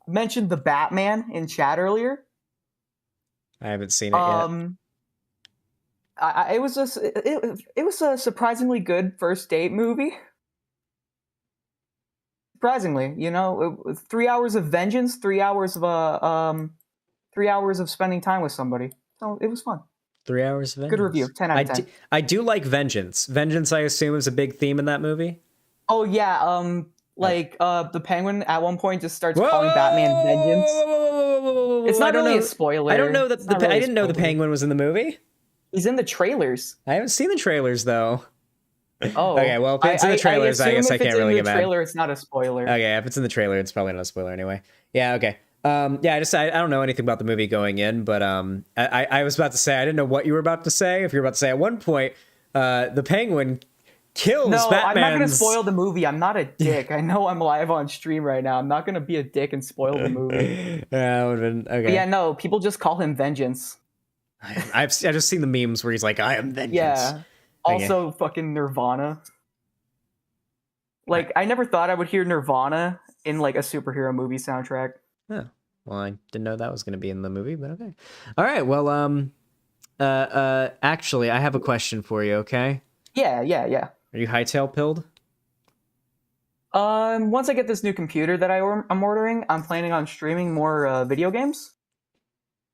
Mentioned the Batman in chat earlier. I haven't seen it yet. It was a surprisingly good first date movie. Surprisingly, it was 3 hours of vengeance, 3 hours of 3 hours of spending time with somebody. So it was fun. 3 hours of vengeance. Good review. 10 out of 10. I do like vengeance. Vengeance, I assume, is a big theme in that movie. Oh yeah. The Penguin at one point just starts calling Batman Vengeance. It's not really a spoiler. I don't know that I didn't know the Penguin was in the movie. He's in the trailers. I haven't seen the trailers thow. Oh, okay. Well, if it's in the trailers, I guess I can't really get mad. If it's in the trailer, it's not a spoiler. Okay, if it's in the trailer, it's probably not a spoiler anyway. Yeah. Okay. Yeah. I don't know anything about the movie going in, but I was about to say I didn't know what you were about to say. If you were about to say at one point, the Penguin kills Batman's... I'm not going to spoil the movie. I'm not a dick. I know I'm live on stream right now. I'm not going to be a dick and spoil the movie. Yeah, would have been okay. But yeah, no. People just call him Vengeance. I've just seen the memes where he's like, "I am vengeance." Yeah. Also, fucking Nirvana. I never thought I would hear Nirvana in a superhero movie soundtrack. Yeah. Well, I didn't know that was going to be in the movie, but okay. All right. Well, Actually, I have a question for you, okay? Yeah. Are you hightail pilled? Once I get this new computer that I'm ordering, I'm planning on streaming more video games.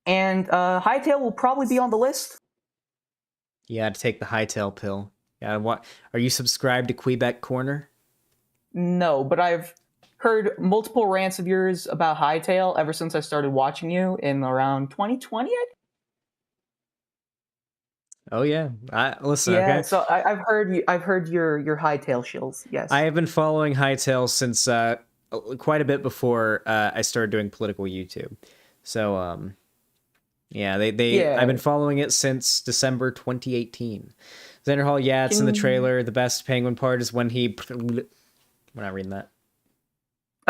And Hytale will probably be on the list. Yeah, to take the hightail pill. Yeah, what? Are you subscribed to Quebec Corner? No, but I've heard multiple rants of yours about Hytale ever since I started watching you in around 2020. Oh yeah, listen. Yeah, Okay, so I've heard your Hytale shills. Yes, I have been following Hightail since quite a bit before I started doing political YouTube. So yeah, I've been following it since December 2018. Xanderhal, yeah, it's in the trailer. The best Penguin part is when he. We're not reading that.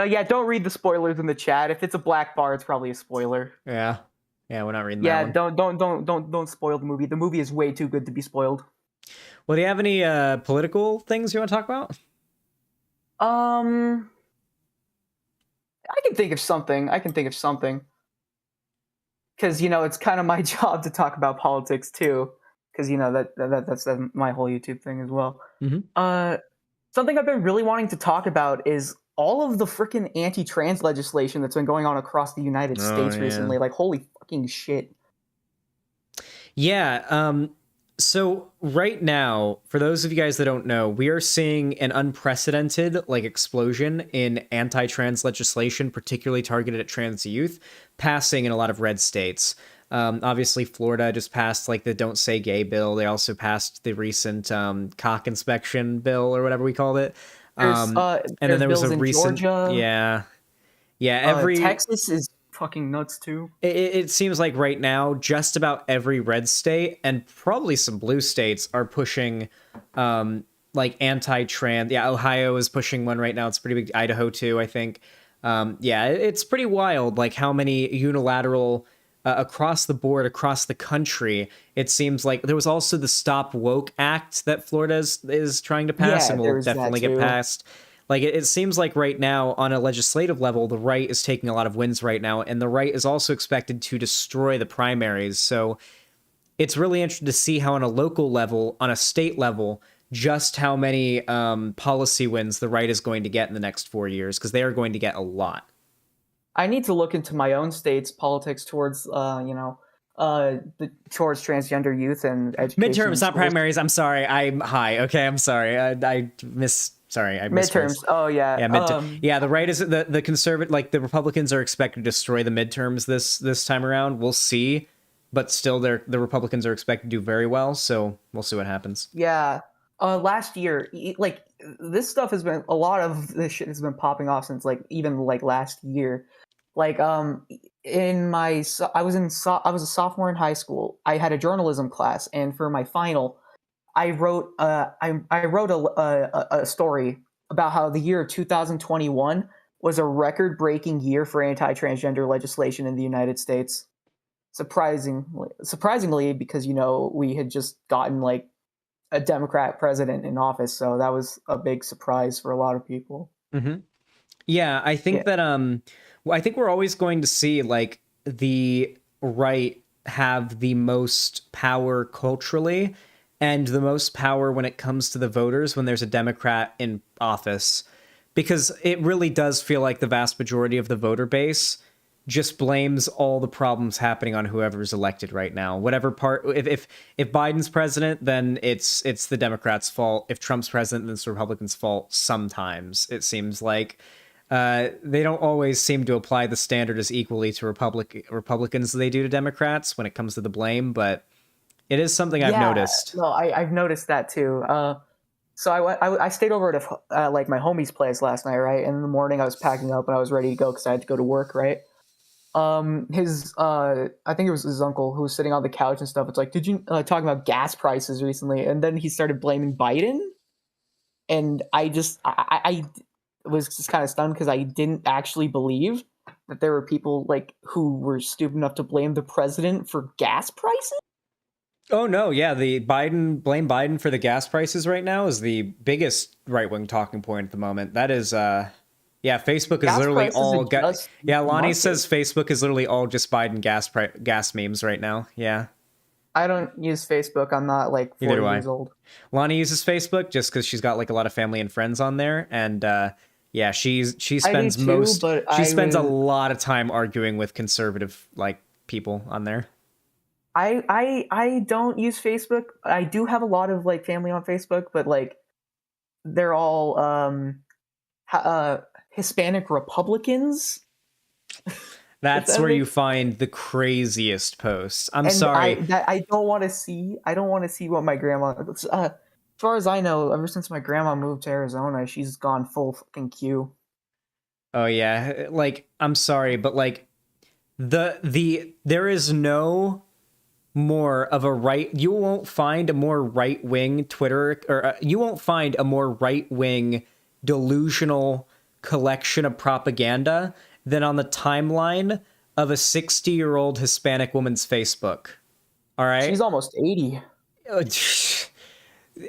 Yeah, don't read the spoilers in the chat. If it's a black bar, it's probably a spoiler. Yeah, we're not reading that one. Don't spoil the movie. The movie is way too good to be spoiled. Well, do you have any political things you want to talk about? I can think of something. Because it's kind of my job to talk about politics too. Because that's my whole YouTube thing as well. Mm-hmm. Something I've been really wanting to talk about is all of the freaking anti-trans legislation that's been going on across the United States recently. Like, holy fucking shit. Yeah. So right now, for those of you guys that don't know, we are seeing an unprecedented explosion in anti-trans legislation, particularly targeted at trans youth, passing in a lot of red states. Obviously, Florida just passed the Don't Say Gay bill. They also passed the recent cock inspection bill or whatever we called it. And then there was a recent Georgia. Every Texas is fucking nuts too. It seems like right now just about every red state and probably some blue states are pushing anti-trans. Yeah, Ohio is pushing one right now. It's pretty big. Idaho too, I think. It's pretty wild how many unilateral across the board, across the country. It seems like there was also the Stop Woke Act that Florida is trying to pass and will definitely get passed. It seems like right now on a legislative level, the right is taking a lot of wins right now, and the right is also expected to destroy the primaries. So it's really interesting to see how on a local level, on a state level, just how many policy wins the right is going to get in the next 4 years, because they are going to get a lot. I need to look into my own state's politics towards, towards transgender youth and education. Midterms, not primaries. I'm sorry. I'm high. Okay, I'm sorry. I missed. Sorry, I missed midterms. Oh yeah, yeah. The right is the conservative, the Republicans are expected to destroy the midterms this time around. We'll see, but still, the Republicans are expected to do very well. So we'll see what happens. Yeah. Last year, this stuff has been, a lot of this shit has been popping off since even last year. I was a sophomore in high school. I had a journalism class, and for my final, I wrote a story about how the year 2021 was a record-breaking year for anti-transgender legislation in the United States. Surprisingly, because we had just gotten a Democrat president in office, so that was a big surprise for a lot of people. Mm-hmm. Yeah, I think that I think we're always going to see the right have the most power culturally and the most power when it comes to the voters when there's a Democrat in office, because it really does feel like the vast majority of the voter base just blames all the problems happening on whoever's elected right now. Whatever part, if Biden's president, then it's the Democrats' fault. If Trump's president, then it's the Republicans' fault. Sometimes it seems like they don't always seem to apply the standard as equally to Republicans as they do to Democrats when it comes to the blame, but it is something I've noticed. No, I've noticed that too. So I stayed over at my homie's place last night, right? And in the morning I was packing up and I was ready to go because I had to go to work, right? I think it was his uncle who was sitting on the couch and stuff. It's like, did you talking about gas prices recently? And then he started blaming Biden, and I was just kind of stunned because I didn't actually believe that there were people who were stupid enough to blame the president for gas prices. Oh no, yeah, blame Biden for the gas prices right now is the biggest right-wing talking point at the moment. That is Facebook is literally all Lonnie says Facebook is literally all just Biden gas memes right now. Yeah. I don't use Facebook. I'm not like 40 Neither do I. years old. Lonnie uses Facebook just because she's got like a lot of family and friends on there, and yeah, she spends she spends a lot of time arguing with conservative like people on there. I don't use Facebook. I do have a lot of like family on Facebook, but like they're all Hispanic Republicans. That's where you find the craziest posts. I'm And sorry. I don't want to see. I don't want to see what my grandma. As far as I know, ever since my grandma moved to Arizona, she's gone full fucking Q. Oh yeah, like I'm sorry, but like there is no more of a right. You won't find a more right wing Twitter, or you won't find a more right wing delusional collection of propaganda than on the timeline of a 60-year-old Hispanic woman's Facebook. All right, she's almost 80.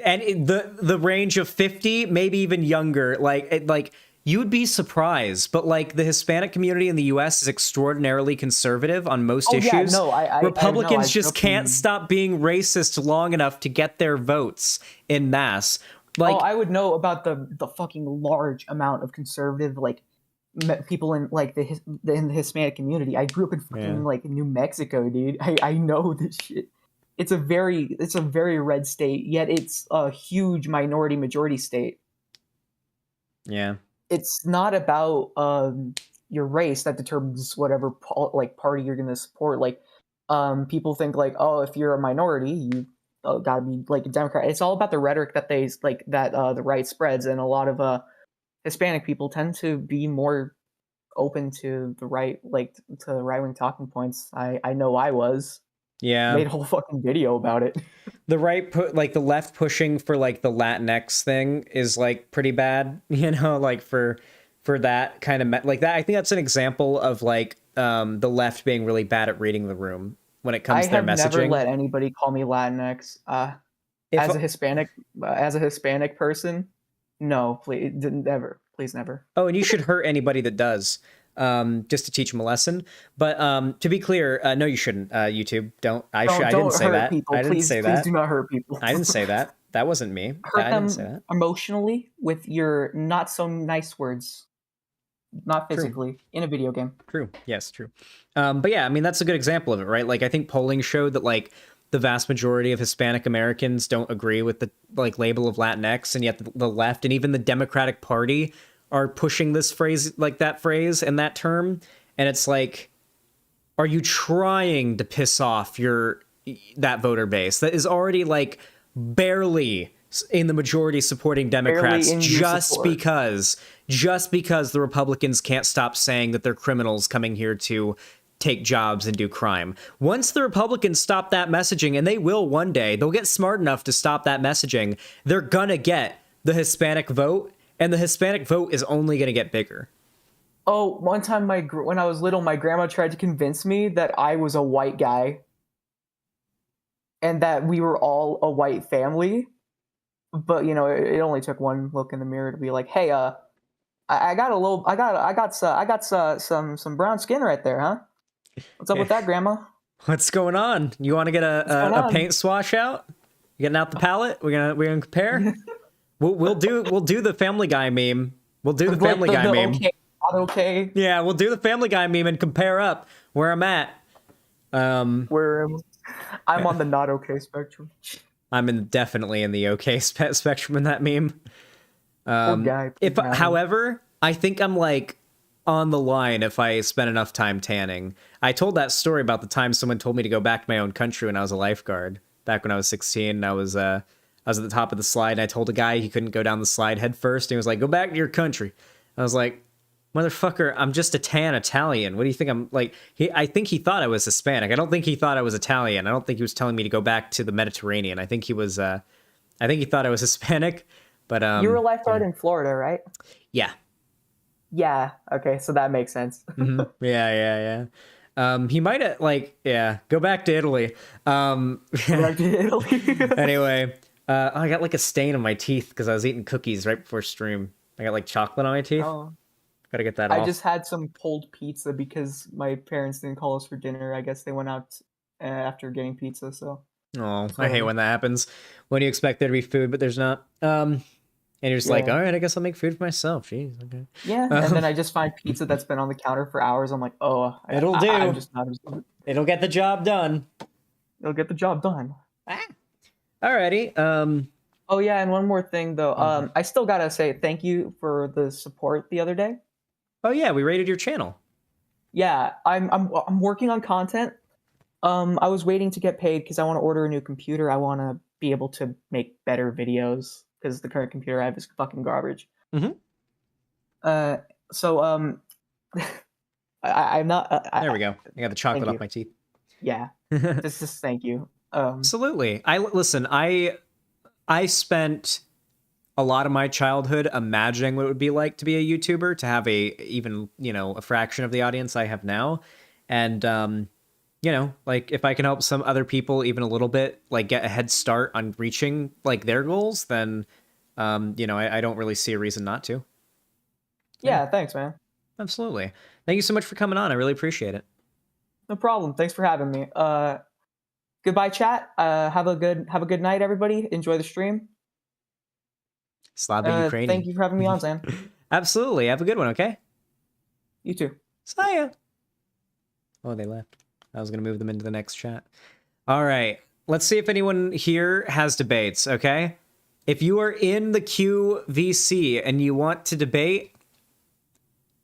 And the range of 50, maybe even younger. Like you'd be surprised, but like the Hispanic community in the U.S. is extraordinarily conservative on most issues. Yeah, no, Republicans just can't stop being racist long enough to get their votes in mass. Like, I would know about the fucking large amount of conservative like people in like in the Hispanic community. I grew up in fucking like New Mexico, dude. I know this shit. It's a very red state, yet it's a huge minority majority state. Yeah. It's not about your race that determines whatever party you're going to support. Like people think like, oh, if you're a minority, you gotta be like a Democrat. It's all about the rhetoric that the right spreads, and a lot of Hispanic people tend to be more open to the right, like to the right wing talking points. I know I was. Yeah. Made a whole fucking video about it. The right the left pushing for like the Latinx thing is like pretty bad, you know, like for that kind of like that. I think that's an example of like the left being really bad at reading the room when it comes to their messaging. I have never let anybody call me Latinx. As a Hispanic person, no, please, never, please never. Oh, and you should hurt anybody that does. Just to teach them a lesson. But to be clear, no, you shouldn't. YouTube, don't. I didn't say that. People. I didn't say that. Please do not hurt people. I didn't say that. That wasn't me. Hurt I them didn't say that. emotionally with your not so nice words, not physically. In a video game. True. Yes, true. But yeah, I mean that's a good example of it, right? Like I think polling showed that like the vast majority of Hispanic Americans don't agree with the like label of Latinx, and yet the left and even the Democratic Party are pushing this phrase, like that phrase and that term. And it's like, are you trying to piss off that voter base that is already like barely in the majority supporting Democrats just because the Republicans can't stop saying that they're criminals coming here to take jobs and do crime. Once the Republicans stop that messaging, and they will one day, they'll get smart enough to stop that messaging, they're gonna get the Hispanic vote. And the Hispanic vote is only going to get bigger. Oh, one time when I was little, my grandma tried to convince me that I was a white guy and that we were all a white family. But you know, it only took one look in the mirror to be like, "Hey, I got some brown skin right there, huh? What's up with that, Grandma? What's going on? You want to get a paint swatch out? You getting out the palette? We're gonna compare." We'll do the Family Guy meme. We'll do the Family Guy meme. Okay, not okay. Yeah, we'll do the Family Guy meme and compare up where I'm at. I'm on the not okay spectrum. I'm definitely in the okay spectrum in that meme. However, I think I'm like on the line if I spend enough time tanning. I told that story about the time someone told me to go back to my own country when I was a lifeguard. Back when I was 16, and I was at the top of the slide, and I told a guy he couldn't go down the slide head first. And he was like, "Go back to your country." I was like, "Motherfucker, I'm just a tan Italian. What do you think I'm like?" I think he thought I was Hispanic. I don't think he thought I was Italian. I don't think he was telling me to go back to the Mediterranean. I think he was. I think he thought I was Hispanic. But you were a lifeguard in Florida, right? Yeah. Yeah. Okay, so that makes sense. Mm-hmm. Yeah. He might have go back to Italy. Back to Italy. Anyway. I got like a stain on my teeth because I was eating cookies right before stream. I got like chocolate on my teeth. Oh. Gotta get that off. I just had some cold pizza because my parents didn't call us for dinner. I guess they went out after getting pizza, so Oh, I hate when that happens. When you expect there to be food, but there's not. And you're just like, Yeah. all right, I guess I'll make food for myself. Jeez, okay. Yeah, and then I just find pizza that's been on the counter for hours. I'm like, oh, It'll do. I'm just not. It'll get the job done. It'll get the job done. Alrighty. Oh yeah, and one more thing though. I still gotta say thank you for the support the other day. Oh yeah, we rated your channel. Yeah, I'm working on content. I was waiting to get paid because I want to order a new computer. I want to be able to make better videos because the current computer I have is fucking garbage. Mhm. So I'm not. There we go. I got the chocolate thank off my teeth. Yeah. Just thank you. Absolutely. I spent a lot of my childhood imagining what it would be like to be a YouTuber, to have a fraction of the audience I have now. And, like if I can help some other people even a little bit, like get a head start on reaching like their goals, then, I don't really see a reason not to. Yeah, thanks, man. Absolutely. Thank you so much for coming on. I really appreciate it. No problem. Thanks for having me. Goodbye, chat. Have a good night, everybody. Enjoy the stream. Slava Ukrainian. Thank you for having me on, Zan. Absolutely. Have a good one, okay? You too. Saya. Oh, they left. I was going to move them into the next chat. All right. Let's see if anyone here has debates, okay? If you are in the QVC and you want to debate,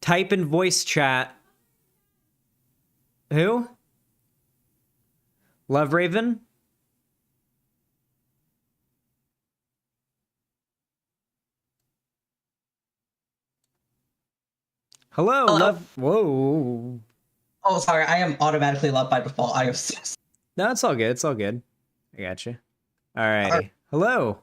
type in voice chat. Who? Love Raven? Hello, Love. Whoa. Oh, sorry. I am automatically loved by default. I am so sorry. No, it's all good. It's all good. I got you. All righty. Hello.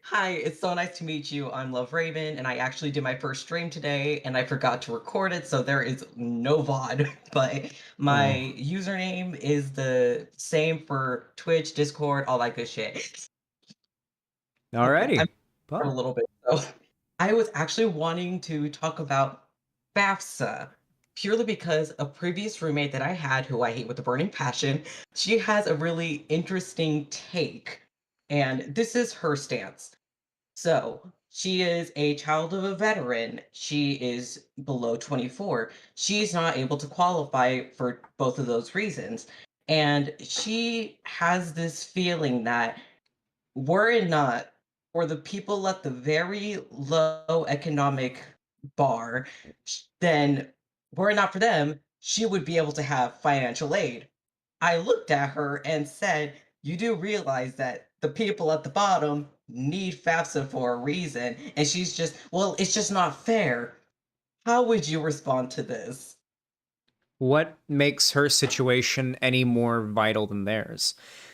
Hi, it's so nice to meet you. I'm Love Raven, and I actually did my first stream today, and I forgot to record it, so there is no VOD. But my username is the same for Twitch, Discord, all that good shit. Alrighty. For a little bit. So I was actually wanting to talk about FAFSA purely because a previous roommate that I had, who I hate with a burning passion, she has a really interesting take. And this is her stance. So, she is a child of a veteran. She is below 24. She's not able to qualify for both of those reasons. And she has this feeling that were it not for the people at the very low economic bar, then were it not for them, she would be able to have financial aid. I looked at her and said, you do realize that the people at the bottom need FAFSA for a reason. And she's just, well, it's just not fair. How would you respond to this? What makes her situation any more vital than theirs?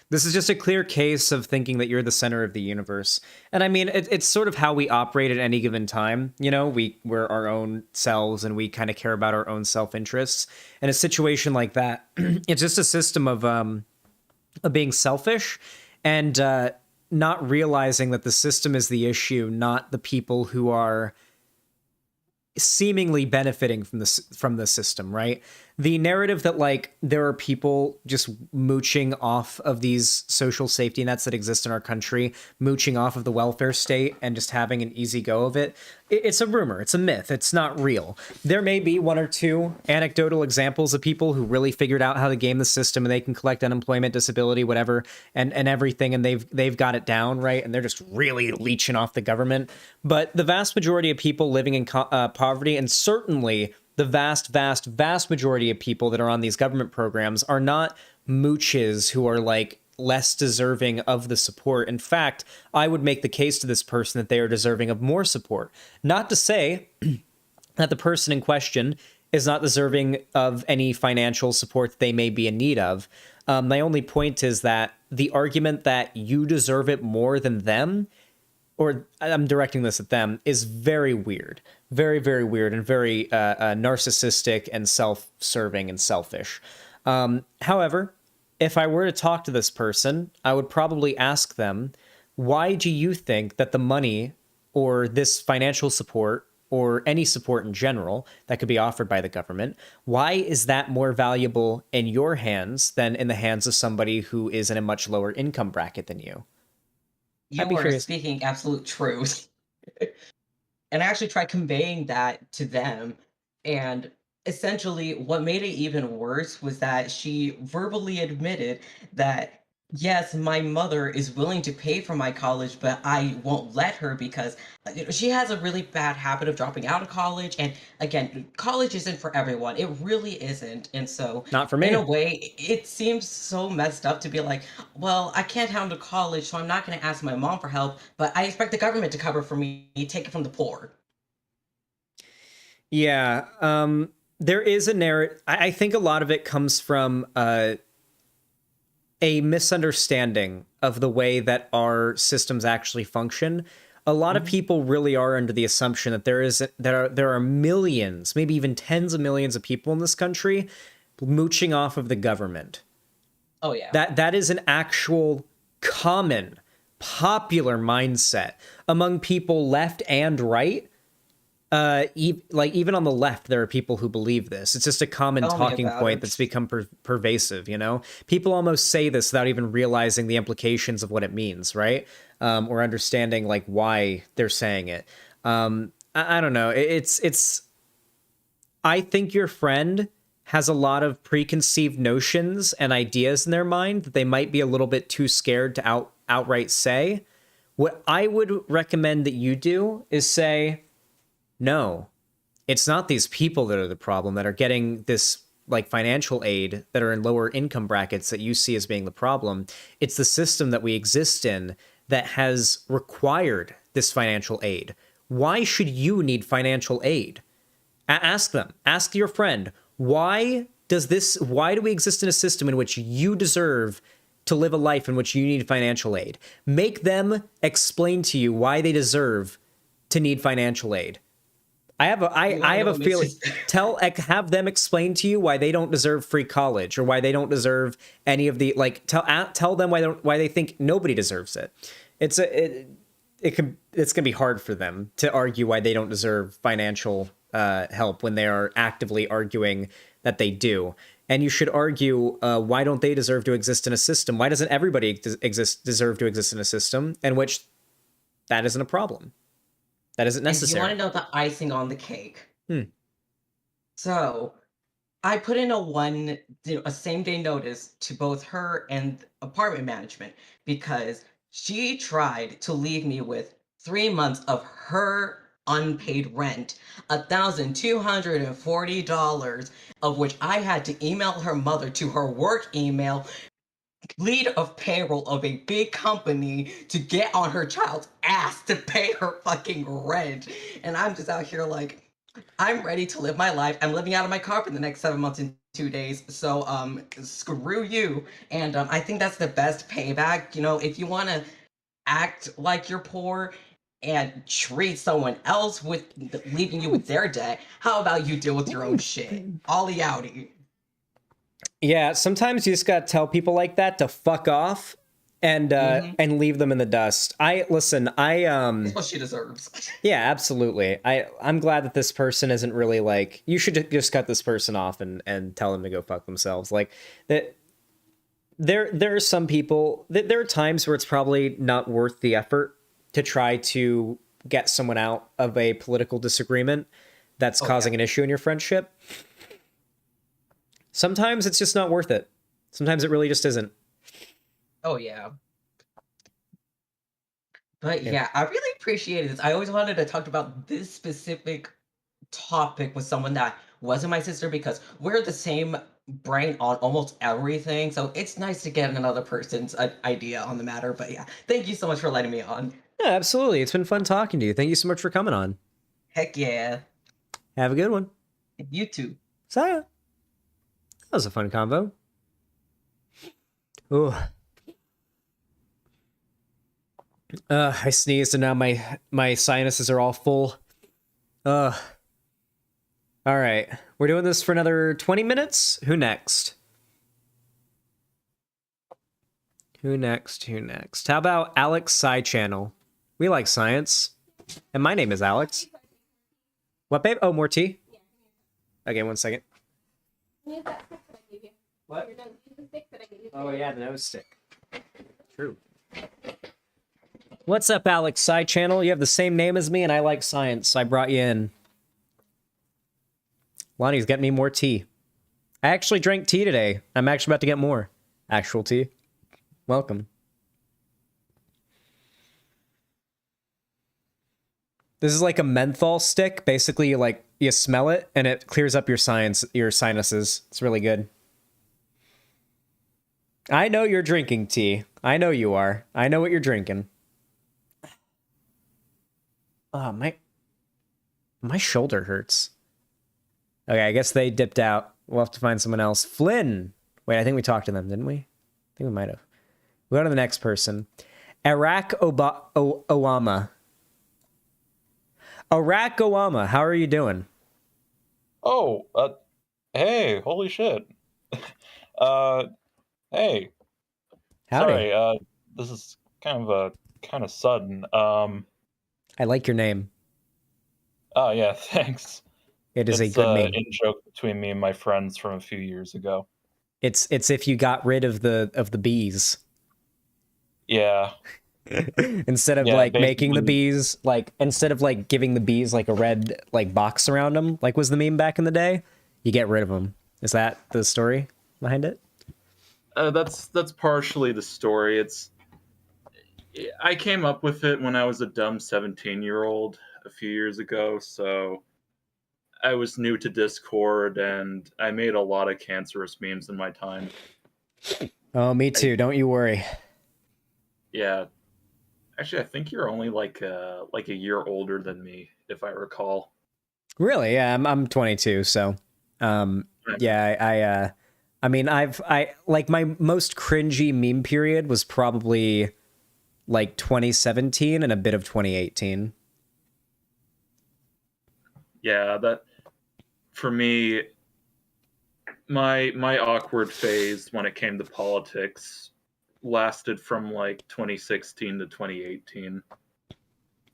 This is just a clear case of thinking that you're the center of the universe. And I mean, it's sort of how we operate at any given time. You know, we're our own selves and we kind of care about our own self-interests. In a situation like that, it's just a system of being selfish and not realizing that the system is the issue, not the people who are seemingly benefiting from the system, right? The narrative that like there are people just mooching off of these social safety nets that exist in our country, mooching off of the welfare state and just having an easy go of it. It's a rumor. It's a myth. It's not real. There may be one or two anecdotal examples of people who really figured out how to game the system and they can collect unemployment, disability, whatever, and everything, and they've got it down, right? And they're just really leeching off the government. But the vast majority of people living in poverty, and certainly the vast majority of people that are on these government programs, are not mooches who are like less deserving of the support. In fact, I would make the case to this person that they are deserving of more support. Not to say that the person in question is not deserving of any financial support that they may be in need of. My only point is that the argument that you deserve it more than them, or I'm directing this at them, is very weird. Very, very weird and very narcissistic and self-serving and selfish. However, if I were to talk to this person, I would probably ask them, why do you think that the money or this financial support or any support in general that could be offered by the government, why is that more valuable in your hands than in the hands of somebody who is in a much lower income bracket than you? You are speaking absolute truth. And I actually tried conveying that to them. And essentially, what made it even worse was that she verbally admitted that, yes, my mother is willing to pay for my college, but I won't let her because she has a really bad habit of dropping out of college. And again, college isn't for everyone. It really isn't. And so, Not for me. in a way, it seems so messed up to be like, well, I can't handle college, so I'm not going to ask my mom for help, but I expect the government to cover for me, take it from the poor. Yeah, there is a narrative. I think a lot of it comes from a misunderstanding of the way that our systems actually function. A lot of people really are under the assumption that there are millions, maybe even tens of millions of people in this country mooching off of the government. Oh yeah. That is an actual common, popular mindset among people left and right. Even on the left, there are people who believe this. It's just a common talking point that's become pervasive, you know? People almost say this without even realizing the implications of what it means, right? Or understanding, like, why they're saying it. I don't know. I think your friend has a lot of preconceived notions and ideas in their mind that they might be a little bit too scared to outright say. What I would recommend that you do is say, no, it's not these people that are the problem that are getting this like financial aid that are in lower income brackets that you see as being the problem. It's the system that we exist in that has required this financial aid. Why should you need financial aid? Ask them. Ask your friend, why do we exist in a system in which you deserve to live a life in which you need financial aid? Make them explain to you why they deserve to need financial aid. I have a feeling. Have them explain to you why they don't deserve free college or why they don't deserve any of the tell them why they think nobody deserves it. It's gonna be hard for them to argue why they don't deserve financial help when they are actively arguing that they do. And you should argue why don't they deserve to exist in a system? Why doesn't everybody deserve to exist in a system in which that isn't a problem? That isn't necessary. And you want to know the icing on the cake? So, I put in a same-day notice to both her and apartment management because she tried to leave me with 3 months of her unpaid rent, $1,240, of which I had to email her mother to her work email, lead of payroll of a big company, to get on her child's ass to pay her fucking rent. And I'm just out here like, I'm ready to live my life. I'm living out of my car for the next 7 months and 2 days. So screw you. And I think that's the best payback. You know, if you want to act like you're poor and treat someone else with leaving you with their debt, how about you deal with your own shit? Ollie outie. Yeah, sometimes you just gotta tell people like that to fuck off and leave them in the dust. That's what she deserves. Yeah, absolutely. I'm glad that this person isn't really like, you should just cut this person off and tell them to go fuck themselves. Like that. There are some people. There are times where it's probably not worth the effort to try to get someone out of a political disagreement that's causing an issue in your friendship. Sometimes it's just not worth it. Sometimes it really just isn't. Oh, yeah. But yeah, I really appreciated this. I always wanted to talk about this specific topic with someone that wasn't my sister because we're the same brain on almost everything. So it's nice to get another person's idea on the matter. But yeah, thank you so much for letting me on. Yeah, absolutely. It's been fun talking to you. Thank you so much for coming on. Heck yeah. Have a good one. You too. Saya. That was a fun combo. Ooh. I sneezed and now my sinuses are all full. All right. We're doing this for another 20 minutes? Who next? Who next? How about Alex Sci Channel? We like science. And my name is Alex. What, babe? Oh, more tea? Okay, 1 second. Use that stick that I gave you. What? You're done. Use the stick that I gave you. Oh, yeah, the nose stick. True. What's up, Alex? Side channel? You have the same name as me, and I like science, so I brought you in. Lonnie's getting me more tea. I actually drank tea today. I'm actually about to get more actual tea. Welcome. This is like a menthol stick. Basically, you smell it, and it clears up your sinuses. It's really good. I know you're drinking tea. I know you are. I know what you're drinking. Oh, my shoulder hurts. Okay, I guess they dipped out. We'll have to find someone else. Flynn! Wait, I think we talked to them, didn't we? I think we might have. We'll go to the next person. Iraq Obama. Iraq Obama, how are you doing? Oh, hey, holy shit. Hey. Howdy. Sorry, this is kind of sudden. I like your name. Oh yeah, thanks. It's a good name. In joke between me and my friends from a few years ago. It's if you got rid of the bees. Yeah. Instead of making the bees instead of giving the bees a red box around them, was the meme back in the day, you get rid of them. Is that the story behind it? That's partially the story. I came up with it when I was a dumb 17-year-old a few years ago, so I was new to Discord and I made a lot of cancerous memes in my time. Oh, me too. Don't you worry. Yeah. Actually, I think you're only like a year older than me, if I recall. Really? Yeah, I'm 22, so yeah, I mean, I my most cringy meme period was probably 2017 and a bit of 2018. Yeah, that for me, my awkward phase when it came to politics lasted from 2016 to 2018.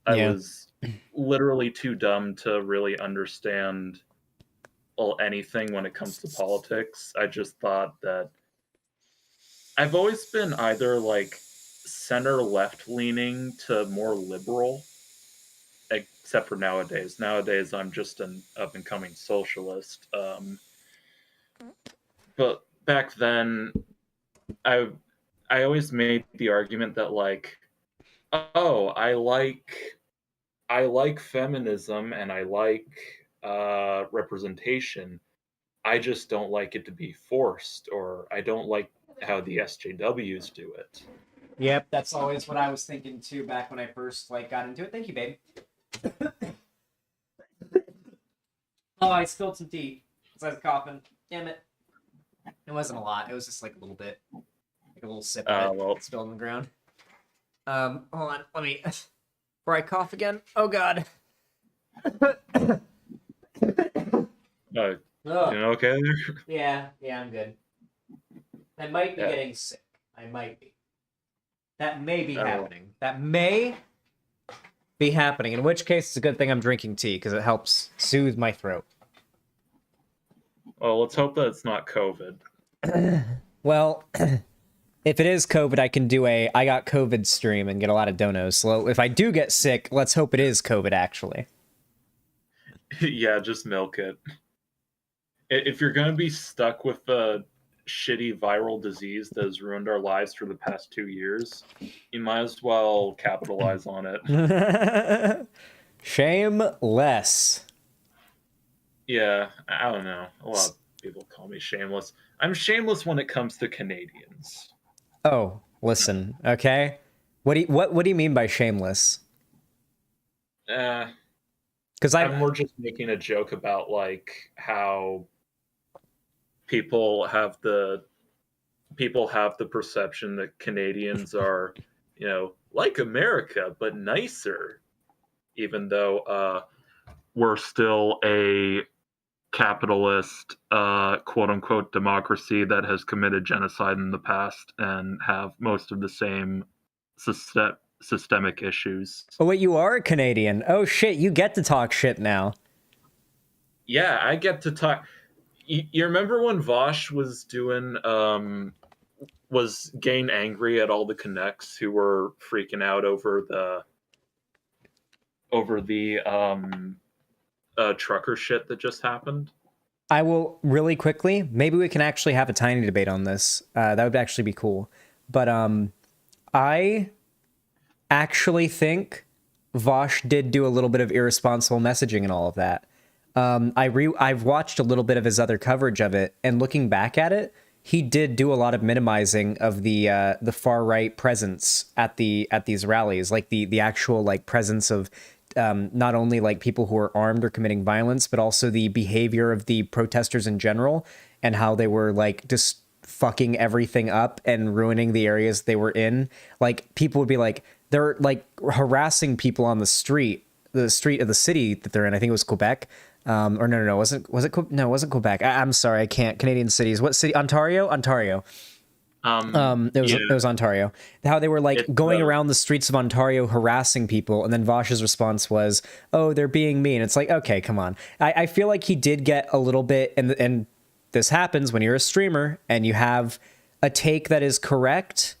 I was literally too dumb to really understand anything when it comes to politics. I just thought that I've always been either center left leaning to more liberal, except for nowadays. Nowadays, I'm just an up and coming socialist. But back then, I always made the argument that oh, I like feminism and I like representation. I just don't like it to be forced, or I don't like how the SJWs do it. Yep, that's always what I was thinking too back when I first got into it. Thank you, babe. Oh, I spilled some tea because I was coughing. Damn it. It wasn't a lot. It was just a little bit. A little sip of it spilled on the ground. Hold on. Let me... Before I cough again. Oh, God. You okay there? Yeah, I'm good. I might be getting sick. I might be. That may be happening. That may be happening, in which case it's a good thing I'm drinking tea, because it helps soothe my throat. Well, let's hope that it's not COVID. Well, if it is COVID, I can do I got COVID stream and get a lot of donos. So if I do get sick, let's hope it is COVID, actually. Yeah, just milk it. If you're going to be stuck with a shitty viral disease that has ruined our lives for the past 2 years, you might as well capitalize on it. Shameless. Yeah, I don't know. A lot of people call me shameless. I'm shameless when it comes to Canadians. Oh, listen, okay? What do you mean by shameless? Because I'm more just making a joke about how people have the perception that Canadians are, like America but nicer, even though we're still a capitalist quote unquote democracy that has committed genocide in the past and have most of the same systemic issues. Oh wait, you are a Canadian. Oh shit, you get to talk shit now. Yeah, I get to talk. You remember when Vosh was doing was getting angry at all the connects who were freaking out over the trucker shit that just happened? I will really quickly. Maybe we can actually have a tiny debate on this. That would actually be cool. But I actually think Vosh did do a little bit of irresponsible messaging and all of that. I've watched a little bit of his other coverage of it, and looking back at it, he did do a lot of minimizing of the far right presence at these rallies, like the actual like presence of not only like people who are armed or committing violence, but also the behavior of the protesters in general and how they were like just fucking everything up and ruining the areas they were in. Like people would be like, they're like harassing people on the street of the city that they're in. I think it was Quebec. Or no, was it Quebec. I'm sorry. I can't. Canadian cities. What city? Ontario. It was Ontario. How they were like going around the streets of Ontario harassing people, and then Vosh's response was, "Oh, they're being mean." It's like, okay, come on. I feel like he did get a little bit, and this happens when you're a streamer and you have a take that is correct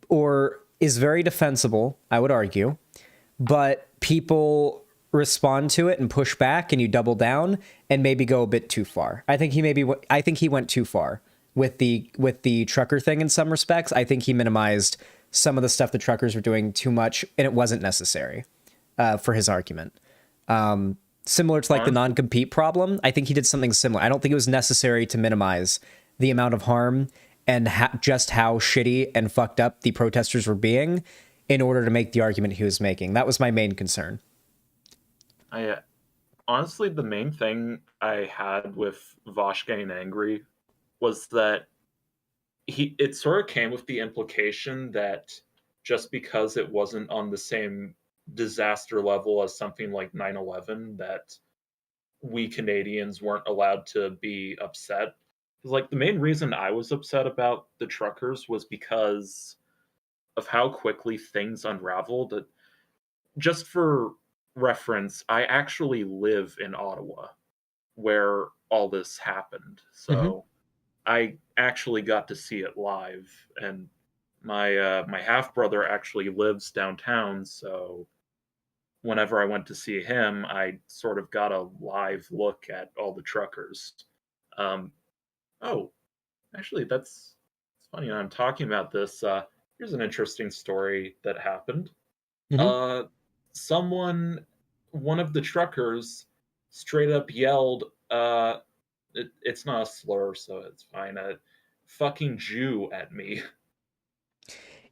or is very defensible, I would argue, but people respond to it and push back, and you double down and maybe go a bit too far. I think he went too far with the trucker thing in some respects. I think he minimized some of the stuff the truckers were doing too much, and it wasn't necessary for his argument. Similar to like the non-compete problem, I think he did something similar. I don't think it was necessary to minimize the amount of harm and just how shitty and fucked up the protesters were being in order to make the argument he was making. That was my main concern. Honestly, the main thing I had with Vosh getting angry was that it sort of came with the implication that just because it wasn't on the same disaster level as something like 9/11, that we Canadians weren't allowed to be upset. Because like the main reason I was upset about the truckers was because of how quickly things unraveled. Just for reference, I actually live in Ottawa where all this happened. So I actually got to see it live, and my half brother actually lives downtown, so whenever I went to see him, I sort of got a live look at all the truckers. Oh, actually, it's funny. I'm talking about this. Here's an interesting story that happened. One of the truckers, straight up yelled, "It's not a slur, so it's fine. A fucking Jew at me."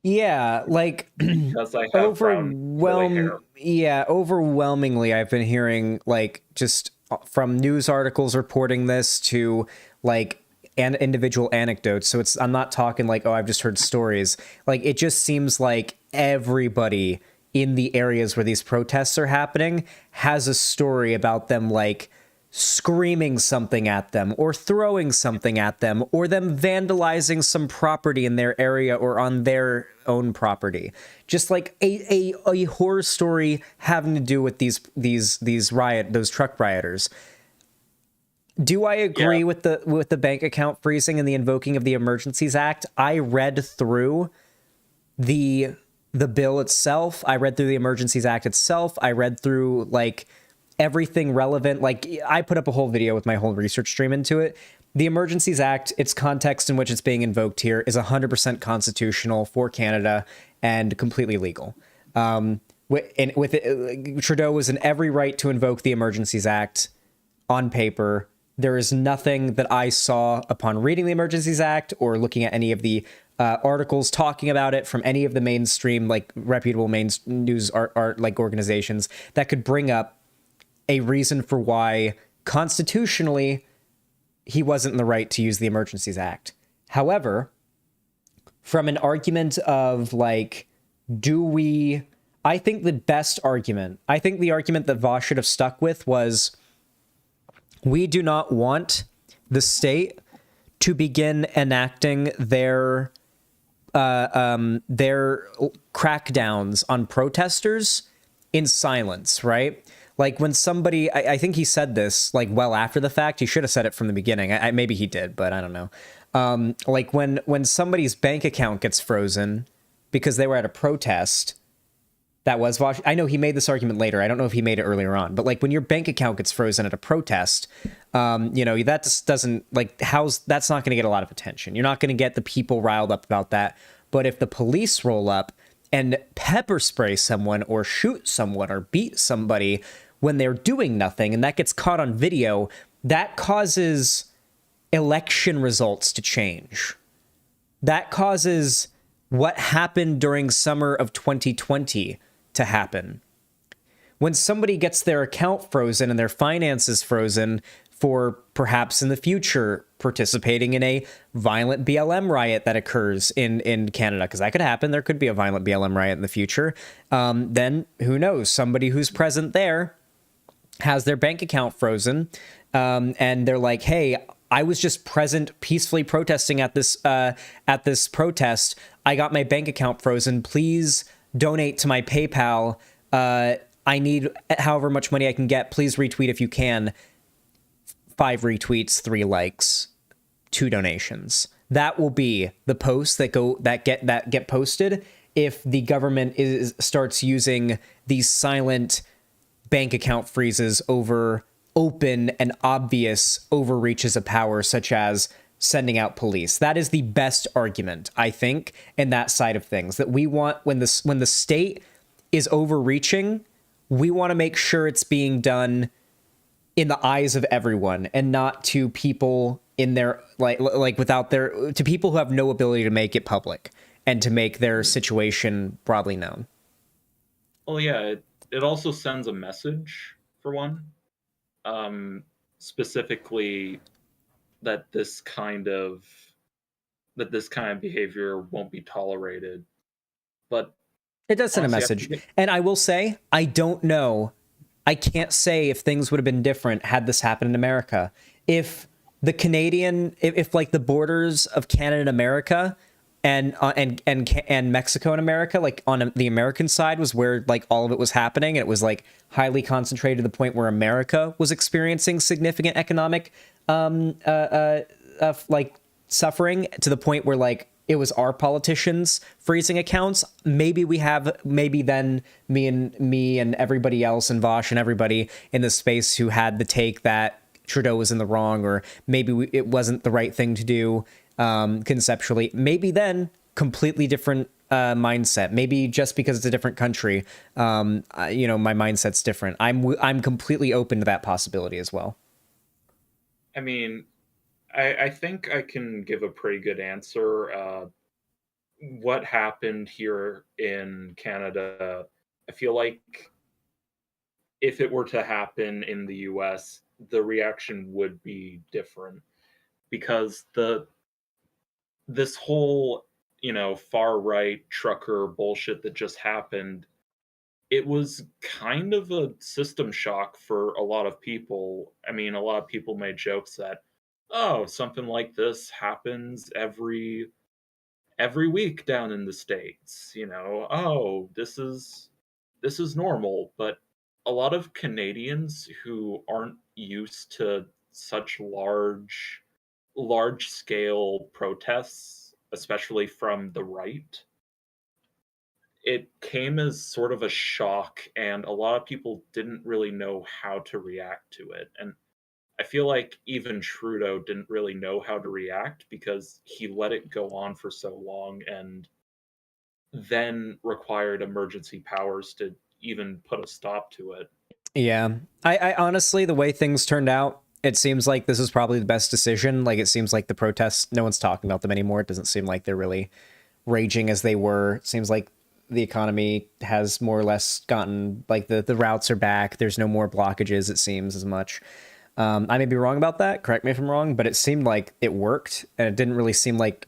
Yeah, like because I have brown curly hair. Yeah, overwhelmingly, I've been hearing like just from news articles reporting this to like individual anecdotes. So I'm not talking like, oh, I've just heard stories. Like it just seems like everybody in the areas where these protests are happening has a story about them like screaming something at them or throwing something at them or them vandalizing some property in their area or on their own property. Just like a horror story having to do with those truck rioters. Do I agree with the bank account freezing and the invoking of the Emergencies Act? I read through the bill itself. I read through the Emergencies Act itself. I read through like everything relevant. Like I put up a whole video with my whole research stream into it. The Emergencies Act, its context in which it's being invoked here, is 100% constitutional for Canada and completely legal. Trudeau was in every right to invoke the Emergencies Act on paper. There is nothing that I saw upon reading the Emergencies Act or looking at any of the articles talking about it from any of the mainstream, like reputable news art like organizations that could bring up a reason for why constitutionally he wasn't in the right to use the Emergencies Act. However, from an argument of like, I think the argument that Vosh should have stuck with was, we do not want the state to begin enacting their crackdowns on protesters in silence, right? Like when somebody, I think he said this like well after the fact. He should have said it from the beginning. Maybe he did, but I don't know. Like when somebody's bank account gets frozen because they were at a protest that was I know he made this argument later. I don't know if he made it earlier on, but like when your bank account gets frozen at a protest, you know, that just doesn't like that's not going to get a lot of attention. You're not going to get the people riled up about that. But if the police roll up and pepper spray someone or shoot someone or beat somebody when they're doing nothing, and that gets caught on video, that causes election results to change. That causes what happened during summer of 2020 to happen. When somebody gets their account frozen and their finances frozen for perhaps in the future participating in a violent BLM riot that occurs in Canada, because that could happen. There could be a violent BLM riot in the future. Then who knows? Somebody who's present there has their bank account frozen, and they're like, "Hey, I was just present, peacefully protesting at this protest. I got my bank account frozen. Please donate to my PayPal. I need however much money I can get. Please retweet if you can." 5 retweets, 3 likes, 2 donations. That will be the posts that get posted if the government starts using these silent bank account freezes over open and obvious overreaches of power, such as sending out police. That is the best argument, I think, in that side of things. That we want, when the state is overreaching, we want to make sure it's being done in the eyes of everyone and not to people in their like without their, to people who have no ability to make it public and to make their situation broadly known. Well, yeah, it also sends a message for one, specifically that this kind of behavior won't be tolerated. But it does send a message. And I will say, I don't know. I can't say if things would have been different had this happened in America. If the Canadian, if like the borders of Canada and America and Mexico and America, like on the American side was where like all of it was happening, and it was like highly concentrated to the point where America was experiencing significant economic like suffering, to the point where like it was our politicians freezing accounts. Maybe then me and everybody else and Vosh and everybody in the space who had the take that Trudeau was in the wrong, or maybe it wasn't the right thing to do conceptually. Maybe then completely different mindset. Maybe just because it's a different country, you know, my mindset's different. I'm completely open to that possibility as well. I mean, I think I can give a pretty good answer. What happened here in Canada, I feel like if it were to happen in the US, the reaction would be different, because this whole, you know, far right trucker bullshit that just happened, it was kind of a system shock for a lot of people. I mean, a lot of people made jokes that, oh, something like this happens every week down in the States, you know, oh, this is normal. But a lot of Canadians who aren't used to such large scale protests, especially from the right, it came as sort of a shock, and a lot of people didn't really know how to react to it. And I feel like even Trudeau didn't really know how to react, because he let it go on for so long and then required emergency powers to even put a stop to it. Yeah. I honestly, the way things turned out, it seems like this is probably the best decision. Like, it seems like the protests, no one's talking about them anymore. It doesn't seem like they're really raging as they were. It seems like the economy has more or less gotten, like, the routes are back. There's no more blockages, it seems, as much. I may be wrong about that. Correct me if I'm wrong, but it seemed like it worked, and it didn't really seem like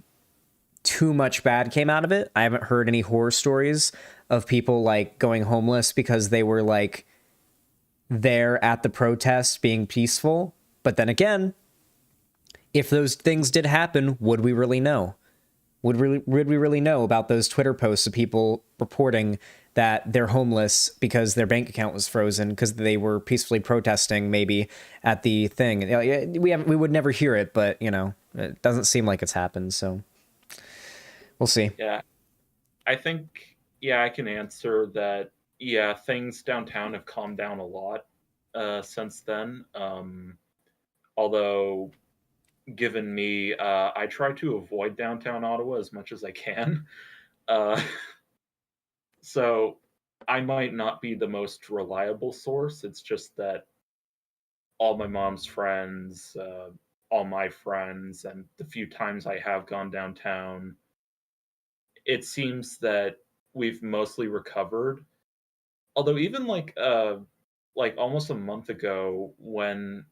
too much bad came out of it. I haven't heard any horror stories of people like going homeless because they were like there at the protest being peaceful. But then again, if those things did happen, would we really know? Would we really know about those Twitter posts of people reporting that they're homeless because their bank account was frozen because they were peacefully protesting maybe at the thing? We would never hear it, but it doesn't seem like it's happened. So we'll see. Yeah, I think I can answer that. Yeah, things downtown have calmed down a lot since then. Although, given me, I try to avoid downtown Ottawa as much as I can. So I might not be the most reliable source. It's just that all my mom's friends, all my friends, and the few times I have gone downtown, it seems that we've mostly recovered. Although even like almost a month ago when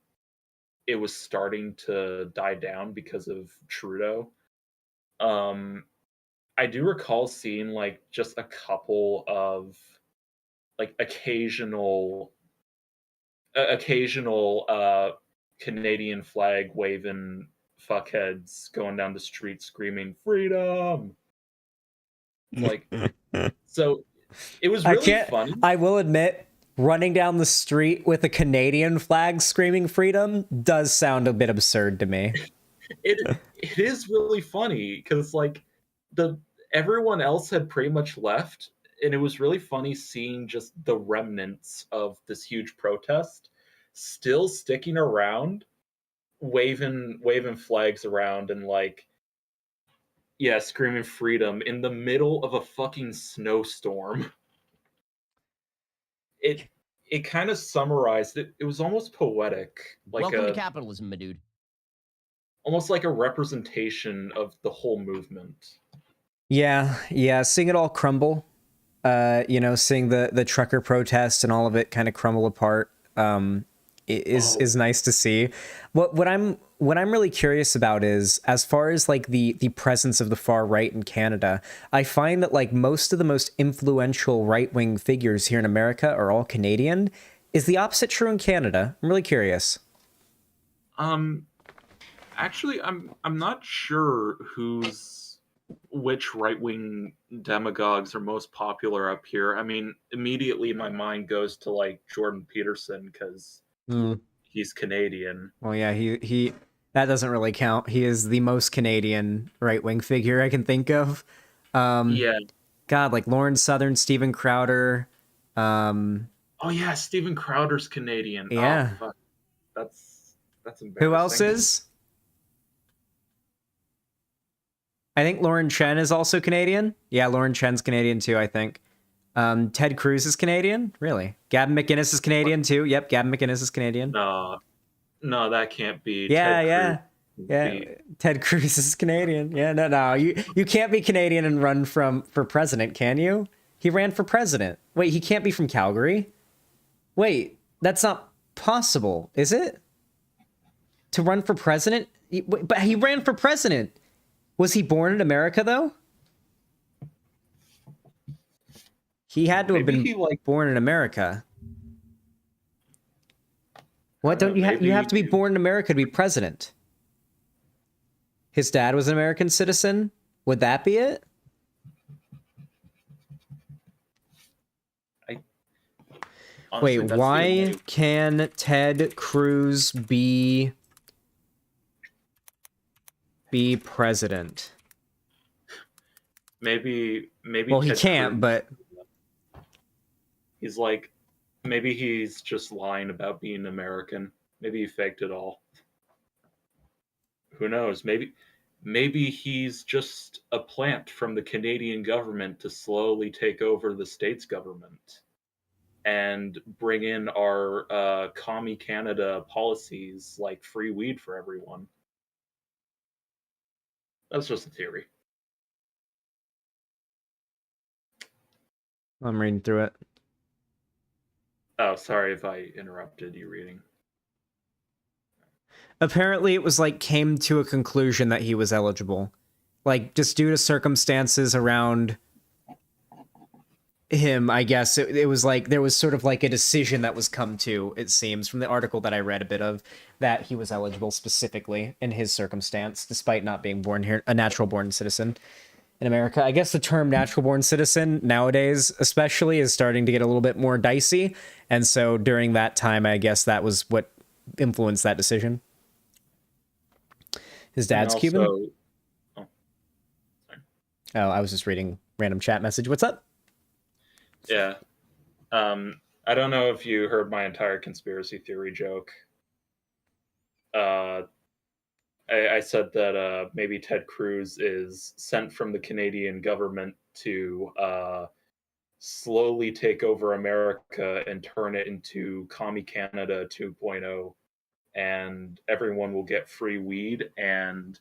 it was starting to die down because of Trudeau, um I do recall seeing like just a couple of like occasional Canadian flag waving fuckheads going down the street screaming freedom. Like, so it was really funny. I will admit, running down the street with a Canadian flag screaming freedom does sound a bit absurd to me. It is really funny because like everyone else had pretty much left, and it was really funny seeing just the remnants of this huge protest still sticking around, waving flags around and like screaming freedom in the middle of a fucking snowstorm. It kind of summarized it. It was almost poetic, like Welcome to capitalism, my dude. Almost like a representation of the whole movement. Yeah, seeing it all crumble, seeing the trucker protest and all of it kind of crumble apart, is nice to see. What I'm really curious about is, as far as like the presence of the far right in Canada, I find that like most of the most influential right-wing figures here in America are all Canadian. Is the opposite true in Canada? I'm really curious. Actually, I'm not sure which right-wing demagogues are most popular up here. I mean, immediately my mind goes to like Jordan Peterson because he's Canadian. Well, yeah, he that doesn't really count. He is the most Canadian right-wing figure I can think of. Yeah. God, like Lauren Southern, Steven Crowder. Oh yeah, Steven Crowder's Canadian. Yeah. Oh, fuck. That's embarrassing. Who else is? I think Lauren Chen is also Canadian. Yeah, Lauren Chen's Canadian too, I think. Ted Cruz is Canadian? Really? Gavin McInnes is Canadian too? Yep, Gavin McInnes is Canadian. No, that can't be. Yeah. Ted Cruz is Canadian. Yeah, no. You can't be Canadian and run for president, can you? He ran for president. Wait, he can't be from Calgary? Wait, that's not possible, is it? To run for president? But he ran for president. Was he born in America, though? He had to have been born in America. What don't you have? You have to be born in America to be president. His dad was an American citizen. Would that be it? Honestly, wait, why can Ted Cruz be president? Maybe. Well, he can't, but he's like, maybe he's just lying about being American. Maybe he faked it all. Who knows? Maybe he's just a plant from the Canadian government to slowly take over the state's government and bring in our commie Canada policies like free weed for everyone. That's just a theory. I'm reading through it. Oh, sorry if I interrupted you reading. Apparently it was like came to a conclusion that he was eligible. Like just due to circumstances around him, I guess it was like there was sort of like a decision that was come to, it seems, from the article that I read a bit of, that he was eligible specifically in his circumstance, despite not being born here, a natural born citizen in America. I guess the term natural born citizen nowadays, especially, is starting to get a little bit more dicey. And so during that time, I guess that was what influenced that decision. His dad's Cuban? Oh, I was just reading random chat message. What's up? Yeah. I don't know if you heard my entire conspiracy theory joke. I said that maybe Ted Cruz is sent from the Canadian government to slowly take over America and turn it into Commie Canada 2.0, and everyone will get free weed and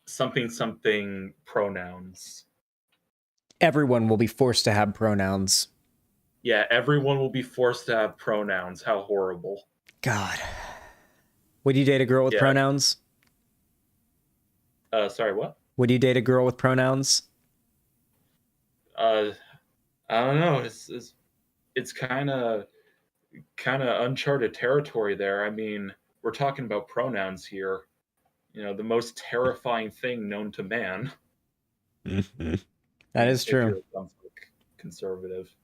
something pronouns. Everyone will be forced to have pronouns. Yeah, everyone will be forced to have pronouns. How horrible. God. Would you date a girl with pronouns? Sorry, what? Would you date a girl with pronouns? I don't know. It's kind of uncharted territory there. I mean, we're talking about pronouns here. You know, the most terrifying thing known to man. That is true. If you're a conservative.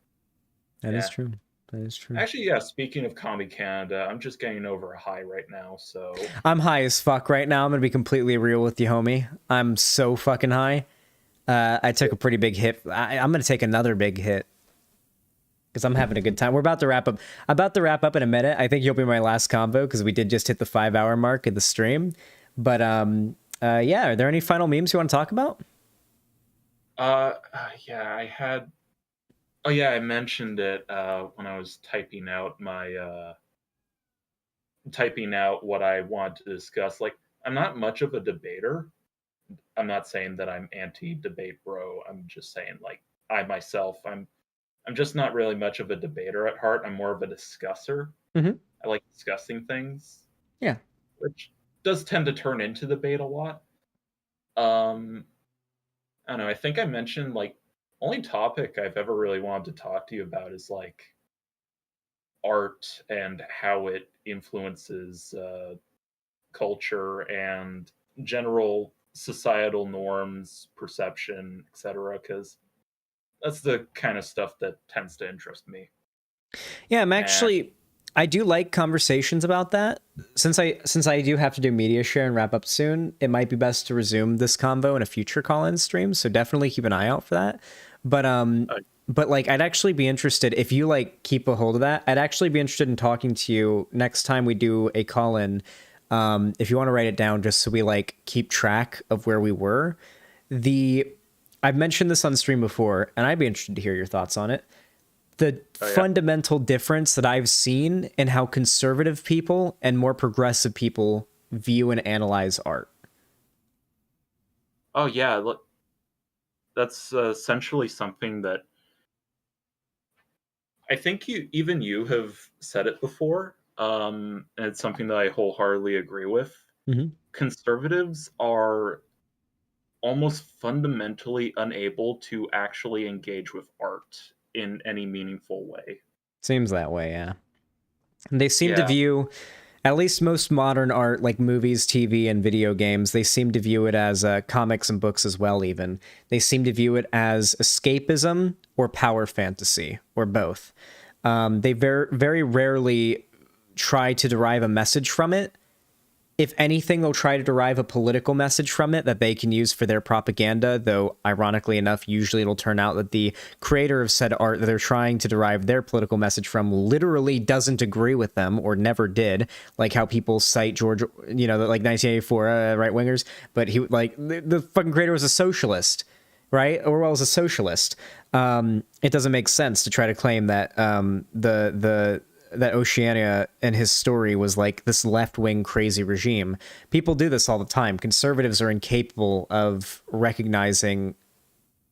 That is true. That is true. Actually, yeah, speaking of Commie Canada, I'm just getting over a high right now, so... I'm high as fuck right now. I'm going to be completely real with you, homie. I'm so fucking high. I took a pretty big hit. I'm going to take another big hit. Because I'm having a good time. We're about to wrap up. About to wrap up in a minute. I think you'll be my last combo, because we did just hit the 5-hour mark of the stream. But, yeah, are there any final memes you want to talk about? Yeah, I had... Oh yeah, I mentioned it when I was typing out what I want to discuss. Like, I'm not much of a debater. I'm not saying that I'm anti-debate, bro. I'm just saying, like, I myself, I'm just not really much of a debater at heart. I'm more of a discusser. Mm-hmm. I like discussing things. Yeah. Which does tend to turn into debate a lot. I don't know. I think I mentioned, like, only topic I've ever really wanted to talk to you about is like art and how it influences culture and general societal norms, perception, etc. Because that's the kind of stuff that tends to interest me. Yeah, I do like conversations about that. Since I do have to do media share and wrap up soon, it might be best to resume this convo in a future call-in stream. So definitely keep an eye out for that. But like, I'd actually be interested if you like keep a hold of that. I'd actually be interested in talking to you next time we do a call-in. If you want to write it down, just so we like keep track of where we were. I've mentioned this on stream before, and I'd be interested to hear your thoughts on it. The fundamental difference that I've seen in how conservative people and more progressive people view and analyze art. Oh yeah, look, that's essentially something that I think you have said it before, and it's something that I wholeheartedly agree with. Mm-hmm. Conservatives are almost fundamentally unable to actually engage with art in any meaningful way. Seems that way, yeah. And they seem to view, at least most modern art, like movies, TV, and video games, they seem to view it as comics and books as well, even. They seem to view it as escapism or power fantasy, or both. They very rarely try to derive a message from it. If anything, they'll try to derive a political message from it that they can use for their propaganda, though, ironically enough, usually it'll turn out that the creator of said art that they're trying to derive their political message from literally doesn't agree with them, or never did, like how people cite George, like 1984 right-wingers, but he, like, the fucking creator was a socialist, right? Orwell was a socialist. It doesn't make sense to try to claim that that Oceania and his story was like this left-wing crazy regime. People do this all the time. Conservatives are incapable of recognizing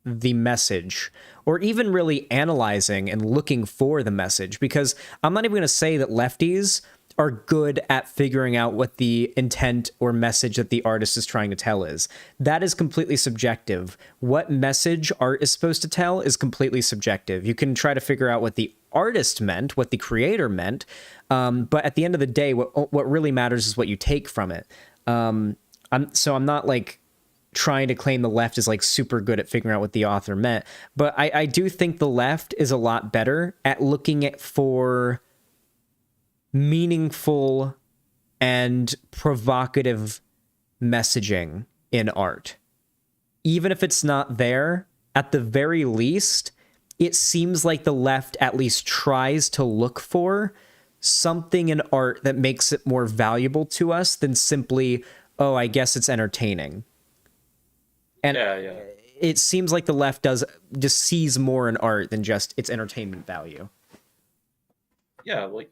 the message, or even really analyzing and looking for the message, because I'm not even going to say that lefties are good at figuring out what the intent or message that the artist is trying to tell is. That is completely subjective. What message art is supposed to tell is completely subjective. You can try to figure out what the artist meant, what the creator meant. But at the end of the day, what really matters is what you take from it. I'm not like trying to claim the left is like super good at figuring out what the author meant, but I do think the left is a lot better at looking at for meaningful and provocative messaging in art. Even if it's not there, at the very least, it seems like the left at least tries to look for something in art that makes it more valuable to us than simply, oh, I guess it's entertaining. And it seems like the left just sees more in art than just its entertainment value. Yeah, like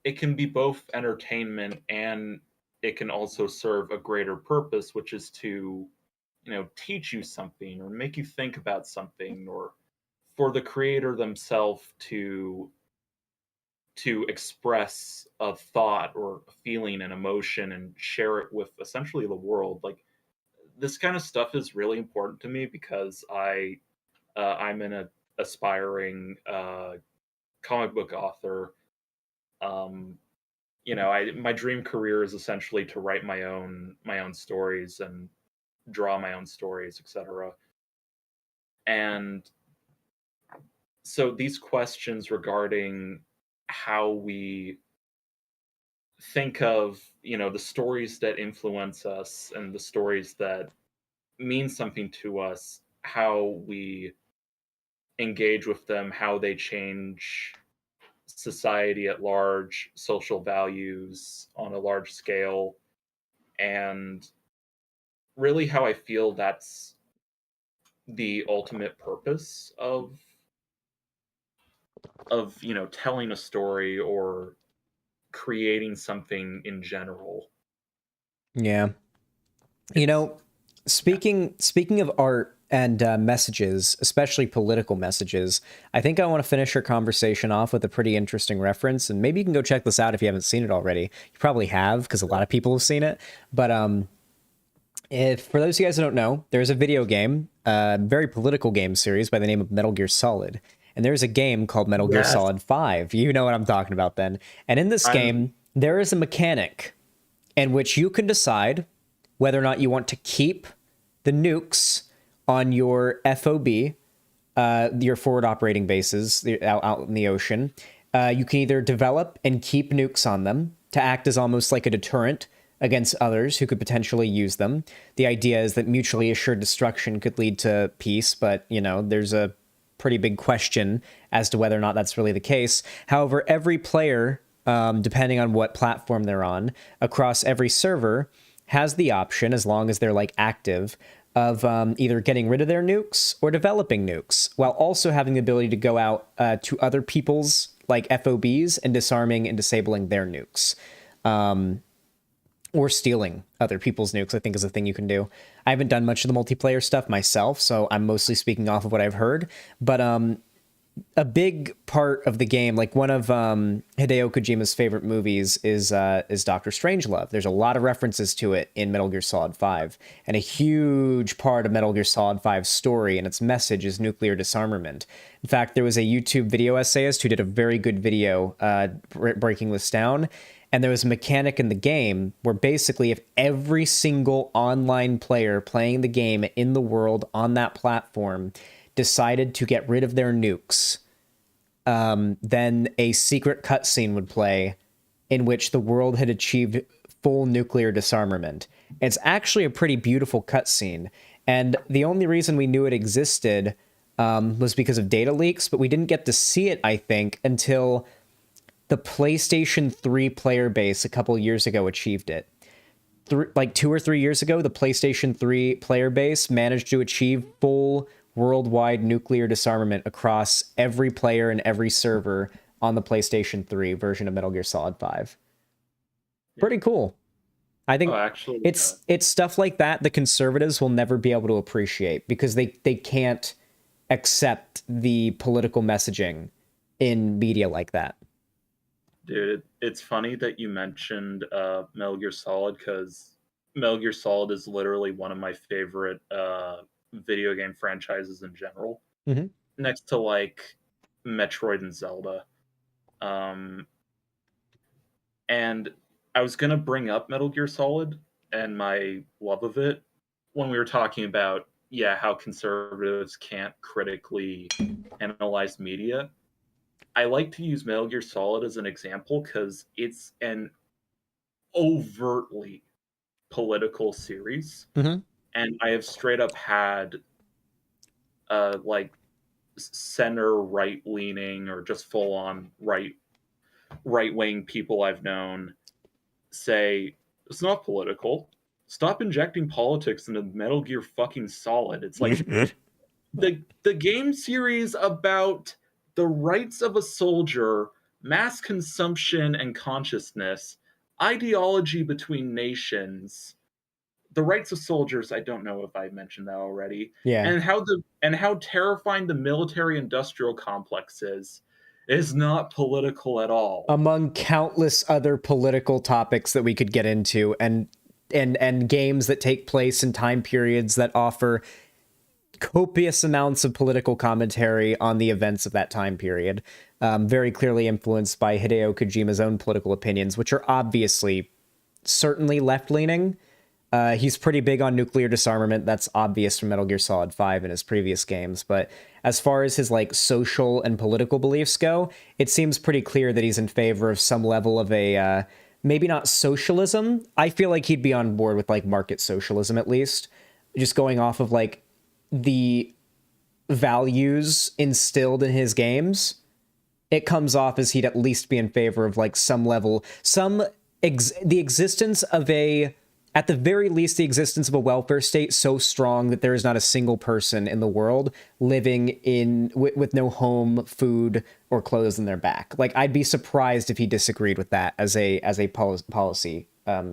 it can be both entertainment and it can also serve a greater purpose, which is to, teach you something or make you think about something, or for the creator themselves to express a thought or a feeling and emotion and share it with essentially the world. Like, this kind of stuff is really important to me because I'm an aspiring comic book author. My dream career is essentially to write my own stories and draw my own stories, etc. And so these questions regarding how we think of, the stories that influence us and the stories that mean something to us, how we engage with them, how they change society at large, social values on a large scale, and really how I feel that's the ultimate purpose of telling a story or creating something in general. Yeah. Speaking of art and messages, especially political messages, I think I want to finish our conversation off with a pretty interesting reference, and maybe you can go check this out if you haven't seen it already. You probably have, because a lot of people have seen it. But if for those of you guys who don't know, there's a video game, very political game series by the name of Metal Gear Solid. And there's a game called Metal Gear Solid 5. You know what I'm talking about then. And in this game, there is a mechanic in which you can decide whether or not you want to keep the nukes on your FOB, your forward operating bases out in the ocean. You can either develop and keep nukes on them to act as almost like a deterrent against others who could potentially use them. The idea is that mutually assured destruction could lead to peace, but, there's a pretty big question as to whether or not that's really the case. However, every player, depending on what platform they're on, across every server, has the option, as long as they're active, of either getting rid of their nukes or developing nukes, while also having the ability to go out to other people's FOBs and disarming and disabling their nukes. Or stealing other people's nukes, I think, is a thing you can do. I haven't done much of the multiplayer stuff myself, so I'm mostly speaking off of what I've heard. But a big part of the game, one of Hideo Kojima's favorite movies is Doctor Strangelove. There's a lot of references to it in Metal Gear Solid 5, and a huge part of Metal Gear Solid 5's story and its message is nuclear disarmament. In fact, there was a YouTube video essayist who did a very good video breaking this down. And there was a mechanic in the game where basically if every single online player playing the game in the world on that platform decided to get rid of their nukes, then a secret cutscene would play in which the world had achieved full nuclear disarmament. It's actually a pretty beautiful cutscene. And the only reason we knew it existed was because of data leaks, but we didn't get to see it, I think, until the PlayStation 3 player base a couple years ago achieved it. 2 or 3 years ago, the PlayStation 3 player base managed to achieve full worldwide nuclear disarmament across every player and every server on the PlayStation 3 version of Metal Gear Solid 5. Pretty cool. I think it's stuff like that the conservatives will never be able to appreciate because they can't accept the political messaging in media like that. Dude, it's funny that you mentioned Metal Gear Solid because Metal Gear Solid is literally one of my favorite video game franchises in general. Mm-hmm. Next to Metroid and Zelda. And I was gonna bring up Metal Gear Solid and my love of it when we were talking about how conservatives can't critically analyze media. I like to use Metal Gear Solid as an example because it's an overtly political series, Mhm. and I have straight up had like center right leaning or just full on right wing people I've known say it's not political. Stop injecting politics into Metal Gear fucking Solid. It's like the game series about the rights of a soldier, mass consumption and consciousness, ideology between nations, the rights of soldiers. I don't know if I mentioned that already. Yeah. And how terrifying the military industrial complex is not political at all. Among countless other political topics that we could get into, and games that take place in time periods that offer copious amounts of political commentary on the events of that time period, very clearly influenced by Hideo Kojima's own political opinions, which are obviously certainly left-leaning. He's pretty big on nuclear disarmament. That's obvious from Metal Gear Solid 5 and his previous games. But as far as his like social and political beliefs go, it seems pretty clear that he's in favor of some level of a maybe not socialism. I feel like he'd be on board with like market socialism at least, just going off of like the values instilled in his games. It comes off as he'd at least be in favor of like some level, the existence of at the very least, the existence of a welfare state so strong that there is not a single person in the world living with no home, food, or clothes in their back. Like, I'd be surprised if he disagreed with that as a policy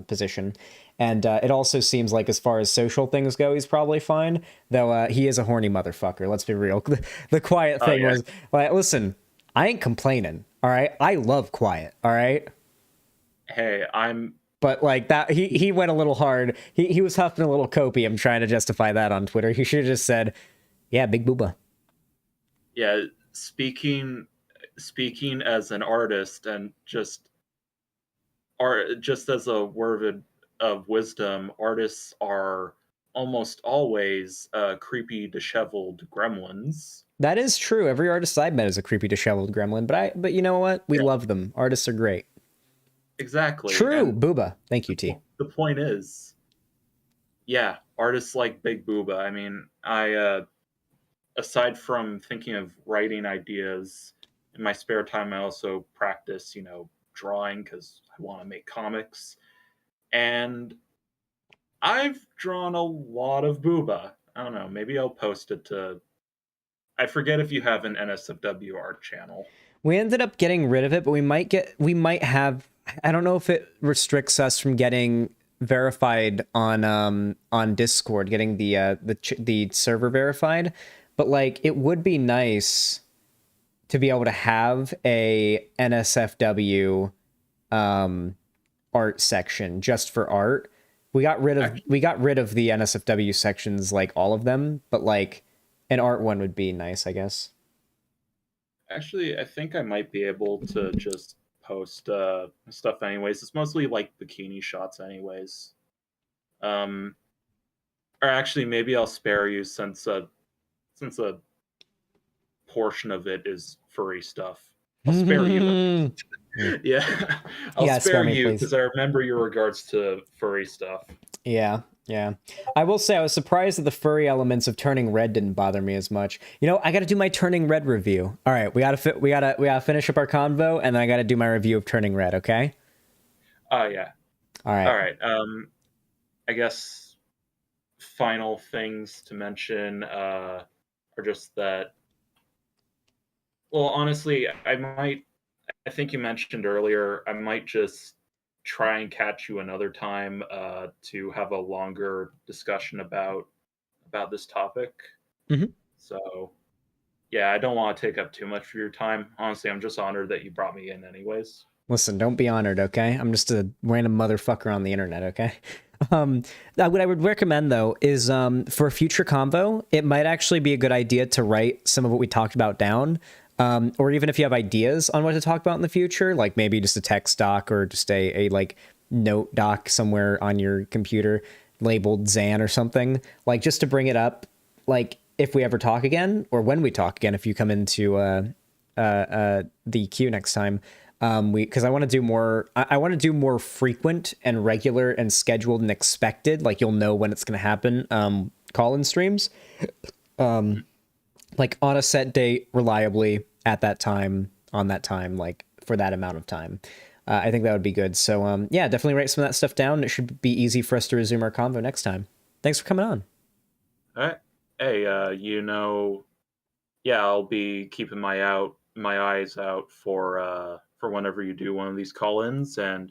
position. And it also seems like as far as social things go, he's probably fine. Though he is a horny motherfucker. Let's be real. The Quiet thing was like, listen, I ain't complaining. All right, I love Quiet. All right. Hey, But like that, he went a little hard. He was huffing a little copium trying to justify that on Twitter. He should have just said, "Yeah, big booba." Yeah, speaking as an artist and just as a word of wisdom, artists are almost always creepy, disheveled gremlins. That is true. Every artist I've met is a creepy, disheveled gremlin. But you know what? We love them. Artists are great. Exactly. True, Booba. Thank you, T. The point is, artists like Big Booba. I mean, I aside from thinking of writing ideas in my spare time, I also practice, drawing because I want to make comics. And I've drawn a lot of Booba. I don't know. Maybe I'll post it to. I forget if you have an NSFW art channel. We ended up getting rid of it, but we might have. I don't know if it restricts us from getting verified on Discord, getting the server verified, but like it would be nice to be able to have a NSFW art section just for art. We got rid of the NSFW sections, like all of them, but like an art one would be nice, I guess. Actually, I think I might be able to just post stuff anyways. It's mostly like bikini shots anyways. Or actually, maybe I'll spare you since a portion of it is furry stuff. I'll spare you. Yeah, I'll spare you because I remember your regards to furry stuff. Yeah. I will say I was surprised that the furry elements of Turning Red didn't bother me as much. I got to do my Turning Red review. All right, we gotta finish up our convo, and then I got to do my review of Turning Red. Okay. Yeah. All right. I guess final things to mention are just that. Well, honestly, I think you mentioned earlier, I might just try and catch you another time to have a longer discussion about this topic. Mm-hmm. So, I don't want to take up too much of your time. Honestly, I'm just honored that you brought me in anyways. Listen, don't be honored, okay? I'm just a random motherfucker on the internet, okay? What I would recommend, though, is for a future convo, it might actually be a good idea to write some of what we talked about down. or even if you have ideas on what to talk about in the future, like maybe just a text doc or just a like note doc somewhere on your computer labeled Xan or something, like just to bring it up, like if we ever talk again or when we talk again, if you come into the queue next time, because I want to do more, I want to do more frequent and regular and scheduled and expected, like you'll know when it's going to happen, call-in streams, like on a set date, reliably, at that time, on that time, like for that amount of time. I think that would be good. So yeah, definitely write some of that stuff down. It should be easy for us to resume our convo next time. Thanks for coming on. All right. Hey, yeah, I'll be keeping my eyes out for whenever you do one of these call-ins. And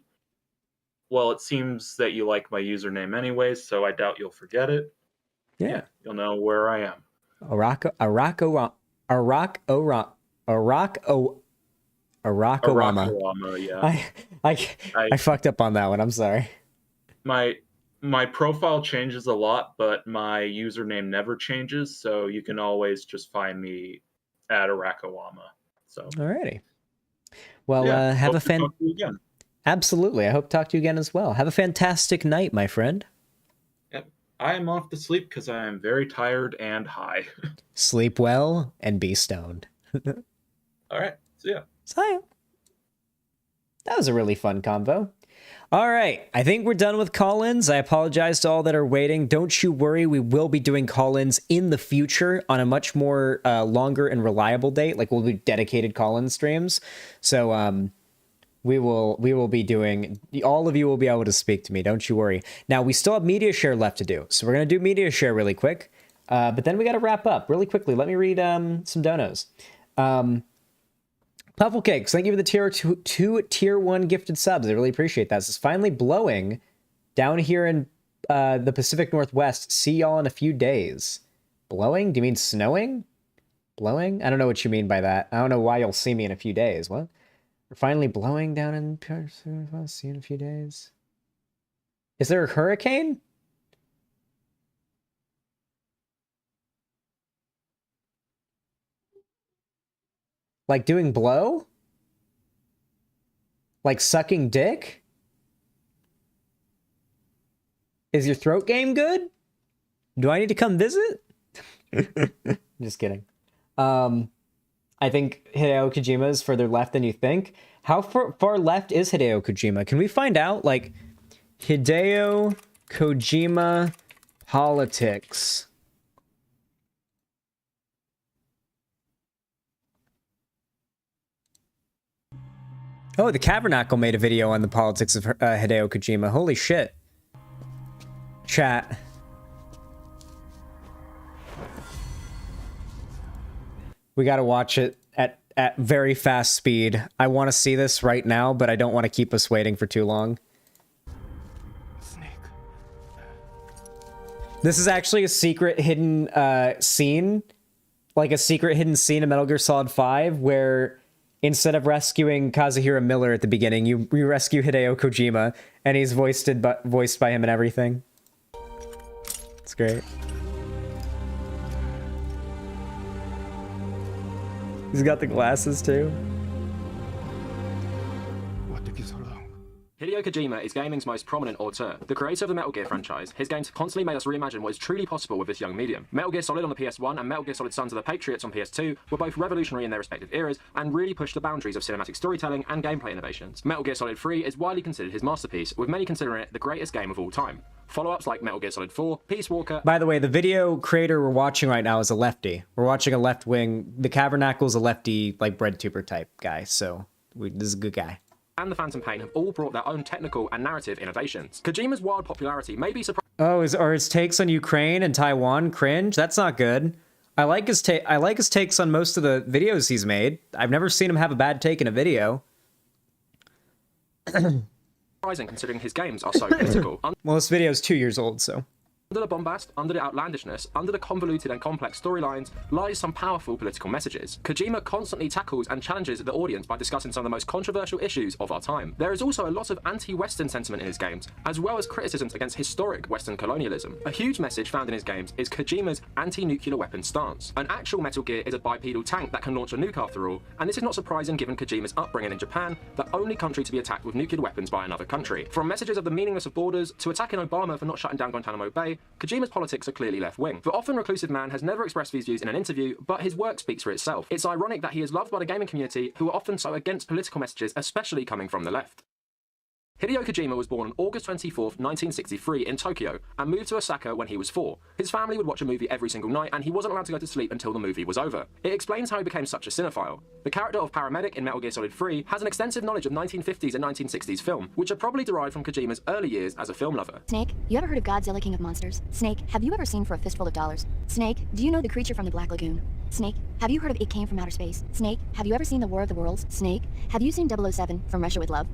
well, it seems that you like my username anyways, so I doubt you'll forget it. Yeah. You'll know where I am. Arakwama, yeah. I fucked up on that one. I'm sorry. My profile changes a lot, but my username never changes, so you can always just find me at Arakwama. So alrighty. Well, yeah, have hope a to talk to you again. Absolutely. I hope to talk to you again as well. Have a fantastic night, my friend. Yep. I am off to sleep because I am very tired and high. Sleep well and be stoned. All right. See ya. See ya. That was a really fun convo. All right, I think we're done with call-ins. I apologize to all that are waiting. Don't you worry, we will be doing call-ins in the future on a much more longer and reliable date. Like we'll do dedicated call-in streams. So we will be doing. All of you will be able to speak to me. Don't you worry. Now we still have media share left to do, so we're gonna do media share really quick. But then we got to wrap up really quickly. Let me read some donos. Puffle Cakes, thank you for the two tier 1 gifted subs. I really appreciate that. It's finally blowing down here in the Pacific Northwest. See y'all in a few days. Blowing? Do you mean snowing? Blowing? I don't know what you mean by that. I don't know why you'll see me in a few days. What? We're finally blowing down in Pacific Northwest. See you in a few days. Is there a hurricane? Like doing blow? Like sucking dick? Is your throat game good? Do I need to come visit? Just kidding. I think Hideo Kojima is further left than you think. How far left is Hideo Kojima? Can we find out? Like, Hideo Kojima politics. Oh, the Cavernacle made a video on the politics of Hideo Kojima. Holy shit. Chat. We gotta watch it at very fast speed. I want to see this right now, but I don't want to keep us waiting for too long. This is actually a secret hidden scene. Like a secret hidden scene in Metal Gear Solid 5 where instead of rescuing Kazuhira Miller at the beginning, you rescue Hideo Kojima, and he's voiced by him and everything. It's great. He's got the glasses too. Hideo Kojima is gaming's most prominent auteur. The creator of the Metal Gear franchise, his games have constantly made us reimagine what is truly possible with this young medium. Metal Gear Solid on the PS1 and Metal Gear Solid Sons of the Patriots on PS2 were both revolutionary in their respective eras and really pushed the boundaries of cinematic storytelling and gameplay innovations. Metal Gear Solid 3 is widely considered his masterpiece, with many considering it the greatest game of all time. Follow-ups like Metal Gear Solid 4, Peace Walker... By the way, the video creator we're watching right now is a lefty. We're watching a left-wing... The Cabernacle's a lefty, like, breadtuber type guy, so this is a good guy. And the Phantom Pain have all brought their own technical and narrative innovations. Kojima's wild popularity may be surprising. Oh, are his takes on Ukraine and Taiwan cringe? That's not good. I like his takes on most of the videos he's made. I've never seen him have a bad take in a video. Surprising considering his games are so political. Well, this video is 2 years old, so. Under the bombast, under the outlandishness, under the convoluted and complex storylines, lies some powerful political messages. Kojima constantly tackles and challenges the audience by discussing some of the most controversial issues of our time. There is also a lot of anti-Western sentiment in his games, as well as criticisms against historic Western colonialism. A huge message found in his games is Kojima's anti-nuclear weapon stance. An actual Metal Gear is a bipedal tank that can launch a nuke after all, and this is not surprising given Kojima's upbringing in Japan, the only country to be attacked with nuclear weapons by another country. From messages of the meaningless of borders, to attacking Obama for not shutting down Guantanamo Bay, Kojima's politics are clearly left-wing. The often reclusive man has never expressed these views in an interview, but his work speaks for itself. It's ironic that he is loved by the gaming community, who are often so against political messages, especially coming from the left. Hideo Kojima was born on August 24th, 1963 in Tokyo, and moved to Osaka when he was 4. His family would watch a movie every single night, and he wasn't allowed to go to sleep until the movie was over. It explains how he became such a cinephile. The character of Paramedic in Metal Gear Solid 3 has an extensive knowledge of 1950s and 1960s film, which are probably derived from Kojima's early years as a film lover. Snake, you ever heard of Godzilla King of Monsters? Snake, have you ever seen For a Fistful of Dollars? Snake, do you know the creature from the Black Lagoon? Snake, have you heard of It Came from Outer Space? Snake, have you ever seen The War of the Worlds? Snake, have you seen 007 From Russia with Love?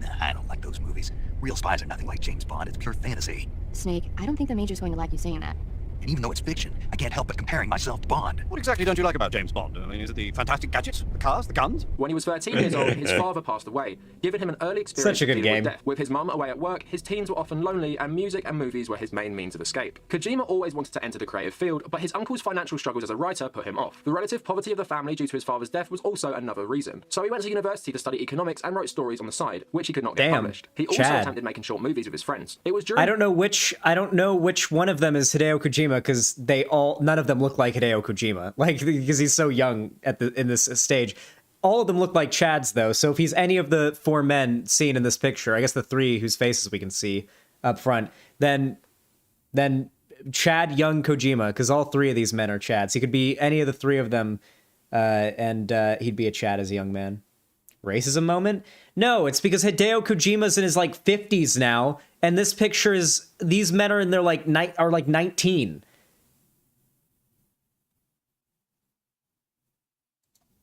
Nah, I don't like those movies. Real spies are nothing like James Bond. It's pure fantasy. Snake, I don't think the Major's going to like you saying that. And even though it's fiction, I can't help but comparing myself to Bond. What exactly don't you like about James Bond? I mean, is it the fantastic gadgets, the cars, the guns? When he was 13 years old, his father passed away, giving him an early experience Such a good dealing game. with death. With his mum away at work, his teens were often lonely, and music and movies were his main means of escape. Kojima always wanted to enter the creative field, but his uncle's financial struggles as a writer put him off. The relative poverty of the family due to his father's death was also another reason. So he went to university to study economics and wrote stories on the side, which he could not get published. He also Chad. attempted making short movies with his friends. It was during I don't know which one of them is Hideo Kojima, because none of them look like Hideo Kojima, like, because he's so young in this stage. All of them look like Chad's though, so if he's any of the 4 men seen in this picture, I guess the 3 whose faces we can see up front, then Chad young Kojima, because all 3 of these men are Chads. He could be any of the 3 of them, and he'd be a Chad as a young man. Racism moment? No, it's because Hideo Kojima's in his like 50s now, and this picture is, these men are in their like 19.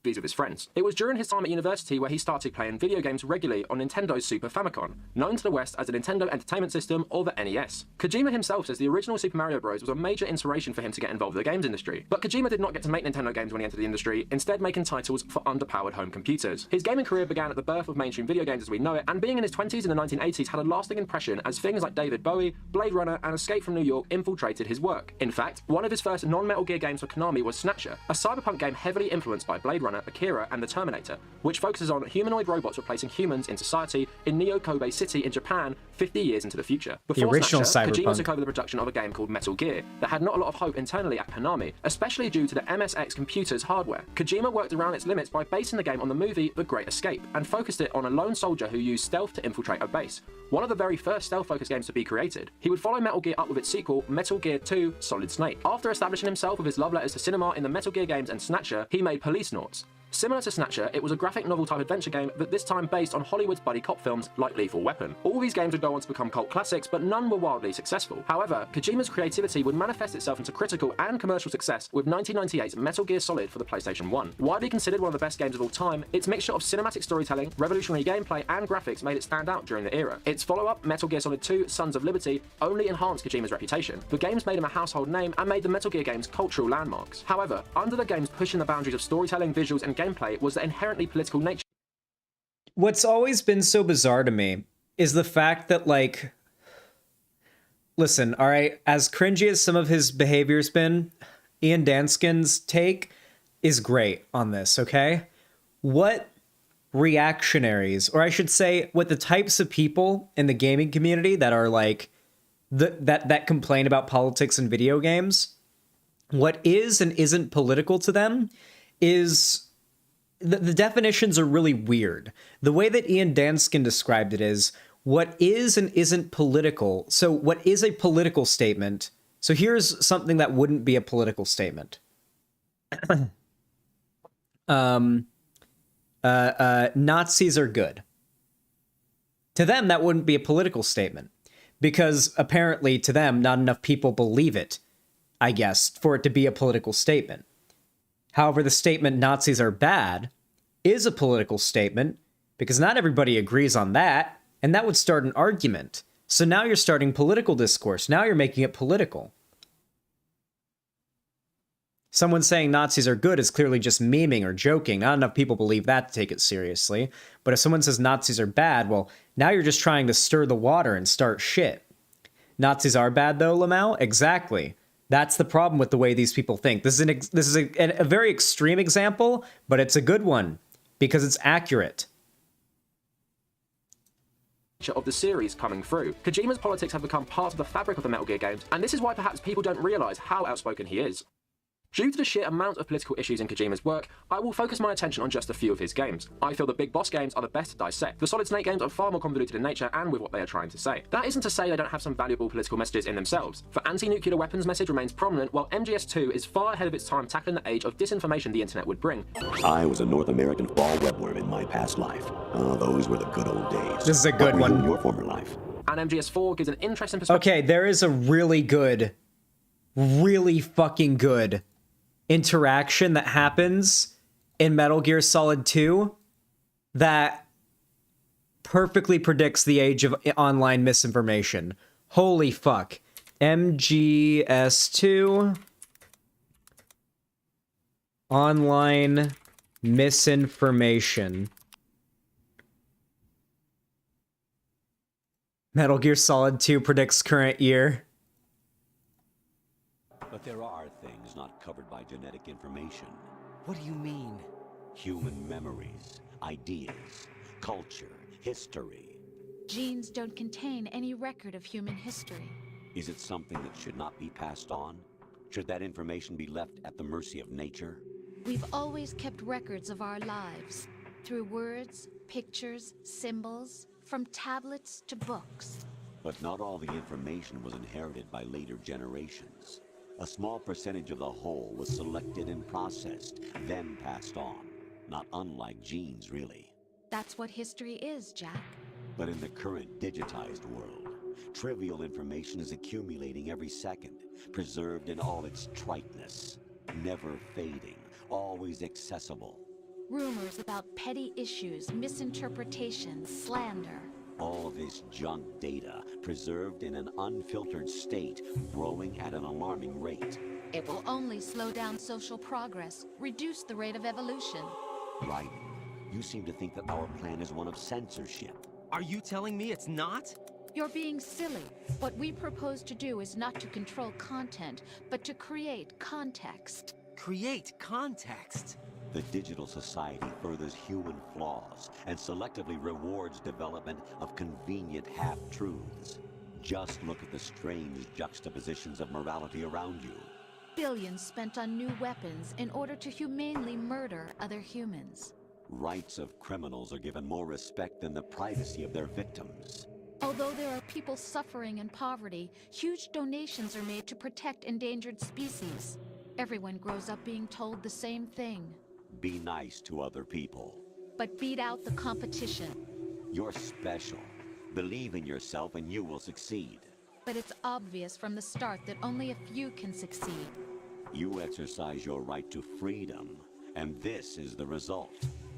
movies with his friends. It was during his time at university where he started playing video games regularly on Nintendo's Super Famicom, known to the West as the Nintendo Entertainment System or the NES. Kojima himself says the original Super Mario Bros. Was a major inspiration for him to get involved with the games industry. But Kojima did not get to make Nintendo games when he entered the industry, instead making titles for underpowered home computers. His gaming career began at the birth of mainstream video games as we know it, and being in his 20s in the 1980s had a lasting impression as things like David Bowie, Blade Runner, and Escape from New York infiltrated his work. In fact, one of his first non-Metal Gear games for Konami was Snatcher, a cyberpunk game heavily influenced by Blade Runner, Akira, and the Terminator, which focuses on humanoid robots replacing humans in society in Neo-Kobe City in Japan 50 years into the future. Before the original Snatcher, Kojima cyberpunk. took over the production of a game called Metal Gear that had not a lot of hope internally at Konami, especially due to the MSX computer's hardware. Kojima worked around its limits by basing the game on the movie The Great Escape, and focused it on a lone soldier who used stealth to infiltrate a base, one of the very first stealth-focused games to be created. He would follow Metal Gear up with its sequel, Metal Gear 2 Solid Snake. After establishing himself with his love letters to cinema in the Metal Gear games and Snatcher, he made Police Nauts. Similar to Snatcher, it was a graphic novel type adventure game, but this time based on Hollywood's buddy cop films like Lethal Weapon. All these games would go on to become cult classics, but none were wildly successful. However, Kojima's creativity would manifest itself into critical and commercial success with 1998's Metal Gear Solid for the PlayStation 1. Widely considered one of the best games of all time, its mixture of cinematic storytelling, revolutionary gameplay, and graphics made it stand out during the era. Its follow-up, Metal Gear Solid 2 Sons of Liberty, only enhanced Kojima's reputation. The games made him a household name and made the Metal Gear games cultural landmarks. However, under the games pushing the boundaries of storytelling, visuals, and gameplay was the inherently political nature. What's always been so bizarre to me is the fact that, like, listen, all right, as cringy as some of his behavior's been, Ian Danskin's take is great on this, okay? What reactionaries, or I should say, what the types of people in the gaming community that are like, that complain about politics and video games, what is and isn't political to them is... The definitions are really weird. The way that Ian Danskin described it is, what is and isn't political. So what is a political statement? So here's something that wouldn't be a political statement. Nazis are good. To them, that wouldn't be a political statement. Because apparently to them, not enough people believe it, I guess, for it to be a political statement. However, the statement Nazis are bad is a political statement because not everybody agrees on that, and that would start an argument. So now you're starting political discourse. Now you're making it political. Someone saying Nazis are good is clearly just memeing or joking. Not enough people believe that to take it seriously. But if someone says Nazis are bad, well, now you're just trying to stir the water and start shit. Nazis are bad though, Lamau? Exactly. That's the problem with the way these people think. This is a very extreme example, but it's a good one because it's accurate. Of the series coming through. Kojima's politics have become part of the fabric of the Metal Gear games, and this is why perhaps people don't realise how outspoken he is. Due to the sheer amount of political issues in Kojima's work, I will focus my attention on just a few of his games. I feel the Big Boss games are the best to dissect. The Solid Snake games are far more convoluted in nature and with what they are trying to say. That isn't to say they don't have some valuable political messages in themselves. The anti-nuclear weapons message remains prominent, while MGS2 is far ahead of its time tackling the age of disinformation the internet would bring. I was a North American fall webworm in my past life. Oh, those were the good old days. This is a good one. In your former life. And MGS4 gives an interesting perspective. Okay, there is a really fucking good interaction that happens in Metal Gear Solid 2 that perfectly predicts the age of online misinformation. Holy fuck. MGS2 online misinformation. Metal Gear Solid 2 predicts current year. But there are things not covered by genetic information. What do you mean? Human memories, ideas, culture, history. Genes don't contain any record of human history. Is it something that should not be passed on? Should that information be left at the mercy of nature? We've always kept records of our lives, through words, pictures, symbols, from tablets to books. But not all the information was inherited by later generations. A small percentage of the whole was selected and processed, then passed on. Not unlike genes, really. That's what history is, Jack. But in the current digitized world, trivial information is accumulating every second, preserved in all its triteness, never fading, always accessible. Rumors about petty issues, misinterpretations, slander. All this junk data, preserved in an unfiltered state, growing at an alarming rate. It will only slow down social progress, reduce the rate of evolution. Right. You seem to think that our plan is one of censorship. Are you telling me it's not? You're being silly. What we propose to do is not to control content, but to create context. Create context? The digital society furthers human flaws and selectively rewards development of convenient half-truths. Just look at the strange juxtapositions of morality around you. Billions spent on new weapons in order to humanely murder other humans. Rights of criminals are given more respect than the privacy of their victims. Although there are people suffering in poverty, huge donations are made to protect endangered species. Everyone grows up being told the same thing. Be nice to other people. But beat out the competition. You're special. Believe in yourself and you will succeed. But it's obvious from the start that only a few can succeed. You exercise your right to freedom, and this is the result.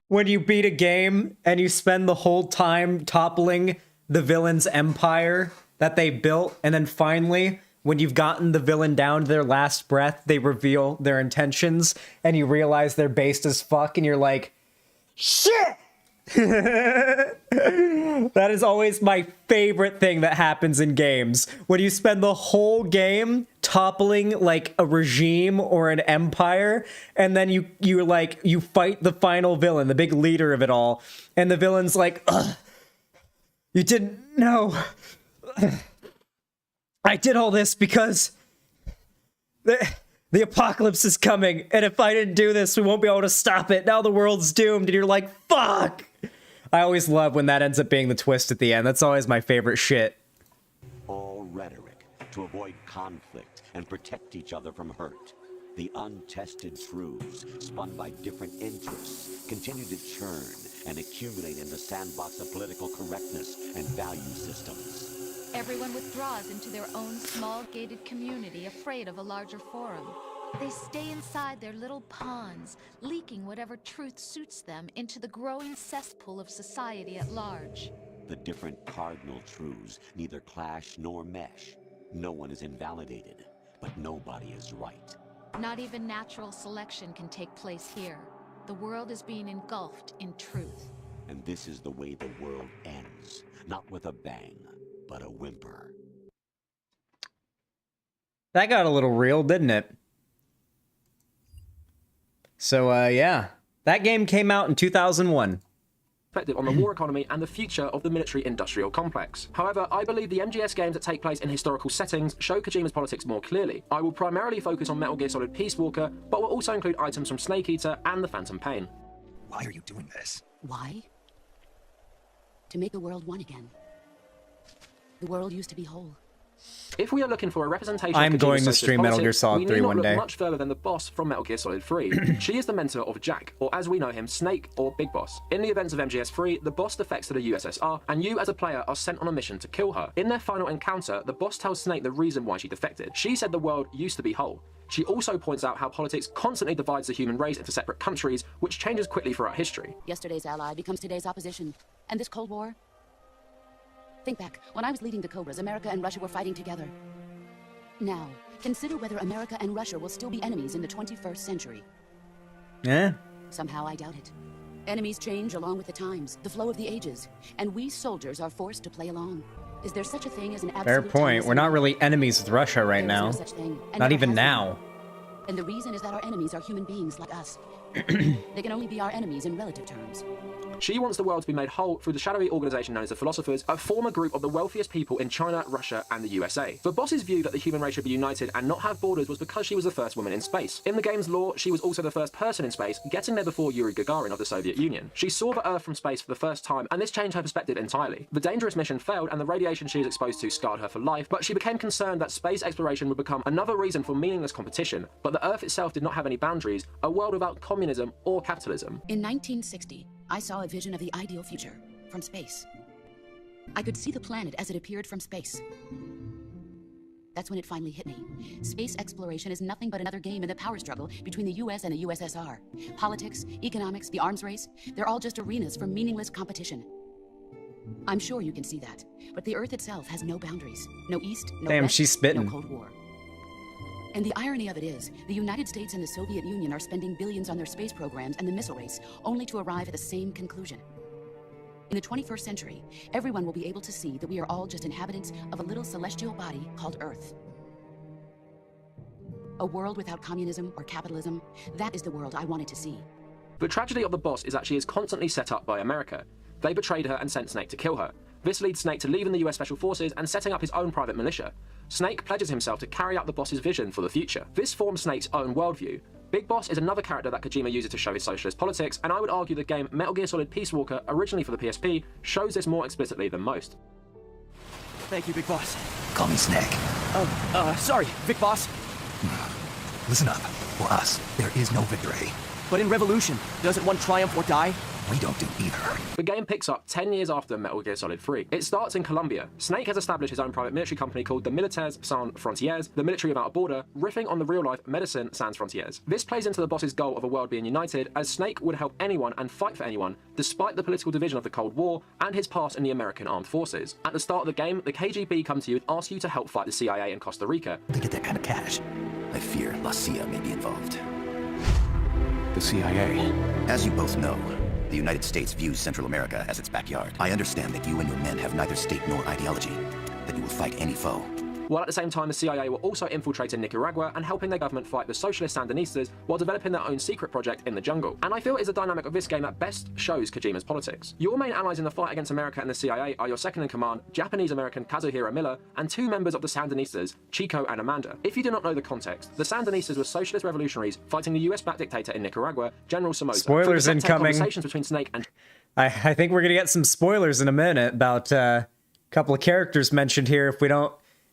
When you beat a game and you spend the whole time toppling the villain's empire that they built, and then finally, when you've gotten the villain down to their last breath, they reveal their intentions, and you realize they're based as fuck, and you're like, shit! That is always my favorite thing that happens in games. When you spend the whole game toppling like a regime or an empire, and then you fight the final villain, the big leader of it all, and the villain's like, ugh, you didn't know. I did all this because the apocalypse is coming, and if I didn't do this, we won't be able to stop it. Now the world's doomed, and you're like, fuck! I always love when that ends up being the twist at the end. That's always my favorite shit. All rhetoric to avoid conflict and protect each other from hurt. The untested truths, spun by different interests, continue to churn and accumulate in the sandbox of political correctness and value systems. Everyone withdraws into their own small gated community, afraid of a larger forum. They stay inside their little ponds, leaking whatever truth suits them into the growing cesspool of society at large. The different cardinal truths neither clash nor mesh. No one is invalidated, but nobody is right. Not even natural selection can take place here. The world is being engulfed in truth. And this is the way the world ends. Not with a bang, but a whimper. That got a little real, didn't it? So, yeah. That game came out in 2001. Perspective on the war economy and the future of the military-industrial complex. However, I believe the MGS games that take place in historical settings show Kojima's politics more clearly. I will primarily focus on Metal Gear Solid Peace Walker, but will also include items from Snake Eater and the Phantom Pain. Why are you doing this? Why? To make the world one again. The world used to be whole. If we are looking for a representation I'm of going to Kojima's stream socialist Metal Gear politics, Solid we 3 need not one look day. much further than the boss from Metal Gear Solid 3. She is the mentor of Jack, or as we know him, Snake or Big Boss. In the events of MGS3, the boss defects to the USSR, and you as a player are sent on a mission to kill her. In their final encounter, the boss tells Snake the reason why she defected. She said the world used to be whole. She also points out how politics constantly divides the human race into separate countries, which changes quickly throughout history. Yesterday's ally becomes today's opposition. And this Cold War? Think back. When I was leading the Cobras, America and Russia were fighting together. Now, consider whether America and Russia will still be enemies in the 21st century. Yeah. Somehow I doubt it. Enemies change along with the times, the flow of the ages, and we soldiers are forced to play along. Is there such a thing as an absolute Fair point. We're not really enemies with Russia right There is now. no such thing, and Not never even has been. now. And the reason is that our enemies are human beings like us. They can only be our enemies in relative terms. She wants the world to be made whole through the shadowy organization known as the Philosophers, a former group of the wealthiest people in China, Russia, and the USA. The boss's view that the human race should be united and not have borders was because she was the first woman in space. In the game's lore, she was also the first person in space, getting there before Yuri Gagarin of the Soviet Union. She saw the Earth from space for the first time, and this changed her perspective entirely. The dangerous mission failed, and the radiation she was exposed to scarred her for life, but she became concerned that space exploration would become another reason for meaningless competition. But the Earth itself did not have any boundaries, a world without communism or capitalism. In 1960, I saw a vision of the ideal future from space. I could see the planet as it appeared from space. That's when it finally hit me. Space exploration is nothing but another game in the power struggle between the US and the USSR. Politics, economics, the arms race, they're all just arenas for meaningless competition. I'm sure you can see that, but the Earth itself has no boundaries. No East, no Damn, West, she's spitting. no Cold War. And the irony of it is, the United States and the Soviet Union are spending billions on their space programs and the missile race, only to arrive at the same conclusion. In the 21st century, everyone will be able to see that we are all just inhabitants of a little celestial body called Earth. A world without communism or capitalism, that is the world I wanted to see. The tragedy of the boss is that she is constantly set up by America. They betrayed her and sent Snake to kill her. This leads Snake to leaving the US Special Forces and setting up his own private militia. Snake pledges himself to carry out the boss's vision for the future. This forms Snake's own worldview. Big Boss is another character that Kojima uses to show his socialist politics, and I would argue the game Metal Gear Solid Peace Walker, originally for the PSP, shows this more explicitly than most. Thank you, Big Boss. Call me Snake. Sorry, Big Boss. Listen up. For us, there is no victory. But in Revolution, doesn't one triumph or die? We don't do either. The game picks up 10 years after Metal Gear Solid 3. It starts in Colombia. Snake has established his own private military company called the Militaires Sans Frontières, the military without a border, riffing on the real-life Medicine Sans Frontières. This plays into the boss's goal of a world being united, as Snake would help anyone and fight for anyone, despite the political division of the Cold War and his past in the American Armed Forces. At the start of the game, the KGB come to you and ask you to help fight the CIA in Costa Rica. To get that kind of cash, I fear La CIA may be involved. The CIA. As you both know, the United States views Central America as its backyard. I understand that you and your men have neither state nor ideology, that you will fight any foe. While at the same time, the CIA were also infiltrating Nicaragua and helping their government fight the socialist Sandinistas while developing their own secret project in the jungle. And I feel it's a dynamic of this game that best shows Kojima's politics. Your main allies in the fight against America and the CIA are your second-in-command, Japanese-American Kazuhiro Miller, and two members of the Sandinistas, Chico and Amanda. If you do not know the context, the Sandinistas were socialist revolutionaries fighting the US-backed dictator in Nicaragua, General Somoza. Spoilers incoming. Conversations between Snake and... I think we're gonna get some spoilers in a minute about a couple of characters mentioned here.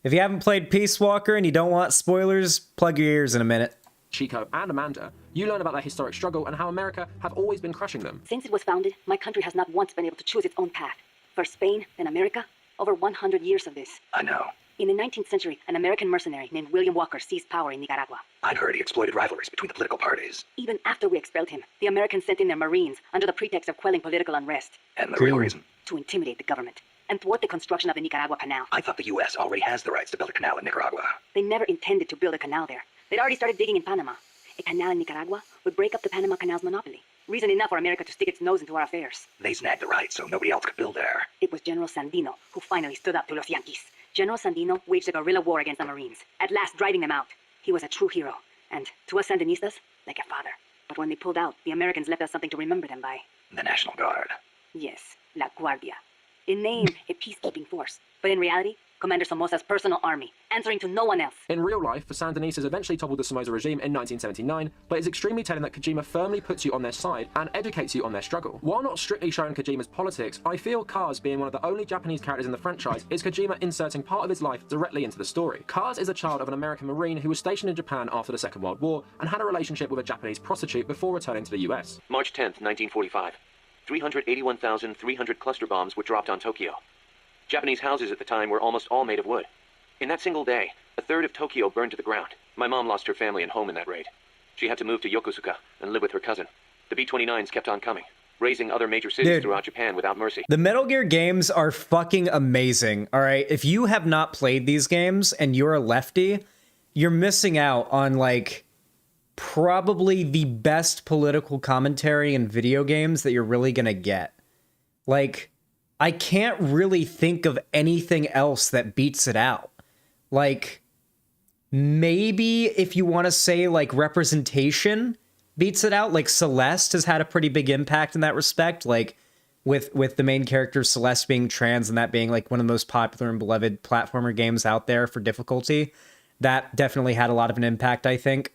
If you haven't played Peace Walker and you don't want spoilers, plug your ears in a minute. Chico and Amanda, you learn about their historic struggle and how America have always been crushing them. Since it was founded, my country has not once been able to choose its own path. First Spain, then America. Over 100 years of this. I know. In the 19th century, an American mercenary named William Walker seized power in Nicaragua. I'd heard he exploited rivalries between the political parties. Even after we expelled him, the Americans sent in their Marines under the pretext of quelling political unrest. And the real reason? to intimidate the government and thwart the construction of the Nicaragua Canal. I thought the U.S. already has the rights to build a canal in Nicaragua. They never intended to build a canal there. They'd already started digging in Panama. A canal in Nicaragua would break up the Panama Canal's monopoly. Reason enough for America to stick its nose into our affairs. They snagged the rights so nobody else could build there. It was General Sandino who finally stood up to los Yankees. General Sandino waged a guerrilla war against the Marines, at last driving them out. He was a true hero, and to us Sandinistas, like a father. But when they pulled out, the Americans left us something to remember them by. The National Guard. Yes, La Guardia. In name, a peacekeeping force, but in reality, Commander Somoza's personal army, answering to no one else. In real life, the Sandinistas eventually toppled the Somoza regime in 1979, but it's extremely telling that Kojima firmly puts you on their side and educates you on their struggle. While not strictly showing Kojima's politics, I feel Kaz, being one of the only Japanese characters in the franchise, is Kojima inserting part of his life directly into the story. Kaz is a child of an American Marine who was stationed in Japan after the Second World War and had a relationship with a Japanese prostitute before returning to the US. March 10th, 1945. 381,300 cluster bombs were dropped on Tokyo. Japanese houses at the time were almost all made of wood. In that single day, a third of Tokyo burned to the ground. My mom lost her family and home in that raid. She had to move to Yokosuka and live with her cousin. The B-29s kept on coming, raising other major cities throughout Japan without mercy. The Metal Gear games are fucking amazing, all right? If you have not played these games and you're a lefty, you're missing out on, like, probably the best political commentary in video games that you're really gonna get. Like, I can't really think of anything else that beats it out. Like, maybe if you want to say, like, representation beats it out, like Celeste has had a pretty big impact in that respect, like, with the main character Celeste being trans and that being, like, one of the most popular and beloved platformer games out there for difficulty. That definitely had a lot of an impact, I think.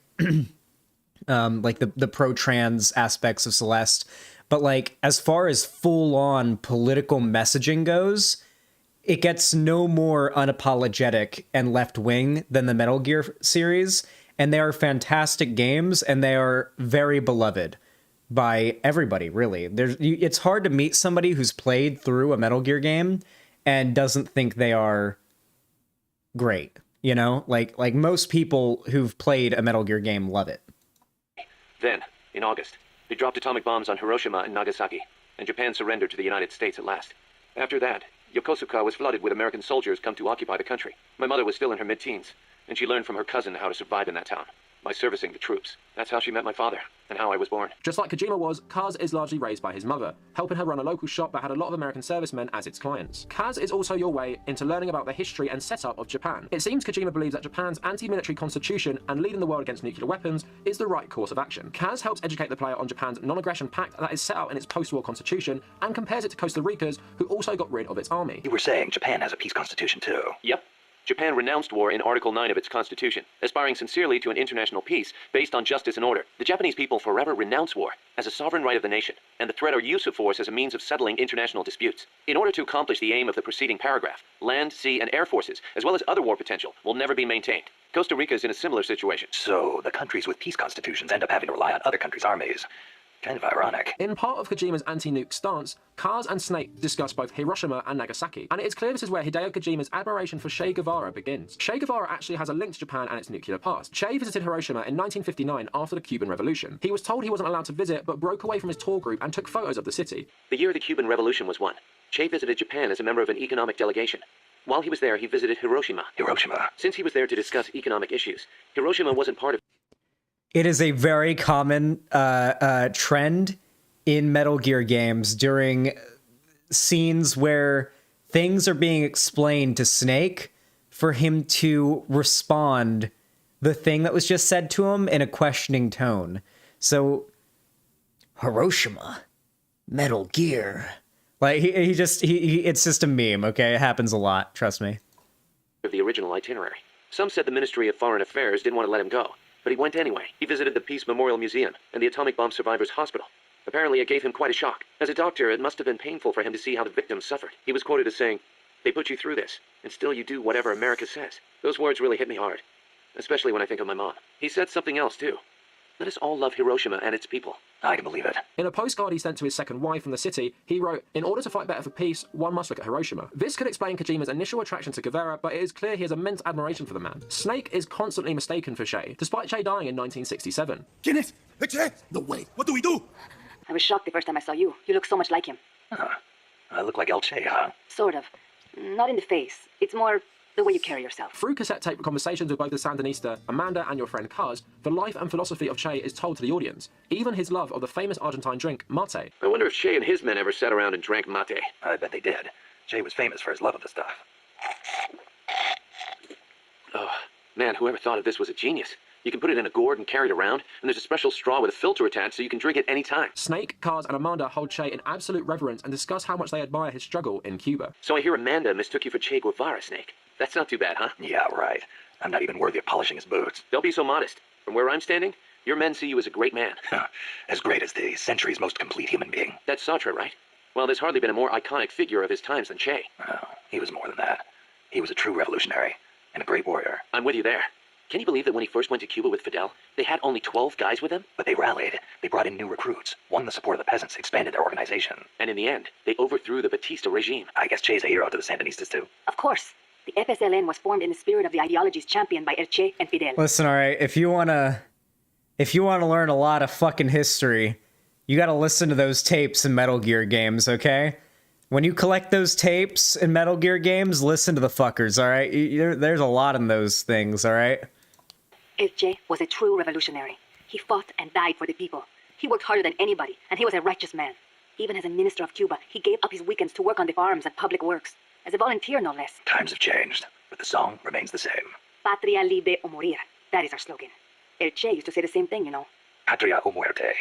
Like, the pro-trans aspects of Celeste. But, like, as far as full-on political messaging goes, it gets no more unapologetic and left-wing than the Metal Gear series, and they are fantastic games, and they are very beloved by everybody, really. It's hard to meet somebody who's played through a Metal Gear game and doesn't think they are great, you know? Like most people who've played a Metal Gear game love it. Then, in August, they dropped atomic bombs on Hiroshima and Nagasaki, and Japan surrendered to the United States at last. After that, Yokosuka was flooded with American soldiers come to occupy the country. My mother was still in her mid-teens, and she learned from her cousin how to survive in that town, by servicing the troops. That's how she met my father, and how I was born. Just like Kojima was, Kaz is largely raised by his mother, helping her run a local shop that had a lot of American servicemen as its clients. Kaz is also your way into learning about the history and setup of Japan. It seems Kojima believes that Japan's anti-military constitution and leading the world against nuclear weapons is the right course of action. Kaz helps educate the player on Japan's non-aggression pact that is set out in its post-war constitution and compares it to Costa Rica's, who also got rid of its army. You were saying Japan has a peace constitution too. Yep. Japan renounced war in Article 9 of its constitution, aspiring sincerely to an international peace based on justice and order. The Japanese people forever renounce war as a sovereign right of the nation, and the threat or use of force as a means of settling international disputes. In order to accomplish the aim of the preceding paragraph, land, sea, and air forces, as well as other war potential, will never be maintained. Costa Rica is in a similar situation. So the countries with peace constitutions end up having to rely on other countries' armies. Kind of ironic. In part of Kojima's anti-nuke stance, Kaz and Snake discuss both Hiroshima and Nagasaki, and it is clear this is where Hideo Kojima's admiration for Che Guevara begins. Che Guevara actually has a link to Japan and its nuclear past. Che visited Hiroshima in 1959 after the Cuban Revolution. He was told he wasn't allowed to visit, but broke away from his tour group and took photos of the city. The year the Cuban Revolution was won, Che visited Japan as a member of an economic delegation. While he was there, he visited Hiroshima. Since he was there to discuss economic issues, Hiroshima wasn't part of. It is a very common trend in Metal Gear games during scenes where things are being explained to Snake for him to respond the thing that was just said to him in a questioning tone. So, Hiroshima, Metal Gear. Like, he it's just a meme, okay? It happens a lot, trust me. Of the original itinerary. Some said the Ministry of Foreign Affairs didn't want to let him go. But he went anyway. He visited the Peace Memorial Museum and the Atomic Bomb Survivors Hospital. Apparently it gave him quite a shock. As a doctor, it must have been painful for him to see how the victims suffered. He was quoted as saying, "They put you through this, and still you do whatever America says." Those words really hit me hard, especially when I think of my mom. He said something else too. Let us all love Hiroshima and its people. I can believe it. In a postcard he sent to his second wife from the city, he wrote, "In order to fight better for peace, one must look at Hiroshima." This could explain Kojima's initial attraction to Guevara, but it is clear he has immense admiration for the man. Snake is constantly mistaken for Che, despite Che dying in 1967. ¿Quién es? ¿Che? No way. What do we do? I was shocked the first time I saw you. You look so much like him. I look like El Che, huh? Sort of. Not in the face. It's more the way you carry yourself. Through cassette tape conversations with both the Sandinista, Amanda, and your friend Kaz, the life and philosophy of Che is told to the audience. Even his love of the famous Argentine drink, mate. I wonder if Che and his men ever sat around and drank mate. I bet they did. Che was famous for his love of the stuff. Oh, man, whoever thought of this was a genius. You can put it in a gourd and carry it around, and there's a special straw with a filter attached so you can drink it any time. Snake, Kaz, and Amanda hold Che in absolute reverence and discuss how much they admire his struggle in Cuba. So I hear Amanda mistook you for Che Guevara, Snake. That's not too bad, huh? Yeah, right. I'm not even worthy of polishing his boots. Don't be so modest. From where I'm standing, your men see you as a great man. As great as the century's most complete human being. That's Sartre, right? Well, there's hardly been a more iconic figure of his times than Che. Oh, he was more than that. He was a true revolutionary and a great warrior. I'm with you there. Can you believe that when he first went to Cuba with Fidel, they had only 12 guys with him? But they rallied. They brought in new recruits, won the support of the peasants, expanded their organization. And in the end, they overthrew the Batista regime. I guess Che's a hero to the Sandinistas, too. Of course. The FSLN was formed in the spirit of the ideologies championed by El Che and Fidel. Listen, all right, if you wanna learn a lot of fucking history, you gotta listen to those tapes in Metal Gear games, okay? When you collect those tapes in Metal Gear games, listen to the fuckers, all right? There's a lot in those things, all right? El Che was a true revolutionary. He fought and died for the people. He worked harder than anybody, and he was a righteous man. Even as a minister of Cuba, he gave up his weekends to work on the farms and public works. As a volunteer, no less. Times have changed, but the song remains the same. Patria libre o morir. That is our slogan. El Che used to say the same thing, you know. Patria o muerte.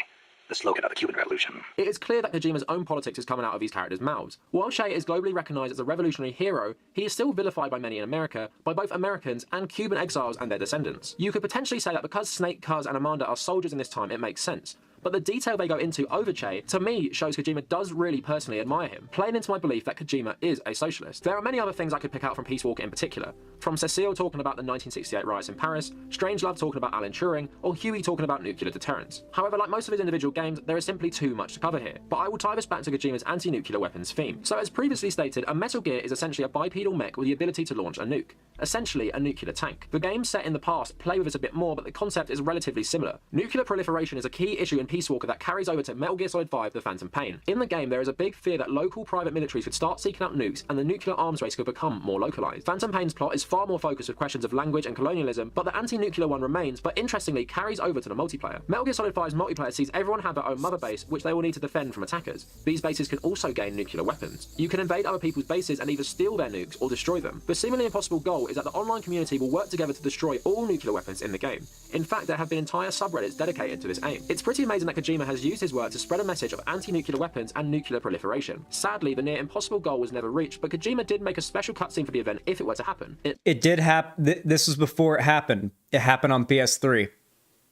The slogan of the Cuban Revolution. It is clear that Kojima's own politics is coming out of these characters' mouths. While Che is globally recognized as a revolutionary hero, he is still vilified by many in America, by both Americans and Cuban exiles and their descendants. You could potentially say that because Snake, Kaz, and Amanda are soldiers in this time, it makes sense. But the detail they go into over Che, to me, shows Kojima does really personally admire him, playing into my belief that Kojima is a socialist. There are many other things I could pick out from Peace Walker in particular, from Cecile talking about the 1968 riots in Paris, Strangelove talking about Alan Turing, or Huey talking about nuclear deterrence. However, like most of his individual games, there is simply too much to cover here, but I will tie this back to Kojima's anti-nuclear weapons theme. So as previously stated, a Metal Gear is essentially a bipedal mech with the ability to launch a nuke. Essentially, a nuclear tank. The games set in the past play with this a bit more, but the concept is relatively similar. Nuclear proliferation is a key issue in Peace Walker that carries over to Metal Gear Solid 5 The Phantom Pain. In the game, there is a big fear that local private militaries could start seeking out nukes and the nuclear arms race could become more localized. Phantom Pain's plot is far more focused with questions of language and colonialism, but the anti-nuclear one remains, but interestingly carries over to the multiplayer. Metal Gear Solid 5's multiplayer sees everyone have their own mother base, which they will need to defend from attackers. These bases can also gain nuclear weapons. You can invade other people's bases and either steal their nukes or destroy them. The seemingly impossible goal is that the online community will work together to destroy all nuclear weapons in the game. In fact, there have been entire subreddits dedicated to this aim. It's pretty amazing that Kojima has used his work to spread a message of anti-nuclear weapons and nuclear proliferation. Sadly, the near impossible goal was never reached, but Kojima did make a special cutscene for the event if it were to happen. It did happen. This was before it happened. It happened on PS3.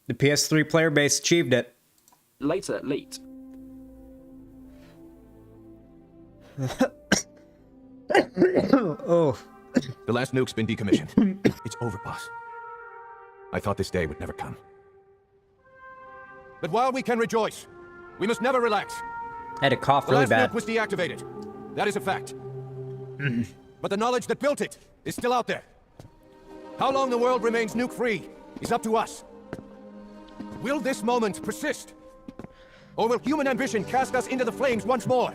The PS3 player base achieved it. Later leaked. Oh. The last nuke's been decommissioned. It's over, boss. I thought this day would never come. But while we can rejoice, we must never relax. I had to cough really The last bad. nuke was deactivated. That is a fact. But the knowledge that built it is still out there. How long the world remains nuke-free is up to us. Will this moment persist? Or will human ambition cast us into the flames once more?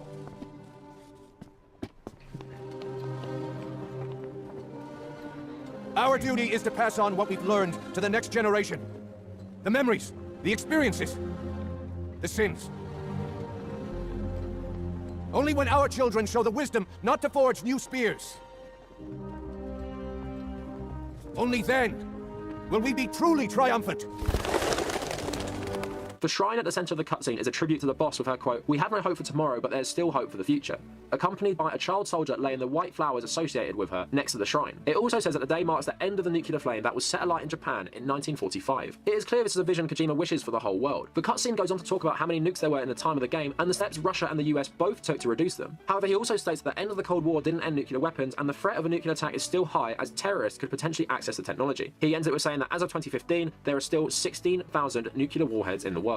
Our duty is to pass on what we've learned to the next generation. The memories, the experiences, the sins. Only when our children show the wisdom not to forge new spears, only then will we be truly triumphant. The shrine at the centre of the cutscene is a tribute to the boss with her quote, "We have no hope for tomorrow, but there's still hope for the future," accompanied by a child soldier laying the white flowers associated with her next to the shrine. It also says that the day marks the end of the nuclear flame that was set alight in Japan in 1945. It is clear this is a vision Kojima wishes for the whole world. The cutscene goes on to talk about how many nukes there were in the time of the game and the steps Russia and the US both took to reduce them. However, he also states that the end of the Cold War didn't end nuclear weapons and the threat of a nuclear attack is still high as terrorists could potentially access the technology. He ends it with saying that as of 2015, there are still 16,000 nuclear warheads in the world.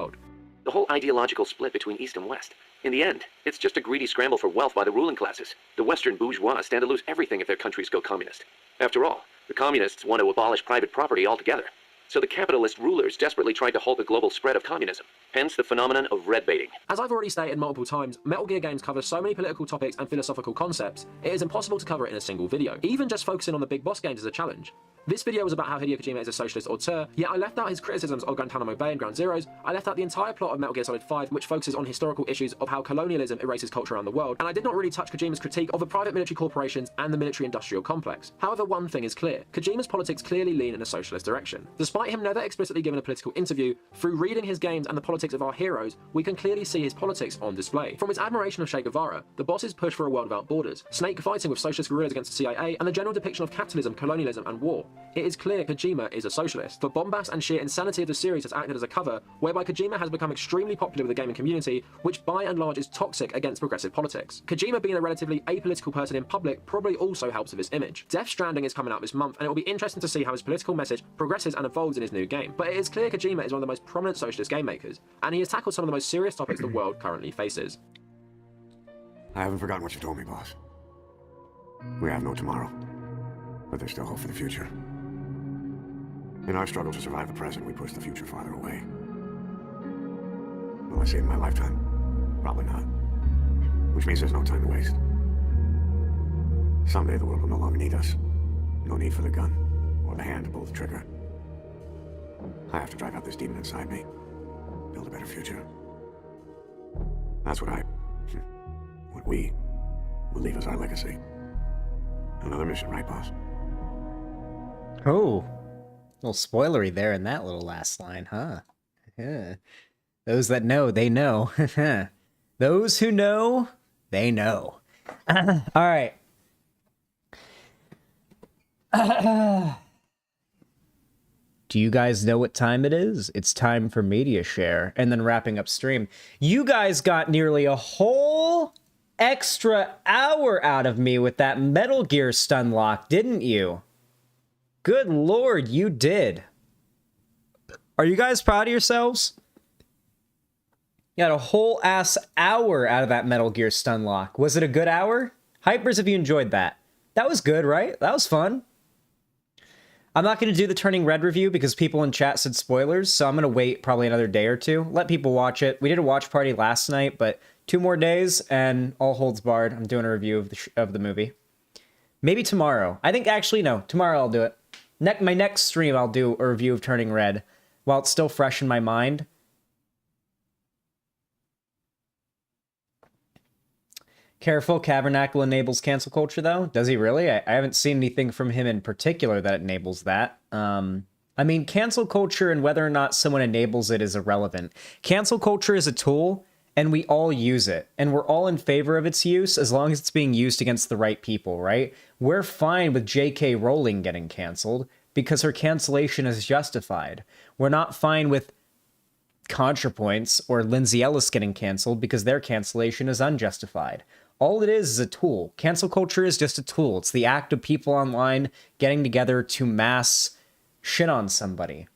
The whole ideological split between East and West. In the end, it's just a greedy scramble for wealth by the ruling classes. The Western bourgeois stand to lose everything if their countries go communist. After all, the communists want to abolish private property altogether. so the capitalist rulers desperately tried to halt the global spread of communism. Hence the phenomenon of red baiting. As I've already stated multiple times, Metal Gear games cover so many political topics and philosophical concepts, it is impossible to cover it in a single video. Even just focusing on the big boss games is a challenge. This video was about how Hideo Kojima is a socialist auteur, yet I left out his criticisms of Guantanamo Bay and Ground Zeroes. I left out the entire plot of Metal Gear Solid 5, which focuses on historical issues of how colonialism erases culture around the world, and I did not really touch Kojima's critique of the private military corporations and the military-industrial complex. However, one thing is clear. Kojima's politics clearly lean in a socialist direction. Despite him never explicitly giving a political interview, through reading his games and the politics of our heroes, we can clearly see his politics on display. From his admiration of Che Guevara, the boss's push for a world without borders, Snake fighting with socialist guerrillas against the CIA, and the general depiction of capitalism, colonialism, and war, it is clear Kojima is a socialist. The bombast and sheer insanity of the series has acted as a cover, whereby Kojima has become extremely popular with the gaming community, which by and large is toxic against progressive politics. Kojima being a relatively apolitical person in public probably also helps with his image. Death Stranding is coming out this month, and it will be interesting to see how his political message progresses and evolves in his new game. But it is clear Kojima is one of the most prominent socialist game makers, and he has tackled some of the most serious topics the world currently faces. I haven't forgotten what you told me, boss. We have no tomorrow, but there's still hope for the future. In our struggle to survive the present, we push the future farther away. Will I see it in my lifetime? Probably not. Which means there's no time to waste. Someday the world will no longer need us. No need for the gun, or the hand to pull the trigger. I have to drive out this demon inside me. Build a better future. That's what we will leave as our legacy. Another mission, right, boss? Oh, a little spoilery there in that little last line, huh? Yeah. Those that know, they know. Those who know, they know. All right. Do you guys know what time it is? It's time for media share and then wrapping up stream. You guys got nearly a whole extra hour out of me with that Metal Gear stun lock, didn't you? Good lord, you did. Are you guys proud of yourselves? You got a whole ass hour out of that Metal Gear stun lock. Was it a good hour? Hypers, if you enjoyed that. That was good, right? That was fun. I'm not going to do the Turning Red review because people in chat said spoilers, so I'm going to wait probably another day or two. Let people watch it. We did a watch party last night, but 2 more days and all holds barred. I'm doing a review of the movie. Maybe tomorrow. I think actually, no. Tomorrow I'll do it. My next stream I'll do a review of Turning Red while it's still fresh in my mind. Careful, Cavernacle enables cancel culture, though. Does he really? I haven't seen anything from him in particular that enables that. I mean, cancel culture and whether or not someone enables it is irrelevant. Cancel culture is a tool, and we all use it. And we're all in favor of its use as long as it's being used against the right people, right? We're fine with J.K. Rowling getting canceled because her cancellation is justified. We're not fine with ContraPoints or Lindsay Ellis getting canceled because their cancellation is unjustified. All it is a tool. Cancel culture is just a tool. It's the act of people online getting together to mass shit on somebody.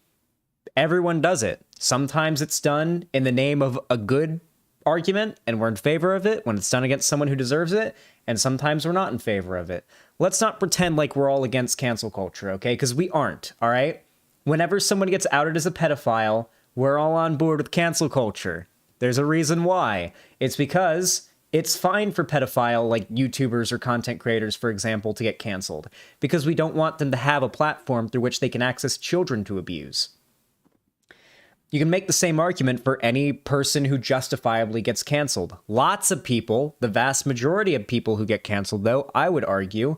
Everyone does it. Sometimes it's done in the name of a good argument, and we're in favor of it when it's done against someone who deserves it, and sometimes we're not in favor of it. Let's not pretend like we're all against cancel culture, okay? Because we aren't, all right? Whenever someone gets outed as a pedophile, we're all on board with cancel culture. There's a reason why. It's because it's fine for pedophile, like YouTubers or content creators, for example, to get canceled, because we don't want them to have a platform through which they can access children to abuse. You can make the same argument for any person who justifiably gets canceled. Lots of people, the vast majority of people who get canceled, though, I would argue,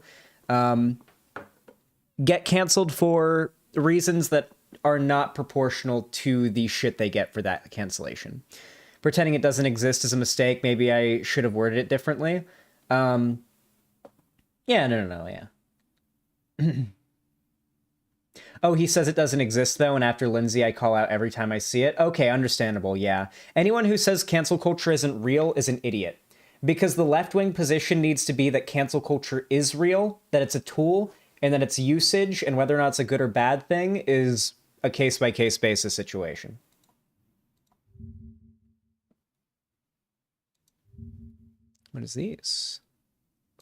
get canceled for reasons that are not proportional to the shit they get for that cancellation. Pretending it doesn't exist is a mistake. Maybe I should have worded it differently. Yeah, yeah. Oh, he says it doesn't exist, though, and after Lindsay, I call out every time I see it. Okay, understandable, yeah. Anyone who says cancel culture isn't real is an idiot. Because the left-wing position needs to be that cancel culture is real, that it's a tool, and that its usage, and whether or not it's a good or bad thing, is a case-by-case basis situation. What is these?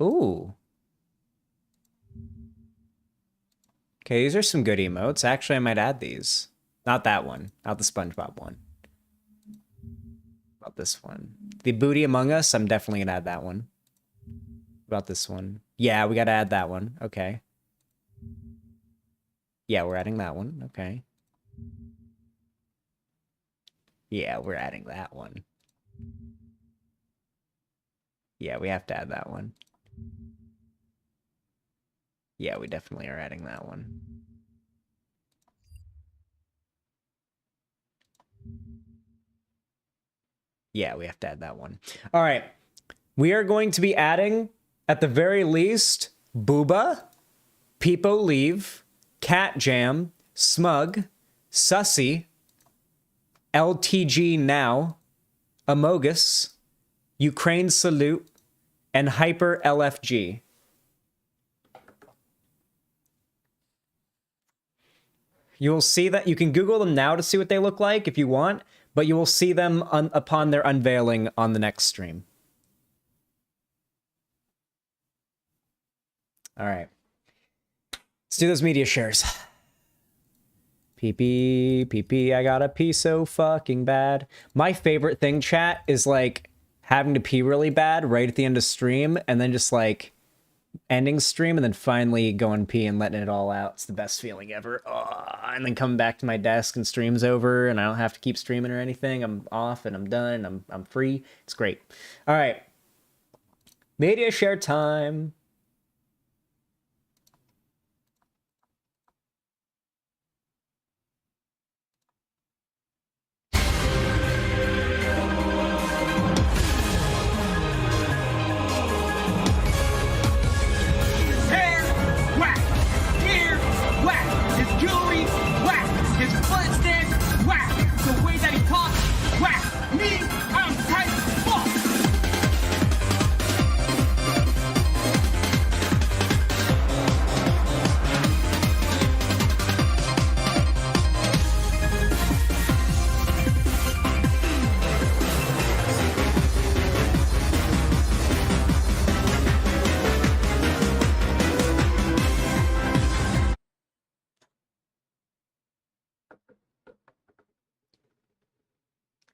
Ooh. Okay, these are some good emotes. Actually, I might add these. Not that one. Not the SpongeBob one. About this one. The Booty Among Us, I'm definitely gonna add that one. About this one. Yeah, we gotta add that one. Okay. Yeah, we're adding that one. Okay. Yeah, we're adding that one. Yeah, we have to add that one. Yeah, we definitely are adding that one. Yeah, we have to add that one. All right. We are going to be adding, at the very least, Booba, Peepo Leave, Cat Jam, Smug, Sussy, LTG Now, Amogus, Ukraine Salute, and Hyper LFG. You will see that you can Google them now to see what they look like if you want, but you will see them upon their unveiling on the next stream. All right. Let's do those media shares. PP, I gotta pee so fucking bad. My favorite thing, chat, is like having to pee really bad right at the end of stream and then just like ending stream and then finally going pee and letting it all out. It's the best feeling ever. And then coming back to my desk and stream's over and I don't have to keep streaming or anything. I'm off and I'm done and I'm free. It's great. All right. Media share time.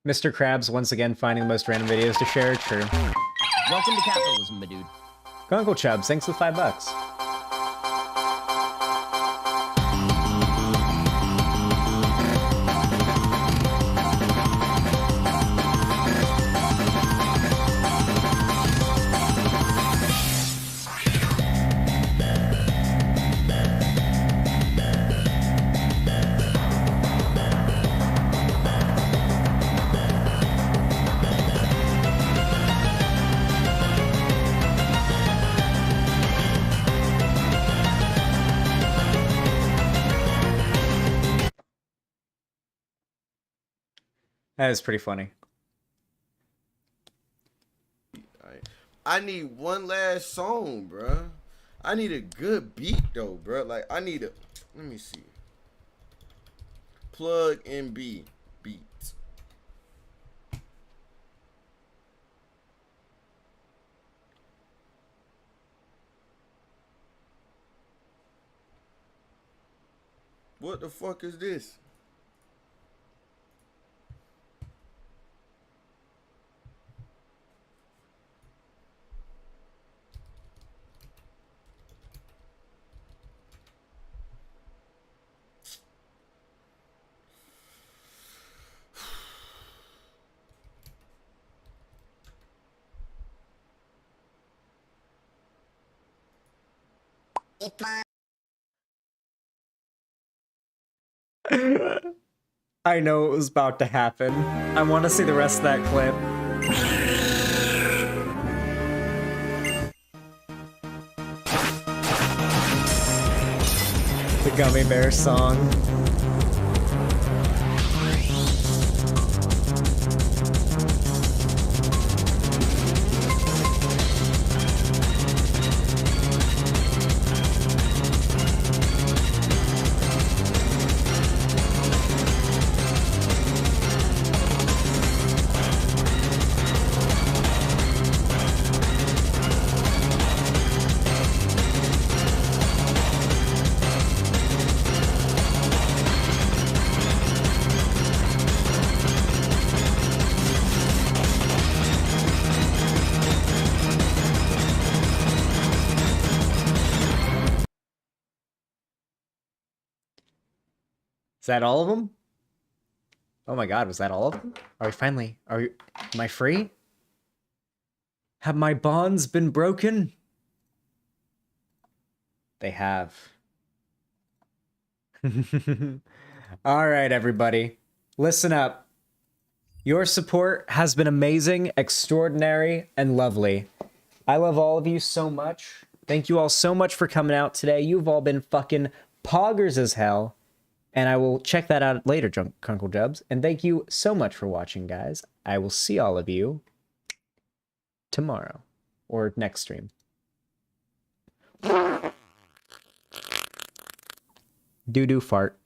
Mr. Krabs once again finding the most random videos to share. True. Welcome to capitalism, my dude. Uncle Chubbs, thanks for the $5. That is pretty funny. I need one last song, bruh. I need a good beat, though, bruh. Like, I need a... Let me see. Plug and beat. What the fuck is this? I know it was about to happen. I want to see the rest of that clip. The Gummy Bear song. that all of them? Oh my god, was that all of them? Are we finally... am I free? Have my bonds been broken? They have. Alright, everybody. Listen up. Your support has been amazing, extraordinary, and lovely. I love all of you so much. Thank you all so much for coming out today. You've all been fucking poggers as hell. And I will check that out later, Uncle Jubs. And thank you so much for watching, guys. I will see all of you tomorrow or next stream. Doo-doo fart.